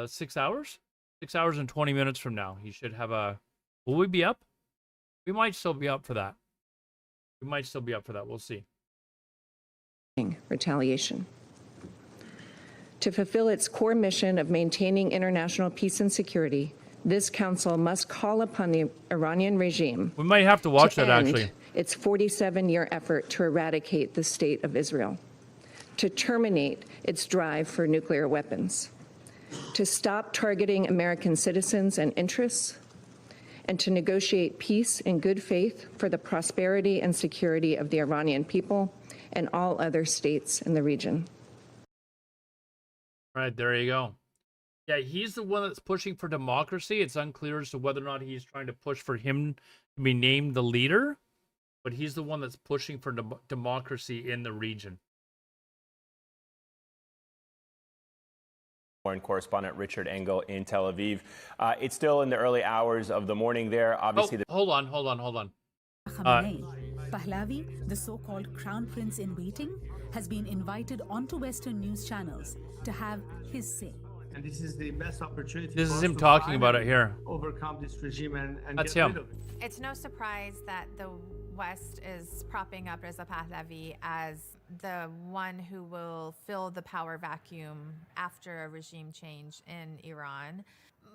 6 hours? 6 hours and 20 minutes from now. He should have a... Will we be up? We might still be up for that. We'll see.
Retaliation. To fulfill its core mission of maintaining international peace and security, this council must call upon the Iranian regime.
We might have to watch that,
end
actually.
Its 47-year effort to eradicate the state of Israel, to terminate its drive for nuclear weapons, to stop targeting American citizens and interests, and to negotiate peace in good faith for the prosperity and security of the Iranian people and all other states in the region.
All right, there you go. Yeah, he's the one that's pushing for democracy. It's unclear as to whether or not he's trying to push for him to be named the leader, but he's the one that's pushing for democracy in the region.
Foreign correspondent Richard Engel in Tel Aviv. It's still in the early hours of the morning there. Obviously,
hold on.
Pahlavi, the so-called crown prince in waiting, has been invited onto Western news channels to have his say.
And this is the best opportunity.
This is him talking about it here.
Overcome this regime and
That's
get
him.
rid of it.
It's no surprise that the West is propping up Reza Pahlavi as the one who will fill the power vacuum after a regime change in Iran.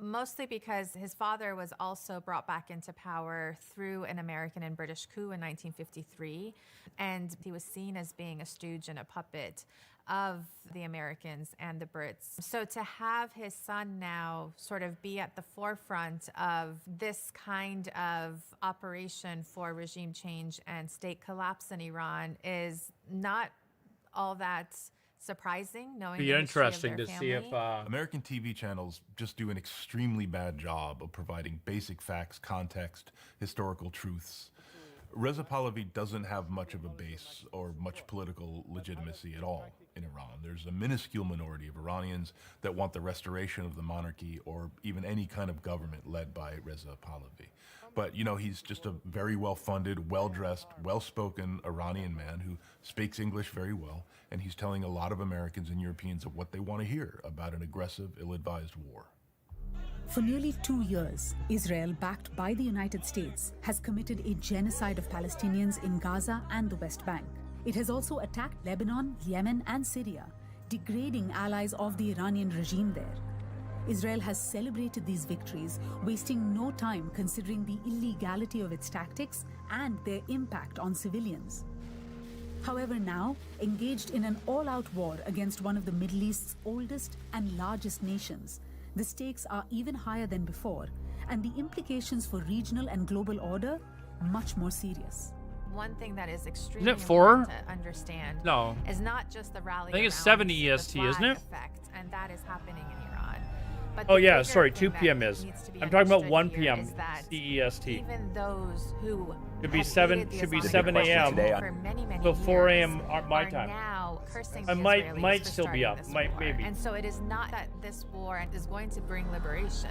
Mostly because his father was also brought back into power through an American and British coup in 1953, and he was seen as being a stooge and a puppet of the Americans and the Brits. So to have his son now sort of be at the forefront of this kind of operation for regime change and state collapse in Iran is not all that surprising, knowing
be
the
interesting
history
to
of
see
their
if
family.
American TV channels just do an extremely bad job of providing basic facts, context, historical truths. Reza Pahlavi doesn't have much of a base or much political legitimacy at all in Iran. There's a minuscule minority of Iranians that want the restoration of the monarchy or even any kind of government led by Reza Pahlavi. But, you know, he's just a very well-funded, well-dressed, well-spoken Iranian man who speaks English very well, and he's telling a lot of Americans and Europeans of what they want to hear about an aggressive, ill-advised war.
For nearly 2 years, Israel, backed by the United States, has committed a genocide of Palestinians in Gaza and the West Bank. It has also attacked Lebanon, Yemen, and Syria, degrading allies of the Iranian regime there. Israel has celebrated these victories, wasting no time considering the illegality of its tactics and their impact on civilians. However, now, engaged in an all-out war against one of the Middle East's oldest and largest nations, the stakes are even higher than before, and the implications for regional and global order much more serious.
One thing that is extremely
Isn't it 4?
important to understand
No.
is not just the rally.
I think it's
around
7
the
EST, isn't
flag
it?
Effect, and that is happening in Iran. But
Oh
the
yeah,
bigger
sorry,
thing
2
that
p.m. is.
needs to be
I'm talking about
understood
1
here
p.m.
is that
CEST.
Even those who
Should be
have
7.
hated the
Should be
Islamic
7 a.m.
Republic for many, many
So 4
years
a.m. my
are
time.
now cursing
I
the
might
Israelis for
still be
starting
up.
this
Might
war.
maybe.
And so it is not that this war is going to bring liberation.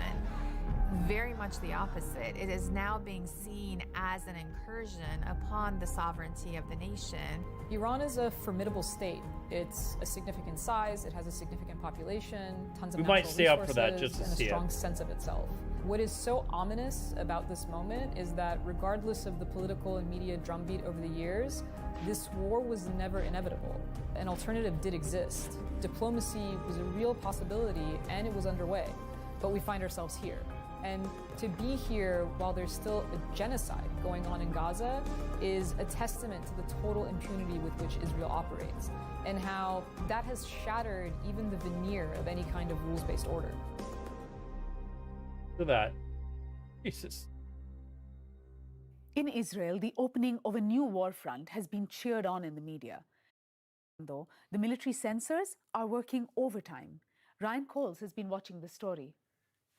Very much the opposite. It is now being seen as an incursion upon the sovereignty of the nation.
Iran is a formidable state. It's a significant size, it has a significant population, tons of
We
natural
might stay up for that
resources,
just to
and
see
a
it.
strong sense of itself. What is so ominous about this moment is that regardless of the political and media drumbeat over the years, this war was never inevitable. An alternative did exist. Diplomacy was a real possibility and it was underway. But we find ourselves here. And to be here while there's still a genocide going on in Gaza is a testament to the total impunity with which Israel operates, and how that has shattered even the veneer of any kind of rules-based order.
Look at that. Jesus.
In Israel, the opening of a new war front has been cheered on in the media. Though the military censors are working overtime. Ryan Coles has been watching the story.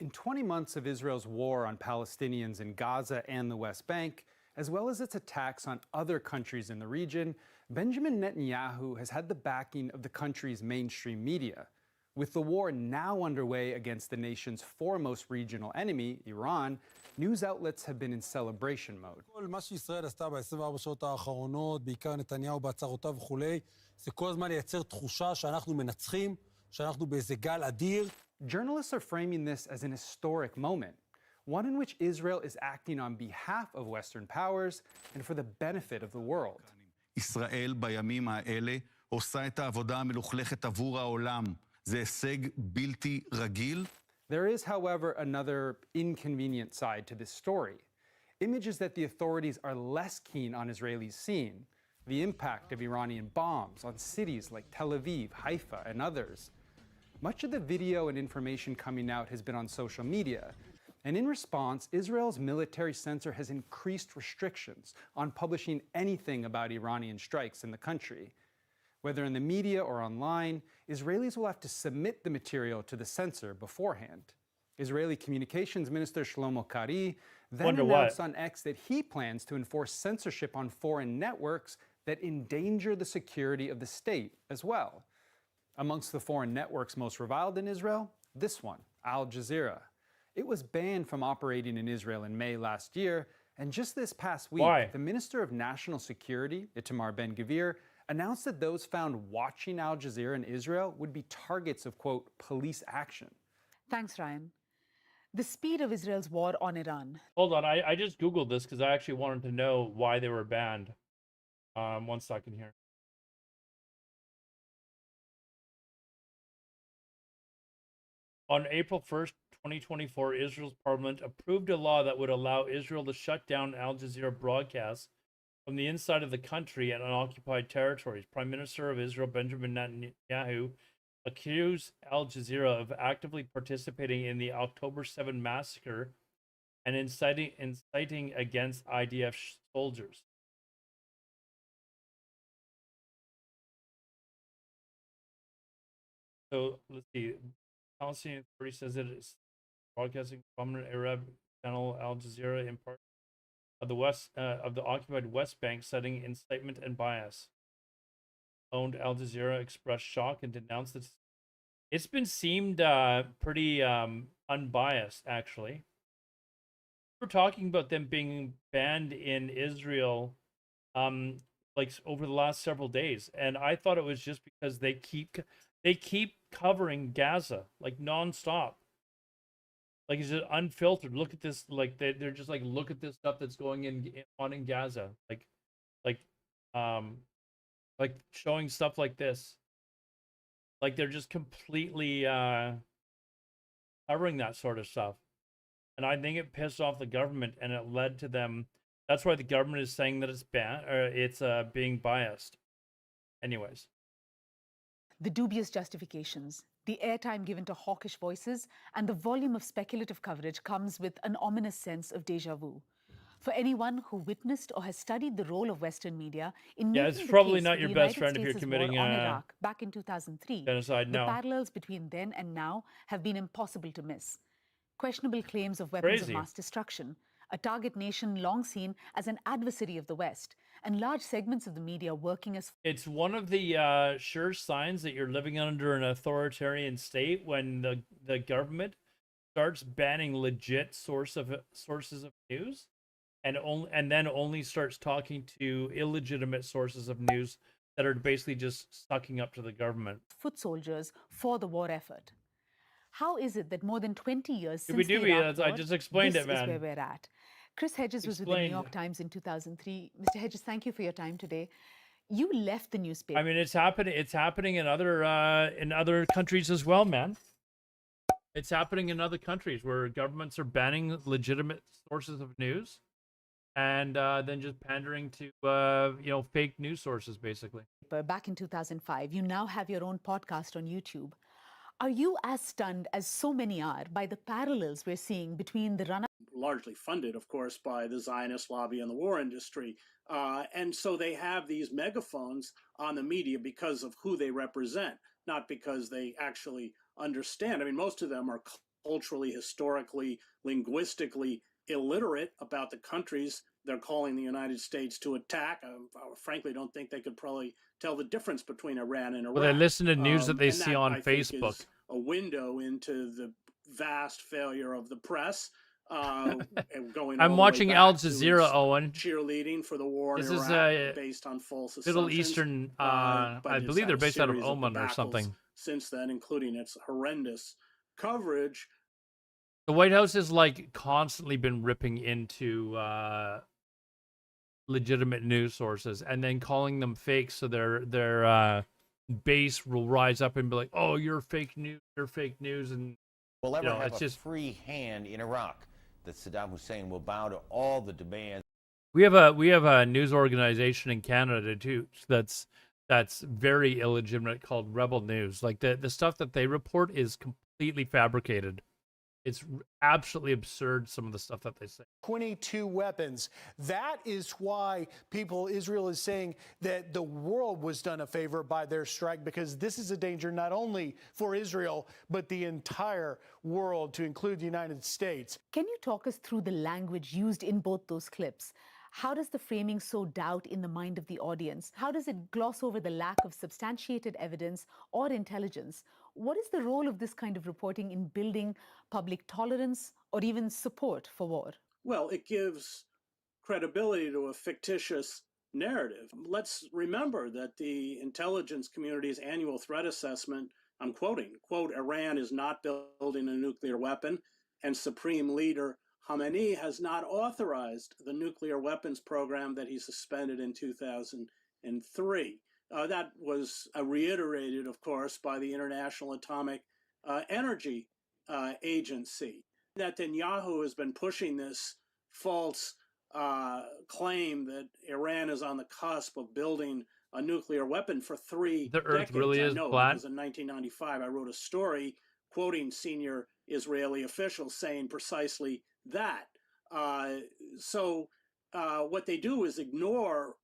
In 20 months of Israel's war on Palestinians in Gaza and the West Bank, as well as its attacks on other countries in the region, Benjamin Netanyahu has had the backing of the country's mainstream media. With the war now underway against the nation's foremost regional enemy, Iran, news outlets have been in celebration mode.
כל מה שישראל עשתה ב-24 שעות האחרונות, בעיקר נתניהו בהצהרותיו וכולי, זה כל הזמן לייצר תחושה שאנחנו מנצחים, שאנחנו באיזה גל אדיר.
Journalists are framing this as an historic moment, one in which Israel is acting on behalf of Western powers and for the benefit of the world.
ישראל בימים האלה עושה את העבודה המלוכלכת עבור העולם. זה הישג בלתי רגיל.
There is, however, another inconvenient side to this story. Images that the authorities are less keen on Israelis seeing, the impact of Iranian bombs on cities like Tel Aviv, Haifa, and others. Much of the video and information coming out has been on social media, and in response, Israel's military censor has increased restrictions on publishing anything about Iranian strikes in the country. Whether in the media or online, Israelis will have to submit the material to the censor beforehand. Israeli Communications Minister Shlomo Kari then
Wonder
announced
what?
on X that he plans to enforce censorship on foreign networks that endanger the security of the state as well. Amongst the foreign networks most reviled in Israel, this one, Al Jazeera. It was banned from operating in Israel in May last year, and just this past week,
Why?
the Minister of National Security, Itamar Ben-Gvir, announced that those found watching Al Jazeera in Israel would be targets of, quote, police action.
Thanks, Ryan. The speed of Israel's war on Iran.
Hold on, I just Googled this because I actually wanted to know why they were banned. 1 second here. On April 1st, 2024, Israel's parliament approved a law that would allow Israel to shut down Al Jazeera broadcasts from the inside of the country and unoccupied territories. Prime Minister of Israel, Benjamin Netanyahu, accused Al Jazeera of actively participating in the October 7 massacre and inciting against IDF soldiers. So let's see. Palestinian Authority says it is broadcasting prominent Arab channel Al Jazeera in part of the occupied West Bank, citing incitement and bias. Owned Al Jazeera expressed shock and denounced it. It's been seemed pretty unbiased, actually. We're talking about them being banned in Israel, like over the last several days, and I thought it was just because they keep covering Gaza like nonstop. Like it's just unfiltered. Look at this. Like they're just like, look at this stuff that's going on in Gaza. Like showing stuff like this. Like they're just completely covering that sort of stuff. And I think it pissed off the government, and it led to them. That's why the government is saying that it's being biased. Anyways.
The dubious justifications, the airtime given to hawkish voices, and the volume of speculative coverage comes with an ominous sense of déjà vu. For anyone who witnessed or has studied the role of Western media in making
it's probably
the case
not
for
your
the
best
United
friend if you're
States'
committing
war on Iraq back in 2003,
genocide.
the
No.
parallels between then and now have been impossible to miss. Questionable claims of weapons of mass destruction, a target nation long seen as an adversary of the West, and large segments of the media working as...
It's one of the sure signs that you're living under an authoritarian state when the government starts banning legit sources of news, and then only starts talking to illegitimate sources of news that are basically just sucking up to the government.
Foot soldiers for the war effort. How is it that more than 20 years since
Doobie
the
doobie,
Iraq
I
war,
just explained
this
it, man.
is where we're at? Chris Hedges was with the New York Times in 2003. Mr. Hedges, thank you for your time today. You left the newspaper.
I mean, it's happening in other countries as well, man. It's happening in other countries where governments are banning legitimate sources of news, and then just pandering to fake news sources, basically.
Back in 2005, you now have your own podcast on YouTube. Are you as stunned as so many are by the parallels we're seeing between the run-up?
Largely funded, of course, by the Zionist lobby and the war industry. And so they have these megaphones on the media because of who they represent, not because they actually understand. I mean, most of them are culturally, historically, linguistically illiterate about the countries they're calling the United States to attack. I frankly don't think they could probably tell the difference between Iran and Iraq.
Well, they listen to news that they
and
see on
I think,
Facebook.
is a window into the vast failure of the press. Going
I'm
all
watching
the way
Al
back to
Jazeera,
its
Owen.
Cheerleading for the war in
This is
Iraq based on false
Middle
assumptions.
Eastern.
But
I
it's
believe
had
they're
a
based out of
series
Oman or
debacles
something.
Since then, including its horrendous coverage.
The White House has like constantly been ripping into legitimate news sources and then calling them fake, so their base will rise up and be like, "Oh, you're fake news," and
will ever have
it's
a
just
free hand in Iraq. That Saddam Hussein will bow to all the demands.
We have a news organization in Canada too that's very illegitimate called Rebel News. Like the stuff that they report is completely fabricated. It's absolutely absurd, some of the stuff that they say.
22 weapons. That is why Israel is saying that the world was done a favor by their strike, because this is a danger not only for Israel, but the entire world, to include the United States.
Can you talk us through the language used in both those clips? How does the framing sow doubt in the mind of the audience? How does it gloss over the lack of substantiated evidence or intelligence? What is the role of this kind of reporting in building public tolerance or even support for war?
Well, it gives credibility to a fictitious narrative. Let's remember that the intelligence community's annual threat assessment, I'm quoting, quote, Iran is not building a nuclear weapon, and Supreme Leader Khamenei has not authorized the nuclear weapons program that he suspended in 2003. That was reiterated, of course, by the International Atomic Energy Agency. Netanyahu has been pushing this false claim that Iran is on the cusp of building a nuclear weapon for 3
The Earth
decades.
really
I
is
know,
flat.
because in 1995 I wrote a story quoting senior Israeli officials saying precisely that. What they do is ignore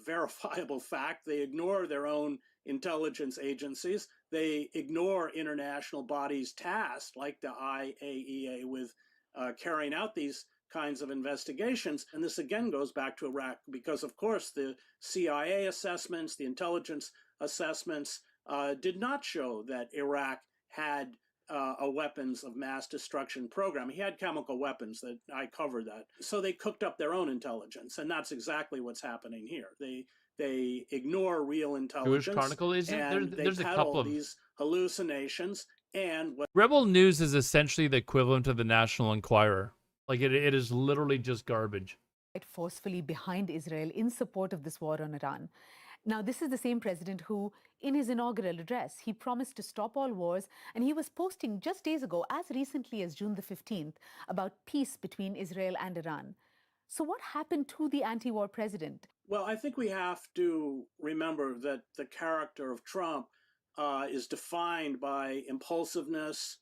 verifiable fact. They ignore their own intelligence agencies. They ignore international bodies tasked, like the IAEA, with carrying out these kinds of investigations. And this again goes back to Iraq, because of course the CIA assessments, the intelligence assessments did not show that Iraq had a weapons of mass destruction program. He had chemical weapons. That I covered that. So they cooked up their own intelligence, and that's exactly what's happening here. They ignore real intelligence.
Jewish Chronicle is
and
there's
they
a
peddle
couple of
these hallucinations. And what
Rebel News is essentially the equivalent of the National Enquirer. Like it is literally just garbage.
Forcefully behind Israel in support of this war on Iran. Now, this is the same president who, in his inaugural address, he promised to stop all wars, and he was posting just days ago, as recently as June the 15th, about peace between Israel and Iran. So what happened to the anti-war president?
Well, I think we have to remember that the character of Trump is defined by impulsiveness.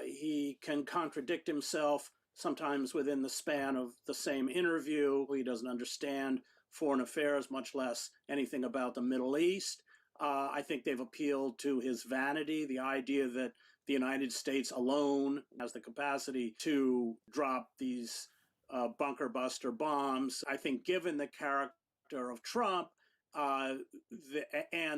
He can contradict himself sometimes within the span of the same interview. He doesn't understand foreign affairs, much less anything about the Middle East. I think they've appealed to his vanity, the idea that the United States alone has the capacity to drop these bunker buster bombs. I think given the character of Trump and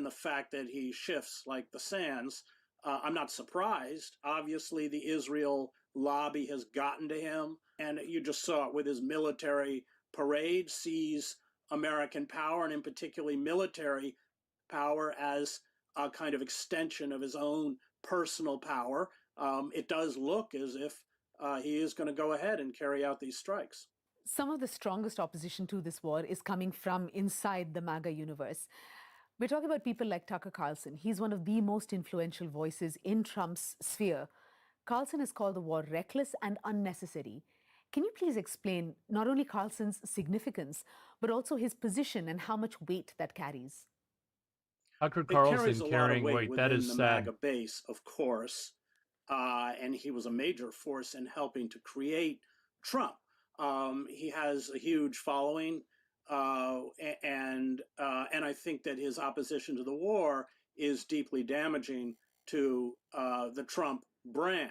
the fact that he shifts like the sands, I'm not surprised. Obviously, the Israel lobby has gotten to him, and you just saw it with his military parade, sees American power, and in particularly military power, as a kind of extension of his own personal power. It does look as if he is going to go ahead and carry out these strikes.
Some of the strongest opposition to this war is coming from inside the MAGA universe. We're talking about people like Tucker Carlson. He's one of the most influential voices in Trump's sphere. Carlson has called the war reckless and unnecessary. Can you please explain not only Carlson's significance, but also his position and how much weight that carries?
Tucker
It carries
Carlson
a
carrying
lot of
weight.
weight
That
within
is
the
sad.
MAGA base, of course, and he was a major force in helping to create Trump. He has a huge following, and I think that his opposition to the war is deeply damaging to the Trump brand.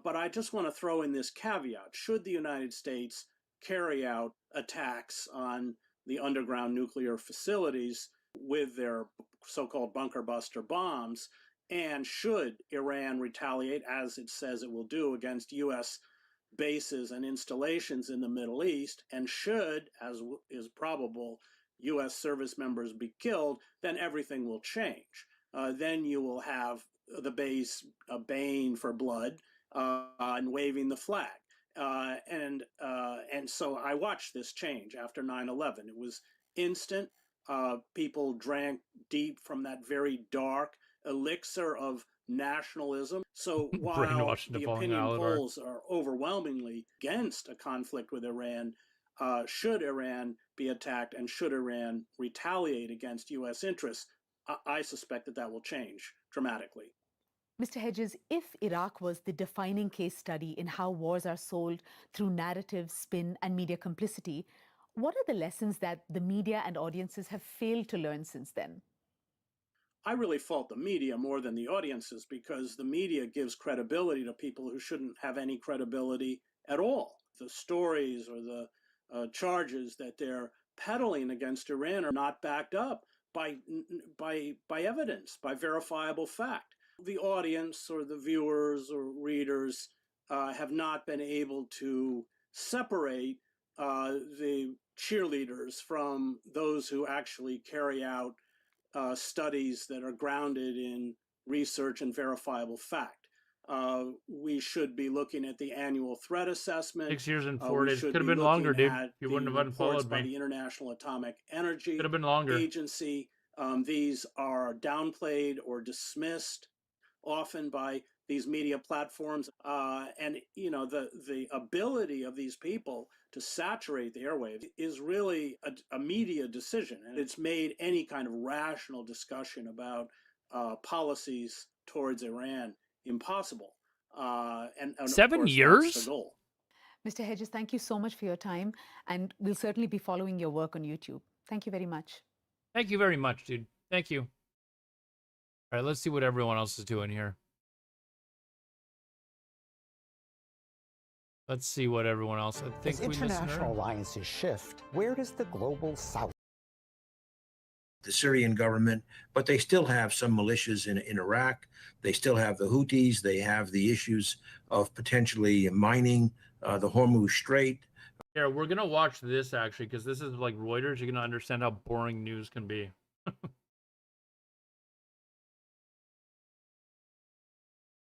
But I just want to throw in this caveat: should the United States carry out attacks on the underground nuclear facilities with their so-called bunker buster bombs, and should Iran retaliate, as it says it will do, against U.S. bases and installations in the Middle East, and should, as is probable, U.S. service members be killed, then everything will change. Then you will have the base baying for blood and waving the flag. And so I watched this change after 9/11. It was instant. People drank deep from that very dark elixir of nationalism. So while
Brainwashed into
the
falling
opinion
out of our-
polls are overwhelmingly against a conflict with Iran, should Iran be attacked and should Iran retaliate against U.S. interests, I suspect that will change dramatically.
Mr. Hedges, if Iraq was the defining case study in how wars are sold through narrative, spin, and media complicity, what are the lessons that the media and audiences have failed to learn since then?
I really fault the media more than the audiences, because the media gives credibility to people who shouldn't have any credibility at all. The stories or the charges that they're peddling against Iran are not backed up by evidence, by verifiable fact. The audience or the viewers or readers have not been able to separate the cheerleaders from those who actually carry out studies that are grounded in research and verifiable fact. We should be looking at the annual threat assessment.
6 years and 4
We
days.
should
Could have
be
been longer,
looking
dude.
at
You
the
wouldn't have
reports
unfollowed
by
me.
the International Atomic Energy
Could have been longer.
Agency. These are downplayed or dismissed often by these media platforms, and the ability of these people to saturate the airwaves is really a media decision, and it's made any kind of rational discussion about policies towards Iran impossible. And of
7
course,
years?
that's the goal.
Mr. Hedges, thank you so much for your time, and we'll certainly be following your work on YouTube. Thank you very much.
Thank you very much, dude. Thank you. All right, let's see what everyone else is doing here. Let's see what everyone else. I think
As
we missed
international
her.
alliances shift, where does the global south the Syrian government, but they still have some militias in Iraq. They still have the Houthis. They have the issues of potentially mining the Hormuz Strait.
Here, we're gonna watch this actually, because this is like Reuters. You're gonna understand how boring news can be.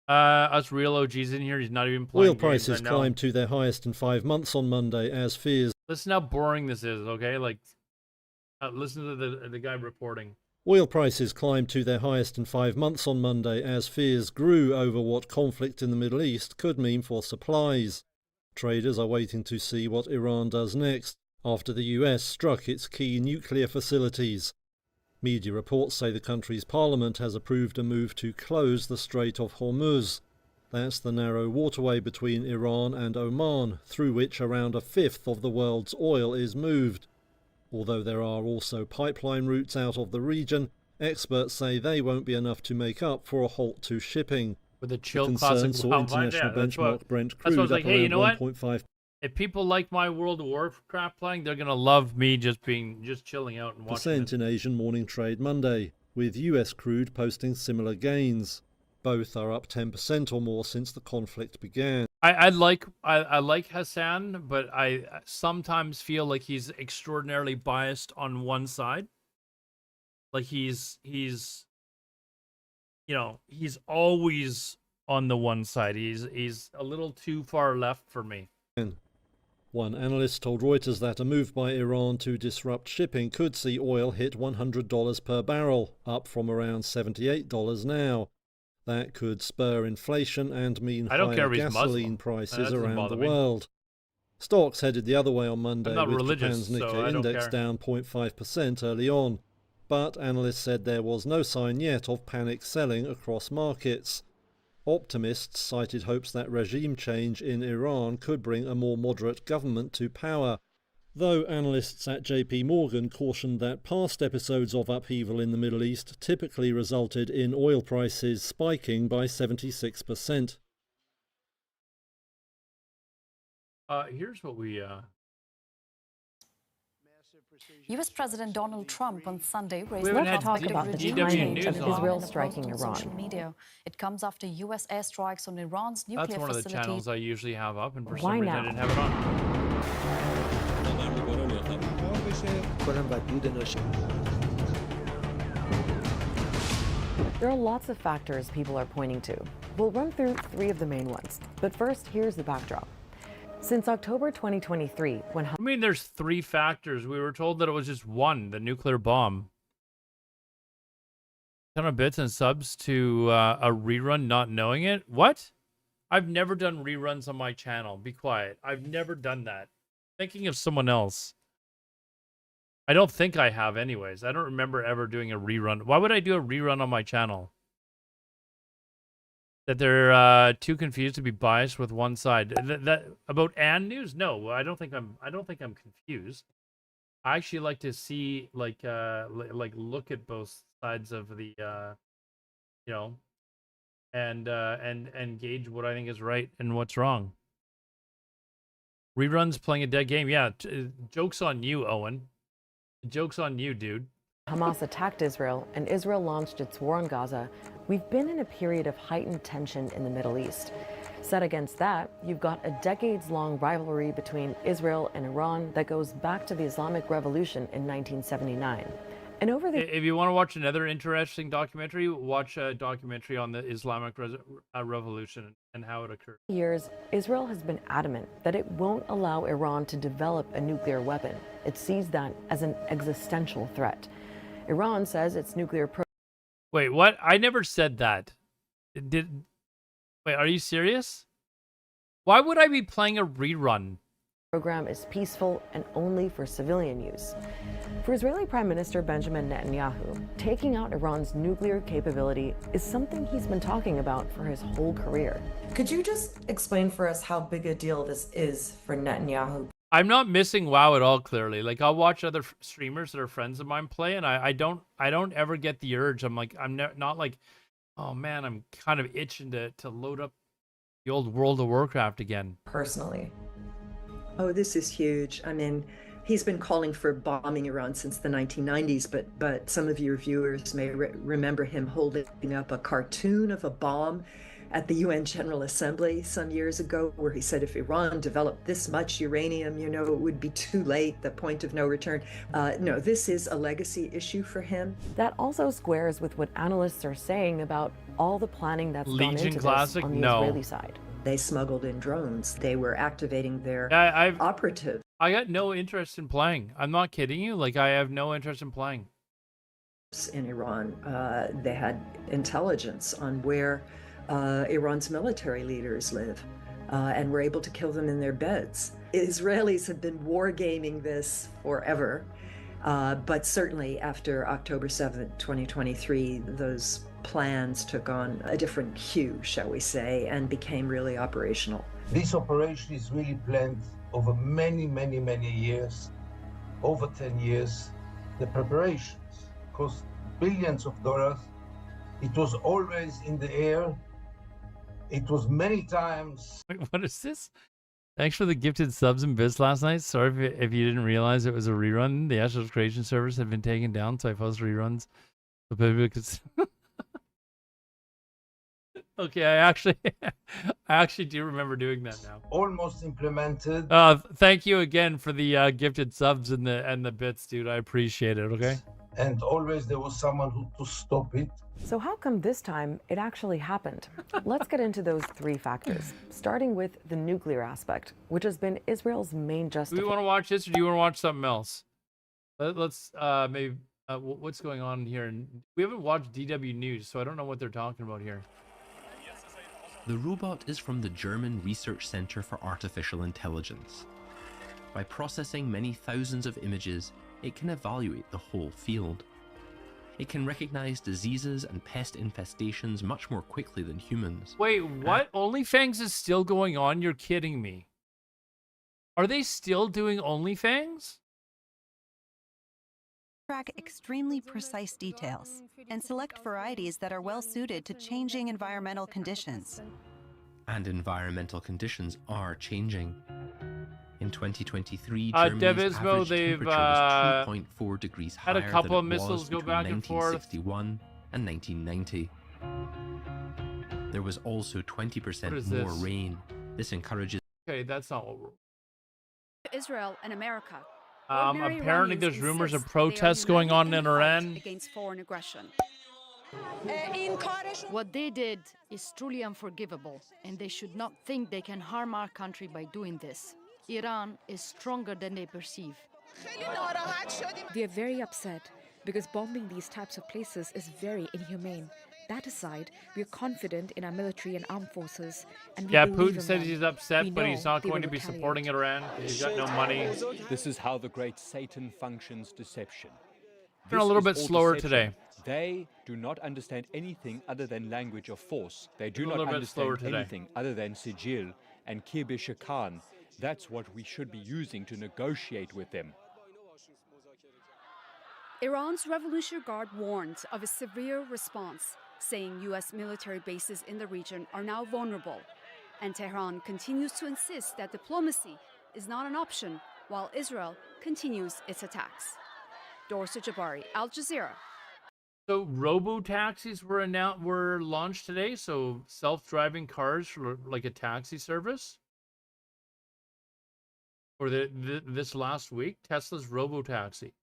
Us real OGs in here. He's not even playing.
Oil prices climbed to their highest in 5 months on Monday as fears.
Listen how boring this is, okay? Like, listen to the guy reporting.
Oil prices climbed to their highest in 5 months on Monday as fears grew over what conflict in the Middle East could mean for supplies. Traders are waiting to see what Iran does next after the US struck its key nuclear facilities. Media reports say the country's parliament has approved a move to close the Strait of Hormuz. That's the narrow waterway between Iran and Oman, through which around a fifth of the world's oil is moved. Although there are also pipeline routes out of the region, experts say they won't be enough to make up for a halt to shipping.
With a chill
concern
classic.
saw
Wow,
international benchmark Brent crude
that's what I was
up
like, hey, you know
around
what?
1.5.
If people like my World of Warcraft playing, they're gonna love me just chilling out and watching it.
In Asian morning trade Monday, with US crude posting similar gains. Both are up 10% or more since the conflict began.
I like Hassan, but I sometimes feel like he's extraordinarily biased on one side. Like he's always on the one side. He's a little too far left for me.
One analyst told Reuters that a move by Iran to disrupt shipping could see oil hit $100 per barrel, up from around $78 now. That could spur inflation and mean higher gasoline prices around the world. Stocks headed the other way on Monday, with Japan's Nikkei index down 0.5% early on. But analysts said there was no sign yet of panic selling across markets. Optimists cited hopes that regime change in Iran could bring a more moderate government to power, though analysts at JP Morgan cautioned that past episodes of upheaval in the Middle East typically resulted in oil prices spiking by 76%.
Here's what we...
U.S. President Donald Trump on Sunday raised
the
topic about the change of Israel
striking Iran.
Social media. It comes after U.S. airstrikes on Iran's nuclear
That's one of the
facility.
channels I usually have up, and for
Why
some reason
now?
I didn't have it on.
There are lots of factors people are pointing to. We'll run through 3 of the main ones. But first, here's the backdrop. Since October 2023, when...
I mean, there's 3 factors. We were told that it was just one, the nuclear bomb. Ton of bits and subs to a rerun not knowing it. What? I've never done reruns on my channel. Be quiet. I've never done that. Thinking of someone else. I don't think I have anyways. I don't remember ever doing a rerun. Why would I do a rerun on my channel? That they're too confused to be biased with one side. That about and news? No, I don't think I'm confused. I actually like to see like look at both sides of the and gauge what I think is right and what's wrong. Reruns playing a dead game. Yeah, joke's on you, Owen. Joke's on you, dude.
Hamas attacked Israel and Israel launched its war on Gaza, we've been in a period of heightened tension in the Middle East. Set against that, you've got a decades-long rivalry between Israel and Iran that goes back to the Islamic Revolution in 1979. And over the
If you want to watch another interesting documentary, watch a documentary on the Islamic Revolution and how it occurred.
years, Israel has been adamant that it won't allow Iran to develop a nuclear weapon. It sees that as an existential threat. Iran says its nuclear
Wait, what? I never said that. Wait, are you serious? Why would I be playing a rerun?
program is peaceful and only for civilian use. For Israeli Prime Minister Benjamin Netanyahu, taking out Iran's nuclear capability is something he's been talking about for his whole career.
Could you just explain for us how big a deal this is for Netanyahu?
I'm not missing WoW at all, clearly. Like, I'll watch other streamers that are friends of mine play, and I don't ever get the urge. I'm like, not like, oh man, I'm kind of itching to load up the old World of Warcraft again.
Personally.
Oh, this is huge. I mean,
He's been calling for bombing Iran since the 1990s, but some of your viewers may remember him holding up a cartoon of a bomb at the UN General Assembly some years ago, where he said if Iran developed this much uranium, you know, it would be too late, the point of no return. No, this is a legacy issue for him.
That also squares with what analysts are saying about all the planning that's gone
Legion
into
Classic?
this on the
No.
Israeli side.
They smuggled in drones. They were activating their operatives.
I got no interest in playing. I'm not kidding you. Like, I have no interest in playing.
In Iran, they had intelligence on where Iran's military leaders live, and were able to kill them in their beds. Israelis have been wargaming this forever, but certainly after October 7th, 2023, those plans took on a different hue, shall we say, and became really operational.
This operation is really planned over many years, over 10 years. The preparations cost billions of dollars. It was always in the air. It was many times.
Wait, what is this? Thanks for the gifted subs and bits last night. Sorry if you didn't realize it was a rerun. The Astros creation servers had been taken down, so I post reruns. So people could... Okay, I actually do remember doing that now.
Almost implemented.
Thank you again for the gifted subs and the bits, dude. I appreciate it. Okay.
And always there was someone who to stop it.
So how come this time it actually happened? Let's get into those three factors, starting with the nuclear aspect, which has been Israel's main
Do we
justification.
want to watch this, or do you want to watch something else? Let's maybe what's going on here. And we haven't watched DW News, so I don't know what they're talking about here.
The robot is from the German Research Center for Artificial Intelligence. By processing many thousands of images, it can evaluate the whole field. It can recognize diseases and pest infestations much more quickly than humans.
Wait, what? OnlyFans is still going on? You're kidding me. Are they still doing OnlyFans?
Track extremely precise details and select varieties that are well suited to changing environmental conditions.
And environmental conditions are changing. In 2023,
Devismo,
Germany's average
they've
temperature was 2.4 degrees
had
higher
a couple of
than it was
missiles go
between
back and forth.
1961 and 1990. There was also 20%
What is
more
this?
rain. This encourages
Okay, that's not what we're...
Israel and America.
Apparently there's rumors of protests going on in Iran.
Against foreign aggression. What they did is truly unforgivable, and they should not think they can harm our country by doing this. Iran is stronger than they perceive.
We are very upset because bombing these types of places is very inhumane. That aside, we are confident in our military and armed forces. And we
Yeah,
believe
Putin
in
said
them.
he's upset,
We
but he's
know
not
they
going
will
to be
retaliate.
supporting Iran. He's got no money.
This is how the great Satan functions deception.
Been a little
This
bit
is all
slower
deception.
today.
They do not understand anything other than language of force. They do
Been a
not
little bit
understand
slower today.
anything other than sigil and kirbische Khan. That's what we should be using to negotiate with them.
Iran's Revolutionary Guard warned of a severe response, saying U.S. military bases in the region are now vulnerable. And Tehran continues to insist that diplomacy is not an option, while Israel continues its attacks. Dorsa Jabari, Al Jazeera.
So robo-taxis were launched today, so self-driving cars for like a taxi service. Or this last week, Tesla's robo-taxi.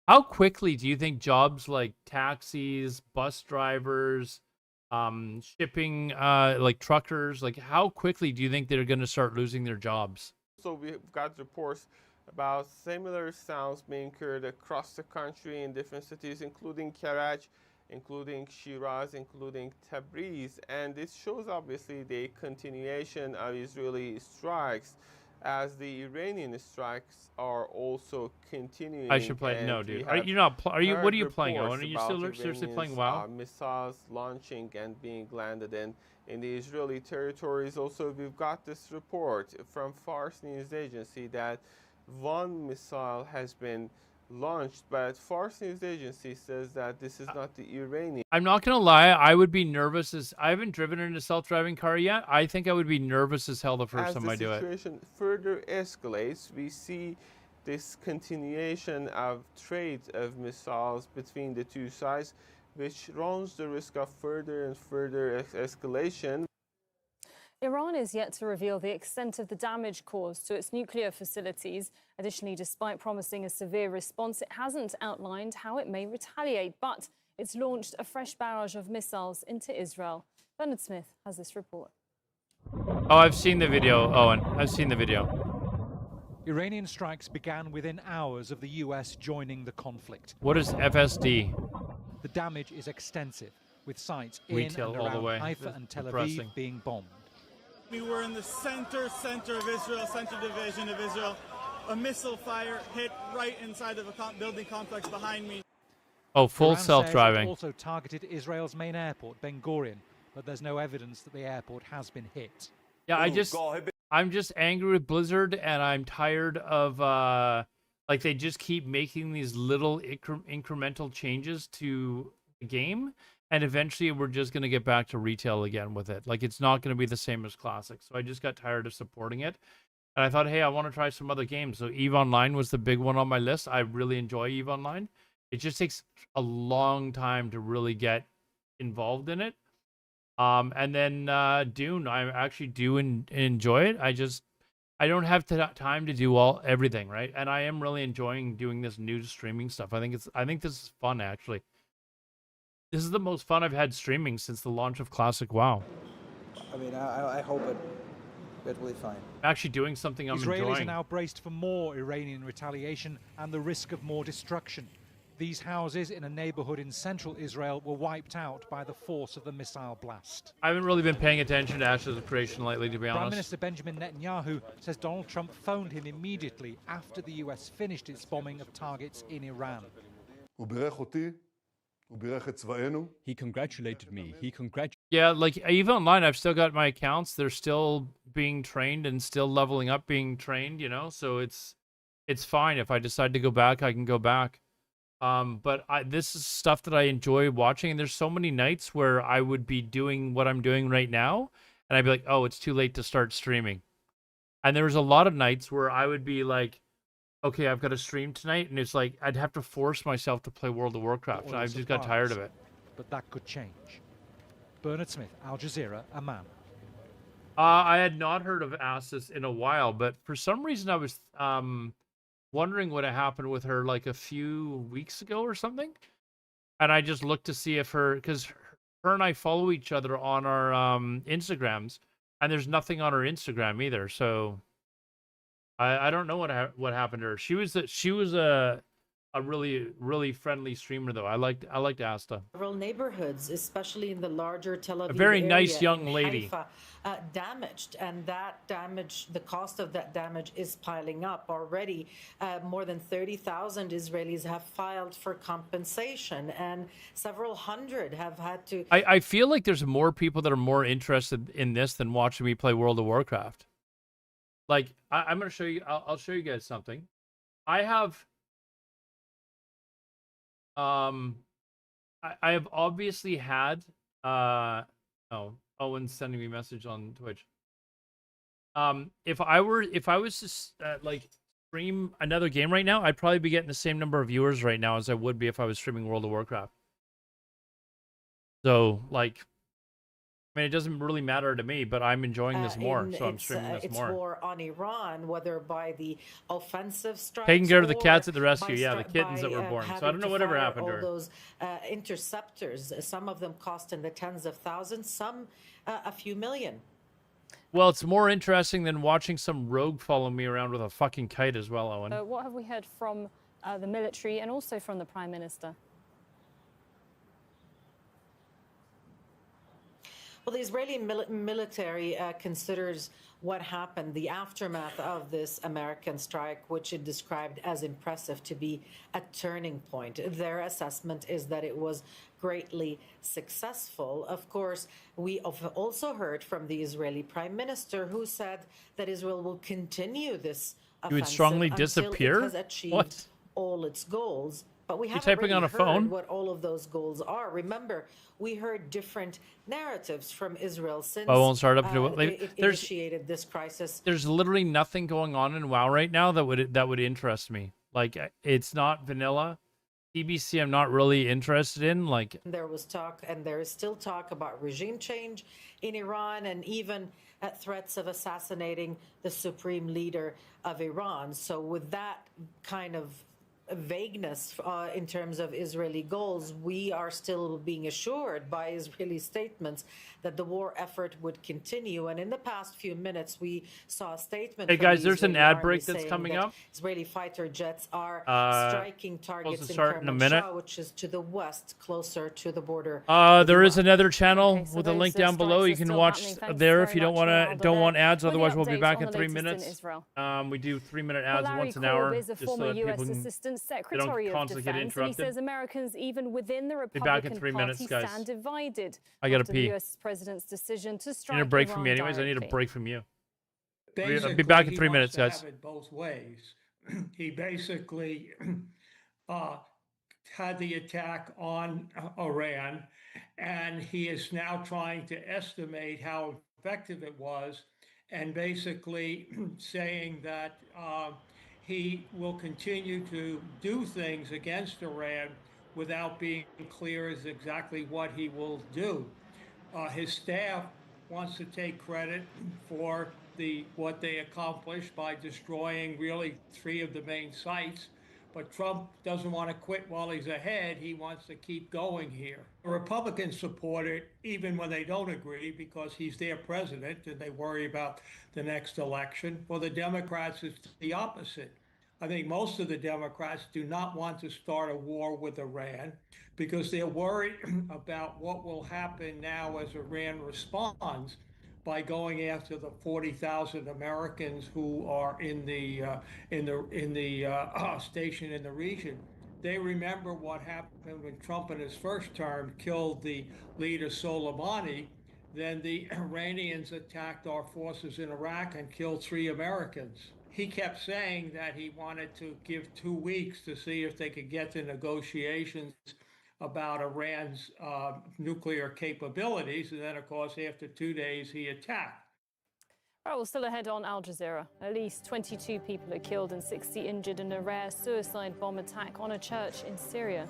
How quickly do you think jobs like taxis, bus drivers, shipping, like truckers, like how quickly do you think they're going to start losing their jobs?
So we've got reports about similar sounds being heard across the country in different cities, including Karaj, including Shiraz, including Tabriz. And this shows obviously the continuation of Israeli strikes as the Iranian strikes are also continuing.
I should play.
And
No,
we
dude.
have
Are you not? What are you
heard
playing?
reports
Owen? Are you
about
still seriously playing
Iranians,
WoW?
Missiles launching and being landed in the Israeli territories. Also, we've got this report from Fars News Agency that one missile has been launched, but Fars News Agency says that this is not the Iranian.
I'm not gonna lie. I would be nervous as I haven't driven in a self-driving car yet. I think I would be nervous as hell the first time I do
As
it.
the situation further escalates, we see this continuation of trade of missiles between the two sides, which runs the risk of further and further escalation.
Iran is yet to reveal the extent of the damage caused to its nuclear facilities. Additionally, despite promising a severe response, it hasn't outlined how it may retaliate, but it's launched a fresh barrage of missiles into Israel. Bernard Smith has this report.
Oh, I've seen the video, Owen. I've seen the video.
Iranian strikes began within hours of the US joining the conflict.
What is FSD?
The damage is extensive, with sites
Retail
in and
all the
around
way.
Haifa and Tel
Depressing.
Aviv being bombed.
We were in the center of Israel, center division of Israel. A missile fire hit right inside of a building complex behind me.
Oh, full
Iran says
self-driving.
it also targeted Israel's main airport, Ben Gurion, but there's no evidence that the airport has been hit.
Yeah, I'm just angry with Blizzard, and I'm tired of like they just keep making these little incremental changes to the game, and eventually we're just gonna get back to retail again with it. Like it's not gonna be the same as Classic. So I just got tired of supporting it, and I thought, hey, I want to try some other games. So EVE Online was the big one on my list. I really enjoy EVE Online. It just takes a long time to really get involved in it. And then Dune, I actually do enjoy it. I don't have time to do everything, right? And I am really enjoying doing this new streaming stuff. I think this is fun, actually. This is the most fun I've had streaming since the launch of Classic WoW.
I mean, I hope it will be fine.
Actually doing something I'm
Israelis
enjoying.
are now braced for more Iranian retaliation and the risk of more destruction. These houses in a neighborhood in central Israel were wiped out by the force of the missile blast.
I haven't really been paying attention to Ashes of Creation lately, to be
Prime
honest.
Minister Benjamin Netanyahu says Donald Trump phoned him immediately after the US finished its bombing of targets in Iran.
He congratulated me.
Yeah, like EVE Online, I've still got my accounts. They're still being trained and still leveling up, being trained, you know? So it's fine. If I decide to go back, I can go back. But this is stuff that I enjoy watching, and there's so many nights where I would be doing what I'm doing right now, and I'd be like, oh, it's too late to start streaming. And there was a lot of nights where I would be like, okay, I've got to stream tonight, and it's like I'd have to force myself to play World of Warcraft, and I just got tired of it.
But that could change. Bernard Smith, Al Jazeera, Amman.
I had not heard of Asis in a while, but for some reason I was wondering what had happened with her like a few weeks ago or something. And I just looked to see if because her and I follow each other on our Instagrams, and there's nothing on her Instagram either. So I don't know what happened to her. She was a really friendly streamer though. I liked Asta.
Several neighborhoods, especially in the larger Tel Aviv
A very
area
nice young
in
lady.
Haifa, damaged, and that damage, the cost of that damage is piling up already. More than 30,000 Israelis have filed for compensation, and several hundred have had to.
I feel like there's more people that are more interested in this than watching me play World of Warcraft. Like I'm gonna show you. I'll show you guys something. I have. I have obviously had. Owen's sending me a message on Twitch. If I was to like stream another game right now, I'd probably be getting the same number of viewers right now as I would be if I was streaming World of Warcraft. So like, I mean, it doesn't really matter to me, but I'm enjoying this more, so I'm streaming this more.
It's war on Iran, whether by the offensive strikes,
Taking care of the cats at the
or
rescue,
by
yeah, the kittens that were born. So I don't know whatever happened to her.
All those interceptors, some of them cost in the tens of thousands, some a few million.
Well, it's more interesting than watching some rogue follow me around with a fucking kite as well, Owen.
What have we heard from the military and also from the Prime Minister?
Well, the Israeli military considers what happened, the aftermath of this American strike, which it described as impressive, to be a turning point. Their assessment is that it was greatly successful. Of course, we have also heard from the Israeli Prime Minister, who said that Israel will continue this offensive
You would strongly
until
disappear?
it has achieved
What?
all its goals, but we haven't
typing
really
on a
heard
phone?
what all of those goals are. Remember, we heard different narratives from Israel since
I won't start up to
it initiated this crisis.
There's literally nothing going on in WoW right now that would interest me. Like, it's not vanilla. BBC, I'm not really interested in. Like,
There was talk, and there is still talk about regime change in Iran, and even threats of assassinating the supreme leader of Iran. So with that kind of vagueness in terms of Israeli goals, we are still being assured by Israeli statements that the war effort would continue. And in the past few minutes, we saw a statement.
hey
from
guys,
the
there's an
Israeli
ad
army
break that's
saying
coming
that
up.
Israeli fighter jets are striking targets in
start in a minute.
Kermanshah, which is to the west, closer to the border.
There is another channel
so
with a
those,
link down below.
strikes
You
are
can
still
watch
happening. Thanks
there
very
if you don't
much,
want
Ronaldo,
don't want ads.
with the
Otherwise, we'll be
updates
back
on
in
the
3
latest in
minutes.
Israel.
We do 3-minute
Well,
ads
Larry
once an
Korb
hour,
is a
just so
former
that
U.S.
people can
Assistant
they don't
Secretary of
constantly get
Defense, and he
interrupted.
says Americans, even within the
Be back in
Republican
3
Party,
minutes, guys.
stand divided
I gotta
after
pee.
the U.S. president's decision to
You
strike
need a break
Iran
from me, anyways. I need a
directly.
break from you. I'll
Basically,
be back in
he
3
wants
minutes,
to
guys.
have it both ways. He basically had the attack on Iran, and he is now trying to estimate how effective it was, and basically saying that he will continue to do things against Iran without being clear as exactly what he will do. His staff wants to take credit for what they accomplished by destroying really 3 of the main sites. But Trump doesn't want to quit while he's ahead. He wants to keep going here. The Republicans support it even when they don't agree because he's their president and they worry about the next election. For the Democrats, it's the opposite. I think most of the Democrats do not want to start a war with Iran because they're worried about what will happen now as Iran responds by going after the 40,000 Americans who are in the station in the region. They remember what happened when Trump in his first term killed the leader Soleimani. Then the Iranians attacked our forces in Iraq and killed 3 Americans. He kept saying that he wanted to give 2 weeks to see if they could get to negotiations about Iran's nuclear capabilities. And then, of course, after 2 days, he attacked.
All right, well, still ahead on Al Jazeera. At least 22 people are killed and 60 injured in a rare suicide bomb attack on a church in Syria.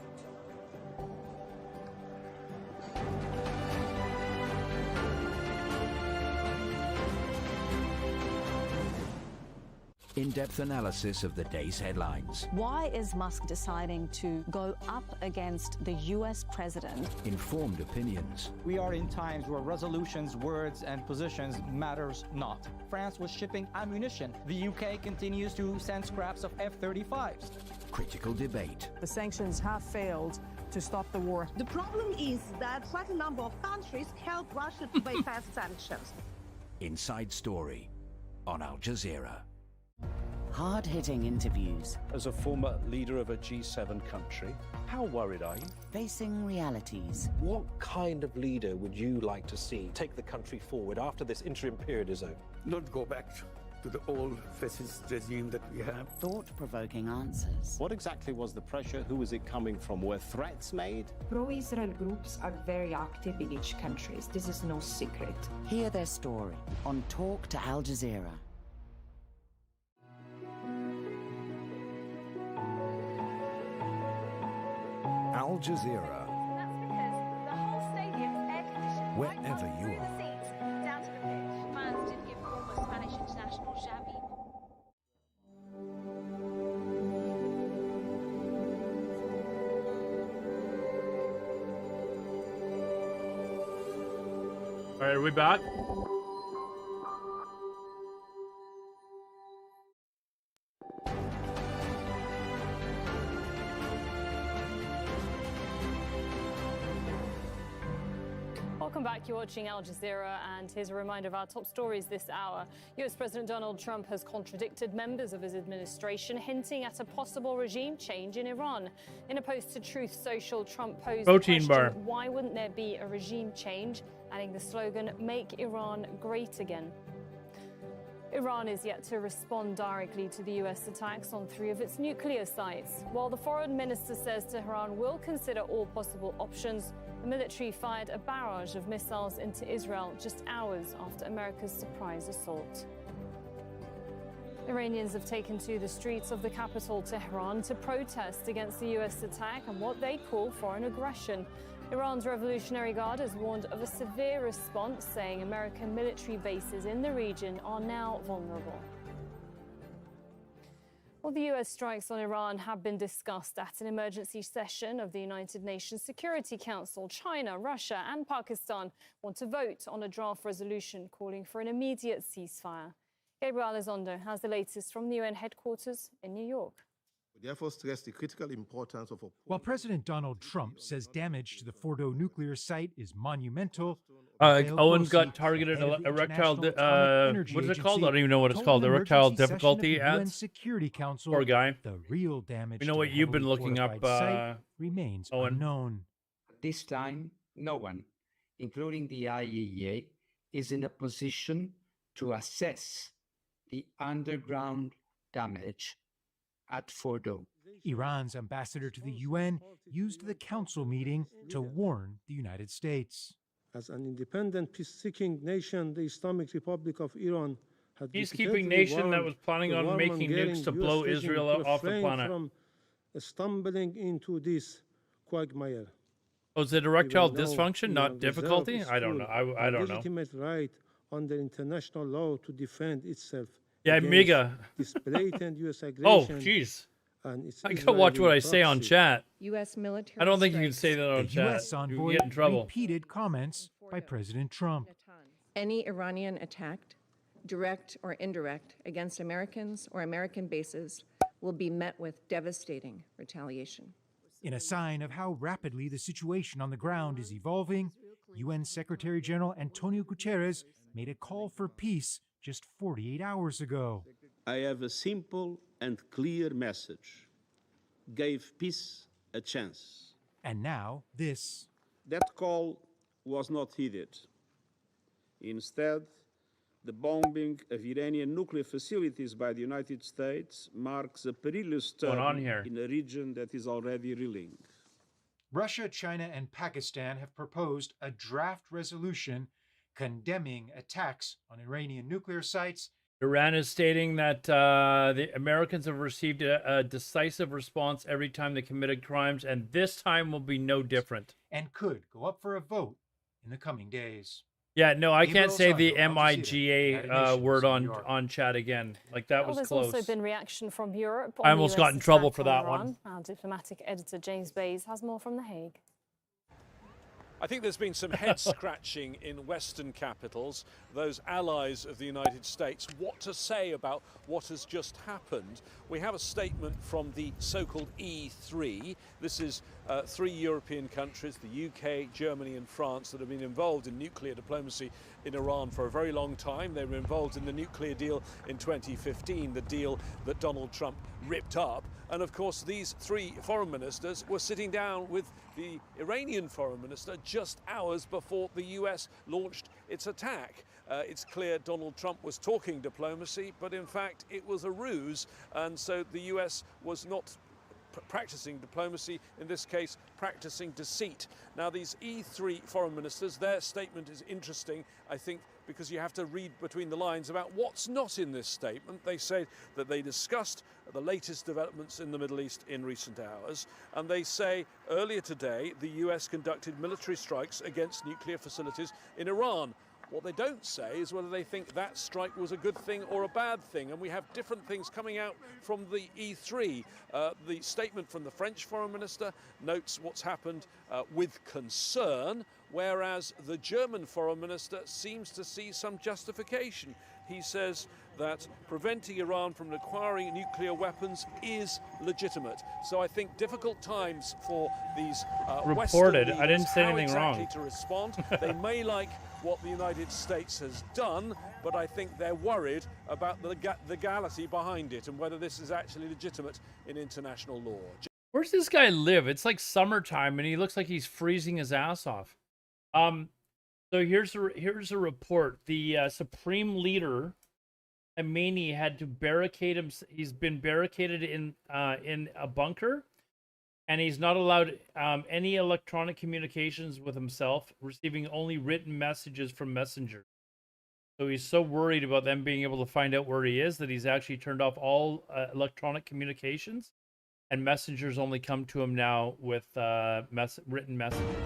In-depth analysis of the day's headlines.
Why is Musk deciding to go up against the US president?
Informed opinions.
We are in times where resolutions, words, and positions matters not. France was shipping ammunition. The UK continues to send scraps of F-35s.
Critical debate.
The sanctions have failed to stop the war.
The problem is that quite a number of countries help Russia to bypass sanctions.
Inside Story on Al Jazeera.
Hard-hitting interviews.
As a former leader of a G7 country, how worried are you?
Facing realities.
What kind of leader would you like to see take the country forward after this interim period is over?
Not go back to the old fascist regime that we have.
Thought-provoking answers.
What exactly was the pressure? Who was it coming from? Were threats made?
Pro-Israel groups are very active in each country. This is no secret.
Hear their story on Talk to Al Jazeera.
Al Jazeera. Wherever you are.
All right, are we back?
Welcome back. You're watching Al Jazeera, and here's a reminder of our top stories this hour. US President Donald Trump has contradicted members of his administration, hinting at a possible regime change in Iran. In a post to Truth Social, Trump posed the question, why wouldn't there be a regime change, adding the slogan, "Make Iran Great Again." Iran is yet to respond directly to the US attacks on 3 of its nuclear sites. While the foreign minister says Tehran will consider all possible options, the military fired a barrage of missiles into Israel just hours after America's surprise assault. Iranians have taken to the streets of the capital, Tehran, to protest against the US attack and what they call foreign aggression. Iran's Revolutionary Guard has warned of a severe response, saying American military bases in the region are now vulnerable. Well, the US strikes on Iran have been discussed at an emergency session of the United Nations Security Council. China, Russia and Pakistan want to vote on a draft resolution calling for an immediate ceasefire. Gabriel Elizondo has the latest from the UN headquarters in New York.
We therefore stress the critical importance of
While President Donald Trump says damage to the Fordo nuclear site is monumental,
Owen got targeted erectile, what is it called? I don't even know what it's called. Erectile difficulty ads.
Security Council,
poor guy.
The real damage.
You know what you've been looking up,
remains
Owen.
unknown.
This time, no one, including the IAEA, is in a position to assess the underground damage at Fordo.
Iran's ambassador to the UN used the council meeting to warn the United States.
As an independent, peace-seeking nation, the Islamic Republic of Iran had
peacekeeping nation that was planning on making nukes to blow Israel off the planet.
From stumbling into this quagmire.
Was it erectile dysfunction, not difficulty? I don't know. I don't know.
Legitimate right under international law to defend itself.
Yeah, Mega.
This blatant U.S. aggression.
Oh, jeez. I gotta watch what I say on chat.
U.S. military.
I don't think you can say that on chat.
U.S. envoy
You get in trouble.
repeated comments by President Trump.
Any Iranian attack, direct or indirect, against Americans or American bases will be met with devastating retaliation.
In a sign of how rapidly the situation on the ground is evolving, UN Secretary General Antonio Guterres made a call for peace just 48 hours ago.
I have a simple and clear message. Give peace a chance.
And now this.
That call was not heeded. Instead, the bombing of Iranian nuclear facilities by the United States marks a perilous turn in a region that is already reeling.
Russia, China, and Pakistan have proposed a draft resolution condemning attacks on Iranian nuclear sites.
Iran is stating that the Americans have received a decisive response every time they committed crimes, and this time will be no different.
And could go up for a vote in the coming days.
Yeah, no, I can't say the MIGA word on chat again. Like, that was
there's
close.
There's also been reaction from Europe.
I almost got in trouble for that
Iran.
one.
Our diplomatic editor James Bays has more from The Hague.
I think there's been some head scratching in Western capitals, those allies of the United States, what to say about what has just happened. We have a statement from the so-called E3. This is 3 European countries, the UK, Germany and France, that have been involved in nuclear diplomacy in Iran for a very long time. They were involved in the nuclear deal in 2015, the deal that Donald Trump ripped up. And of course, these 3 foreign ministers were sitting down with the Iranian foreign minister just hours before the US launched its attack. It's clear Donald Trump was talking diplomacy, but in fact it was a ruse, and so the US was not practicing diplomacy, in this case practicing deceit. Now, these E3 foreign ministers, their statement is interesting, I think, because you have to read between the lines about what's not in this statement. They say that they discussed the latest developments in the Middle East in recent hours, and they say earlier today the US conducted military strikes against nuclear facilities in Iran. What they don't say is whether they think that strike was a good thing or a bad thing, and we have different things coming out from the E3. The statement from the French foreign minister notes what's happened with concern, whereas the German foreign minister seems to see some justification. He says that preventing Iran from acquiring nuclear weapons is legitimate. So I think difficult times for these
reported.
Western
I didn't say
leaders,
anything
how
wrong.
exactly to respond. They may like what the United States has done, but I think they're worried about the legality behind it and whether this is actually legitimate in international law.
Where's this guy live? It's like summertime, and he looks like he's freezing his ass off. So here's a report. The Supreme Leader Khamenei had to barricade him. He's been barricaded in a bunker, and he's not allowed any electronic communications with himself, receiving only written messages from messengers. So he's so worried about them being able to find out where he is that he's actually turned off all electronic communications, and messengers only come to him now with written messages.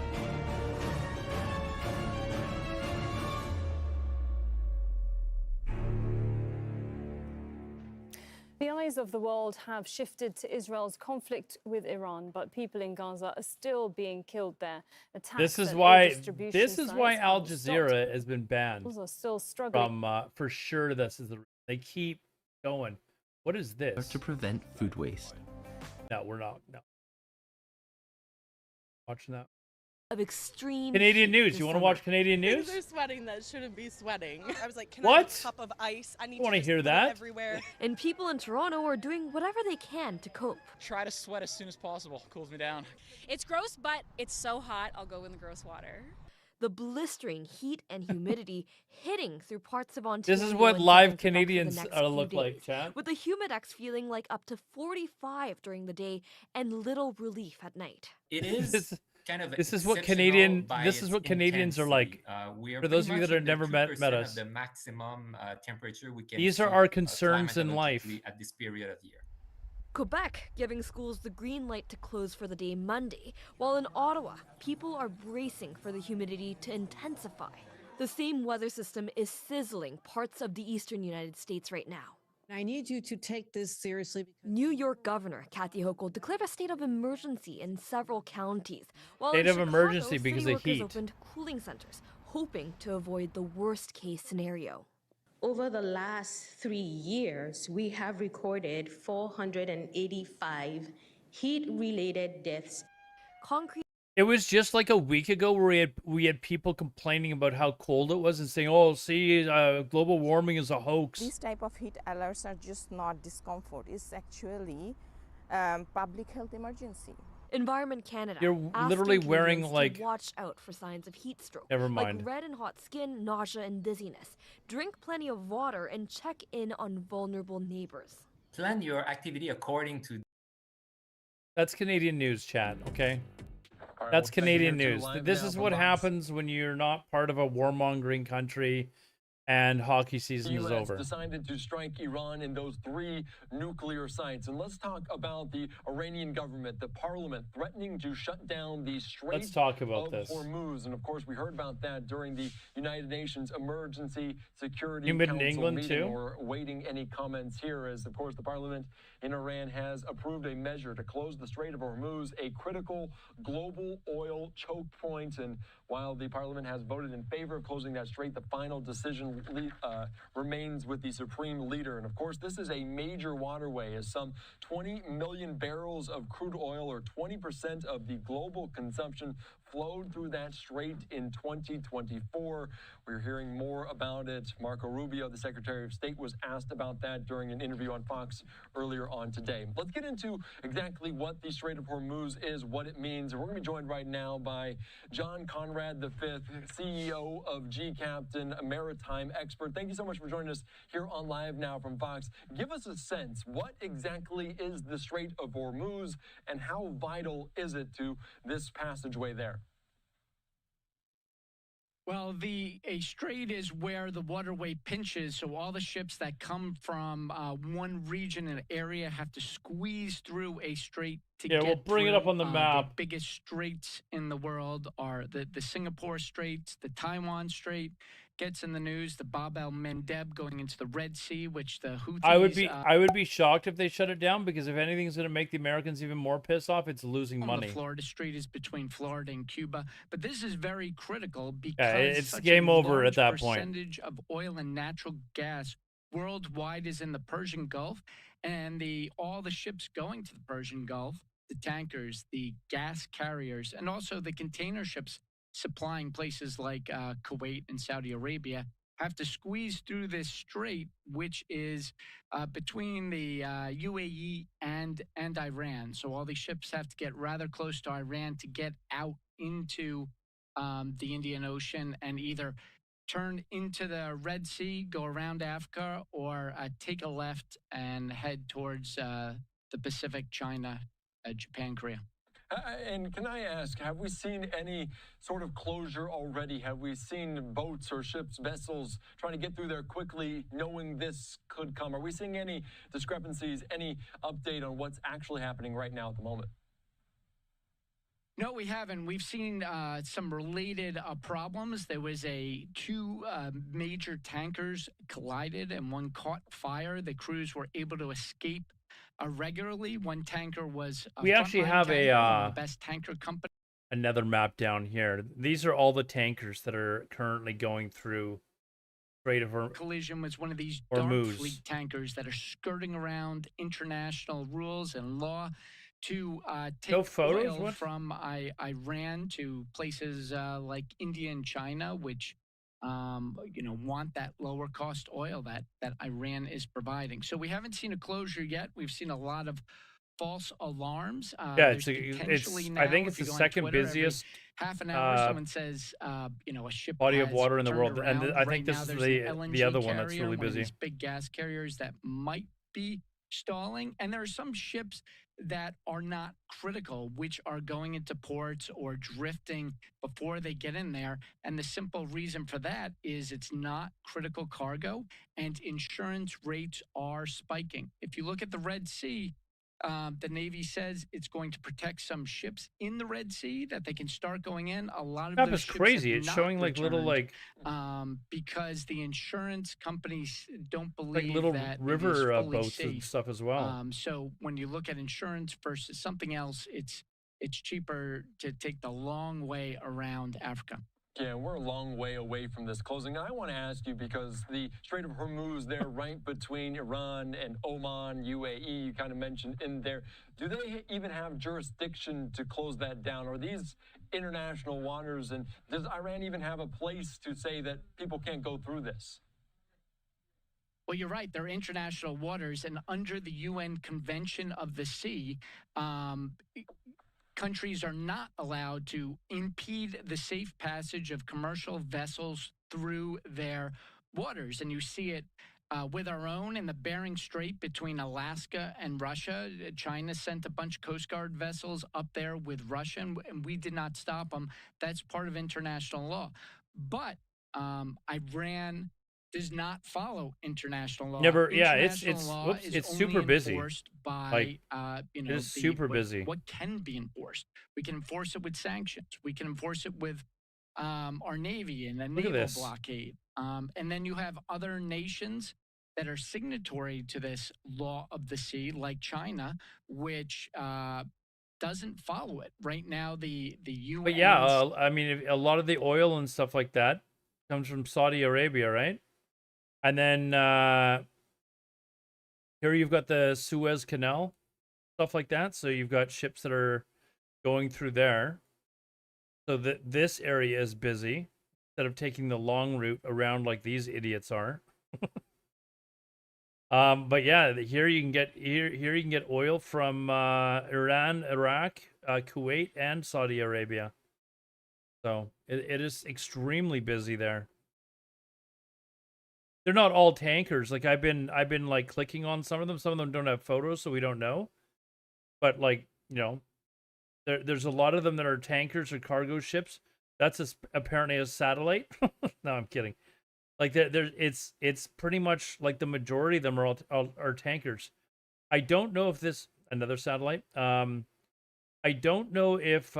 The eyes of the world have shifted to Israel's conflict with Iran, but people in Gaza are still being killed there. Attacks
This is
at
why
distribution
Al
sites
Jazeera
haven't
has been banned.
stopped. People are still struggling.
From for sure, this is they keep going. What is this?
To prevent food waste.
No, we're not. No. Watching that.
Of extreme
Canadian
heat
news.
this
You want to
summer.
watch Canadian news?
Things are sweating that shouldn't be sweating. I was like, can
What?
I have a cup of ice? I need
wanna
to
hear
just put
that?
it everywhere.
And people in Toronto are doing whatever they can to cope.
Try to sweat as soon as possible. Cools me down.
It's gross, but it's so hot, I'll go in the gross water.
The blistering heat and humidity hitting through parts of Ontario.
This is what
and
live
Quebec for the
Canadians
next few
look like,
days,
chat.
With the humidex feeling like up to 45 during the day and little relief at night.
It is kind of
This is what
exceptional by
This is
its
what Canadians are like.
intensity. We are
For those of
pretty
you that
much
have
at
never
the
met
2%
us,
of the maximum temperature we can
these are
see,
our concerns in life.
climatologically at this period of year.
Quebec giving schools the green light to close for the day Monday, while in Ottawa, people are bracing for the humidity to intensify. The same weather system is sizzling parts of the eastern United States right now.
I need you to take this seriously.
New York Governor Kathy Hochul declared a state of emergency in several counties, while
State
in
of
Chicago,
emergency because
city
of
workers
heat.
opened cooling centers, hoping to avoid the worst case scenario.
Over the last 3 years, we have recorded 485 heat-related deaths.
Concrete.
It was just like a week ago where we had people complaining about how cold it was and saying, "Oh, see, global warming is a hoax."
These type of heat alerts are just not discomfort. It's actually public health emergency.
Environment Canada.
You're
asking
literally wearing,
Canadians
like-
to watch out for signs of heat stroke.
Never mind.
Like red and hot skin, nausea, and dizziness. Drink plenty of water and check in on vulnerable neighbors.
Plan your activity according to.
That's Canadian news, chat. Okay.
right,
That's
well,
Canadian
thank you
news.
to
This
Live
is
Now
what
from Fox.
happens when you're not part of a warmongering country and hockey season
The
is
US
over.
decided to strike Iran in those 3 nuclear sites. And let's talk about the Iranian government, the parliament threatening to shut down the Strait
Let's talk about
of
this.
Hormuz. And of course, we heard about that during the United Nations Emergency Security
Humid in
Council
England,
meeting.
too?
We're awaiting any comments here as, of course, the parliament in Iran has approved a measure to close the Strait of Hormuz, a critical global oil choke point. And while the parliament has voted in favor of closing that strait, the final decision remains with the supreme leader. And of course, this is a major waterway as some 20 million barrels of crude oil, or 20% of the global consumption, flowed through that strait in 2024. We're hearing more about it. Marco Rubio, the Secretary of State, was asked about that during an interview on Fox earlier on today. Let's get into exactly what the Strait of Hormuz is, what it means. And we're going to be joined right now by John Conrad V, CEO of G-Captain, a maritime expert. Thank you so much for joining us here on Live Now from Fox. Give us a sense, what exactly is the Strait of Hormuz and how vital is it to this passageway there?
Well, a strait is where the waterway pinches, so all the ships that come from one region and area have to squeeze through a strait to
Yeah,
get
we'll bring it
through.
up on the map.
The biggest straits in the world are the Singapore Strait, the Taiwan Strait gets in the news, the Bab el-Mandeb going into the Red Sea, which the Houthis...
I would be shocked if they shut it down, because if anything's going to make the Americans even more pissed off, it's losing money.
The Florida Strait is between Florida and Cuba, but this is very critical because
Yeah, it's
such
game
a
over at
large
that point.
percentage of oil and natural gas worldwide is in the Persian Gulf, and all the ships going to the Persian Gulf, the tankers, the gas carriers, and also the container ships supplying places like Kuwait and Saudi Arabia have to squeeze through this strait, which is between the UAE and Iran. So all these ships have to get rather close to Iran to get out into the Indian Ocean and either turn into the Red Sea, go around Africa, or take a left and head towards the Pacific, China, Japan, Korea.
And can I ask, have we seen any sort of closure already? Have we seen boats or ships, vessels trying to get through there quickly, knowing this could come? Are we seeing any discrepancies, any update on what's actually happening right now at the moment?
No, we haven't. We've seen some related problems. There was two major tankers collided and one caught fire. The crews were able to escape regularly. One tanker was
we actually have
one of the best tanker company.
Another map down here. These are all the tankers that are currently going through Strait of Hormuz.
Collision was one of these dark fleet tankers that are skirting around international rules and law to take oil from Iran to places like India and China, which want that lower cost oil that Iran is providing. So we haven't seen a closure yet. We've seen a lot of false alarms.
Yeah, it's I think it's the second
Twitter,
busiest
half an hour someone says a ship
body of
has
water in the
turned
world, and
around.
I think
Right
this
now,
is
there's
the
an LNG
other one that's
carrier,
really
one of
busy.
these big gas carriers that might be stalling, and there are some ships that are not critical, which are going into ports or drifting before they get in there. And the simple reason for that is it's not critical cargo and insurance rates are spiking. If you look at the Red Sea, the Navy says it's going to protect some ships in the Red Sea that they can start going in. A lot of
That
those
was
ships
crazy.
have
It's
not
showing like little
returned,
like
because the insurance companies don't believe
like little
that it is
river
fully
boats and
safe.
stuff as well.
So when you look at insurance versus something else, it's cheaper to take the long way around Africa.
Yeah, we're a long way away from this closing. I want to ask you, because the Strait of Hormuz there, right between Iran and Oman, UAE, you kind of mentioned in there. Do they even have jurisdiction to close that down? Are these international waters? And does Iran even have a place to say that people can't go through this?
Well, you're right. They're international waters, and under the UN Convention of the Sea, countries are not allowed to impede the safe passage of commercial vessels through their waters. And you see it with our own in the Bering Strait between Alaska and Russia. China sent a bunch of Coast Guard vessels up there with Russia, and we did not stop them. That's part of international law. But Iran does not follow international law.
Never, yeah,
International law is
it's
only
super busy.
enforced by,
Like,
it
is super busy.
What can be enforced? We can enforce it with sanctions. We can enforce it with our Navy and a
Look at
naval
this.
blockade. And then you have other nations that are signatory to this law of the sea, like China, which doesn't follow it. Right now, the UN.
But yeah, I mean, a lot of the oil and stuff like that comes from Saudi Arabia, right? And then here you've got the Suez Canal, stuff like that. So you've got ships that are going through there. So this area is busy instead of taking the long route around like these idiots are. But yeah, here you can get you can get oil from Iran, Iraq, Kuwait, and Saudi Arabia. So it is extremely busy there. They're not all tankers. Like I've been like clicking on some of them. Some of them don't have photos, so we don't know. But like, you know, there's a lot of them that are tankers or cargo ships. That's apparently a satellite. No, I'm kidding. Like it's pretty much like the majority of them are tankers. I don't know if this another satellite. I don't know if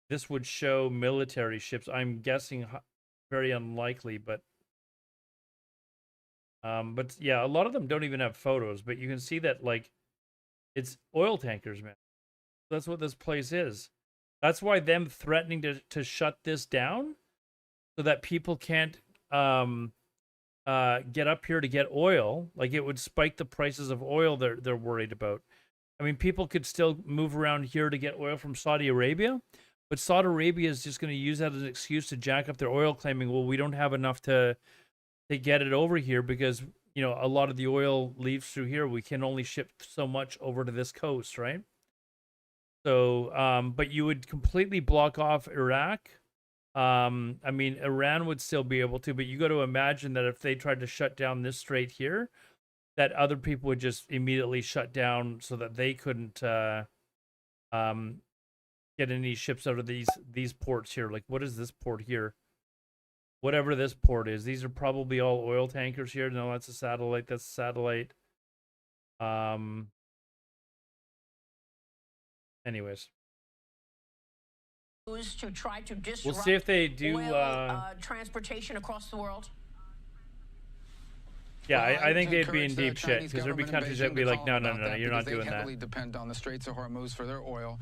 this would show military ships. I'm guessing very unlikely, but yeah, a lot of them don't even have photos, but you can see that like it's oil tankers, man. That's what this place is. That's why them threatening to shut this down so that people can't get up here to get oil, like it would spike the prices of oil they're worried about. I mean, people could still move around here to get oil from Saudi Arabia, but Saudi Arabia is just going to use that as an excuse to jack up their oil, claiming, well, we don't have enough to get it over here because, you know, a lot of the oil leaves through here. We can only ship so much over to this coast, right? So, but you would completely block off Iraq I mean, Iran would still be able to, but you got to imagine that if they tried to shut down this strait here, that other people would just immediately shut down so that they couldn't get any ships out of these ports here. Like, what is this port here? Whatever this port is, these are probably all oil tankers here. No, that's a satellite. That's a satellite. Anyways,
to try to disrupt
we'll see if they do
transportation across the world.
Yeah,
Well,
I think they'd be
encourage
in
the
deep shit
Chinese
because there'd be
government in
countries that'd be
Beijing to
like,
call
no,
them
no,
about
no,
that
you're not
because
doing
they
that.
heavily depend on the Straits of Hormuz for their oil.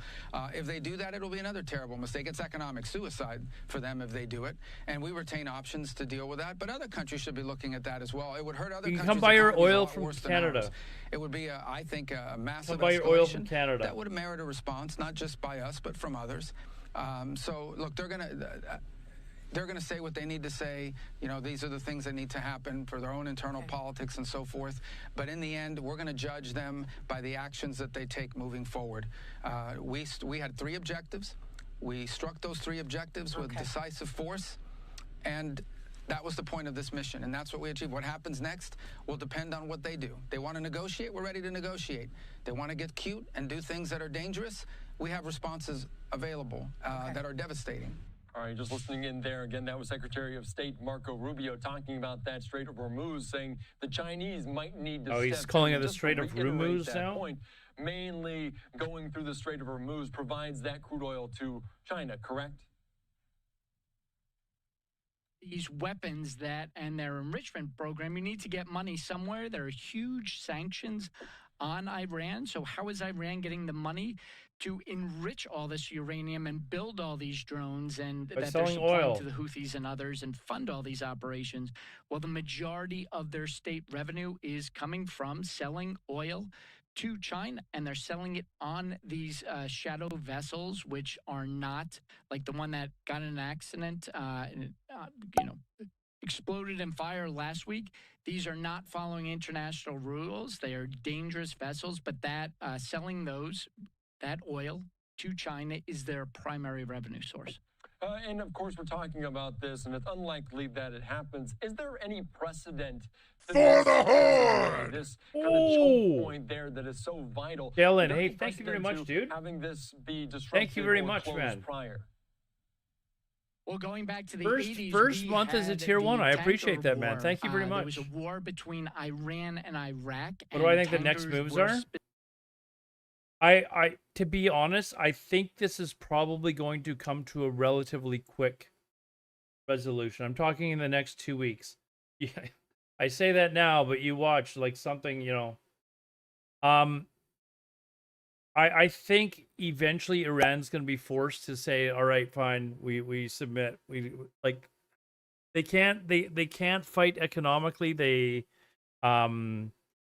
If they do that, it'll be another terrible mistake. It's economic suicide for them if they do it. And we retain options to deal with that. But other countries should be looking at that as well. It would hurt other
You can
countries'
come buy your
economies a
oil
lot
from
worse than
Canada.
ours. It would be, I think, a massive
Come buy your oil from
escalation
Canada.
that would merit a response, not just by us, but from others. So, look, they're going to say what they need to say. You know, these are the things that need to happen for their own internal politics and so forth. But in the end, we're going to judge them by the actions that they take moving forward. We had 3 objectives. We struck those 3 objectives with decisive force. And that was the point of this mission. And that's what we achieved. What happens next will depend on what they do. They want to negotiate. We're ready to negotiate. They want to get cute and do things that are dangerous. We have responses available that are devastating.
All right, just listening in there again, that was Secretary of State Marco Rubio talking about that Strait of Hormuz, saying the Chinese might need to
he's
step
calling
in.
it the
Just to
Strait of
reiterate
Hormuz
that
now?
point, mainly going through the Strait of Hormuz provides that crude oil to China, correct?
These weapons that and their enrichment program, you need to get money somewhere. There are huge sanctions on Iran. So how is Iran getting the money to enrich all this uranium and build all these drones and
By
that they're
selling
supplying
oil.
to the Houthis and others and fund all these operations? Well, the majority of their state revenue is coming from selling oil to China, and they're selling it on these shadow vessels, which are not like the one that got in an accident, exploded in fire last week. These are not following international rules. They are dangerous vessels, but that selling that oil to China is their primary revenue source.
And of course, we're talking about this, and it's unlikely that it happens. Is there any precedent
For the Horde!
This kind of choke point there that is so vital?
Dylan,
Is there
hey,
any
thank you very
precedent
much,
to
dude.
Having this be disrupted
Thank you very
or
much,
closed
man.
prior?
Well, going back to the
First
80s, we
month as a
had
tier
the
1. I
tanker
appreciate that, man.
war.
Thank you very
There was
much.
a war between Iran and Iraq.
What do I
and
think the next
tankers
moves
were
are? I to be honest, I think this is probably going to come to a relatively quick resolution. I'm talking in the next 2 weeks. Yeah, I say that now, but you watch like something, I think eventually Iran's going to be forced to say, all right, fine, we submit. We like they can't fight economically. They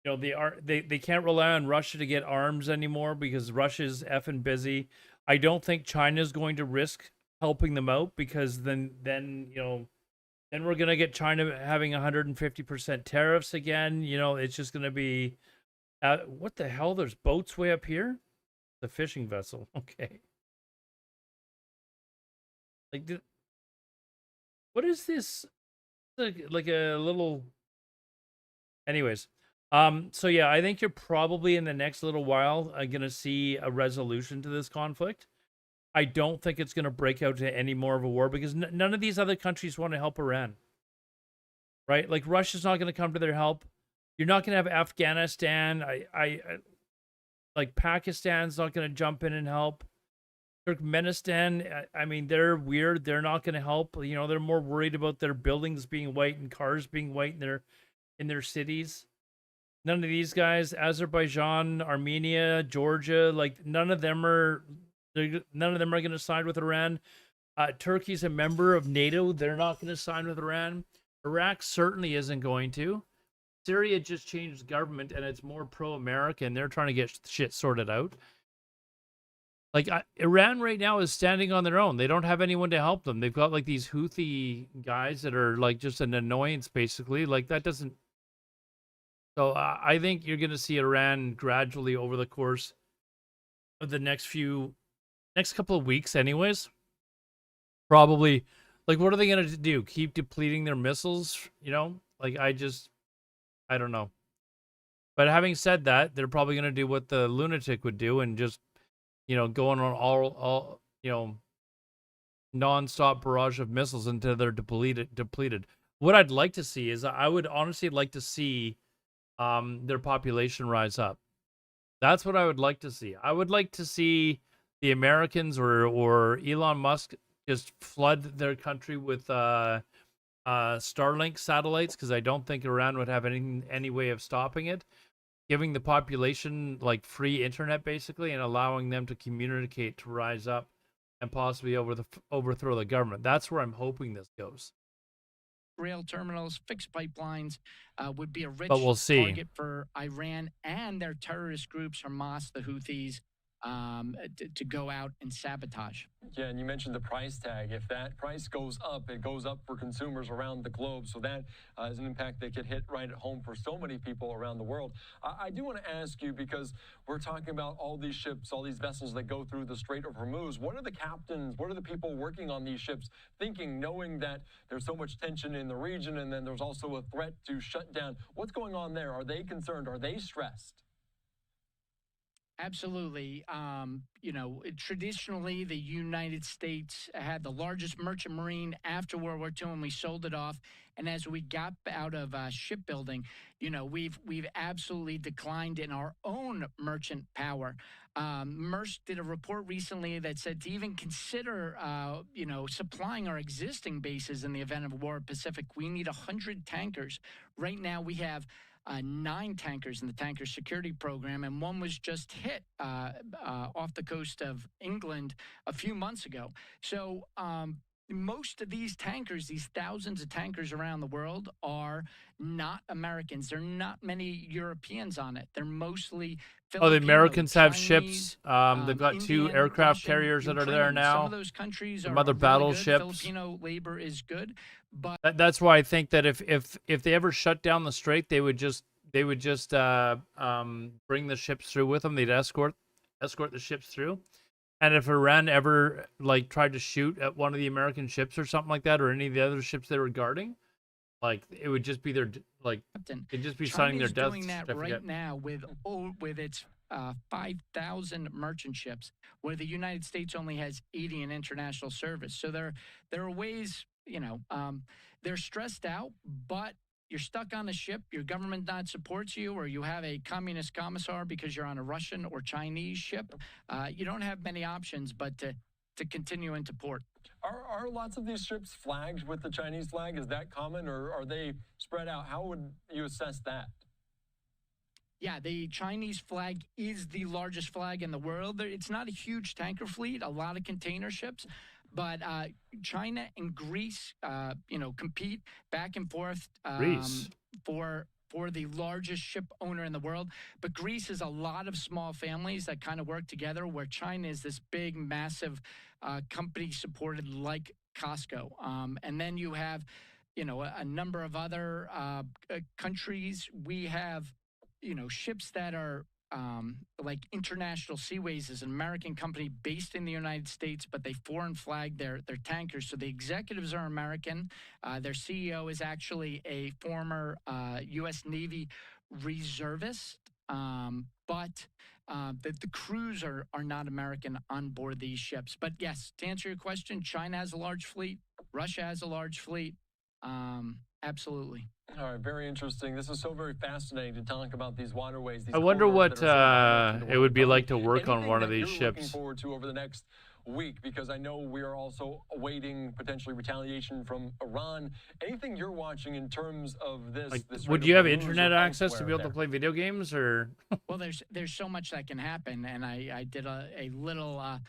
they can't rely on Russia to get arms anymore because Russia's effing busy. I don't think China's going to risk helping them out because then we're gonna get China having 150% tariffs again. It's just gonna be what the hell? There's boats way up here. The fishing vessel. Okay. What is this? Like a little. Anyways. So yeah, I think you're probably in the next little while going to see a resolution to this conflict. I don't think it's going to break out to any more of a war because none of these other countries want to help Iran. Right? Like Russia's not going to come to their help. You're not going to have Afghanistan. Like Pakistan's not going to jump in and help. Turkmenistan, I mean, they're weird. They're not going to help. They're more worried about their buildings being white and cars being white in their cities. None of these guys, Azerbaijan, Armenia, Georgia, like none of them are going to side with Iran. Turkey's a member of NATO. They're not going to side with Iran. Iraq certainly isn't going to. Syria just changed government and it's more pro-American. They're trying to get shit sorted out. Like Iran right now is standing on their own. They don't have anyone to help them. They've got like these Houthi guys that are like just an annoyance, basically. Like that doesn't. So I think you're going to see Iran gradually over the course of the next couple of weeks, anyways. Probably Like, what are they going to do? Keep depleting their missiles? You know, like, I don't know. But having said that, they're probably going to do what the lunatic would do and just, you know, go on all you know, non-stop barrage of missiles until they're depleted. What I'd like to see is, I would honestly like to see their population rise up. That's what I would like to see. I would like to see the Americans or Elon Musk just flood their country with Starlink satellites, because I don't think Iran would have any way of stopping it. Giving the population like free internet basically, and allowing them to communicate to rise up and possibly overthrow the government. That's where I'm hoping this goes.
Rail terminals, fixed pipelines would be a rich
But we'll see.
target for Iran and their terrorist groups, Hamas, the Houthis, to go out and sabotage.
Yeah, and you mentioned the price tag. If that price goes up, it goes up for consumers around the globe. So that is an impact that could hit right at home for so many people around the world. I do want to ask you, because we're talking about all these ships, all these vessels that go through the Strait of Hormuz. What are the captains, what are the people working on these ships thinking, knowing that there's so much tension in the region and then there's also a threat to shut down? What's going on there? Are they concerned? Are they stressed?
Absolutely. You know, traditionally, the United States had the largest merchant marine after World War II, and we sold it off. And as we got out of shipbuilding, you know, we've absolutely declined in our own merchant power. Maersk did a report recently that said to even consider, you know, supplying our existing bases in the event of a war in the Pacific, we need 100 tankers. Right now, we have 9 tankers in the tanker security program, and one was just hit off the coast of England a few months ago. So most of these tankers, these thousands of tankers around the world, are not Americans. There are not many Europeans on it. They're mostly Filipino,
Oh, the Americans have
Chinese,
ships. They've got 2
Indian,
aircraft
Russian,
carriers that are there
Ukrainian.
now.
Some of those countries
Some
are
other
really
battleships.
good. Filipino labor is good, but
That's why I think that if they ever shut down the strait, they would just bring the ships through with them. They'd escort the ships through. And if Iran ever like tried to shoot at one of the American ships or something like that, or any of the other ships they were guarding, like it would just be their it'd just be signing their death
doing that
certificate.
right now with its 5,000 merchant ships, where the United States only has 80 in international service. So there are ways, you know, they're stressed out, but you're stuck on a ship, your government not supports you, or you have a communist commissar because you're on a Russian or Chinese ship. You don't have many options but to continue into port.
Are lots of these ships flagged with the Chinese flag? Is that common, or are they spread out? How would you assess that?
Yeah, the Chinese flag is the largest flag in the world. It's not a huge tanker fleet, a lot of container ships, but China and Greece, you know, compete back and forth for the largest ship owner in the world. But Greece is a lot of small families that kind of work together, where China is this big, massive company supported like Costco. And then you have, you know, a number of other countries. We have, you know, ships that are like International Seaways is an American company based in the United States, but they foreign flag their tankers. So the executives are American. Their CEO is actually a former U.S. Navy reservist, but the crews are not American on board these ships. But yes, to answer your question, China has a large fleet. Russia has a large fleet. Absolutely.
All right, very interesting. This is so very fascinating to talk about these waterways. These
I wonder
corridors
what
that are so
it would be like to work on
Anything
one of
that
these
you're
ships.
Looking forward to over the next week, because I know we are also awaiting potentially retaliation from Iran. Anything you're watching in terms of this?
Like,
this
would
Strait
you
of
have
Hormuz
internet
or
access to
elsewhere
be able to
there?
play video games, or?
Well, there's so much that can happen, and I did a little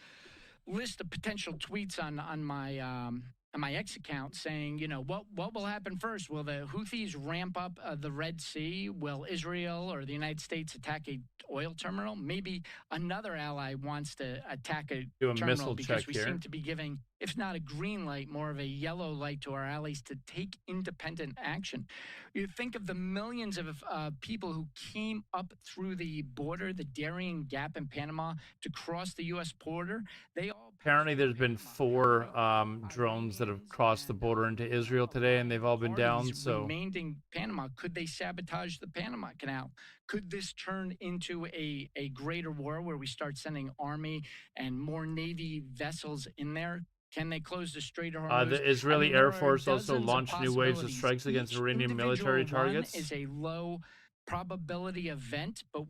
list of potential tweets on my X account saying, you know, what will happen first? Will the Houthis ramp up the Red Sea? Will Israel or the United States attack a oil terminal? Maybe another ally wants to attack a
Do a
terminal
missile
because
check
we
here.
seem to be giving if not a green light, more of a yellow light to our allies to take independent action. You think of the millions of people who came up through the border, the Darien Gap in Panama, to cross the U.S. border. They all
Apparently, there's been 4 drones that have crossed the border into Israel today, and they've all been down. So
remained in Panama. Could they sabotage the Panama Canal? Could this turn into a greater war where we start sending Army and more Navy vessels in there? Can they close the Strait of Hormuz?
the Israeli Air Force also launched new waves of strikes against Iranian military targets.
Is a low probability event, but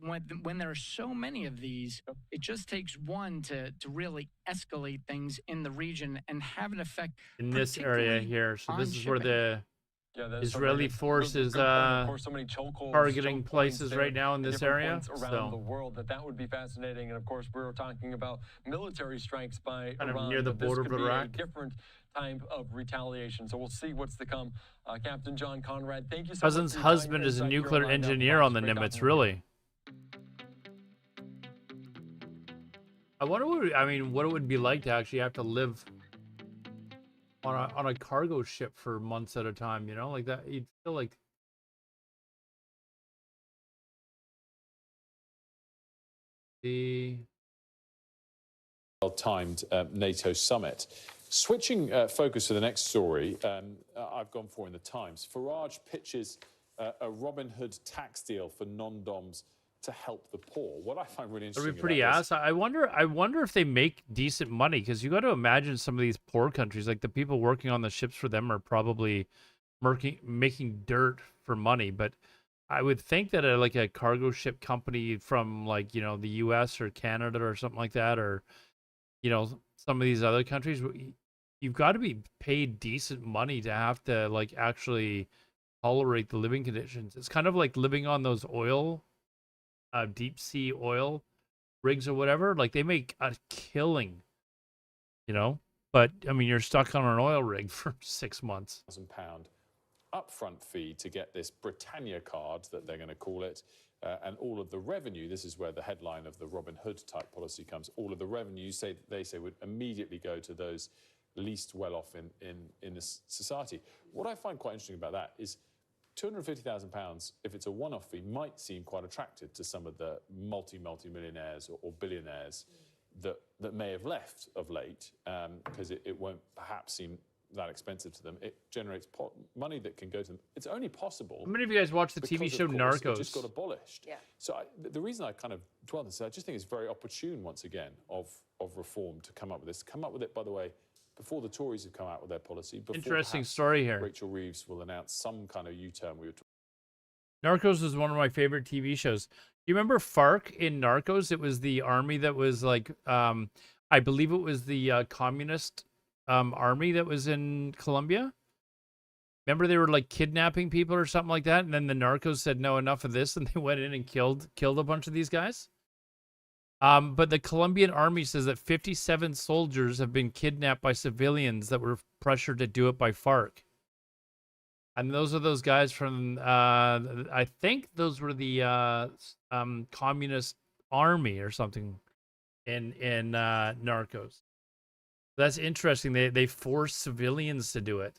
when there are so many of these, it just takes one to really escalate things in the region and have an effect
In this area here. So this is where the
that's
Israeli
so
force is
of course, so many chokeholds,
targeting
choke points
places
there
right now in
at
this
different
area.
points around the
So
world. That would be fascinating. And of course, we're talking about military strikes by
kind of
Iran,
near the
but this
border
could
of
be a
Iraq.
different type of retaliation. So we'll see what's to come. Captain John Conrad, thank you so
Cousin's
much. For your time
husband
here
is a
inside
nuclear
Carolina.
engineer on the
Great
Nimitz,
talking with you.
really. I wonder what it would be like to actually have to live on a cargo ship for months at a time, you know? Like that, you'd feel like the
well-timed NATO summit. Switching focus to the next story, I've gone for in the Times. Farage pitches a Robin Hood tax deal for non-doms to help the poor. What I find really interesting
That'd be pretty
about
ass. I wonder if they make decent money, because you got to imagine some of these poor countries, like the people working on the ships for them, are probably making dirt for money. But I would think that like a cargo ship company from like the U.S. or Canada or something like that, or some of these other countries, you've got to be paid decent money to have to like actually tolerate the living conditions. It's kind of like living on those oil. Deep sea oil rigs or whatever, like they make a killing, but I mean, you're stuck on an oil rig for 6 months.
£1,000 upfront fee to get this Britannia card, that they're going to call it, and all of the revenue. This is where the headline of the Robin Hood type policy comes. All of the revenue they say would immediately go to those least well off in this society. What I find quite interesting about that is £250,000, if it's a one-off fee, might seem quite attractive to some of the multi-millionaires or billionaires that may have left of late, because it won't perhaps seem that expensive to them. It generates money that can go to them. It's only possible.
How many of you guys watch the TV
because,
show
of course,
Narcos?
It just got abolished. Yeah. So the reason I kind of dwell on this is I just think it's very opportune, once again, of reform to come up with this. Come up with it, by the way, before the Tories have come out with their policy. Before
Interesting story here.
Rachel Reeves will announce some kind of U-turn.
Narcos is one of my favorite TV shows. You remember FARC in Narcos? It was the army that was like, I believe it was the communist army that was in Colombia. Remember they were like kidnapping people or something like that, and then the Narcos said no, enough of this, and they went in and killed a bunch of these guys. But the Colombian army says that 57 soldiers have been kidnapped by civilians that were pressured to do it by FARC. And those are those guys from, I think those were the communist army or something in Narcos. That's interesting. They force civilians to do it.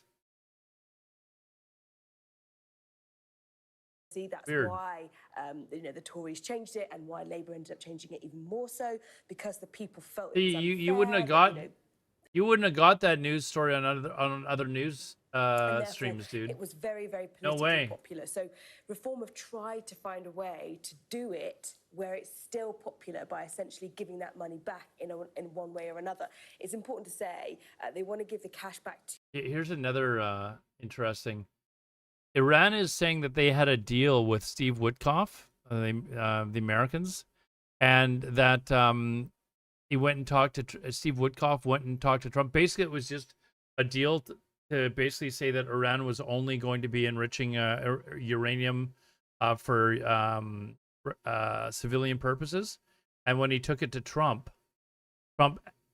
That's
Weird.
why the Tories changed it, and why Labour ended up changing it even more so, because the people felt it was
You wouldn't have got that news story on other news streams, dude.
It was very, very politically
No way.
popular. So Reform have tried to find a way to do it where it's still popular by essentially giving that money back in one way or another. It's important to say they want to give the cash back to...
Here's another interesting. Iran is saying that they had a deal with Steve Witkoff, the Americans, and that he went and talked to Steve Witkoff went and talked to Trump. Basically, it was just a deal to basically say that Iran was only going to be enriching uranium for civilian purposes. And when he took it to Trump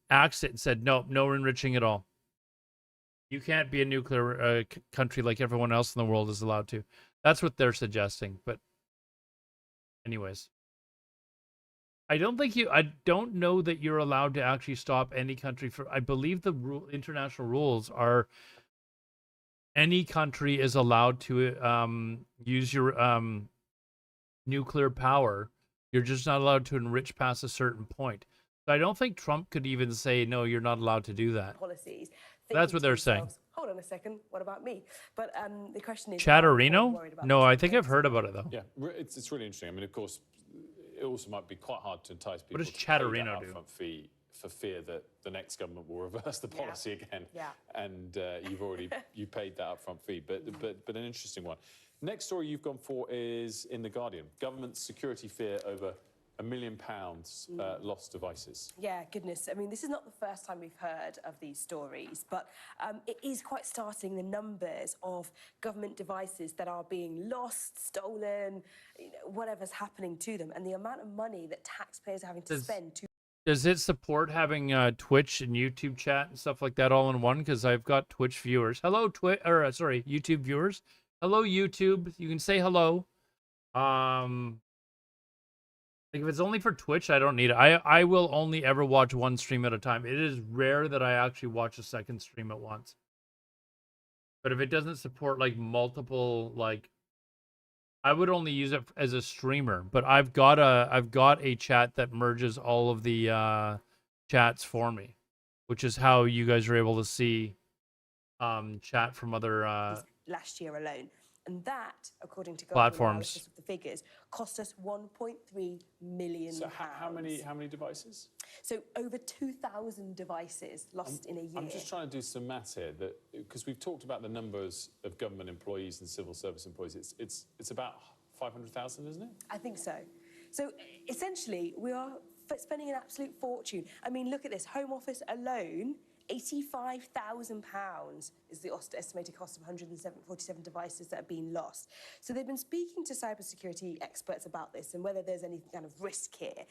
axed it and said, no enriching at all. You can't be a nuclear country like everyone else in the world is allowed to. That's what they're suggesting. But anyways. I don't know that you're allowed to actually stop any country for. I believe the international rules are any country is allowed to use your nuclear power. You're just not allowed to enrich past a certain point. So I don't think Trump could even say, no, you're not allowed to do that.
Policies.
That's what they're saying.
Hold on a second. What about me? But the question is,
Chatterino? No, I think I've heard about it though.
Yeah, it's really interesting. I mean, of course, it also might be quite hard to entice people
does
to pay that
Chatterino do?
upfront fee for fear that the next government will reverse the policy again.
Yeah.
And you paid that upfront fee. But an interesting one. Next story you've gone for is in The Guardian. Government's security fear over £1 million lost devices.
Yeah, goodness. I mean, this is not the first time we've heard of these stories, but it is quite startling, the numbers of government devices that are being lost, stolen, whatever's happening to them, and the amount of money that taxpayers are having to spend to...
Does it support having Twitch and YouTube chat and stuff like that all in one? Because I've got Twitch viewers. Hello, YouTube viewers. Hello, YouTube. You can say hello. Like if it's only for Twitch, I don't need it. I will only ever watch one stream at a time. It is rare that I actually watch a second stream at once. But if it doesn't support like multiple, like I would only use it as a streamer. But I've got a chat that merges all of the chats for me, which is how you guys are able to see chat from other
last year alone. And that, according to
platforms
of the figures, cost us £1.3 million.
So how many devices?
So over 2,000 devices lost in a year.
I'm just trying to do some maths here, because we've talked about the numbers of government employees and civil service employees. It's about 500,000, isn't it?
I think so. So essentially, we are spending an absolute fortune. I mean, look at this. Home Office alone, £85,000 is the estimated cost of 147 devices that have been lost. So they've been speaking to cybersecurity experts about this and whether there's any kind of risk here.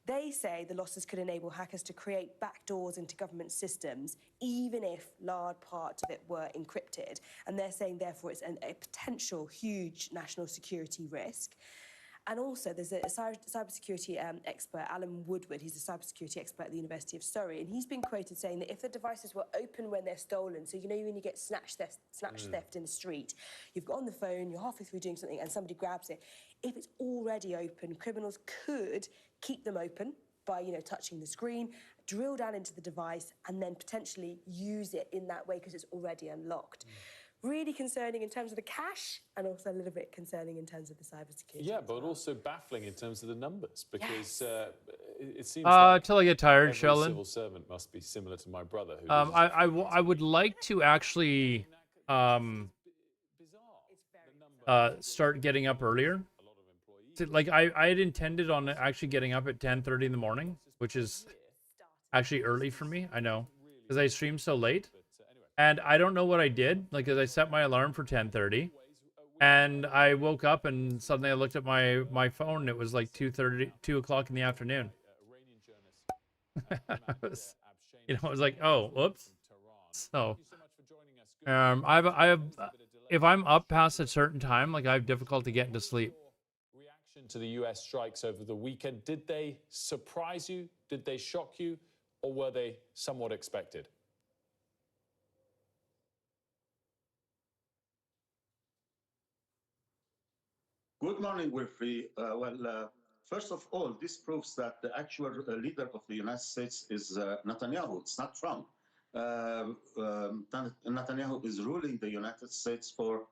They say the losses could enable hackers to create backdoors into government systems, even if large parts of it were encrypted. And they're saying, therefore, it's a potential huge national security risk. And also, there's a cybersecurity expert, Alan Woodward. He's a cybersecurity expert at the University of Surrey, and he's been quoted saying that if the devices were open when they're stolen, so you know when you get snatch theft in the street, you've got on the phone, you're halfway through doing something, and somebody grabs it. If it's already open, criminals could keep them open by touching the screen, drill down into the device, and then potentially use it in that way because it's already unlocked. Really concerning in terms of the cash, and also a little bit concerning in terms of the cybersecurity.
Yeah, but also baffling in terms of the numbers, because it seems
till I get tired,
every
Sheldon.
civil servant must be similar to my brother. Who
I would like to actually start getting up earlier. Like I had intended on actually getting up at 10:30 in the morning, which is actually early for me. I know, because I stream so late. And I don't know what I did, like, as I set my alarm for 10:30, and I woke up and suddenly I looked at my phone and it was like 2 o'clock in the afternoon. I was like, oh, whoops. So, if I'm up past a certain time, like I have difficulty getting to sleep.
Reaction to the US strikes over the weekend, did they surprise you? Did they shock you? Or were they somewhat expected?
Good morning, Wilfrey. First of all, this proves that the actual leader of the United States is Netanyahu. It's not Trump. Netanyahu is ruling the United States for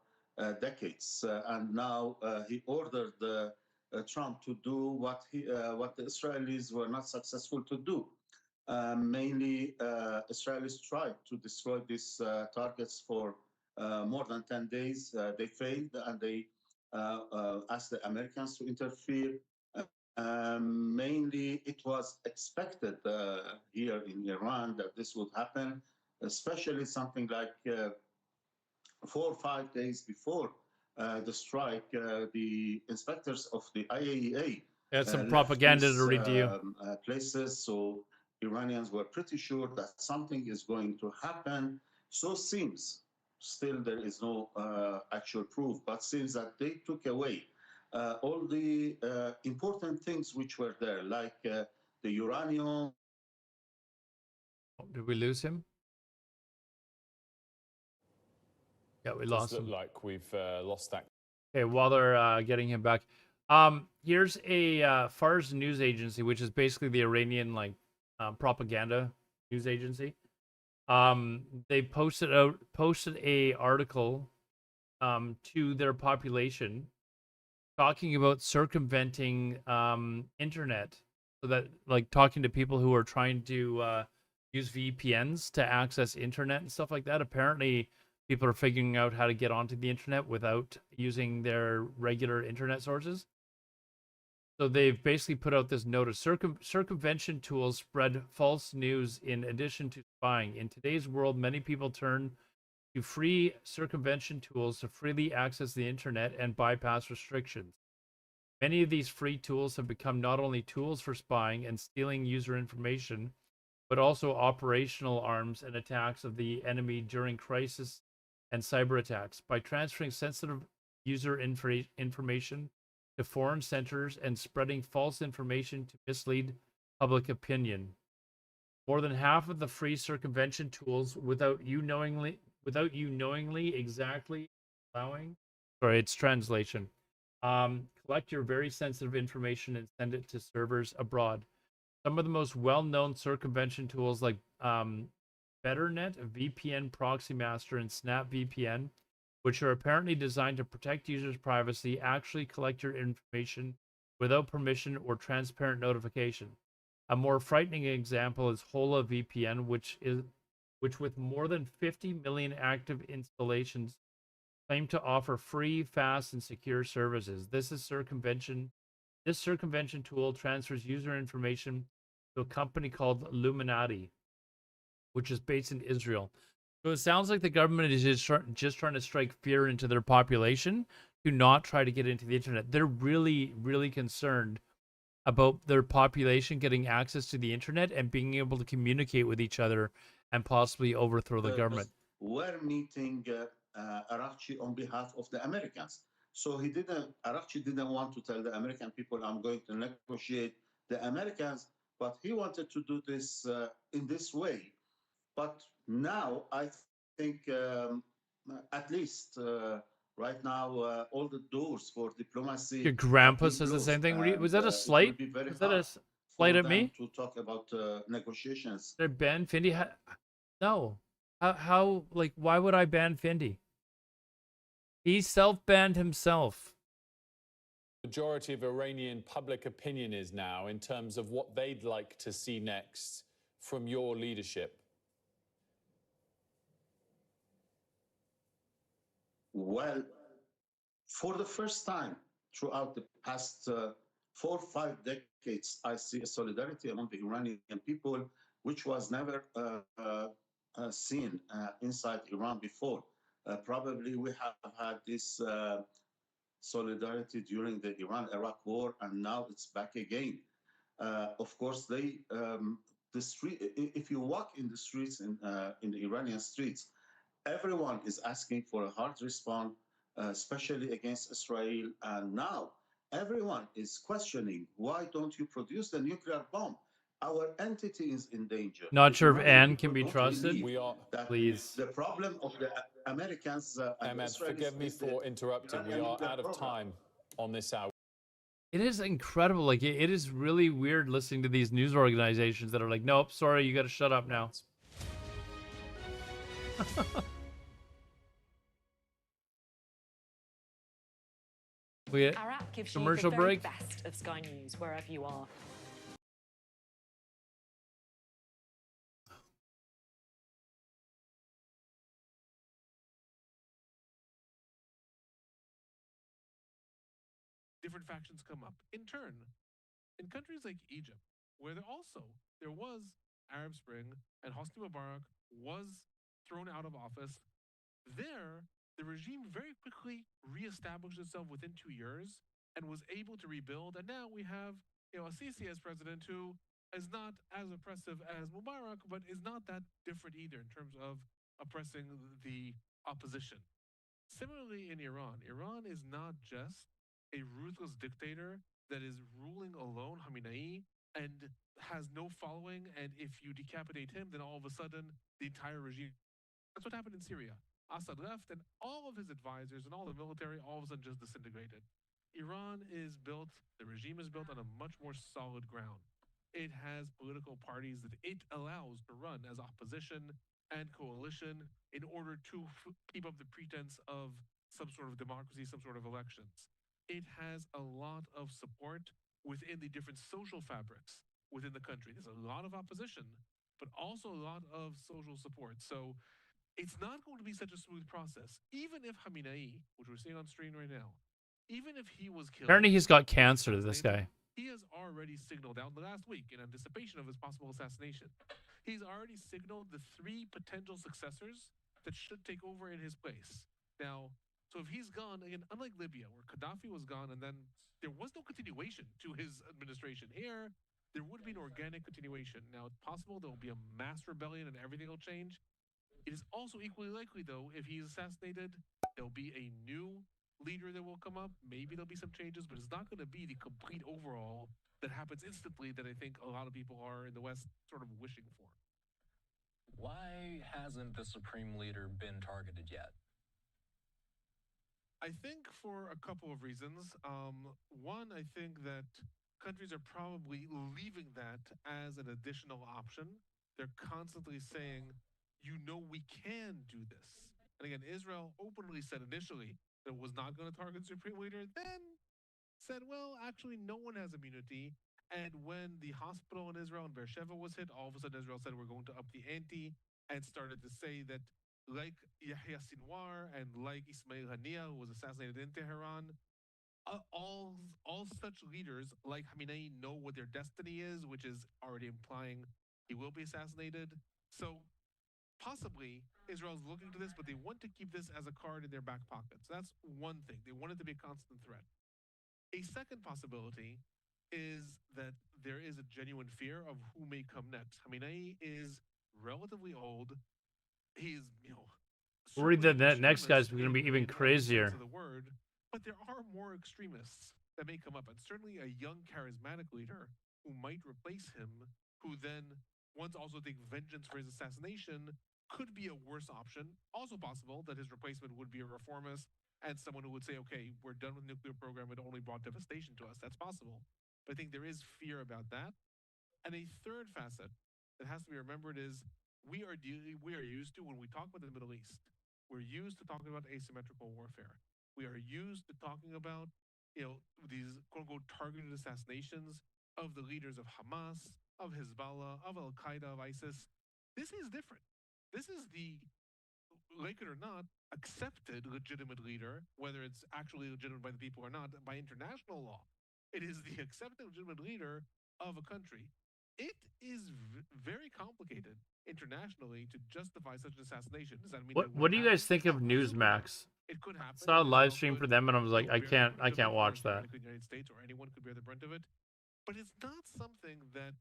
decades, and now he ordered Trump to do what the Israelis were not successful to do. Mainly, Israelis tried to destroy these targets for more than 10 days. They failed, and they asked the Americans to interfere. Mainly, it was expected here in Iran that this would happen, especially something like 4 or 5 days before the strike. The inspectors of the IAEA
had some propaganda to read to you.
Places, so Iranians were pretty sure that something is going to happen. So seems. Still, there is no actual proof, but seems that they took away all the important things which were there, like the uranium.
Did we lose him? Yeah, we
Does
lost
look
him.
like we've lost that.
Okay, while they're getting him back, here's a Fars news agency, which is basically the Iranian propaganda news agency. They posted a article to their population talking about circumventing internet, so that talking to people who are trying to use VPNs to access internet and stuff like that. Apparently, people are figuring out how to get onto the internet without using their regular internet sources. So they've basically put out this note of circumvention tools spread false news in addition to spying. In today's world, many people turn to free circumvention tools to freely access the internet and bypass restrictions. Many of these free tools have become not only tools for spying and stealing user information, but also operational arms and attacks of the enemy during crisis and cyber attacks. By transferring sensitive user information to foreign centers and spreading false information to mislead public opinion. More than half of the free circumvention tools without you knowingly exactly allowing, sorry, it's translation. Collect your very sensitive information and send it to servers abroad. Some of the most well-known circumvention tools like BetterNet, VPN Proxy Master, and SnapVPN, which are apparently designed to protect users' privacy, actually collect your information without permission or transparent notification. A more frightening example is Hola VPN, which with more than 50 million active installations claim to offer free, fast, and secure services. This circumvention tool transfers user information to a company called Illuminati, which is based in Israel. So it sounds like the government is just trying to strike fear into their population to not try to get into the internet. They're really, really concerned about their population getting access to the internet and being able to communicate with each other and possibly overthrow the government.
We're meeting Araghchi on behalf of the Americans. So Araghchi didn't want to tell the American people, I'm going to negotiate the Americans, but he wanted to do this in this way. But now I think at least right now all the doors for diplomacy.
Your grandpa says the same thing. Was that a slight? Was that a slight at me?
To talk about negotiations.
Did ban Findi? No. How? Like, why would I ban Findi? He self-banned himself.
Majority of Iranian public opinion is now in terms of what they'd like to see next from your leadership.
Well, for the first time throughout the past 4 or 5 decades, I see a solidarity among the Iranian people, which was never seen inside Iran before. Probably we have had this solidarity during the Iran-Iraq war, and now it's back again. Of course, if you walk in the streets, in the Iranian streets, everyone is asking for a hard response, especially against Israel. And now everyone is questioning, why don't you produce the nuclear bomb? Our entity is in danger.
Not sure if Anne can be trusted. Please.
The problem of the Americans and
Ahmed, forgive me for interrupting. We are out of time on this hour.
It is incredible. Like, it is really weird listening to these news organizations that are like, nope, sorry, you got to shut up now.
Our app gives you
commercial
the very
break.
best of Sky News wherever you are.
Different factions come up in turn. In countries like Egypt, where there was Arab Spring and Hosni Mubarak was thrown out of office, the regime very quickly reestablished itself within 2 years and was able to rebuild. And now we have, a Sisi as president who is not as oppressive as Mubarak, but is not that different either in terms of oppressing the opposition. Similarly in Iran, Iran is not just a ruthless dictator that is ruling alone, Khamenei, and has no following. And if you decapitate him, then all of a sudden the entire regime. That's what happened in Syria. Assad left, and all of his advisors and all the military all of a sudden just disintegrated. Iran is built, the regime is built on a much more solid ground. It has political parties that it allows to run as opposition and coalition in order to keep up the pretense of some sort of democracy, some sort of elections. It has a lot of support within the different social fabrics within the country. There's a lot of opposition, but also a lot of social support. So it's not going to be such a smooth process. Even if Khamenei, which we're seeing on screen right now, even if he was killed.
Apparently he's got cancer, this guy.
He has already signaled out last week in anticipation of his possible assassination. He's already signaled the 3 potential successors that should take over in his place. Now, so if he's gone, again, unlike Libya, where Gaddafi was gone and then there was no continuation to his administration, here, there would be an organic continuation. Now, it's possible there will be a mass rebellion and everything will change. It is also equally likely, though, if he is assassinated, there'll be a new leader that will come up. Maybe there'll be some changes, but it's not going to be the complete overhaul that happens instantly that I think a lot of people are in the West sort of wishing for.
Why hasn't the supreme leader been targeted yet?
I think for a couple of reasons. One, I think that countries are probably leaving that as an additional option. They're constantly saying, you know, we can do this. And again, Israel openly said initially that it was not going to target the supreme leader, then said, well, actually, no one has immunity. And when the hospital in Israel in Beersheba was hit, all of a sudden Israel said we're going to up the ante and started to say that like Yahya Sinwar and like Ismail Haniyeh, who was assassinated in Tehran, all such leaders like Khamenei know what their destiny is, which is already implying he will be assassinated. So possibly Israel's looking to this, but they want to keep this as a card in their back pockets. That's one thing. They want it to be a constant threat. A second possibility is that there is a genuine fear of who may come next. Khamenei is relatively old. He's,
Worried that that next guy's going to be even crazier.
The word, but there are more extremists that may come up, and certainly a young, charismatic leader who might replace him, who then wants also to take vengeance for his assassination, could be a worse option. Also possible that his replacement would be a reformist and someone who would say, okay, we're done with the nuclear program. It only brought devastation to us. That's possible. But I think there is fear about that. And a third facet that has to be remembered is we are used to, when we talk about the Middle East, we're used to talking about asymmetrical warfare. We are used to talking about, these quote-unquote targeted assassinations of the leaders of Hamas, of Hezbollah, of Al-Qaeda, of ISIS. This is different. This is the, like it or not, accepted legitimate leader, whether it's actually legitimate by the people or not, by international law. It is the accepted legitimate leader of a country. It is very complicated internationally to justify such an assassination. Does that mean
What do you guys think of Newsmax?
It could happen.
I saw a live stream for them and I was like, I can't watch that.
The United States or anyone could bear the brunt of it. But it's not something that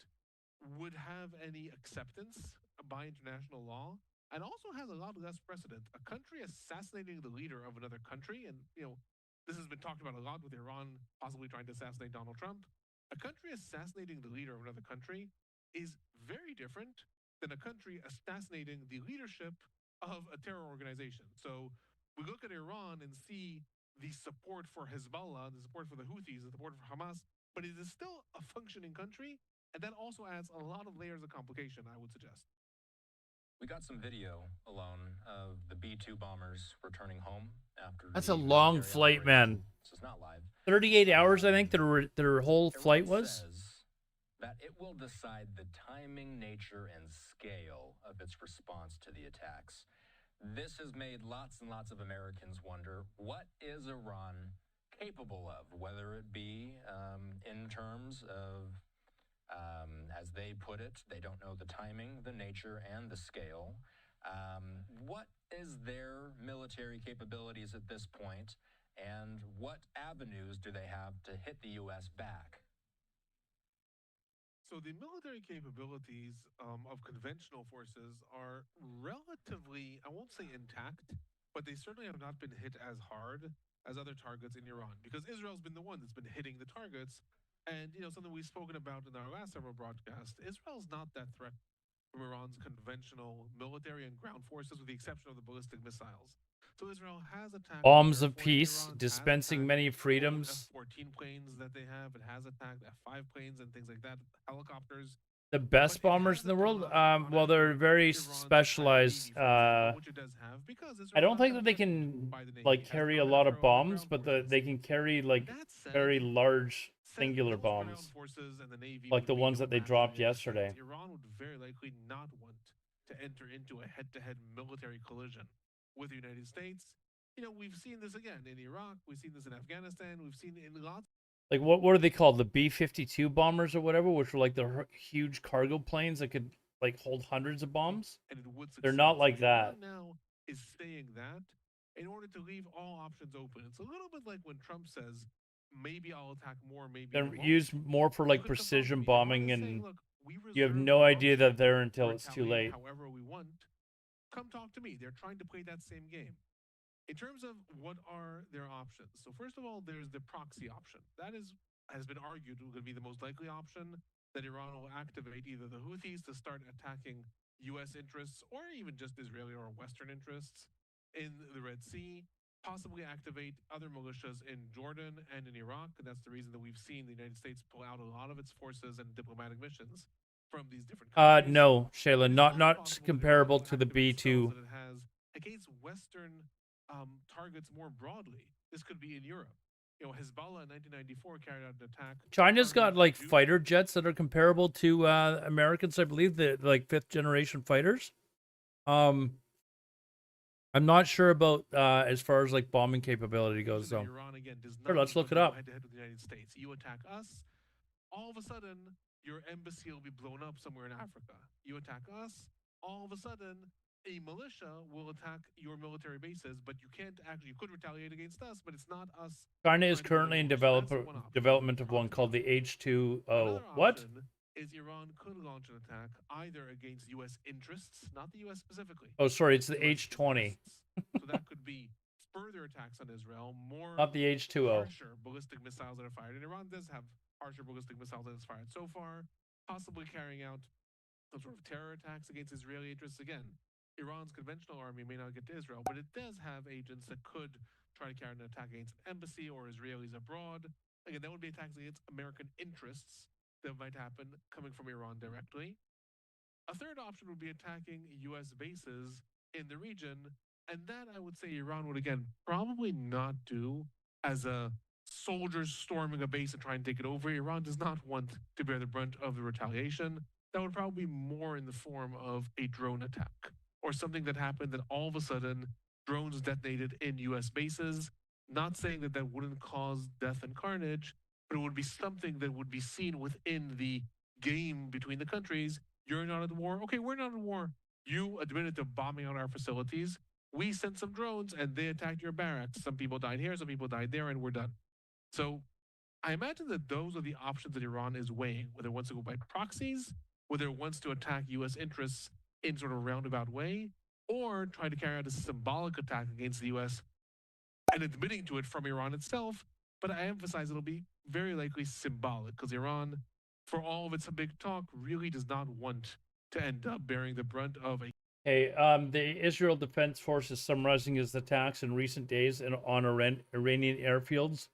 would have any acceptance by international law, and also has a lot less precedent. A country assassinating the leader of another country, and this has been talked about a lot with Iran possibly trying to assassinate Donald Trump. A country assassinating the leader of another country is very different than a country assassinating the leadership of a terror organization. So we look at Iran and see the support for Hezbollah, the support for the Houthis, the support for Hamas, but it is still a functioning country, and that also adds a lot of layers of complication, I would suggest.
We got some video alone of the B-2 bombers returning home after.
That's a long flight, man.
This is not live.
38 hours, I think their whole flight was.
Says that it will decide the timing, nature, and scale of its response to the attacks. This has made lots and lots of Americans wonder, what is Iran capable of, whether it be in terms of, as they put it, they don't know the timing, the nature, and the scale. What is their military capabilities at this point, and what avenues do they have to hit the U.S. back?
So the military capabilities of conventional forces are relatively, I won't say intact, but they certainly have not been hit as hard as other targets in Iran, because Israel's been the one that's been hitting the targets. And, something we've spoken about in our last several broadcasts, Israel's not that threat from Iran's conventional military and ground forces, with the exception of the ballistic missiles. So Israel has attacked
Bombs of peace, dispensing many freedoms.
F-14 planes that they have. It has attacked F-5 planes and things like that, helicopters.
The best bombers in the world? Well, they're very specialized. I don't think that they can like carry a lot of bombs, but they can carry like very large singular bombs, like the ones that they dropped yesterday.
Iran would very likely not want to enter into a head-to-head military collision with the United States. We've seen this again in Iraq. We've seen this in Afghanistan. We've seen it in lots.
Like what are they called? The B-52 bombers or whatever, which were like the huge cargo planes that could like hold hundreds of bombs.
And it would
They're not like that.
Now is saying that in order to leave all options open. It's a little bit like when Trump says, maybe I'll attack more, maybe I
They're
won't.
used more for like precision bombing, and you have no idea that they're until it's too late.
However we want. Come talk to me. They're trying to play that same game. In terms of what are their options, so first of all, there's the proxy option. That has been argued to be the most likely option, that Iran will activate either the Houthis to start attacking U.S. interests, or even just Israeli or Western interests in the Red Sea, possibly activate other militias in Jordan and in Iraq. And that's the reason that we've seen the United States pull out a lot of its forces and diplomatic missions from these different countries.
No, Shayla, not comparable to the B2.
That it has against Western targets more broadly. This could be in Europe. Hezbollah in 1994 carried out an attack.
China's got like fighter jets that are comparable to Americans, I believe, the like 5th generation fighters. I'm not sure about as far as like bombing capability goes, though.
Iran again does
Sure,
not
let's look it up.
head-to-head with the United States. You attack us, all of a sudden your embassy will be blown up somewhere in Africa. You attack us, all of a sudden a militia will attack your military bases, but you could retaliate against us, but it's not us.
China is currently in development of one called the H2O. What?
Is Iran could launch an attack either against U.S. interests, not the U.S. specifically.
Oh, sorry, it's the H20.
So that could be further attacks on Israel, more
Not the H2O.
harsher ballistic missiles that are fired. And Iran does have harsher ballistic missiles that it's fired so far, possibly carrying out some sort of terror attacks against Israeli interests. Again, Iran's conventional army may not get to Israel, but it does have agents that could try to carry an attack against an embassy or Israelis abroad. Again, that would be attacks against American interests that might happen coming from Iran directly. A third option would be attacking U.S. bases in the region, and that I would say Iran would, again, probably not do as a soldiers storming a base and trying to take it over. Iran does not want to bear the brunt of the retaliation. That would probably be more in the form of a drone attack, or something that happened that all of a sudden drones detonated in U.S. bases. Not saying that that wouldn't cause death and carnage, but it would be something that would be seen within the game between the countries. You're not at war. Okay, we're not at war. You admitted to bombing out our facilities. We sent some drones and they attacked your barracks. Some people died here, some people died there, and we're done. So I imagine that those are the options that Iran is weighing, whether it wants to go by proxies, whether it wants to attack U.S. interests in sort of a roundabout way, or try to carry out a symbolic attack against the U.S. and admitting to it from Iran itself. But I emphasize it'll be very likely symbolic, because Iran, for all of its big talk, really does not want to end up bearing the brunt of a...
Hey, the Israel Defense Force is summarizing its attacks in recent days on Iranian airfields.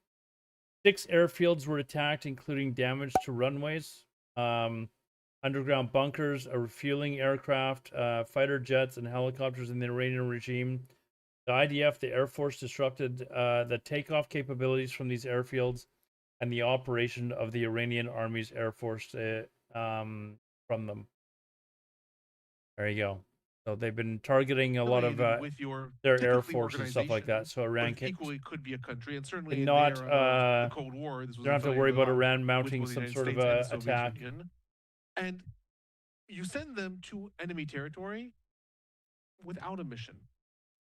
6 airfields were attacked, including damage to runways, underground bunkers, a refueling aircraft, fighter jets, and helicopters in the Iranian regime. The IDF, the Air Force, disrupted the takeoff capabilities from these airfields and the operation of the Iranian Army's Air Force from them. There you go. So they've been targeting a lot of their Air Force and stuff like that. So Iran
equally could be a country, and certainly
did
in
not
the era of the Cold War, this was
don't have to
fighting
worry about
a lot
Iran
with
mounting
the
some
United
sort of
States and Soviet
attack.
Union. And you send them to enemy territory without a mission.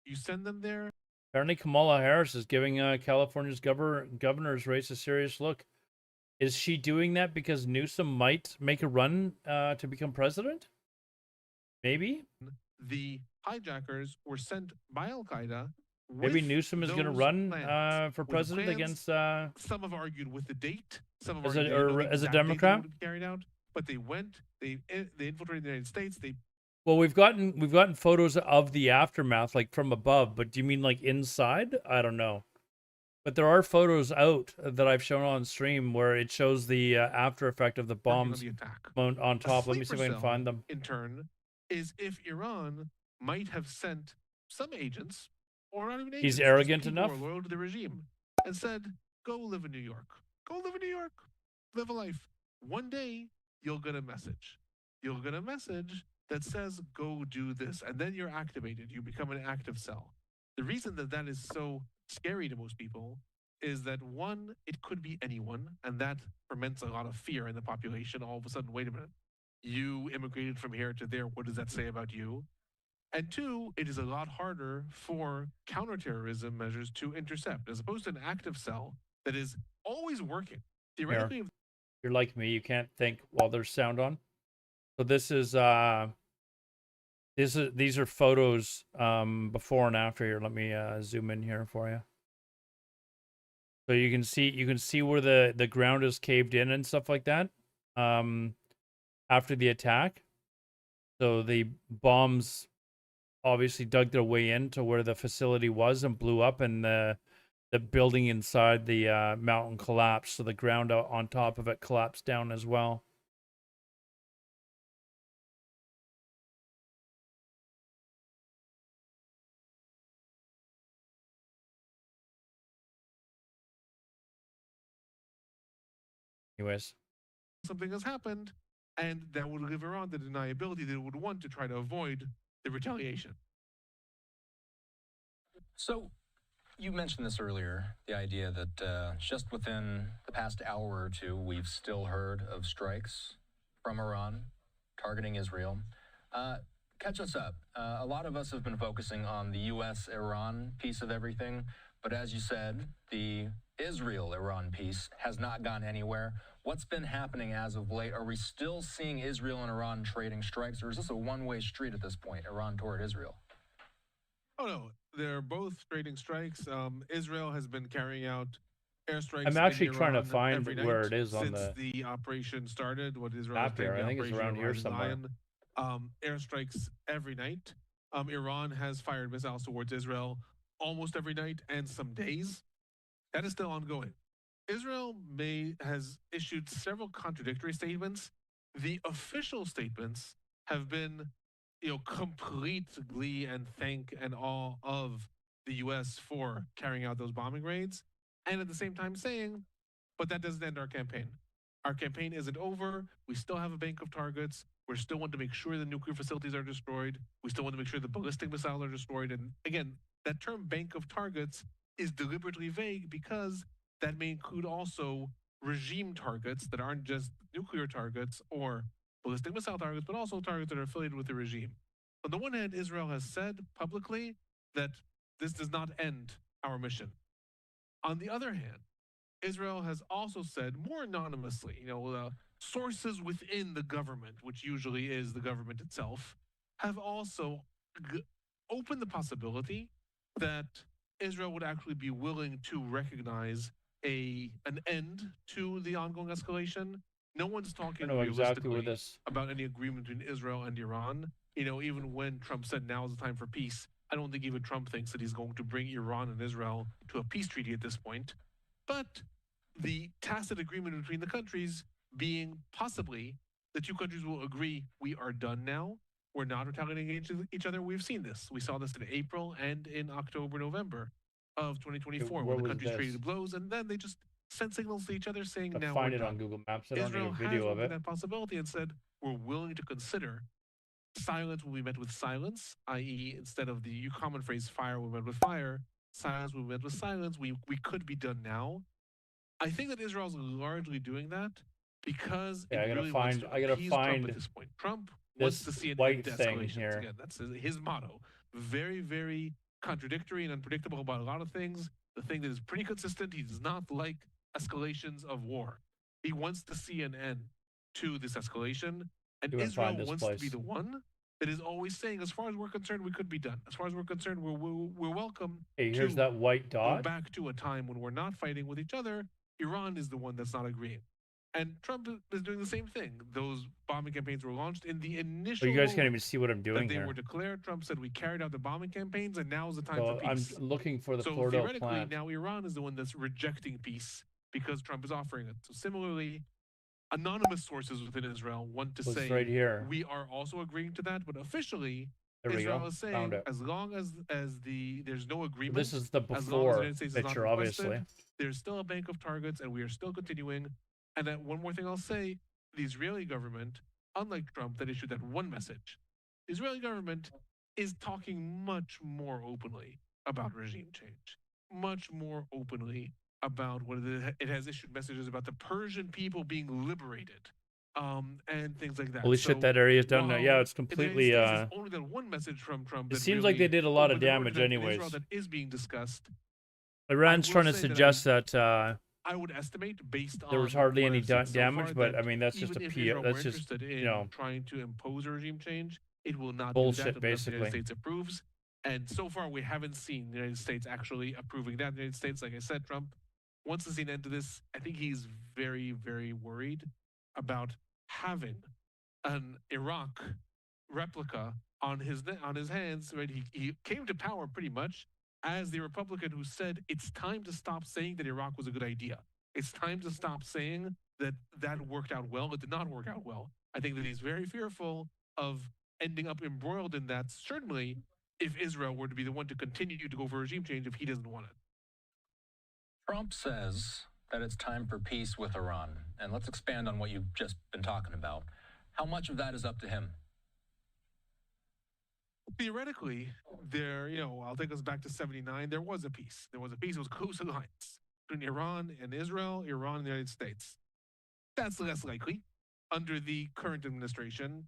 You send them there.
Apparently, Kamala Harris is giving California's governor's race a serious look. Is she doing that because Newsom might make a run to become president? Maybe.
The hijackers were sent by Al-Qaeda
Maybe
with
Newsom is going to
those
run
plans,
for
with the
president
plans,
against
some have argued with the date, some have
as
argued
a,
they didn't
or
know the
as a
exact date they
Democrat.
would have carried out, but they went, they infiltrated the United States. They
Well, we've gotten photos of the aftermath, like from above. But do you mean like inside? I don't know. But there are photos out that I've shown on stream where it shows the after effect of the bombs
the attack.
on top. Let me see if I
sleeper
can find
cell,
them.
In turn, is if Iran might have sent some agents, or not even agents,
He's
just
arrogant
people
enough?
who are loyal to the regime, and said, "Go live in New York. Go live in New York. Live a life. One day you'll get a message. You'll get a message that says, go do this,' and then you're activated. You become an active cell." The reason that that is so scary to most people is that, one, it could be anyone, and that ferments a lot of fear in the population. All of a sudden, wait a minute, you immigrated from here to there. What does that say about you? And two, it is a lot harder for counterterrorism measures to intercept, as opposed to an active cell that is always working. Theoretically,
Here. You're like me. You can't think while there's sound on. So these are photos before and after here. Let me zoom in here for you. So you can see where the ground is caved in and stuff like that after the attack. So the bombs obviously dug their way into where the facility was and blew up, and the building inside the mountain collapsed. So the ground on top of it collapsed down as well. Anyways,
something has happened, and that would give Iran the deniability that it would want to try to avoid the retaliation.
So, you mentioned this earlier, the idea that just within the past hour or two, we've still heard of strikes from Iran targeting Israel. Catch us up. A lot of us have been focusing on the U.S.-Iran piece of everything, but as you said, the Israel-Iran piece has not gone anywhere. What's been happening as of late? Are we still seeing Israel and Iran trading strikes, or is this a one-way street at this point, Iran toward Israel?
Oh, no. They're both trading strikes. Israel has been carrying out airstrikes.
I'm actually
in
trying to
Iran
find
every night
where it is on
since
the
the operation started. What Israel
map
is
here.
the
I think it's
Operation
around here
Rising
somewhere.
Lion. Airstrikes every night. Iran has fired missiles towards Israel almost every night and some days. That is still ongoing. Israel has issued several contradictory statements. The official statements have been, complete glee and thank and awe of the U.S. for carrying out those bombing raids, and at the same time saying, but that doesn't end our campaign. Our campaign isn't over. We still have a bank of targets. We still want to make sure the nuclear facilities are destroyed. We still want to make sure the ballistic missiles are destroyed. And again, that term bank of targets is deliberately vague because that may include also regime targets that aren't just nuclear targets or ballistic missile targets, but also targets that are affiliated with the regime. On the one hand, Israel has said publicly that this does not end our mission. On the other hand, Israel has also said more anonymously, sources within the government, which usually is the government itself, have also opened the possibility that Israel would actually be willing to recognize an end to the ongoing escalation. No one's talking realistically about any agreement between Israel and Iran. Even when Trump said now is the time for peace, I don't think even Trump thinks that he's going to bring Iran and Israel to a peace treaty at this point. But the tacit agreement between the countries being possibly the two countries will agree, we are done now. We're not retaliating against each other. We've seen this. We saw this in April and in October, November of 2024, when the countries traded blows, and then they just sent signals to each other saying, now
find
we're
it
done.
on Google Maps. I don't
Israel
need a video
has
of it.
that possibility and said, we're willing to consider silence will be met with silence, i.e., instead of the common phrase fire will be met with fire, silence will be met with silence. We could be done now. I think that Israel's largely doing that because it really wants to appease Trump at this point. Trump wants to see an end to escalations. Again, that's his motto. Very, very contradictory and unpredictable about a lot of things. The thing that is pretty consistent, he does not like escalations of war. He wants to see an end to this escalation. And Israel wants to be the one that is always saying, as far as we're concerned, we could be done. As far as we're concerned, we're welcome.
Hey, here's
to
that white
go
dot.
back to a time when we're not fighting with each other. Iran is the one that's not agreeing. And Trump is doing the same thing. Those bombing campaigns were launched in the initial.
Well, you guys can't
moment
even see what I'm doing
that they
here.
were declared. Trump said we carried out the bombing campaigns, and now is the time
So
for peace.
I'm looking for the
So
Florida
theoretically,
plant.
now Iran is the one that's rejecting peace because Trump is offering it. So similarly, anonymous sources within Israel want to
Was
say
right here.
we are also agreeing to that, but officially
There we
Israel
go.
is
Found
saying
it.
as long as there's no agreement.
This is the
as long as
before
United States is not
picture,
requested,
obviously.
there's still a bank of targets, and we are still continuing. And that one more thing I'll say: the Israeli government, unlike Trump, that issued that one message, the Israeli government is talking much more openly about regime change, much more openly about what it has issued messages about the Persian people being liberated, and things like that.
Holy shit, that area is done now. Yeah, it's
In the
completely.
United States, there's only that one message from Trump.
It
that
seems like
really
they did a lot of
opened the door to
damage
that in
anyways.
Israel that is being discussed.
Iran's
will
trying to
say that
suggest that
I would estimate based on
there was hardly
what
any
I've seen so
damage,
far,
but
that
I mean that's just
even
a
if
PR.
Israel
That's
were
just
interested in
you know
trying to impose a regime change, it will not
bullshit,
do that unless the
basically.
United States approves. And so far, we haven't seen the United States actually approving that. The United States, like I said, Trump wants to see an end to this. I think he's very, very worried about having an Iraq replica on his hands. Right, he came to power pretty much as the Republican who said it's time to stop saying that Iraq was a good idea. It's time to stop saying that that worked out well. It did not work out well. I think that he's very fearful of ending up embroiled in that. Certainly, if Israel were to be the one to continue to go for regime change, if he doesn't want it.
Trump says that it's time for peace with Iran. And let's expand on what you've just been talking about. How much of that is up to him?
Theoretically, I'll take us back to 79. There was a peace. It was a close alliance between Iran and Israel, Iran and the United States. That's less likely under the current administration.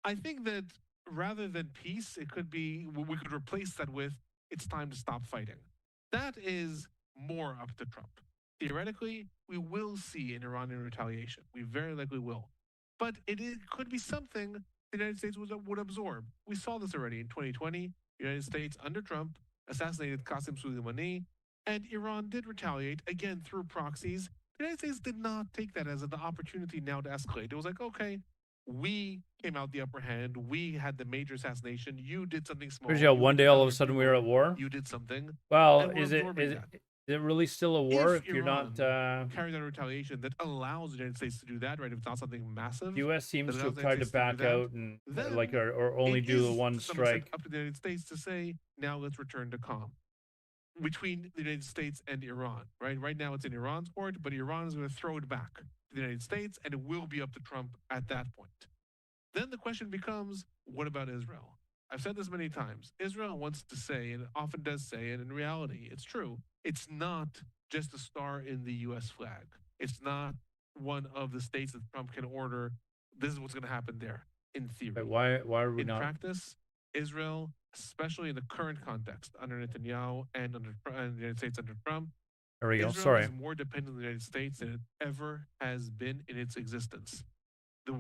I think that rather than peace, it could be, we could replace that with it's time to stop fighting. That is more up to Trump. Theoretically, we will see an Iranian retaliation. We very likely will. But it could be something the United States would absorb. We saw this already in 2020. The United States, under Trump, assassinated Qasem Soleimani, and Iran did retaliate, again, through proxies. The United States did not take that as an opportunity now to escalate. It was like, okay, we came out the upper hand. We had the major assassination. You did something small.
Crazy how one day all of a sudden we were at war.
You did something.
Well,
and we're
is it
absorbing that.
is it really still a war if you're
Iran
not?
carries out a retaliation that allows the United States to do that, right? If it's not something massive.
The U.S. seems
that
to have
allows the
tried
United
to
States do
back
that,
out and
then
or only
it
do the
is,
one
to some extent,
strike.
up to the United States to say, now let's return to calm between the United States and Iran, right? Right now it's in Iran's court, but Iran is going to throw it back to the United States, and it will be up to Trump at that point. Then the question becomes, what about Israel? I've said this many times. Israel wants to say, and often does say, and in reality, it's true, it's not just a star in the U.S. flag. It's not one of the states that Trump can order, this is what's going to happen there, in theory.
But why are we
in
not?
practice, Israel, especially in the current context under Netanyahu and the United States under Trump,
There we go.
Israel
Sorry.
is more dependent on the United States than it ever has been in its existence.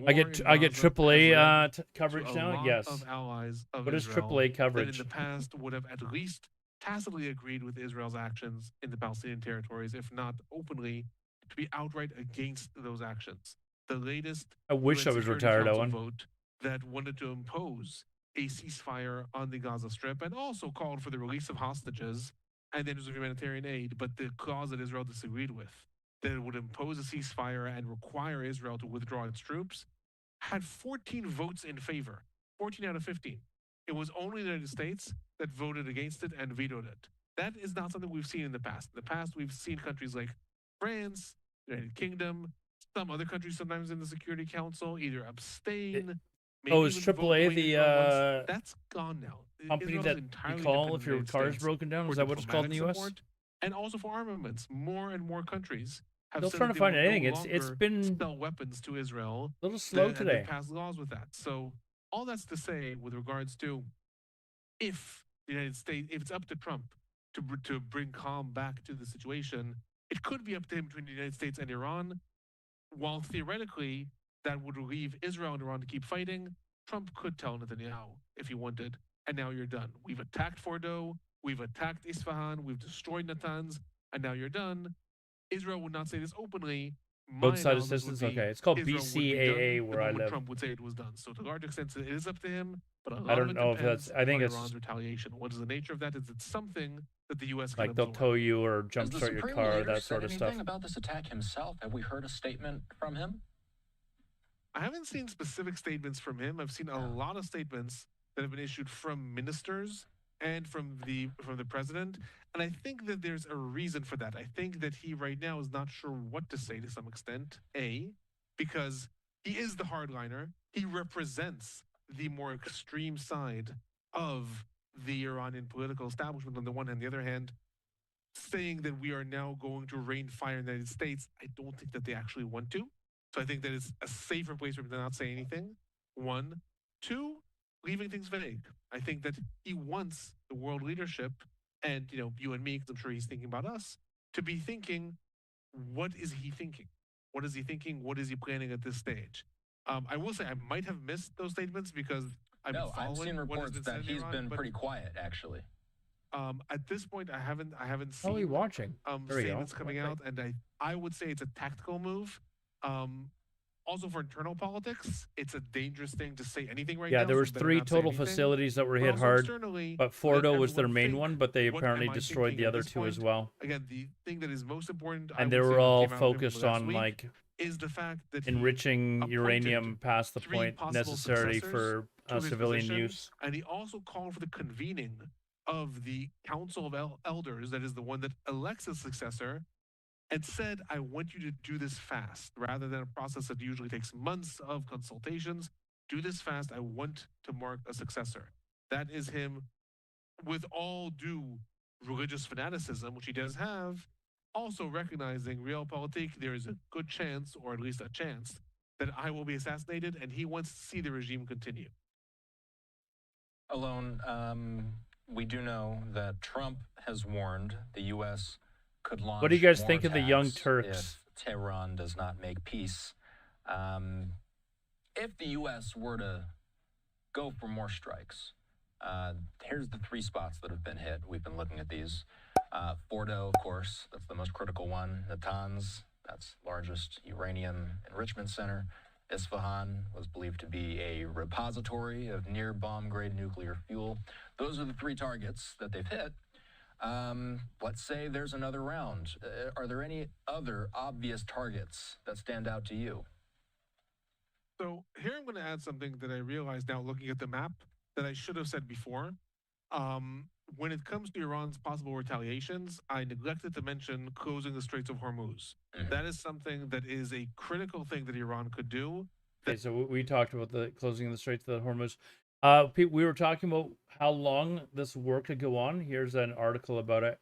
I get AAA coverage now. Yes.
Of allies of
what is
Israel
AAA
that
coverage?
in the past would have at least tacitly agreed with Israel's actions in the Palestinian territories, if not openly, to be outright against those actions. The latest
I wish I
UN
was
Security
retired,
Council
Owen.
vote that wanted to impose a ceasefire on the Gaza Strip and also called for the release of hostages and then humanitarian aid, but the clause that Israel disagreed with, that it would impose a ceasefire and require Israel to withdraw its troops, had 14 votes in favor, 14 out of 15. It was only the United States that voted against it and vetoed it. That is not something we've seen in the past. In the past, we've seen countries like France, United Kingdom, some other countries sometimes in the Security Council either abstain.
Oh, is
maybe even vote
AAA
way
the
once. That's gone now.
company
Israel is
that you
entirely
call
dependent
if your
on the
car
United
is
States
broken down?
for
Is that what it's called in the
diplomatic
U.S.?
support and also for armaments. More and more countries have
Still
said
trying
that
to
they
find
will
anything.
no
It's
longer
been
sell weapons to Israel.
a little slow
and
today.
they've passed laws with that. So all that's to say with regards to if the United States, if it's up to Trump to bring calm back to the situation, it could be up to him between the United States and Iran. While theoretically that would leave Israel and Iran to keep fighting, Trump could tell Netanyahu if he wanted, and now you're done. We've attacked Fordo, we've attacked Isfahan, we've destroyed Natanz, and now you're done. Israel would not say this openly. My
Roadside
analysis would
assistance.
be
Okay, it's called
Israel would be
BCAA
done
where
the
I
moment
live.
Trump would say it was done. So to a large extent, it is up to him. But a lot
I don't
of it
know if
depends
that's. I think
on
it's
Iran's retaliation. What is the nature of that? Is it something that the U.S. can
like they'll
absorb?
tow you or
Has the
jumpstart your
Supreme
car,
Leader
that
said
sort of
anything
stuff.
about this attack himself? Have we heard a statement from him?
I haven't seen specific statements from him. I've seen a lot of statements that have been issued from ministers and from the president, and I think that there's a reason for that. I think that he right now is not sure what to say to some extent. Because he is the hardliner. He represents the more extreme side of the Iranian political establishment on the one hand. On the other hand, saying that we are now going to rain fire in the United States, I don't think that they actually want to. So I think that it's a safer place for him to not say anything. One. Two, leaving things vague. I think that he wants the world leadership and, you and me, because I'm sure he's thinking about us, to be thinking, what is he thinking? What is he thinking? What is he planning at this stage? I will say I might have missed those statements because I've
seen reports that he's been pretty quiet, actually.
At this point, I haven't seen.
Probably watching. There we go.
Statements coming out, and I would say it's a tactical move. Also for internal politics, it's a dangerous thing to say anything right now.
Yeah, there
so
was
better
3
not say
total
anything.
facilities that were
But
hit
also
hard,
externally,
but
let
Fordo was their
everyone
main
think,
one, but they
what
apparently
am I
destroyed
thinking
the
at
other
this
2 as
point?
well.
Again, the thing that is most important, I
And
would
they
say
were
that
all
came out of him
focused
last
on
week
like
is the fact that he
enriching
appointed
uranium past the
3
point
possible
necessary
successors
for
to his
civilian
position,
use.
and he also called for the convening of the Council of Elders, that is the one that elects a successor, and said, I want you to do this fast, rather than a process that usually takes months of consultations. Do this fast. I want to mark a successor. That is him, with all due religious fanaticism, which he does have, also recognizing realpolitik, there is a good chance, or at least a chance, that I will be assassinated, and he wants to see the regime continue.
Alone, we do know that Trump has warned the U.S. could launch.
What do you guys
more
think of the Young
attacks
Turks?
if Tehran does not make peace? If the U.S. were to go for more strikes, here's the 3 spots that have been hit. We've been looking at these. Fordo, of course, that's the most critical one. Natanz, that's largest uranium enrichment center. Isfahan was believed to be a repository of near bomb-grade nuclear fuel. Those are the 3 targets that they've hit. Let's say there's another round. Are there any other obvious targets that stand out to you?
So here I'm going to add something that I realize now looking at the map that I should have said before. When it comes to Iran's possible retaliations, I neglected to mention closing the Straits of Hormuz. That is something that is a critical thing that Iran could do.
Okay, so we talked about the closing the Straits of the Hormuz. We were talking about how long this war could go on. Here's an article about it.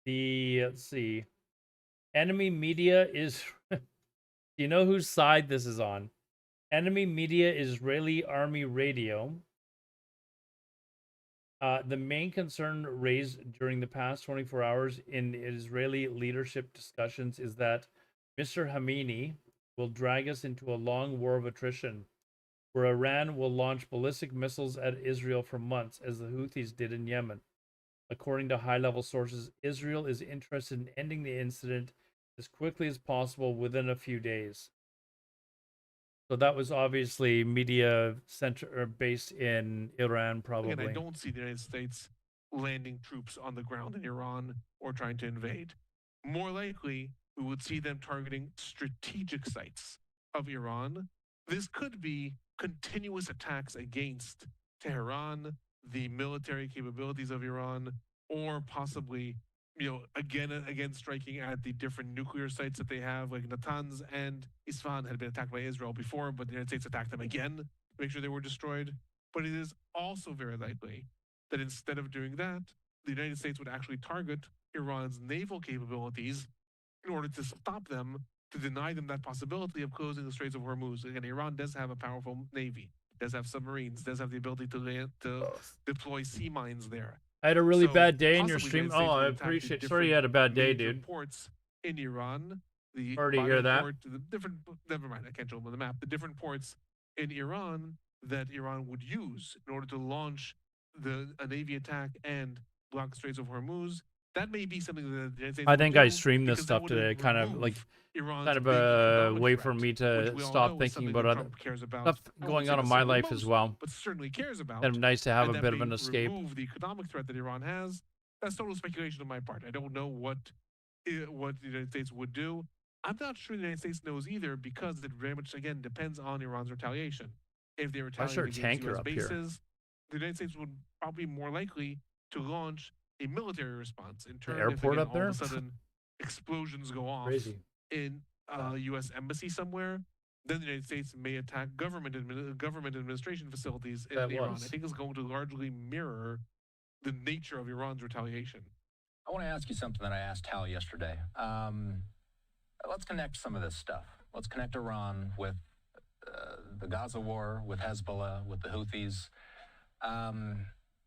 Let's see. Enemy media is. Do you know whose side this is on? Enemy media, Israeli Army Radio. The main concern raised during the past 24 hours in Israeli leadership discussions is that Mr. Khamenei will drag us into a long war of attrition, where Iran will launch ballistic missiles at Israel for months, as the Houthis did in Yemen. According to high-level sources, Israel is interested in ending the incident as quickly as possible within a few days. So that was obviously media center or based in Iran, probably.
Again, I don't see the United States landing troops on the ground in Iran or trying to invade. More likely, we would see them targeting strategic sites of Iran. This could be continuous attacks against Tehran, the military capabilities of Iran, or possibly, again striking at the different nuclear sites that they have, like Natanz and Isfahan had been attacked by Israel before, but the United States attacked them again to make sure they were destroyed. But it is also very likely that instead of doing that, the United States would actually target Iran's naval capabilities in order to stop them, to deny them that possibility of closing the Straits of Hormuz. Again, Iran does have a powerful navy, does have submarines, does have the ability to deploy sea mines there.
I had a really
So
bad day in your
possibly the
stream.
United States
Oh,
would
I
attack the
appreciate. Sorry you had a
different
bad day,
major
dude.
ports in Iran the
Already hear
Bagram
that.
port, the different. Never mind, I can't show them on the map. The different ports in Iran that Iran would use in order to launch a navy attack and block the Straits of Hormuz. That may be something that the United States
I
would
think
do
I streamed this
because that
stuff
would
today, kind of like
remove Iran's
kind of
big
a
economic
way
threat,
for me
which
to
we all
stop
know is
thinking
something
about
that
other
Trump cares about.
stuff
I
going
wouldn't say
on in my
necessarily
life as
most,
well.
but certainly cares about.
And nice to have
and
a
that
bit of
may
an escape.
remove the economic threat that Iran has. That's total speculation on my part. I don't know what the United States would do. I'm not sure the United States knows either, because it very much, again, depends on Iran's retaliation. If they retaliate
there a
against
tanker
U.S.
up here?
bases, the United States would probably be more likely to launch a military response. In turn, if
airport
again,
up
all
there?
of a sudden explosions go off
Crazy.
in a U.S. embassy somewhere, then the United States may attack government administration facilities in
That
Iran.
was.
I think it's going to largely mirror the nature of Iran's retaliation.
I want to ask you something that I asked Hal yesterday. Let's connect some of this stuff. Let's connect Iran with the Gaza war, with Hezbollah, with the Houthis.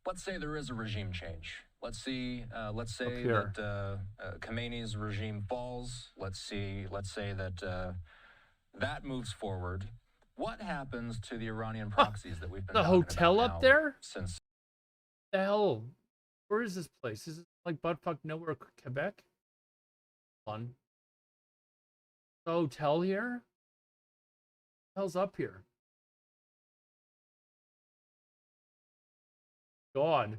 Let's say there is a regime change. Let's say that Khamenei's regime falls. Let's say that that moves forward. What happens to the Iranian proxies that we've been
The
talking
hotel
about
up
now
there?
since?
The hell? Where is this place? Is it like buttfuck nowhere, Quebec? Fun. The hotel here? What the hell's up here? God.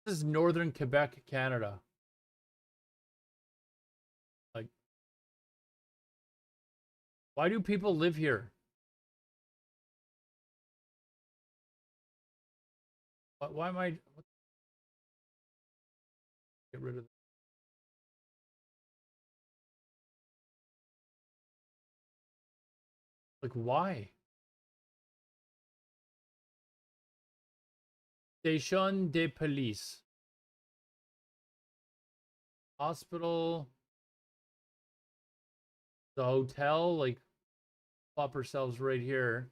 This is northern Quebec, Canada. Like, why do people live here? Why am I... Get rid of... Like, why? Station de police. Hospital. The hotel. Like, plop ourselves right here.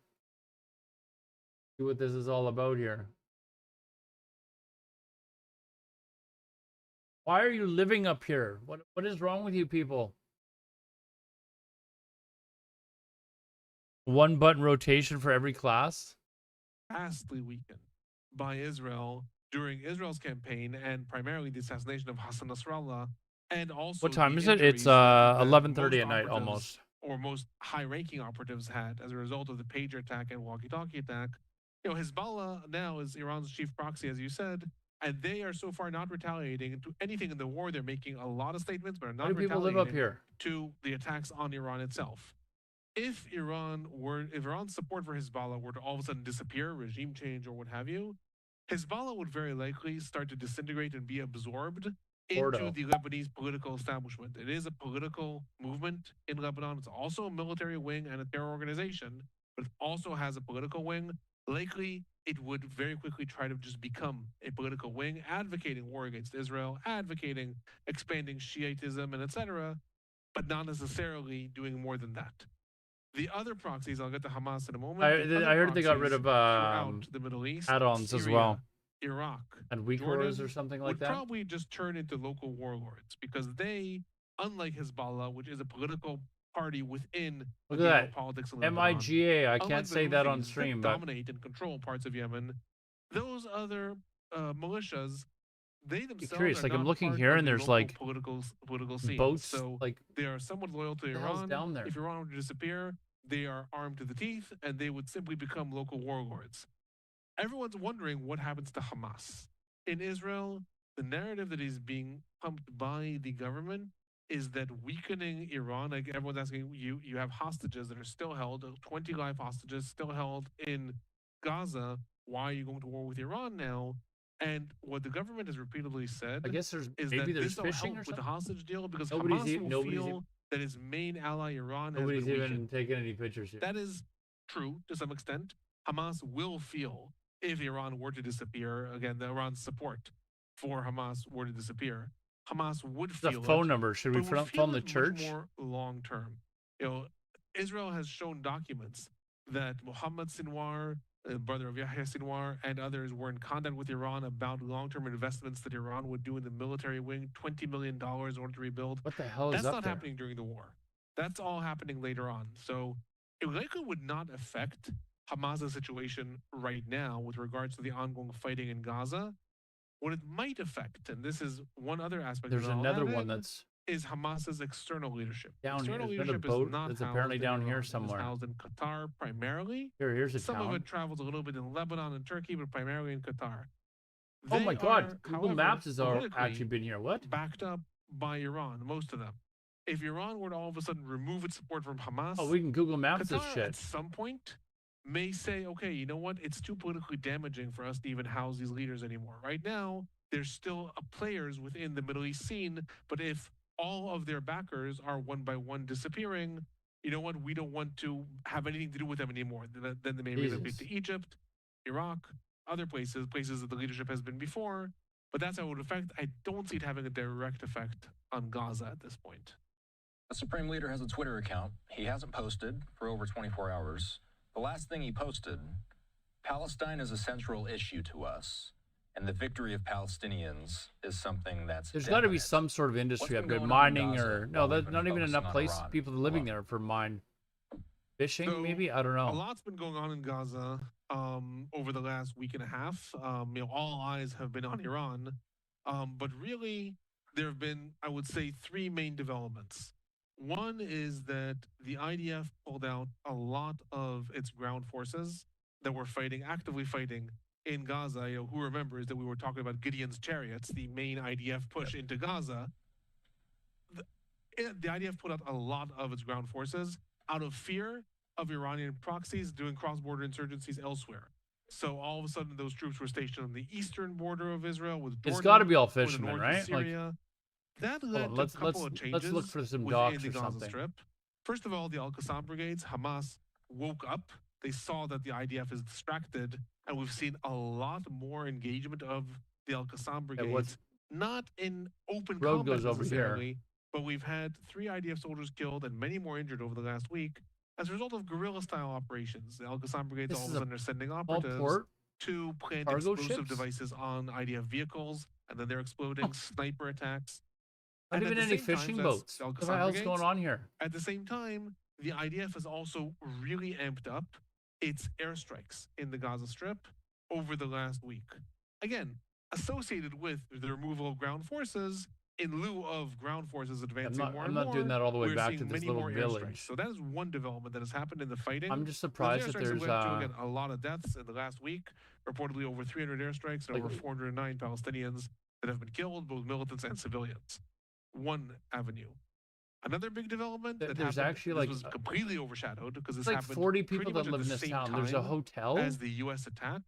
See what this is all about here. Why are you living up here? What is wrong with you people? One button rotation for every class?
Vastly weakened by Israel during Israel's campaign, and primarily the assassination of Hassan Nasrallah, and also
What time
the
is it? It's
injuries that
11:30 at
most
night
operatives,
almost.
or most high-ranking operatives, had as a result of the pager attack and walkie-talkie attack. You know, Hezbollah now is Iran's chief proxy, as you said, and they are so far not retaliating to anything in the war. They're making a lot of statements, but are not
Why do people live
retaliating
up here?
to the attacks on Iran itself. If Iran's support for Hezbollah were to all of a sudden disappear, regime change, or what have you, Hezbollah would very likely start to disintegrate and be absorbed into the Lebanese political establishment. It is a political movement in Lebanon. It's also a military wing and a terror organization, but it also has a political wing. Likely, it would very quickly try to just become a political wing, advocating war against Israel, advocating expanding Shiitism, and etc., but not necessarily doing more than that. The other proxies, I'll get to Hamas in a moment.
I heard they got rid of
throughout the Middle East,
add-ons as
Syria,
well.
Iraq,
And weak
Jordan
orders or something like
would
that?
probably just turn into local warlords, because they, unlike Hezbollah, which is a political party within
Look
the
at that.
politics of Lebanon,
MIGA. I
unlike
can't
the
say that on
Houthis
stream, but
dominate and control parts of Yemen. Those other militias, they themselves
curious,
are
like, I'm
not
looking
part
here
of
and
the
there's,
local
like,
political scene.
boats,
So
like,
they are somewhat loyal to
the hell's
Iran.
down there?
If Iran were to disappear, they are armed to the teeth, and they would simply become local warlords. Everyone's wondering what happens to Hamas. In Israel, the narrative that is being pumped by the government is that weakening Iran, like everyone's asking, you have hostages that are still held, 20 live hostages still held in Gaza. Why are you going to war with Iran now? And what the government has repeatedly said,
I guess there's
is
maybe
that
there's
this will
fishing
help
or
with the
something.
hostage deal, because
Nobody's
Hamas will feel that its main ally Iran has
Nobody's
been
even
weakened.
taking any pictures here.
That is true to some extent. Hamas will feel, if Iran were to disappear, again, the Iran's support for Hamas were to disappear, Hamas would
The
feel
phone
it,
number. Should we
but would
phone
feel
the
it much
church?
more long term. You know, Israel has shown documents that Mohammed Sinwar, brother of Yahya Sinwar, and others were in contact with Iran about long-term investments that Iran would do in the military wing, $20 million in order to rebuild.
What the hell is
That's
up
not
there?
happening during the war. That's all happening later on. So it likely would not affect Hamas's situation right now with regards to the ongoing fighting in Gaza. What it might affect, and this is one other aspect.
There's
that I'll
another
add
one
in,
that's
is Hamas's external leadership.
down here.
External
There's been a
leadership
boat
is not
that's
housed
apparently
in
down here
Iran. It is
somewhere.
housed in Qatar primarily.
Here's a
Some
town.
of it travels a little bit in Lebanon and Turkey, but primarily in Qatar.
Oh
They
my God!
are,
Google
however,
Maps has
politically
actually been here. What?
backed up by Iran, most of them. If Iran were to all of a sudden remove its support from Hamas,
Oh, we can Google Maps this
Qatar
shit.
at some point may say, okay, you know what? It's too politically damaging for us to even house these leaders anymore. Right now, there's still players within the Middle East scene, but if all of their backers are one by one disappearing, you know what? We don't want to have anything to do with them anymore. Then they may relocate to Egypt, Iraq, other places that the leadership has been before. But that's how it would affect. I don't see it having a direct effect on Gaza at this point.
The Supreme Leader has a Twitter account. He hasn't posted for over 24 hours. The last thing he posted, Palestine is a central issue to us, and the victory of Palestinians is something that's
There's got to be
definite.
some sort of industry
What's
up
been
there,
going on in
mining
Gaza
or no,
while we've
there's
been
not even
focusing
enough
on
place
Iran?
people living there for mine. Fishing,
So,
maybe? I don't
A
know.
lot's been going on in Gaza over the last week and a half. All eyes have been on Iran, but really there have been, I would say, three main developments. One is that the IDF pulled out a lot of its ground forces that were actively fighting in Gaza. Who remembers that we were talking about Gideon's Chariots, the main IDF push into Gaza. The IDF put out a lot of its ground forces out of fear of Iranian proxies doing cross-border insurgencies elsewhere. So all of a sudden, those troops were stationed on the eastern border of Israel with
It's
Jordan,
got to be all
or the
fishermen,
northern
right? Like,
Syria. That
hold
led
on,
to a couple of changes
let's look for some
within
docks
the
or
Gaza
something.
Strip. First of all, the Al-Qassam brigades, Hamas, woke up. They saw that the IDF is distracted, and we've seen a lot more engagement of the Al-Qassam brigades. Not in open
Road
combat
goes over here.
necessarily, but we've had 3 IDF soldiers killed and many more injured over the last week as a result of guerrilla-style operations. The Al-Qassam brigades
This
all of
is
a
a
sudden are sending
small
operatives
port?
to plant
Cargo
explosive
ships?
devices on IDF vehicles, and then they're exploding, sniper attacks.
Not
And at
even
the
any
same time,
fishing
that's
boats.
the
What the
Al-Qassam
hell's
brigades.
going on here?
At the same time, the IDF has also really amped up its airstrikes in the Gaza Strip over the last week. Again, associated with the removal of ground forces in lieu of ground forces advancing more
I'm
and
not
more.
doing that all the way
we're
back
seeing
to this
many
little
more airstrikes.
village.
So that is one development that has happened in the fighting.
I'm just
Those
surprised that
airstrikes have
there's
led to, again, a lot of deaths in the last week. Reportedly over 300 airstrikes and
Like-
over 409 Palestinians that have been killed, both militants and civilians. One avenue. Another big development that
There's
happened,
actually,
this
like,
was completely overshadowed because this
like
happened
40 people
pretty
that
much
live
at
in
the
this
same
town. There's a
time
hotel?
as the U.S. attack,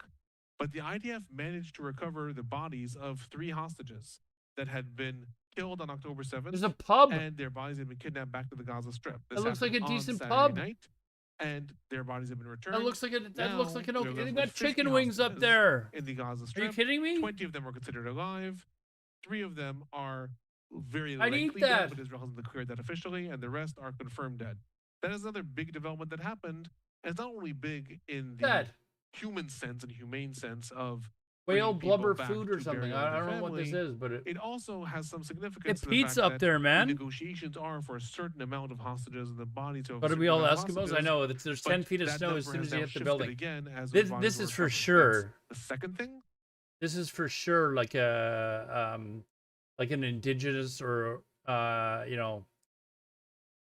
but the IDF managed to recover the bodies of 3 hostages that had been killed on October 7th.
There's a pub.
And their bodies had been kidnapped back to the Gaza Strip.
That looks like a
happened on
decent
Saturday
pub.
night, and their bodies have been returned.
That looks like an
Now,
okay.
there are
They
less
got
than 50
chicken wings up
hostages
there.
in the Gaza
Are
Strip.
you kidding me?
20 of them are considered alive. 3 of them are very
I'd eat
likely dead,
that.
but Israel hasn't declared that officially, and the rest are confirmed dead. That is another big development that happened, and it's not only big in the
Dead.
human sense and humane sense of
Whale
bringing people
blubber
back
food or
to
something.
burial
I
with their
don't know what this
family.
is, but
It also has some significance.
Get
to the
pizza
fact
up
that
there, man.
The negotiations are for a certain amount of hostages and the bodies of. a
Gotta
certain
be all
amount of
Eskimos. I
hostages,
know there's
but
10 feet of
that
snow as
number
soon
has
as you
now
hit the
shifted
building.
Again, as
This,
those bodies
this
were
is for
recovered.
sure.
That's the second thing.
This is for sure like an indigenous or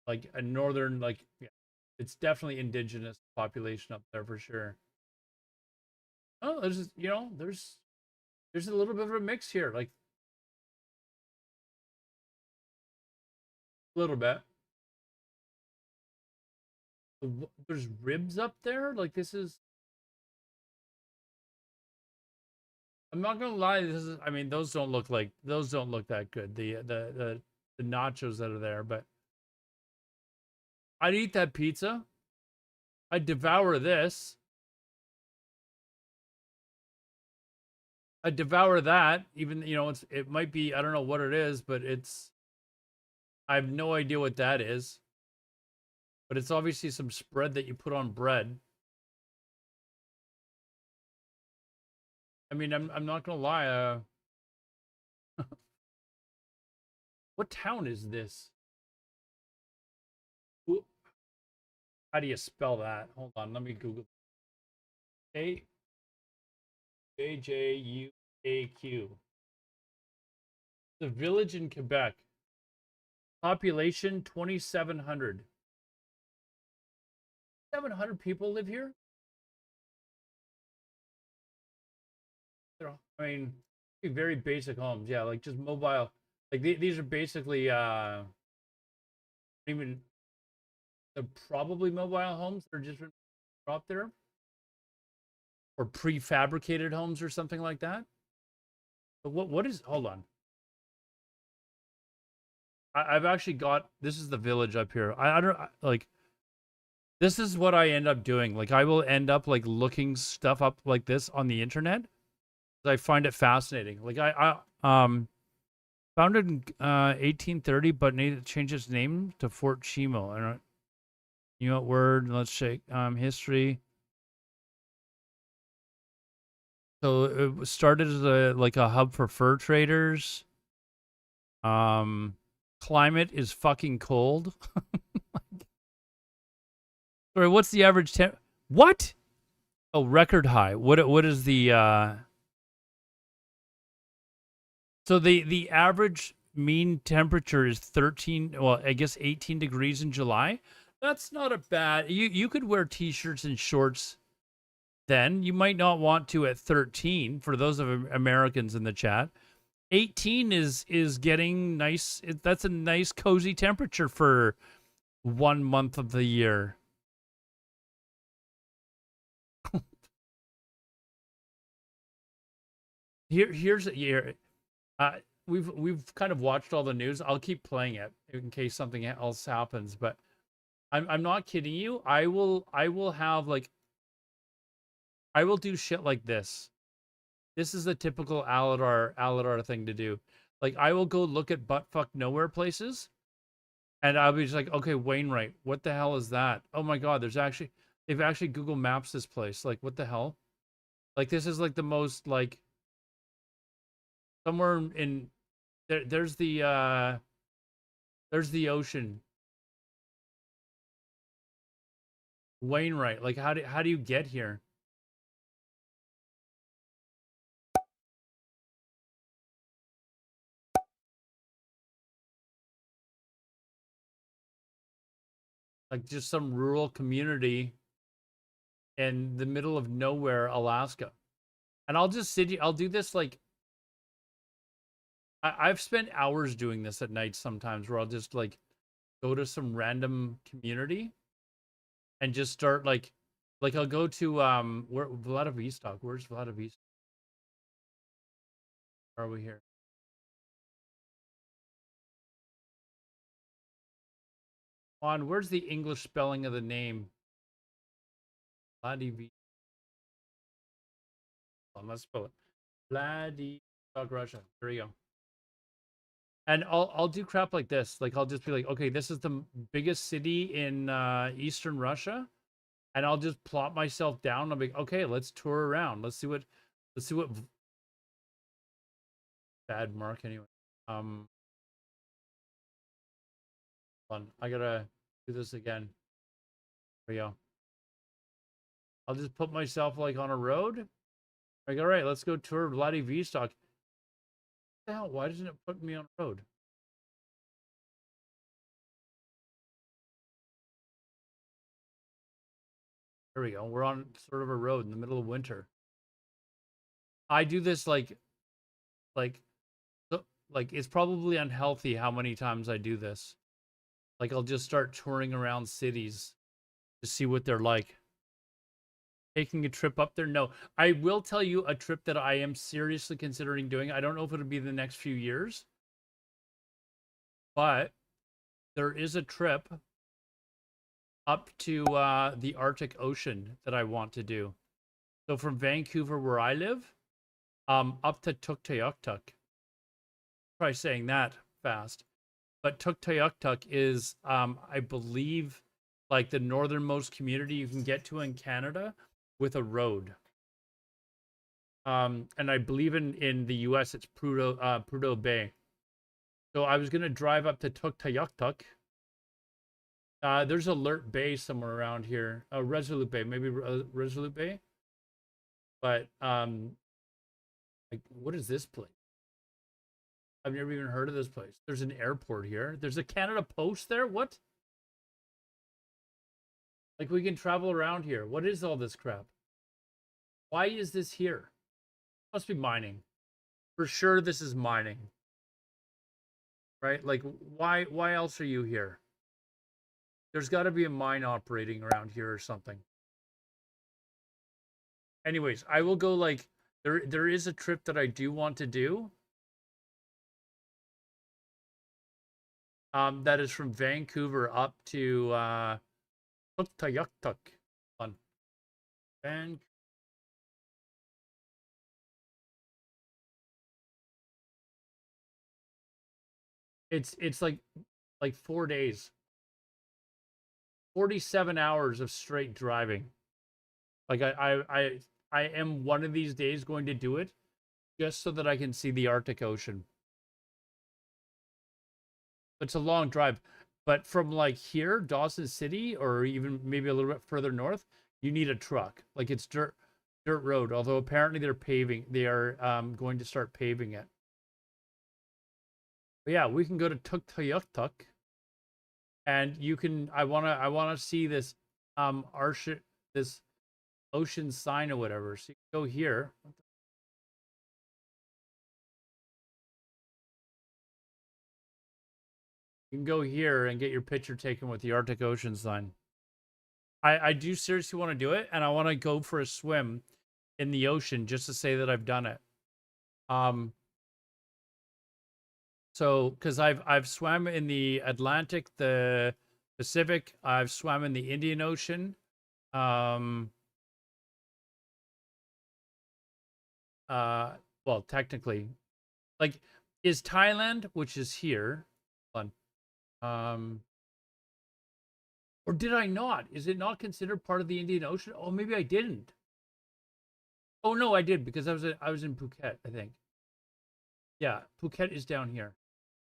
like a northern, like, yeah, it's definitely indigenous population up there for sure. Oh, there's there's a little bit of a mix here, like a little bit. There's ribs up there, like this is. I'm not gonna lie. I mean, those don't look that good. The nachos that are there, but I'd eat that pizza. I'd devour this. I'd devour that. Even it might be, I don't know what it is, but I have no idea what that is. But it's obviously some spread that you put on bread. I mean, I'm not gonna lie. What town is this? How do you spell that? Hold on, let me Google. AJUAQ. The village in Quebec. Population 2,700. 700 people live here? I mean, very basic homes. Yeah, like just mobile. Like these are basically even they're probably mobile homes that are just dropped there, or prefabricated homes or something like that. But what is? Hold on. I've actually got, this is the village up here. I don't like. This is what I end up doing. Like I will end up like looking stuff up like this on the internet. I find it fascinating. Like I founded in 1830, but needed to change its name to Fort Chimo. I don't. You know what word? Let's check history. So it started as a hub for fur traders. Climate is fucking cold. Sorry, what's the average temp? What? Oh, record high. What is the So the average mean temperature is 13, well, I guess 18 degrees in July. That's not a bad. You could wear t-shirts and shorts then. You might not want to at 13 for those of Americans in the chat. 18 is getting nice. That's a nice cozy temperature for 1 month of the year. Here's we've kind of watched all the news. I'll keep playing it in case something else happens, but I'm not kidding you. I will have like, I will do shit like this. This is the typical Aladar thing to do. Like I will go look at buttfuck nowhere places, and I'll be just like, okay, Wainwright, what the hell is that? Oh my god, they've actually Google Maps this place. Like what the hell? Like this is like the most like somewhere in there's the ocean. Wainwright, like how do you get here? Like just some rural community in the middle of nowhere, Alaska. And I'll just I'll do this like I've spent hours doing this at night sometimes, where I'll just like go to some random community and just start like I'll go to where Vladivostok. Where's Vladivostok? Where are we here? On where's the English spelling of the name? Vladivostok. Let's spell it. Vladivostok, Russia. There you go. And I'll do crap like this. Like I'll just be like, okay, this is the biggest city in Eastern Russia, and I'll just plop myself down. I'll be like, okay, let's tour around. Let's see what bad mark anyway. Hold on, I gotta do this again. There we go. I'll just put myself like on a road. Like, all right, let's go tour Vladivostok. What the hell? Why doesn't it put me on a road? There we go. We're on sort of a road in the middle of winter. I do this like it's probably unhealthy how many times I do this. Like I'll just start touring around cities to see what they're like. Taking a trip up there? No. I will tell you a trip that I am seriously considering doing. I don't know if it'll be the next few years, but there is a trip up to the Arctic Ocean that I want to do. So from Vancouver, where I live, up to Tuktoyaktuk. Try saying that fast. But Tuktoyaktuk is, I believe, like the northernmost community you can get to in Canada with a road. And I believe in the US it's Prudhoe Bay. So I was gonna drive up to Tuktoyaktuk. There's Alert Bay somewhere around here. Resolute Bay, maybe Resolute Bay. But like, what is this place? I've never even heard of this place. There's an airport here. There's a Canada Post there. What? Like, we can travel around here. What is all this crap? Why is this here? Must be mining. For sure this is mining. Right? Like, why else are you here? There's got to be a mine operating around here or something. Anyways, I will go, like, there is a trip that I do want to do. That is from Vancouver up to Tuktoyaktuk. On it's like 4 days. 47 hours of straight driving. Like I am one of these days going to do it just so that I can see the Arctic Ocean. It's a long drive, but from like here, Dawson City, or even maybe a little bit further north, you need a truck. Like, it's dirt road, although apparently they are going to start paving it. But yeah, we can go to Tuktoyaktuk, and you can. I wanna see this this ocean sign or whatever. So you can go here. You can go here and get your picture taken with the Arctic Ocean sign. I do seriously want to do it, and I want to go for a swim in the ocean just to say that I've done it. So, because I've swam in the Atlantic, the Pacific, I've swam in the Indian Ocean. Well, technically, like, is Thailand, which is here, hold on. Or did I not? Is it not considered part of the Indian Ocean? Oh, maybe I didn't. Oh no, I did, because I was in Phuket, I think. Yeah, Phuket is down here.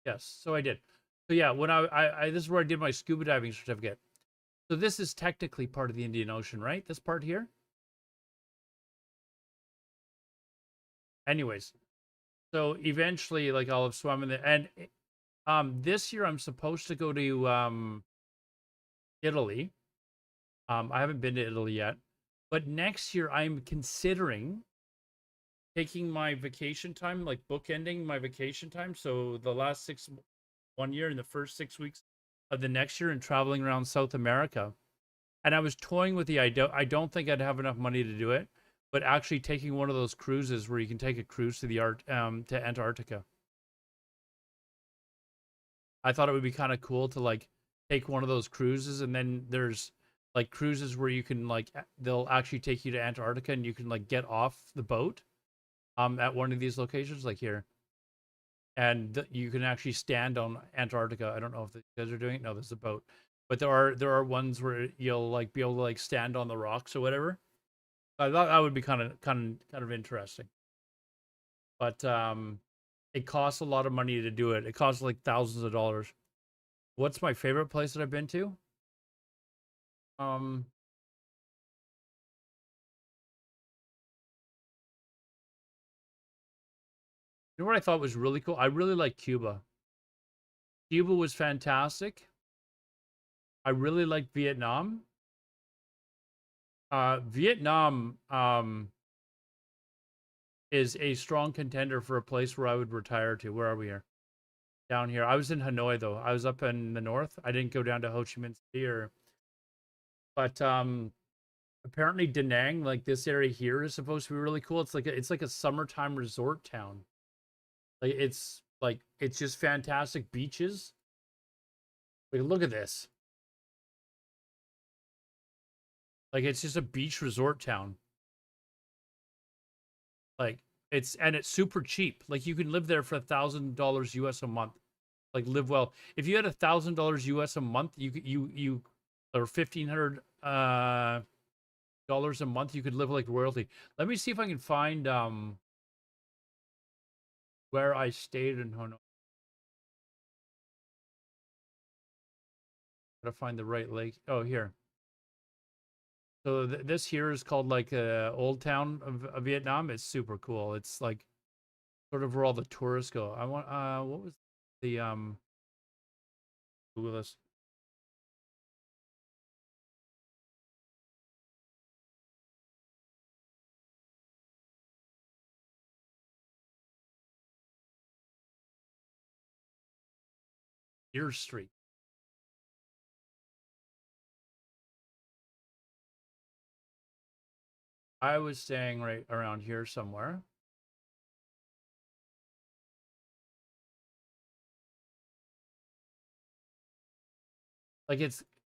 Yes, so I did. So yeah, when I this is where I did my scuba diving certificate. So this is technically part of the Indian Ocean, right? This part here. Anyways, so eventually, like, I'll have swum in there, and this year I'm supposed to go to Italy. I haven't been to Italy yet, but next year I'm considering taking my vacation time, like bookending my vacation time. So the last 1 year and the first 6 weeks of the next year, and traveling around South America. And I was toying with the idea. I don't think I'd have enough money to do it, but actually taking one of those cruises where you can take a cruise to to Antarctica. I thought it would be kind of cool to, like, take one of those cruises, and then there's like cruises where you can, like, they'll actually take you to Antarctica, and you can, like, get off the boat at one of these locations, like here, and you can actually stand on Antarctica. I don't know if you guys are doing it. No, there's a boat, but there are ones where you'll, like, be able to, like, stand on the rocks or whatever. I thought that would be kind of interesting, but it costs a lot of money to do it. It costs like thousands of dollars. What's my favorite place that I've been to? You know what I thought was really cool? I really like Cuba. Cuba was fantastic. I really like Vietnam. Vietnam is a strong contender for a place where I would retire to. Where are we here? Down here. I was in Hanoi, though. I was up in the north. I didn't go down to Ho Chi Minh City but apparently Da Nang, like this area here, is supposed to be really cool. It's like a summertime resort town. It's just fantastic beaches. Like, look at this. Like, it's just a beach resort town. Like, it's super cheap. Like, you can live there for $1,000 US a month. Like, live well. If you had $1,000 US a month, you or 1,500 dollars a month, you could live like royalty. Let me see if I can find where I stayed in Hanoi. Gotta find the right lake. Oh, here. So this here is called like Old Town of Vietnam. It's super cool. It's like sort of where all the tourists go. I want what was the Google this. Deer Street. I was staying right around here somewhere. Like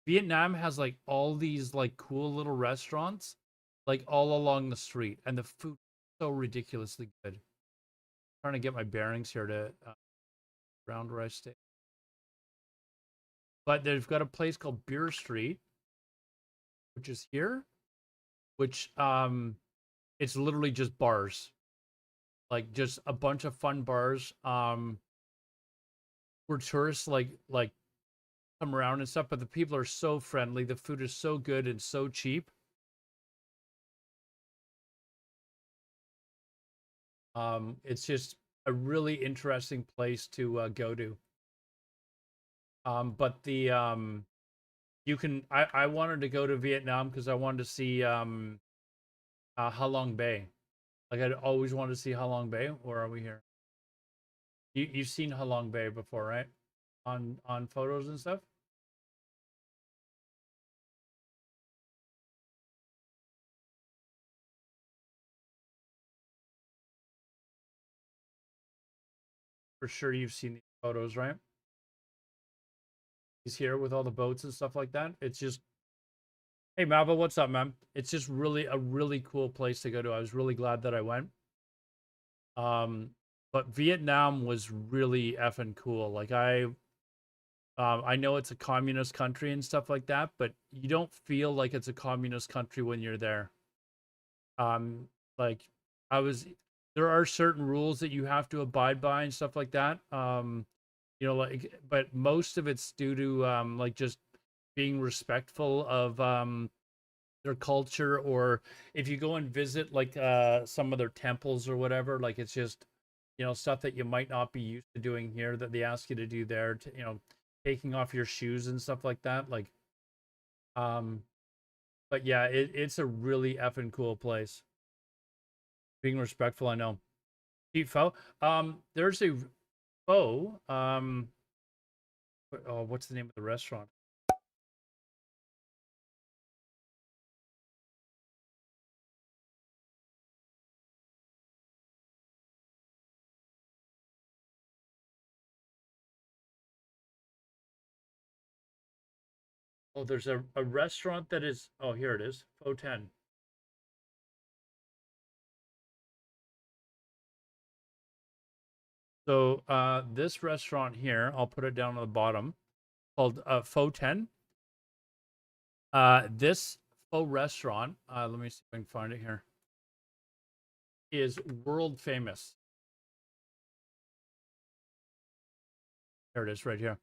Vietnam has like all these like cool little restaurants like all along the street, and the food is so ridiculously good. Trying to get my bearings here to around where I stay. But they've got a place called Beer Street, which is here, which it's literally just bars. Like just a bunch of fun bars where tourists like come around and stuff, but the people are so friendly, the food is so good and so cheap. It's just a really interesting place to go to. But the you can I wanted to go to Vietnam because I wanted to see Ha Long Bay. Like I'd always wanted to see Ha Long Bay. Where are we here? You've seen Ha Long Bay before, right? On photos and stuff. For sure you've seen these photos, right? He's here with all the boats and stuff like that. It's just, hey Malva, what's up, man? It's just really a really cool place to go to. I was really glad that I went. But Vietnam was really effing cool. Like I know it's a communist country and stuff like that, but you don't feel like it's a communist country when you're there. Like there are certain rules that you have to abide by and stuff like that. You know, like, but most of it's due to like just being respectful of their culture, or if you go and visit like some of their temples or whatever, like it's just, you know, stuff that you might not be used to doing here that they ask you to do there, to, you know, taking off your shoes and stuff like that. Like but yeah, it's a really effing cool place. Being respectful, I know. Eat pho. There's a pho. Oh, what's the name of the restaurant? Oh, there's a restaurant that is. Oh, here it is. Pho 10. So this restaurant here, I'll put it down on the bottom, called Pho 10. This pho restaurant, let me see if I can find it here, is world famous. There it is right here.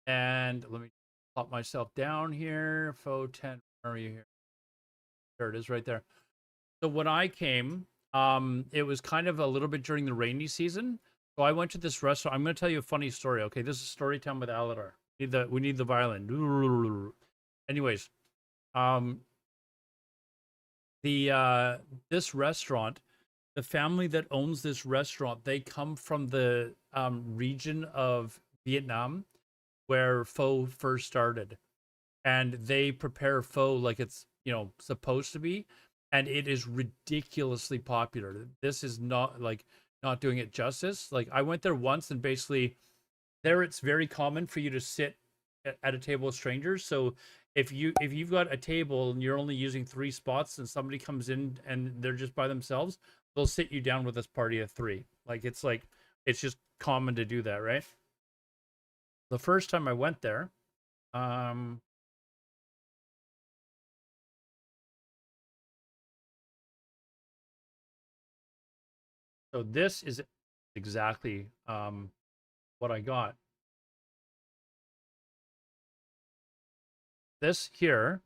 And let me plop myself down here. Pho 10, where are you here? There it is right there. So when I came, it was kind of a little bit during the rainy season. So I went to this restaurant. I'm going to tell you a funny story. Okay, this is story time with Aladar. We need the violin. Anyways, this restaurant, the family that owns this restaurant, they come from the region of Vietnam where pho first started, and they prepare pho like it's, you know, supposed to be. And it is ridiculously popular. This is not doing it justice. Like I went there once, and basically there it's very common for you to sit at a table with strangers. So if you've got a table and you're only using 3 spots, and somebody comes in and they're just by themselves, they'll sit you down with this party of 3. Like it's just common to do that, right? The first time I went there, So this is exactly what I got. This here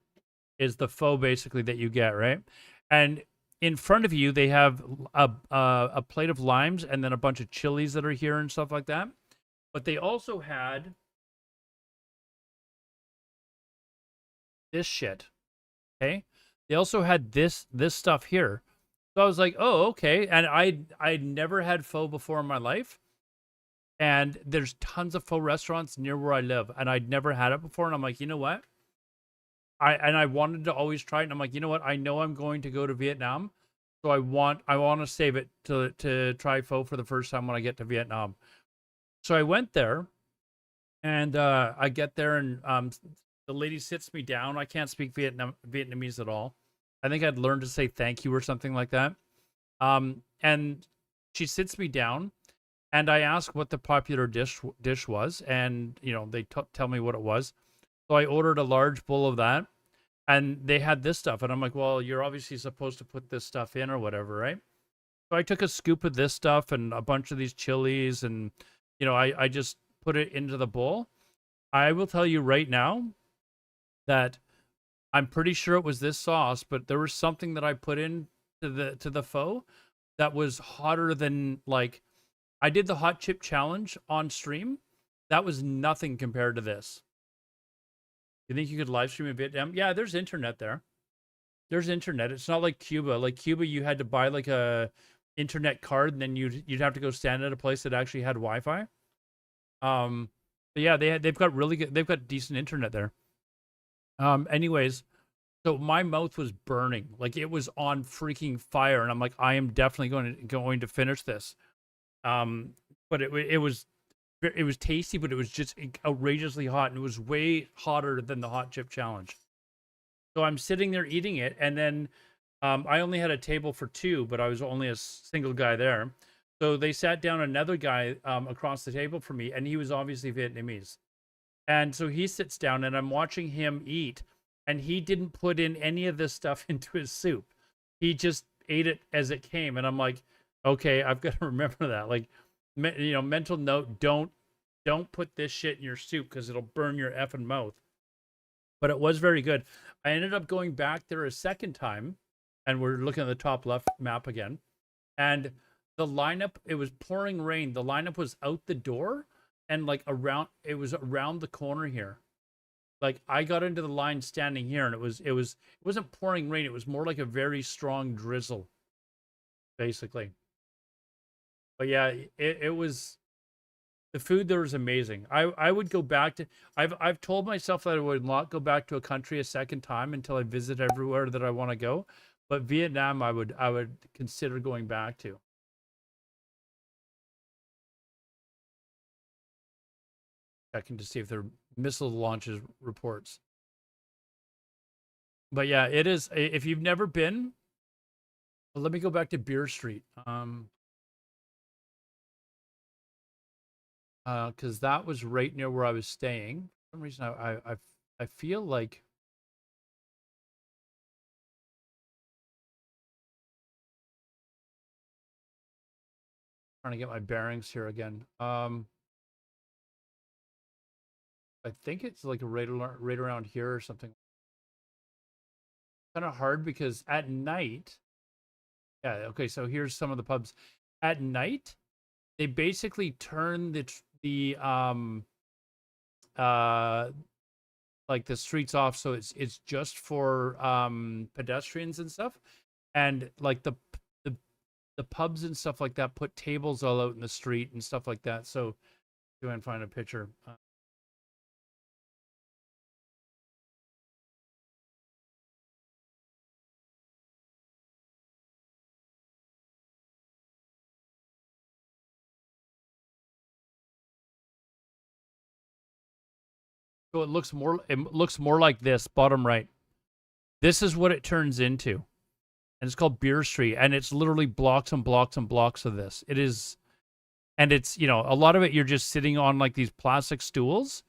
is the pho basically that you get, right? And in front of you, they have a plate of limes and then a bunch of chilies that are here and stuff like that. But they also had this shit. Okay, they also had this stuff here. So I was like, oh, okay. And I'd never had pho before in my life. And there's tons of pho restaurants near where I live, and I'd never had it before. And I'm like, you know what? I wanted to always try it. And I'm like, you know what? I know I'm going to go to Vietnam, so I want to save it to try pho for the first time when I get to Vietnam. So I went there, and I get there, and the lady sits me down. I can't speak Vietnamese at all. I think I'd learned to say thank you or something like that. And she sits me down, and I ask what the popular dish was, and they tell me what it was. So I ordered a large bowl of that, and they had this stuff, and I'm like, well, you're obviously supposed to put this stuff in or whatever, right? So I took a scoop of this stuff and a bunch of these chilies, and I just put it into the bowl. I will tell you right now that I'm pretty sure it was this sauce, but there was something that I put in to the pho that was hotter than, like, I did the hot chip challenge on stream. That was nothing compared to this. You think you could live stream in Vietnam? Yeah, there's internet there. There's internet. It's not like Cuba. Like Cuba, you had to buy like a internet card, and then you'd have to go stand at a place that actually had Wi-Fi. But yeah, they've got decent internet there. Anyways, so my mouth was burning, like it was on freaking fire, and I'm like, I am definitely going to finish this. But it was tasty, but it was just outrageously hot, and it was way hotter than the hot chip challenge. So I'm sitting there eating it, and then I only had a table for two, but I was only a single guy there. So they sat down another guy across the table from me, and he was obviously Vietnamese. And so he sits down, and I'm watching him eat, and he didn't put in any of this stuff into his soup. He just ate it as it came, and I'm like, okay, I've got to remember that. Like, mental note: don't put this shit in your soup because it'll burn your effing mouth. But it was very good. I ended up going back there a second time, and we're looking at the top left map again, and the lineup, it was pouring rain. The lineup was out the door, and like it was around the corner here. Like I got into the line standing here, and it wasn't pouring rain. It was more like a very strong drizzle, basically. But yeah, it was, the food there was amazing. I would go back to, I've told myself that I would not go back to a country a second time until I visit everywhere that I want to go. But Vietnam, I would consider going back to. Checking to see if there are missile launches reports. But yeah, it is. If you've never been, well, let me go back to Beer Street. Because that was right near where I was staying. For some reason, I feel like trying to get my bearings here again. I think it's like right around here or something. Kind of hard because at night, yeah, okay, so here's some of the pubs. At night, they basically turn the like the streets off, so it's just for pedestrians and stuff, and like the pubs and stuff like that put tables all out in the street and stuff like that. So go and find a picture. So it looks more like this, bottom right. This is what it turns into. And it's called Beer Street, and it's literally blocks and blocks and blocks of this. It is, and it's, a lot of it you're just sitting on like these plastic stools,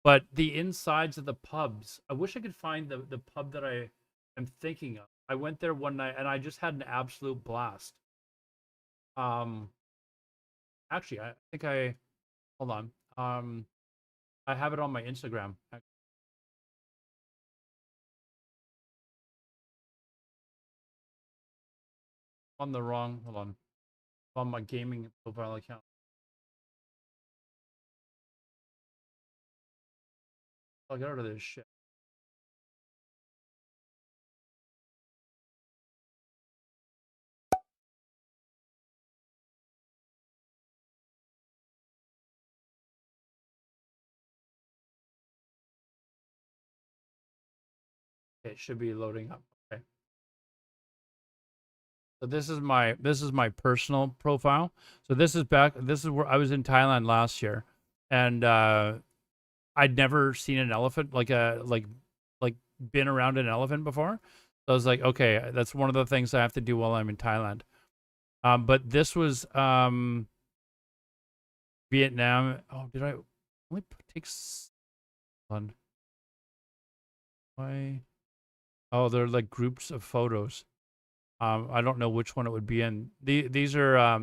but the insides of the pubs, I wish I could find the pub that I am thinking of. I went there one night and I just had an absolute blast. Actually, I think I hold on. I have it on my Instagram. On the wrong. Hold on. On my gaming profile account. I'll get out of this shit. It should be loading up. Okay. So this is my personal profile. So this is where I was in Thailand last year, and I'd never seen an elephant like been around an elephant before. So I was like, okay, that's one of the things I have to do while I'm in Thailand. But this was Vietnam. Oh, did I only take one? Why? Oh, they're like groups of photos. I don't know which one it would be in. These are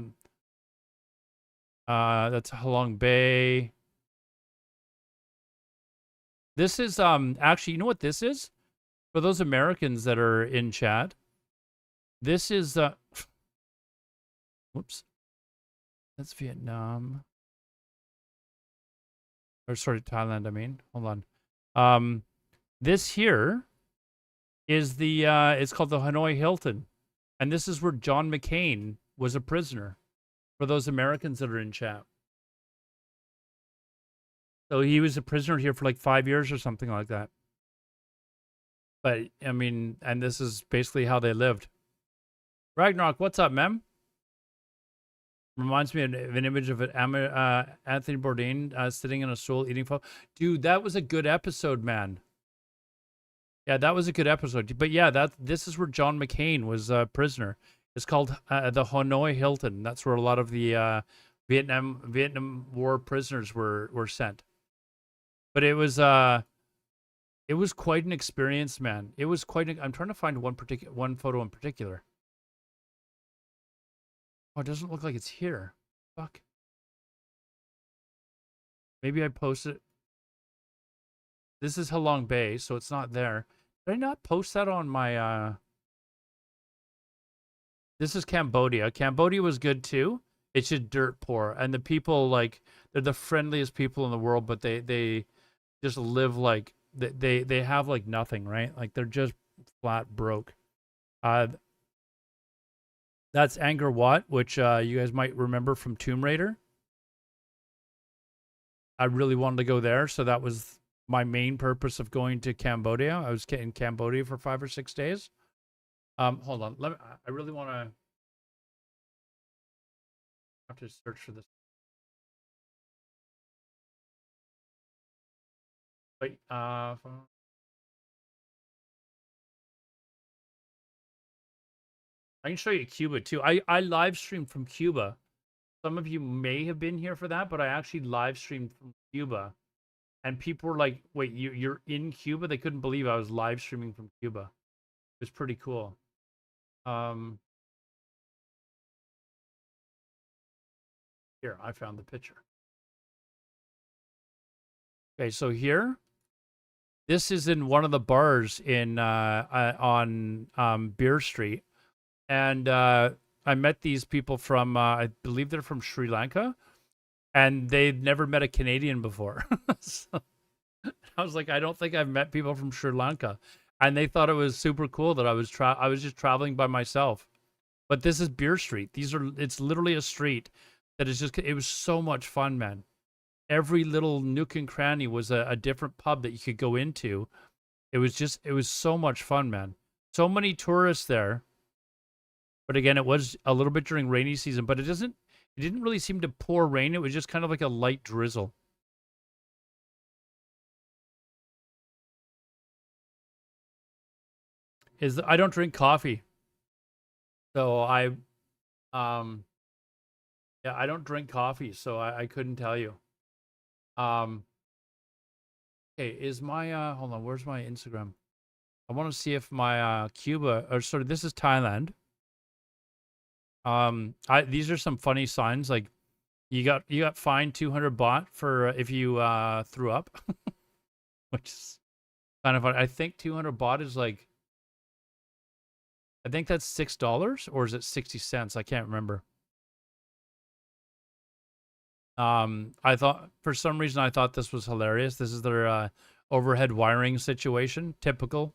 that's Halong Bay. This is actually, you know what this is? For those Americans that are in chat, this is whoops. That's Vietnam. Or sorry, Thailand, I mean. Hold on. This here is the it's called the Hanoi Hilton. And this is where John McCain was a prisoner, for those Americans that are in chat. So he was a prisoner here for like 5 years or something like that. But, I mean, and this is basically how they lived. Ragnarok, what's up, ma'am? Reminds me of an image of Anthony Bourdain sitting in a stool eating pho. Dude, that was a good episode, man. Yeah, that was a good episode. But yeah, this is where John McCain was a prisoner. It's called the Hanoi Hilton. That's where a lot of the Vietnam War prisoners were sent. But it was quite an experience, man. It was quite. I'm trying to find one photo in particular. Oh, it doesn't look like it's here. Fuck. Maybe I posted. This is Halong Bay, so it's not there. Did I not post that on my This is Cambodia. Cambodia was good too. It's just dirt poor, and the people, like, they're the friendliest people in the world, but they just live like they have like nothing, right? Like they're just flat broke. That's Angkor Wat, which you guys might remember from Tomb Raider. I really wanted to go there, so that was my main purpose of going to Cambodia. I was in Cambodia for 5 or 6 days. Hold on. I really want to have to search for this. Wait, I can show you Cuba too. I live streamed from Cuba. Some of you may have been here for that, but I actually live streamed from Cuba. And people were like, wait, you're in Cuba? They couldn't believe I was live streaming from Cuba. It was pretty cool. Here, I found the picture. Okay, so here, this is in one of the bars in on Beer Street. And I met these people from, I believe they're from Sri Lanka. And they'd never met a Canadian before. So I was like, I don't think I've met people from Sri Lanka. And they thought it was super cool that I was just traveling by myself. But this is Beer Street. It's literally a street that is just, it was so much fun, man. Every little nook and cranny was a different pub that you could go into. It was so much fun, man. So many tourists there. But again, it was a little bit during rainy season, but it didn't really seem to pour rain. It was just kind of like a light drizzle. I don't drink coffee. So I don't drink coffee, so I couldn't tell you. Okay, is my hold on, where's my Instagram? I want to see if my Cuba, or sorry, this is Thailand. These are some funny signs. Like, you got fined 200 baht for if you threw up, which is kind of funny. I think 200 baht is like, I think that's $6, or is it 60 cents? I can't remember. I thought, for some reason, I thought this was hilarious. This is their overhead wiring situation, typical.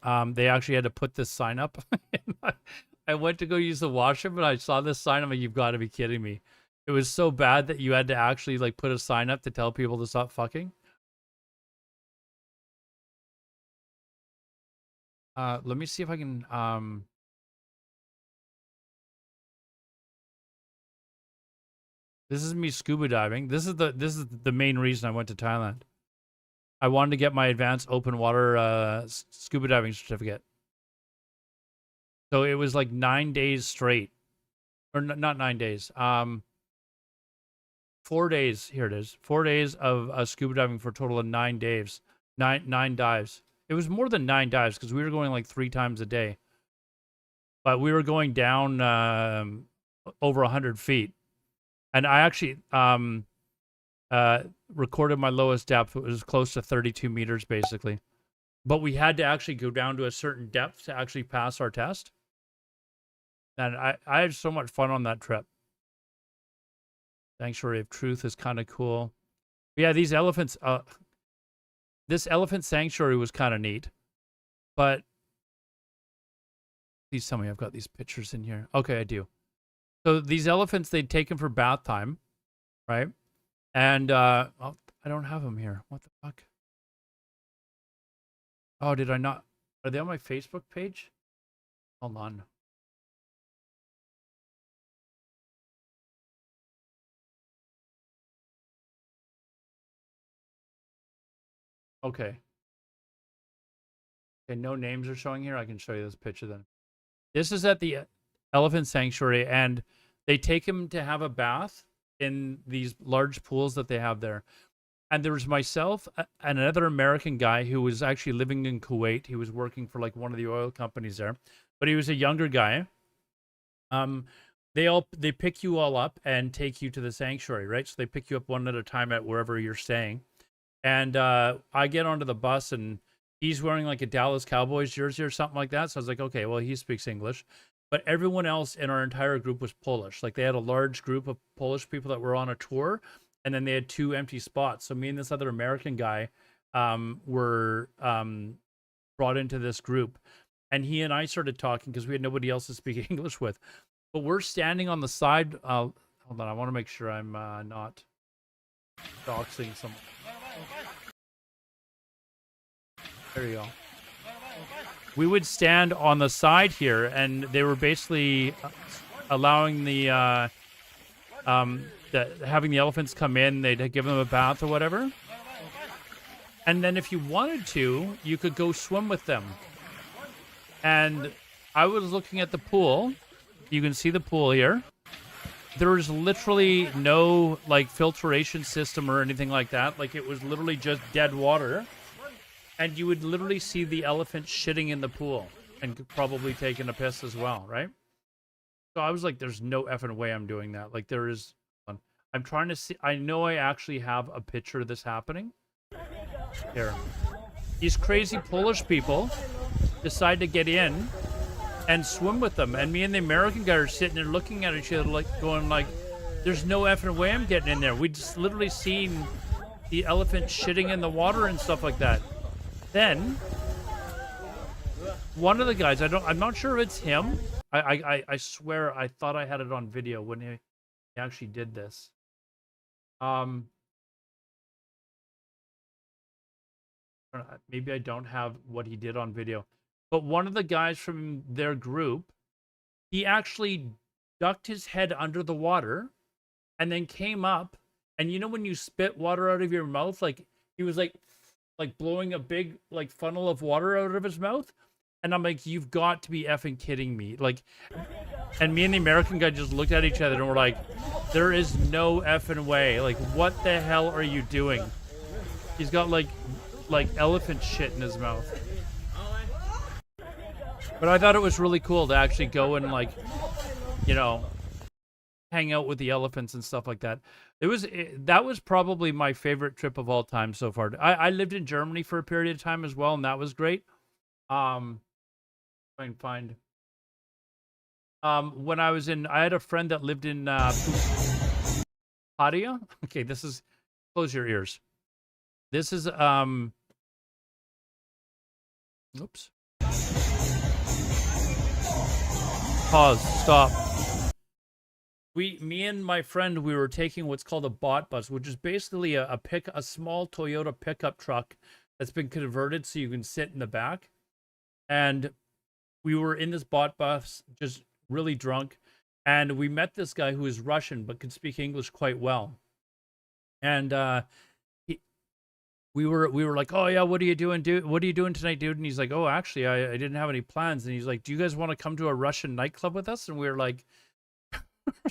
They actually had to put this sign up. I went to go use the washroom, and I saw this sign. I'm like, you've got to be kidding me. It was so bad that you had to actually like put a sign up to tell people to stop fucking. Let me see if I can This is me scuba diving. This is the main reason I went to Thailand. I wanted to get my advanced open water scuba diving certificate. So it was like 9 days straight. Or not 9 days. 4 days. Here it is. 4 days of scuba diving for a total of 9 days. Nine dives. It was more than 9 dives because we were going like 3 times a day. But we were going down over 100 feet. And I actually recorded my lowest depth. It was close to 32 meters, basically. But we had to actually go down to a certain depth to actually pass our test. And I had so much fun on that trip. Sanctuary of Truth is kind of cool. But yeah, these elephants... this elephant sanctuary was kind of neat. But... Please tell me I've got these pictures in here. Okay, I do. So these elephants, they'd take them for bath time, right? And oh, I don't have them here. What the fuck? Oh, did I not? Are they on my Facebook page? Hold on. Okay. Okay, no names are showing here. I can show you this picture then. This is at the elephant sanctuary, and they take him to have a bath in these large pools that they have there. And there was myself and another American guy who was actually living in Kuwait. He was working for like one of the oil companies there, but he was a younger guy. They pick you all up and take you to the sanctuary, right? So they pick you up one at a time at wherever you're staying. And I get onto the bus, and he's wearing like a Dallas Cowboys jersey or something like that. So I was like, okay, well, he speaks English. But everyone else in our entire group was Polish. Like, they had a large group of Polish people that were on a tour, and then they had 2 empty spots. So me and this other American guy were brought into this group. And he and I started talking because we had nobody else to speak English with. But we're standing on the side. Hold on, I want to make sure I'm not doxing someone. There you go. We would stand on the side here, and they were basically allowing having the elephants come in. They'd give them a bath or whatever. And then if you wanted to, you could go swim with them. And I was looking at the pool. You can see the pool here. There was literally no like filtration system or anything like that. Like, it was literally just dead water. And you would literally see the elephant shitting in the pool and probably taking a piss as well, right? So I was like, there's no effing way I'm doing that. Like, there is... I'm trying to see... I know I actually have a picture of this happening. Here. These crazy Polish people decide to get in and swim with them. And me and the American guy are sitting there looking at each other, like, going like, there's no effing way I'm getting in there. We just literally seen the elephant shitting in the water and stuff like that. Then one of the guys, I'm not sure if it's him. I swear I thought I had it on video when he actually did this. Maybe I don't have what he did on video. But one of the guys from their group, he actually ducked his head under the water and then came up. And you know when you spit water out of your mouth, like, he was like blowing a big like funnel of water out of his mouth. And I'm like, you've got to be effing kidding me. Like, and me and the American guy just looked at each other and we're like, there is no effing way. Like, what the hell are you doing? He's got like elephant shit in his mouth. But I thought it was really cool to actually go and, like, you know, hang out with the elephants and stuff like that. That was probably my favorite trip of all time so far. I lived in Germany for a period of time as well, and that was great. If I can find. When I had a friend that lived in Padia. Okay, this is, close your ears. This is oops. Pause. Stop. Me and my friend, we were taking what's called a bot bus, which is basically a small Toyota pickup truck that's been converted so you can sit in the back. And we were in this bot bus, just really drunk, and we met this guy who was Russian but could speak English quite well. And we were like, "Oh yeah, what are you doing, dude? What are you doing tonight, dude?" And he's like, "Oh, actually, I didn't have any plans." And he's like, "Do you guys want to come to a Russian nightclub with us?" And we were like,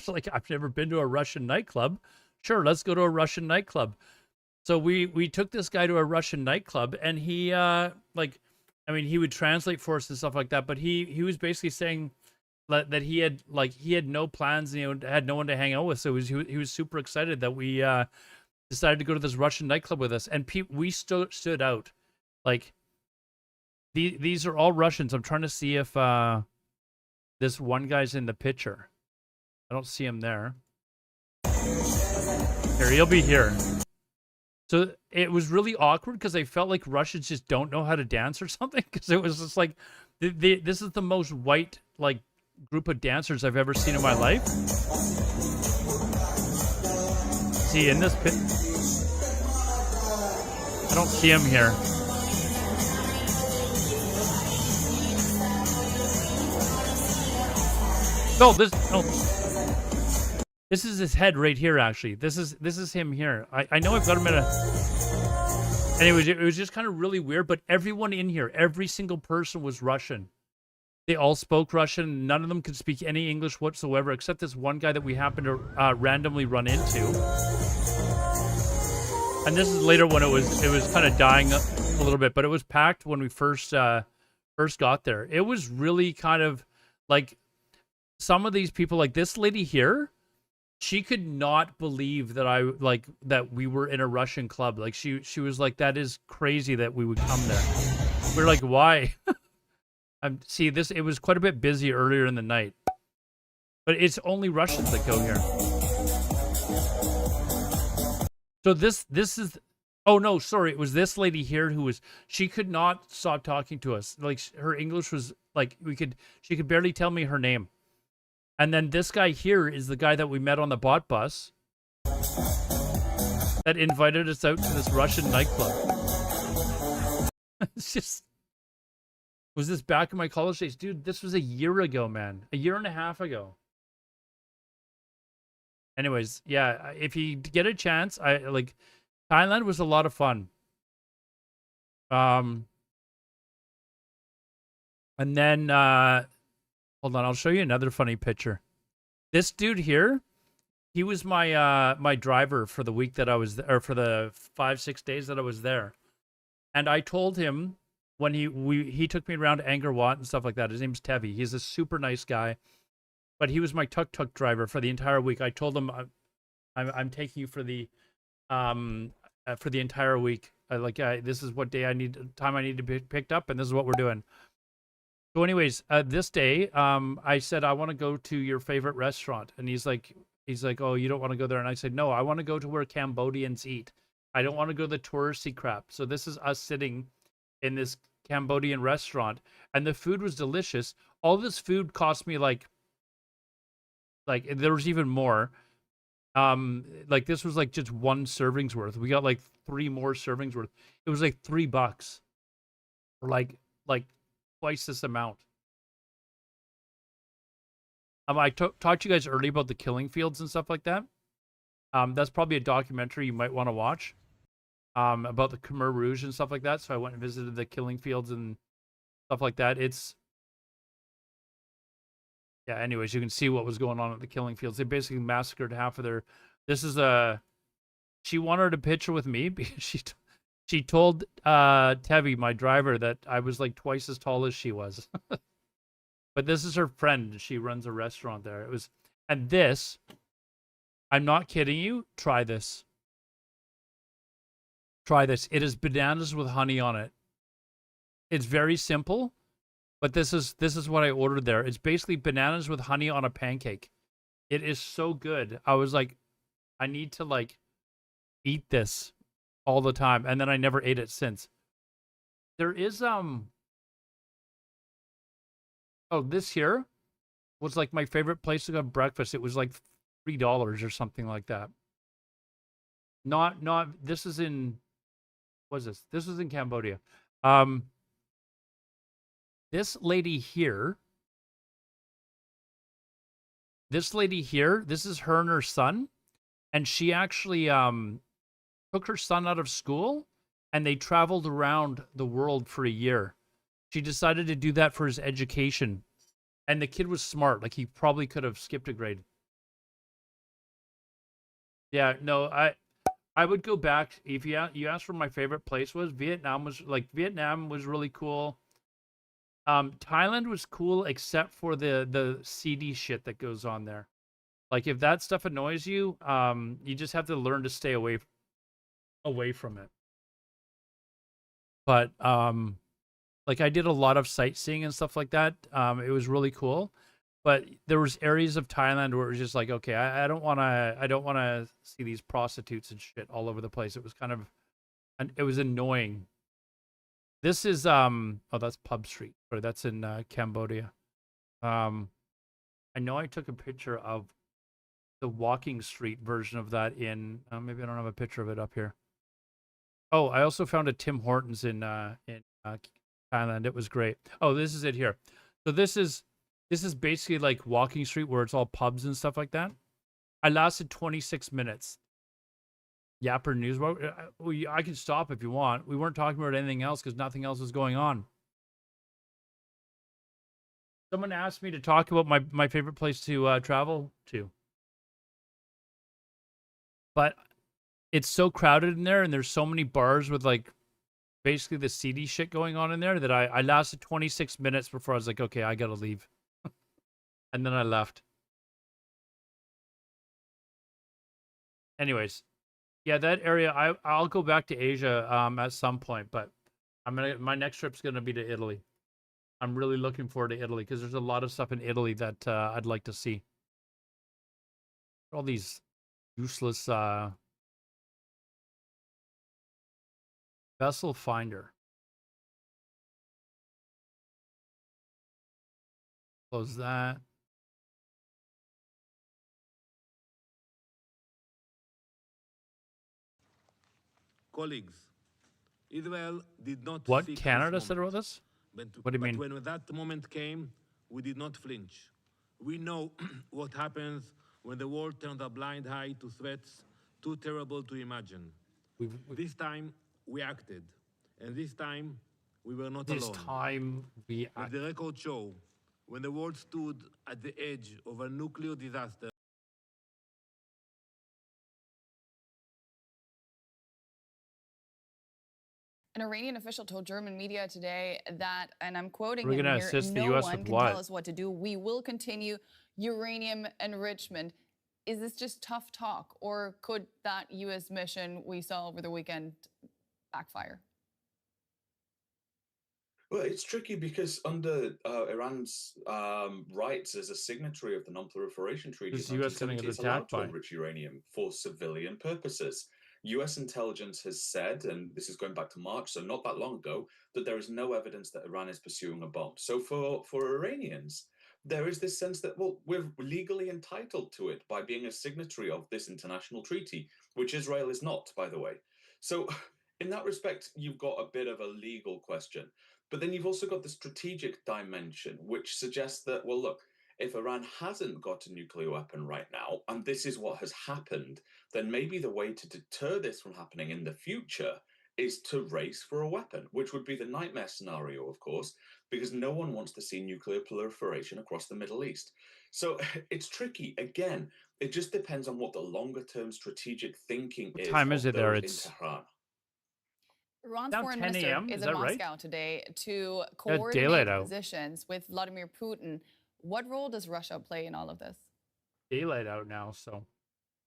like, "I've never been to a Russian nightclub. Sure, let's go to a Russian nightclub." So we took this guy to a Russian nightclub, and he like, I mean, he would translate for us and stuff like that, but he was basically saying that he had no plans, you know, had no one to hang out with. So he was super excited that we decided to go to this Russian nightclub with us, and we stood out. Like, these are all Russians. I'm trying to see if this one guy's in the picture. I don't see him there. Here, he'll be here. So it was really awkward because I felt like Russians just don't know how to dance or something. Because it was just like, this is the most white, like, group of dancers I've ever seen in my life. See, in this pit, I don't see him here. No, this is his head right here. Actually, this is him here. I know I've got him in a. Anyways, it was just kind of really weird. But everyone in here, every single person was Russian. They all spoke Russian. None of them could speak any English whatsoever, except this one guy that we happened to randomly run into. And this is later when it was kind of dying a little bit, but it was packed when we first got there. It was really kind of like some of these people, like this lady here, she could not believe that that we were in a Russian club. Like she was like, that is crazy that we would come there. We're like, why? See this. It was quite a bit busy earlier in the night, but it's only Russians that go here. So this is. Oh no, sorry. It was this lady here who was. She could not stop talking to us. Like her English was like she could barely tell me her name. And then this guy here is the guy that we met on the bot bus that invited us out to this Russian nightclub. It's just. Was this back in my college days? Dude, this was a year ago, man. A year and a half ago. Anyways, yeah, if you get a chance, Thailand was a lot of fun. And then hold on, I'll show you another funny picture. This dude here, he was my my driver for the week that I was there, or for the 5-6 days that I was there. And I told him when he took me around Angkor Wat and stuff like that. His name's Tevi. He's a super nice guy, but he was my tuk-tuk driver for the entire week. I told him I'm taking you for the entire week. This is what day I need to be picked up, and this is what we're doing. So, anyways, this day, I said I want to go to your favorite restaurant, and he's like, oh, you don't want to go there, and I said no, I want to go to where Cambodians eat. I don't want to go to the touristy crap. So this is us sitting in this Cambodian restaurant, and the food was delicious. All this food cost me like there was even more. Like this was like just one serving's worth. We got like 3 more servings worth. It was like $3 for like twice this amount. I talked to you guys earlier about the killing fields and stuff like that. That's probably a documentary you might want to watch. About the Khmer Rouge and stuff like that. So I went and visited the killing fields and stuff like that. Yeah, anyways, you can see what was going on at the killing fields. They basically massacred half of their. She wanted a picture with me because she told Tevi, my driver, that I was like twice as tall as she was. But this is her friend. She runs a restaurant there. It was, and this, I'm not kidding you. Try this. Try this. It is bananas with honey on it. It's very simple, but this is what I ordered there. It's basically bananas with honey on a pancake. It is so good. I was like, I need to like eat this all the time, and then I never ate it since. There is oh, this here was like my favorite place to go have breakfast. It was like $3 or something like that. Not this is in, what is this? This was in Cambodia. This lady here, this is her and her son, and she actually took her son out of school, and they traveled around the world for a year. She decided to do that for his education, and the kid was smart. Like, he probably could have skipped a grade. Yeah, no, I would go back. If you asked where my favorite place was, Vietnam was really cool. Thailand was cool, except for the seedy shit that goes on there. Like, if that stuff annoys you, you just have to learn to stay away from it. But like, I did a lot of sightseeing and stuff like that. It was really cool. But there was areas of Thailand where it was just like, okay, I don't want to see these prostitutes and shit all over the place. It was kind of, it was annoying. This is oh, that's Pub Street. Sorry, that's in Cambodia. I know I took a picture of the walking street version of that in maybe I don't have a picture of it up here. Oh, I also found a Tim Hortons in Thailand. It was great. Oh, this is it here. So this is basically like walking street where it's all pubs and stuff like that. I lasted 26 minutes. Yapper News. Well, I can stop if you want. We weren't talking about anything else because nothing else was going on. Someone asked me to talk about my favorite place to travel to. But it's so crowded in there, and there's so many bars with like basically the seedy shit going on in there that I lasted 26 minutes before I was like, okay, I gotta leave. And then I left. Anyways, yeah, that area, I'll go back to Asia at some point, but my next trip's gonna be to Italy. I'm really looking forward to Italy because there's a lot of stuff in Italy that I'd like to see. All these useless vessel finder. Close that.
Colleagues, Israel did not.
What
seek
Canada
this
said about this? What do you mean?
When that moment came, we did not flinch. We know what happens when the world turns a blind eye to threats too terrible to imagine. This time we acted, and this time we were not alone.
This time we acted.
As the record show, when the world stood at the edge of a nuclear disaster.
An Iranian official told German media today that, and I'm quoting
We're
him
gonna
here,
assist the
no
US
one
with
can
what?
tell us what to do. We will continue uranium enrichment. Is this just tough talk, or could that U.S. mission we saw over the weekend backfire?
Well, it's tricky because under Iran's rights as a signatory of the Non-Proliferation Treaty,
Is the US gonna get
it's allowed
attacked
to
by?
enrich uranium for civilian purposes. US intelligence has said, and this is going back to March, so not that long ago, that there is no evidence that Iran is pursuing a bomb. So for Iranians, there is this sense that, well, we're legally entitled to it by being a signatory of this international treaty, which Israel is not, by the way. So in that respect, you've got a bit of a legal question. But then you've also got the strategic dimension, which suggests that, well, look, if Iran hasn't got a nuclear weapon right now, and this is what has happened, then maybe the way to deter this from happening in the future is to race for a weapon, which would be the nightmare scenario, of course, because no one wants to see nuclear proliferation across the Middle East. So it's tricky. Again, it just depends on what the longer term strategic thinking is.
What time is it there?
In
It's
Tehran.
Iran's
Now
foreign
10
minister
a.m.,
is
is
in
that right?
Moscow today to
Yeah, daylight
coordinate
out.
positions with Vladimir Putin. What role does Russia play in all of this?
Daylight out now, so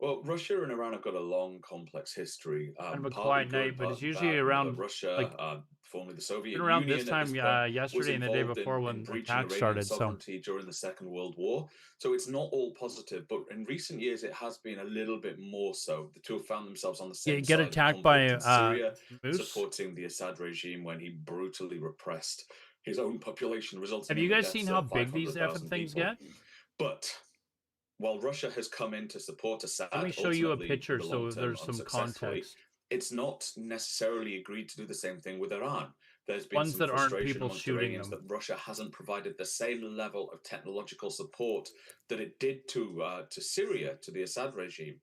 Well, Russia and Iran have got a long, complex history.
kind of a
Partly
quiet
good,
night, but it's
partly
usually
bad. You know that
around like
Russia, formerly the Soviet
been around
Union
this
at this
time
point, was
yesterday and the day
involved
before
in
when the
breaching
attack
Iranian
started. So
sovereignty during the Second World War. So it's not all positive, but in recent years it has been a little bit more so. The two have found themselves on the
yeah,
same
get
side of
attacked
conflict
by
in Syria,
moose.
supporting the Assad regime when he brutally repressed his own population, resulting
Have
in
you
the
guys
deaths
seen
of
how big these
500,000
effing things
people.
get?
But while Russia has come in to support Assad,
Let me show you a
ultimately
picture
in the long
so
term
there's some
unsuccessfully,
context.
it's not necessarily agreed to do the same thing with Iran. There's been
Ones
some
that aren't
frustration
people
amongst
shooting
Iranians
them.
that Russia hasn't provided the same level of technological support that it did to Syria, to the Assad regime.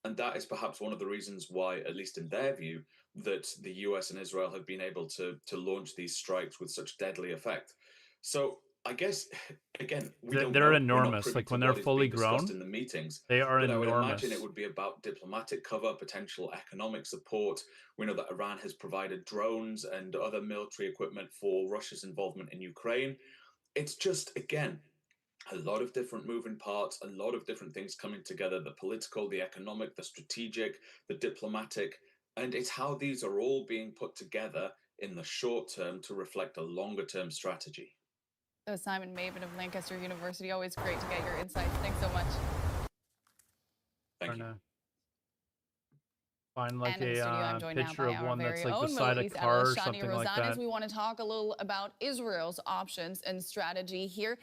And that is perhaps one of the reasons why, at least in their view, that the US and Israel have been able to launch these strikes with such deadly effect. So I guess, again, we don't
They're
know. We're not
enormous.
privy
Like
to
when they're
what is
fully
being discussed
grown,
in the meetings.
they are
But I would
enormous.
imagine it would be about diplomatic cover, potential economic support. We know that Iran has provided drones and other military equipment for Russia's involvement in Ukraine. It's just, again, a lot of different moving parts, a lot of different things coming together, the political, the economic, the strategic, the diplomatic. And it's how these are all being put together in the short term to reflect a longer term strategy.
Simon Maven of Lancaster University. Always great to get your insights. Thanks so much.
Thank you.
Find like
And in the studio, I'm joined now
picture
by
of
our
one that's
very
like
own
beside
Middle
a
East
car or
analyst, Shani
something like
Rosanes.
that.
We want to talk a little about Israel's options and strategy here.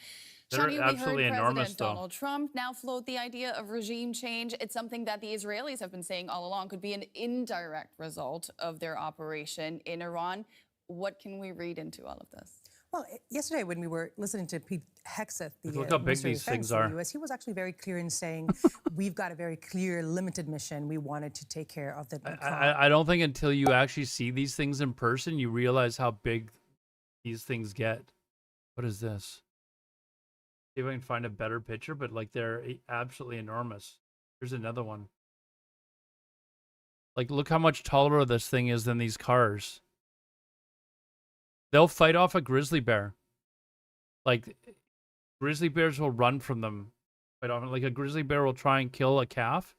They're
Shani, we heard
absolutely enormous,
President
though.
Donald Trump now float the idea of regime change. It's something that the Israelis have been saying all along could be an indirect result of their operation in Iran. What can we read into all of this?
Well, yesterday when we were listening to Pete Hegseth, the
Look how big
Minister of
these
Defense
things
in
are.
the U.S., he was actually very clear in saying we've got a very clear, limited mission. We wanted to take care of the.
I don't think until you actually see these things in person, you realize how big these things get. What is this? See if I can find a better picture, but like they're absolutely enormous. Here's another one. Like, look how much taller this thing is than these cars. They'll fight off a grizzly bear. Like, grizzly bears will run from them quite often. Like, a grizzly bear will try and kill a calf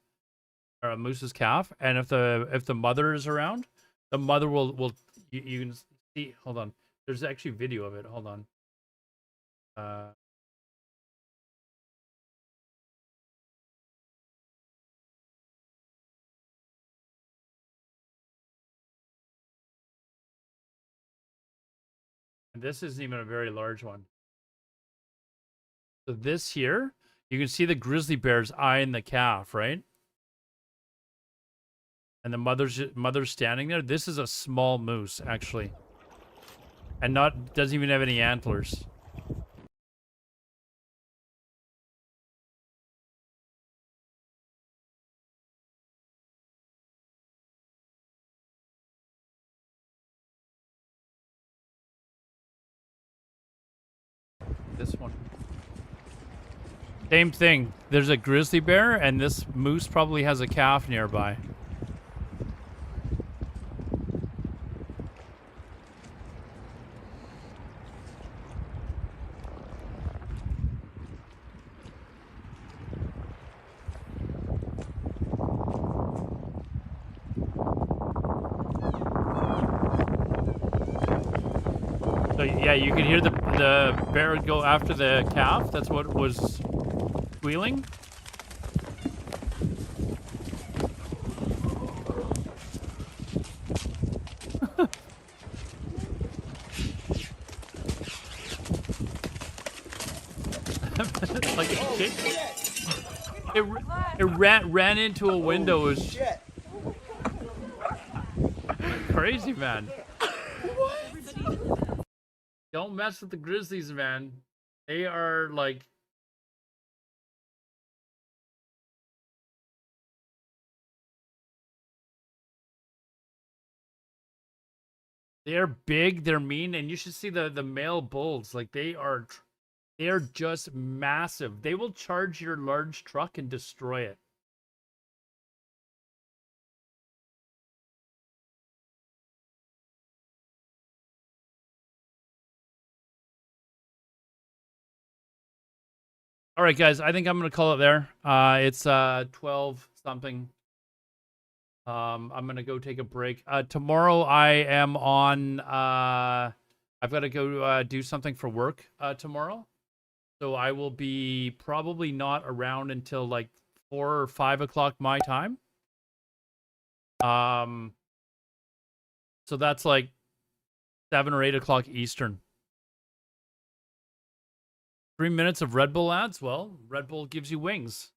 or a moose's calf, and if the mother is around, the mother will you can see. Hold on, there's actually video of it. Hold on. And this isn't even a very large one. So this here, you can see the grizzly bear's eyeing the calf, right? And the mother's standing there. This is a small moose, actually, and doesn't even have any antlers. This one. Same thing. There's a grizzly bear, and this moose probably has a calf nearby. So yeah, you can hear the bear go after the calf. That's what was squealing. Like it ran into a window. It was crazy, man. Don't mess with the grizzlies, man. They are like they're big, they're mean, and you should see the male bulls. Like they are just massive. They will charge your large truck and destroy it. All right, guys. I think I'm gonna call it there. It's 12 something. I'm gonna go take a break. Tomorrow I am on. I've got to go do something for work tomorrow, so I will be probably not around until like 4 or 5 o'clock my time. So that's like 7 or 8 o'clock Eastern. 3 minutes of Red Bull ads. Well, Red Bull gives you wings.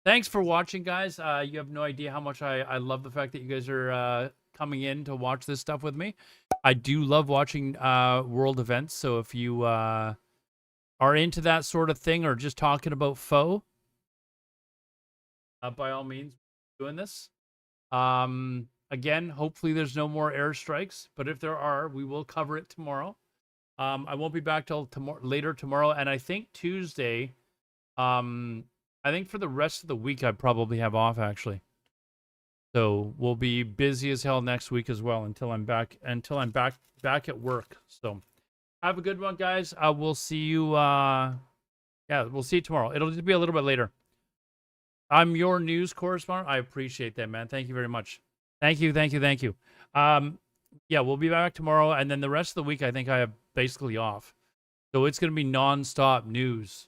Thanks for watching, guys. You have no idea how much I love the fact that you guys are coming in to watch this stuff with me. I do love watching world events. So if you are into that sort of thing or just talking about foe, by all means, doing this. Again, hopefully there's no more airstrikes, but if there are, we will cover it tomorrow. I won't be back till later tomorrow, and I think Tuesday. I think for the rest of the week, I probably have off actually. So we'll be busy as hell next week as well until I'm back back at work. So have a good one, guys. We'll see you. Yeah, we'll see you tomorrow. It'll just be a little bit later. I'm your news correspondent. I appreciate that, man. Thank you very much. Thank you. Yeah, we'll be back tomorrow, and then the rest of the week, I think I have basically off. So it's going to be non-stop news.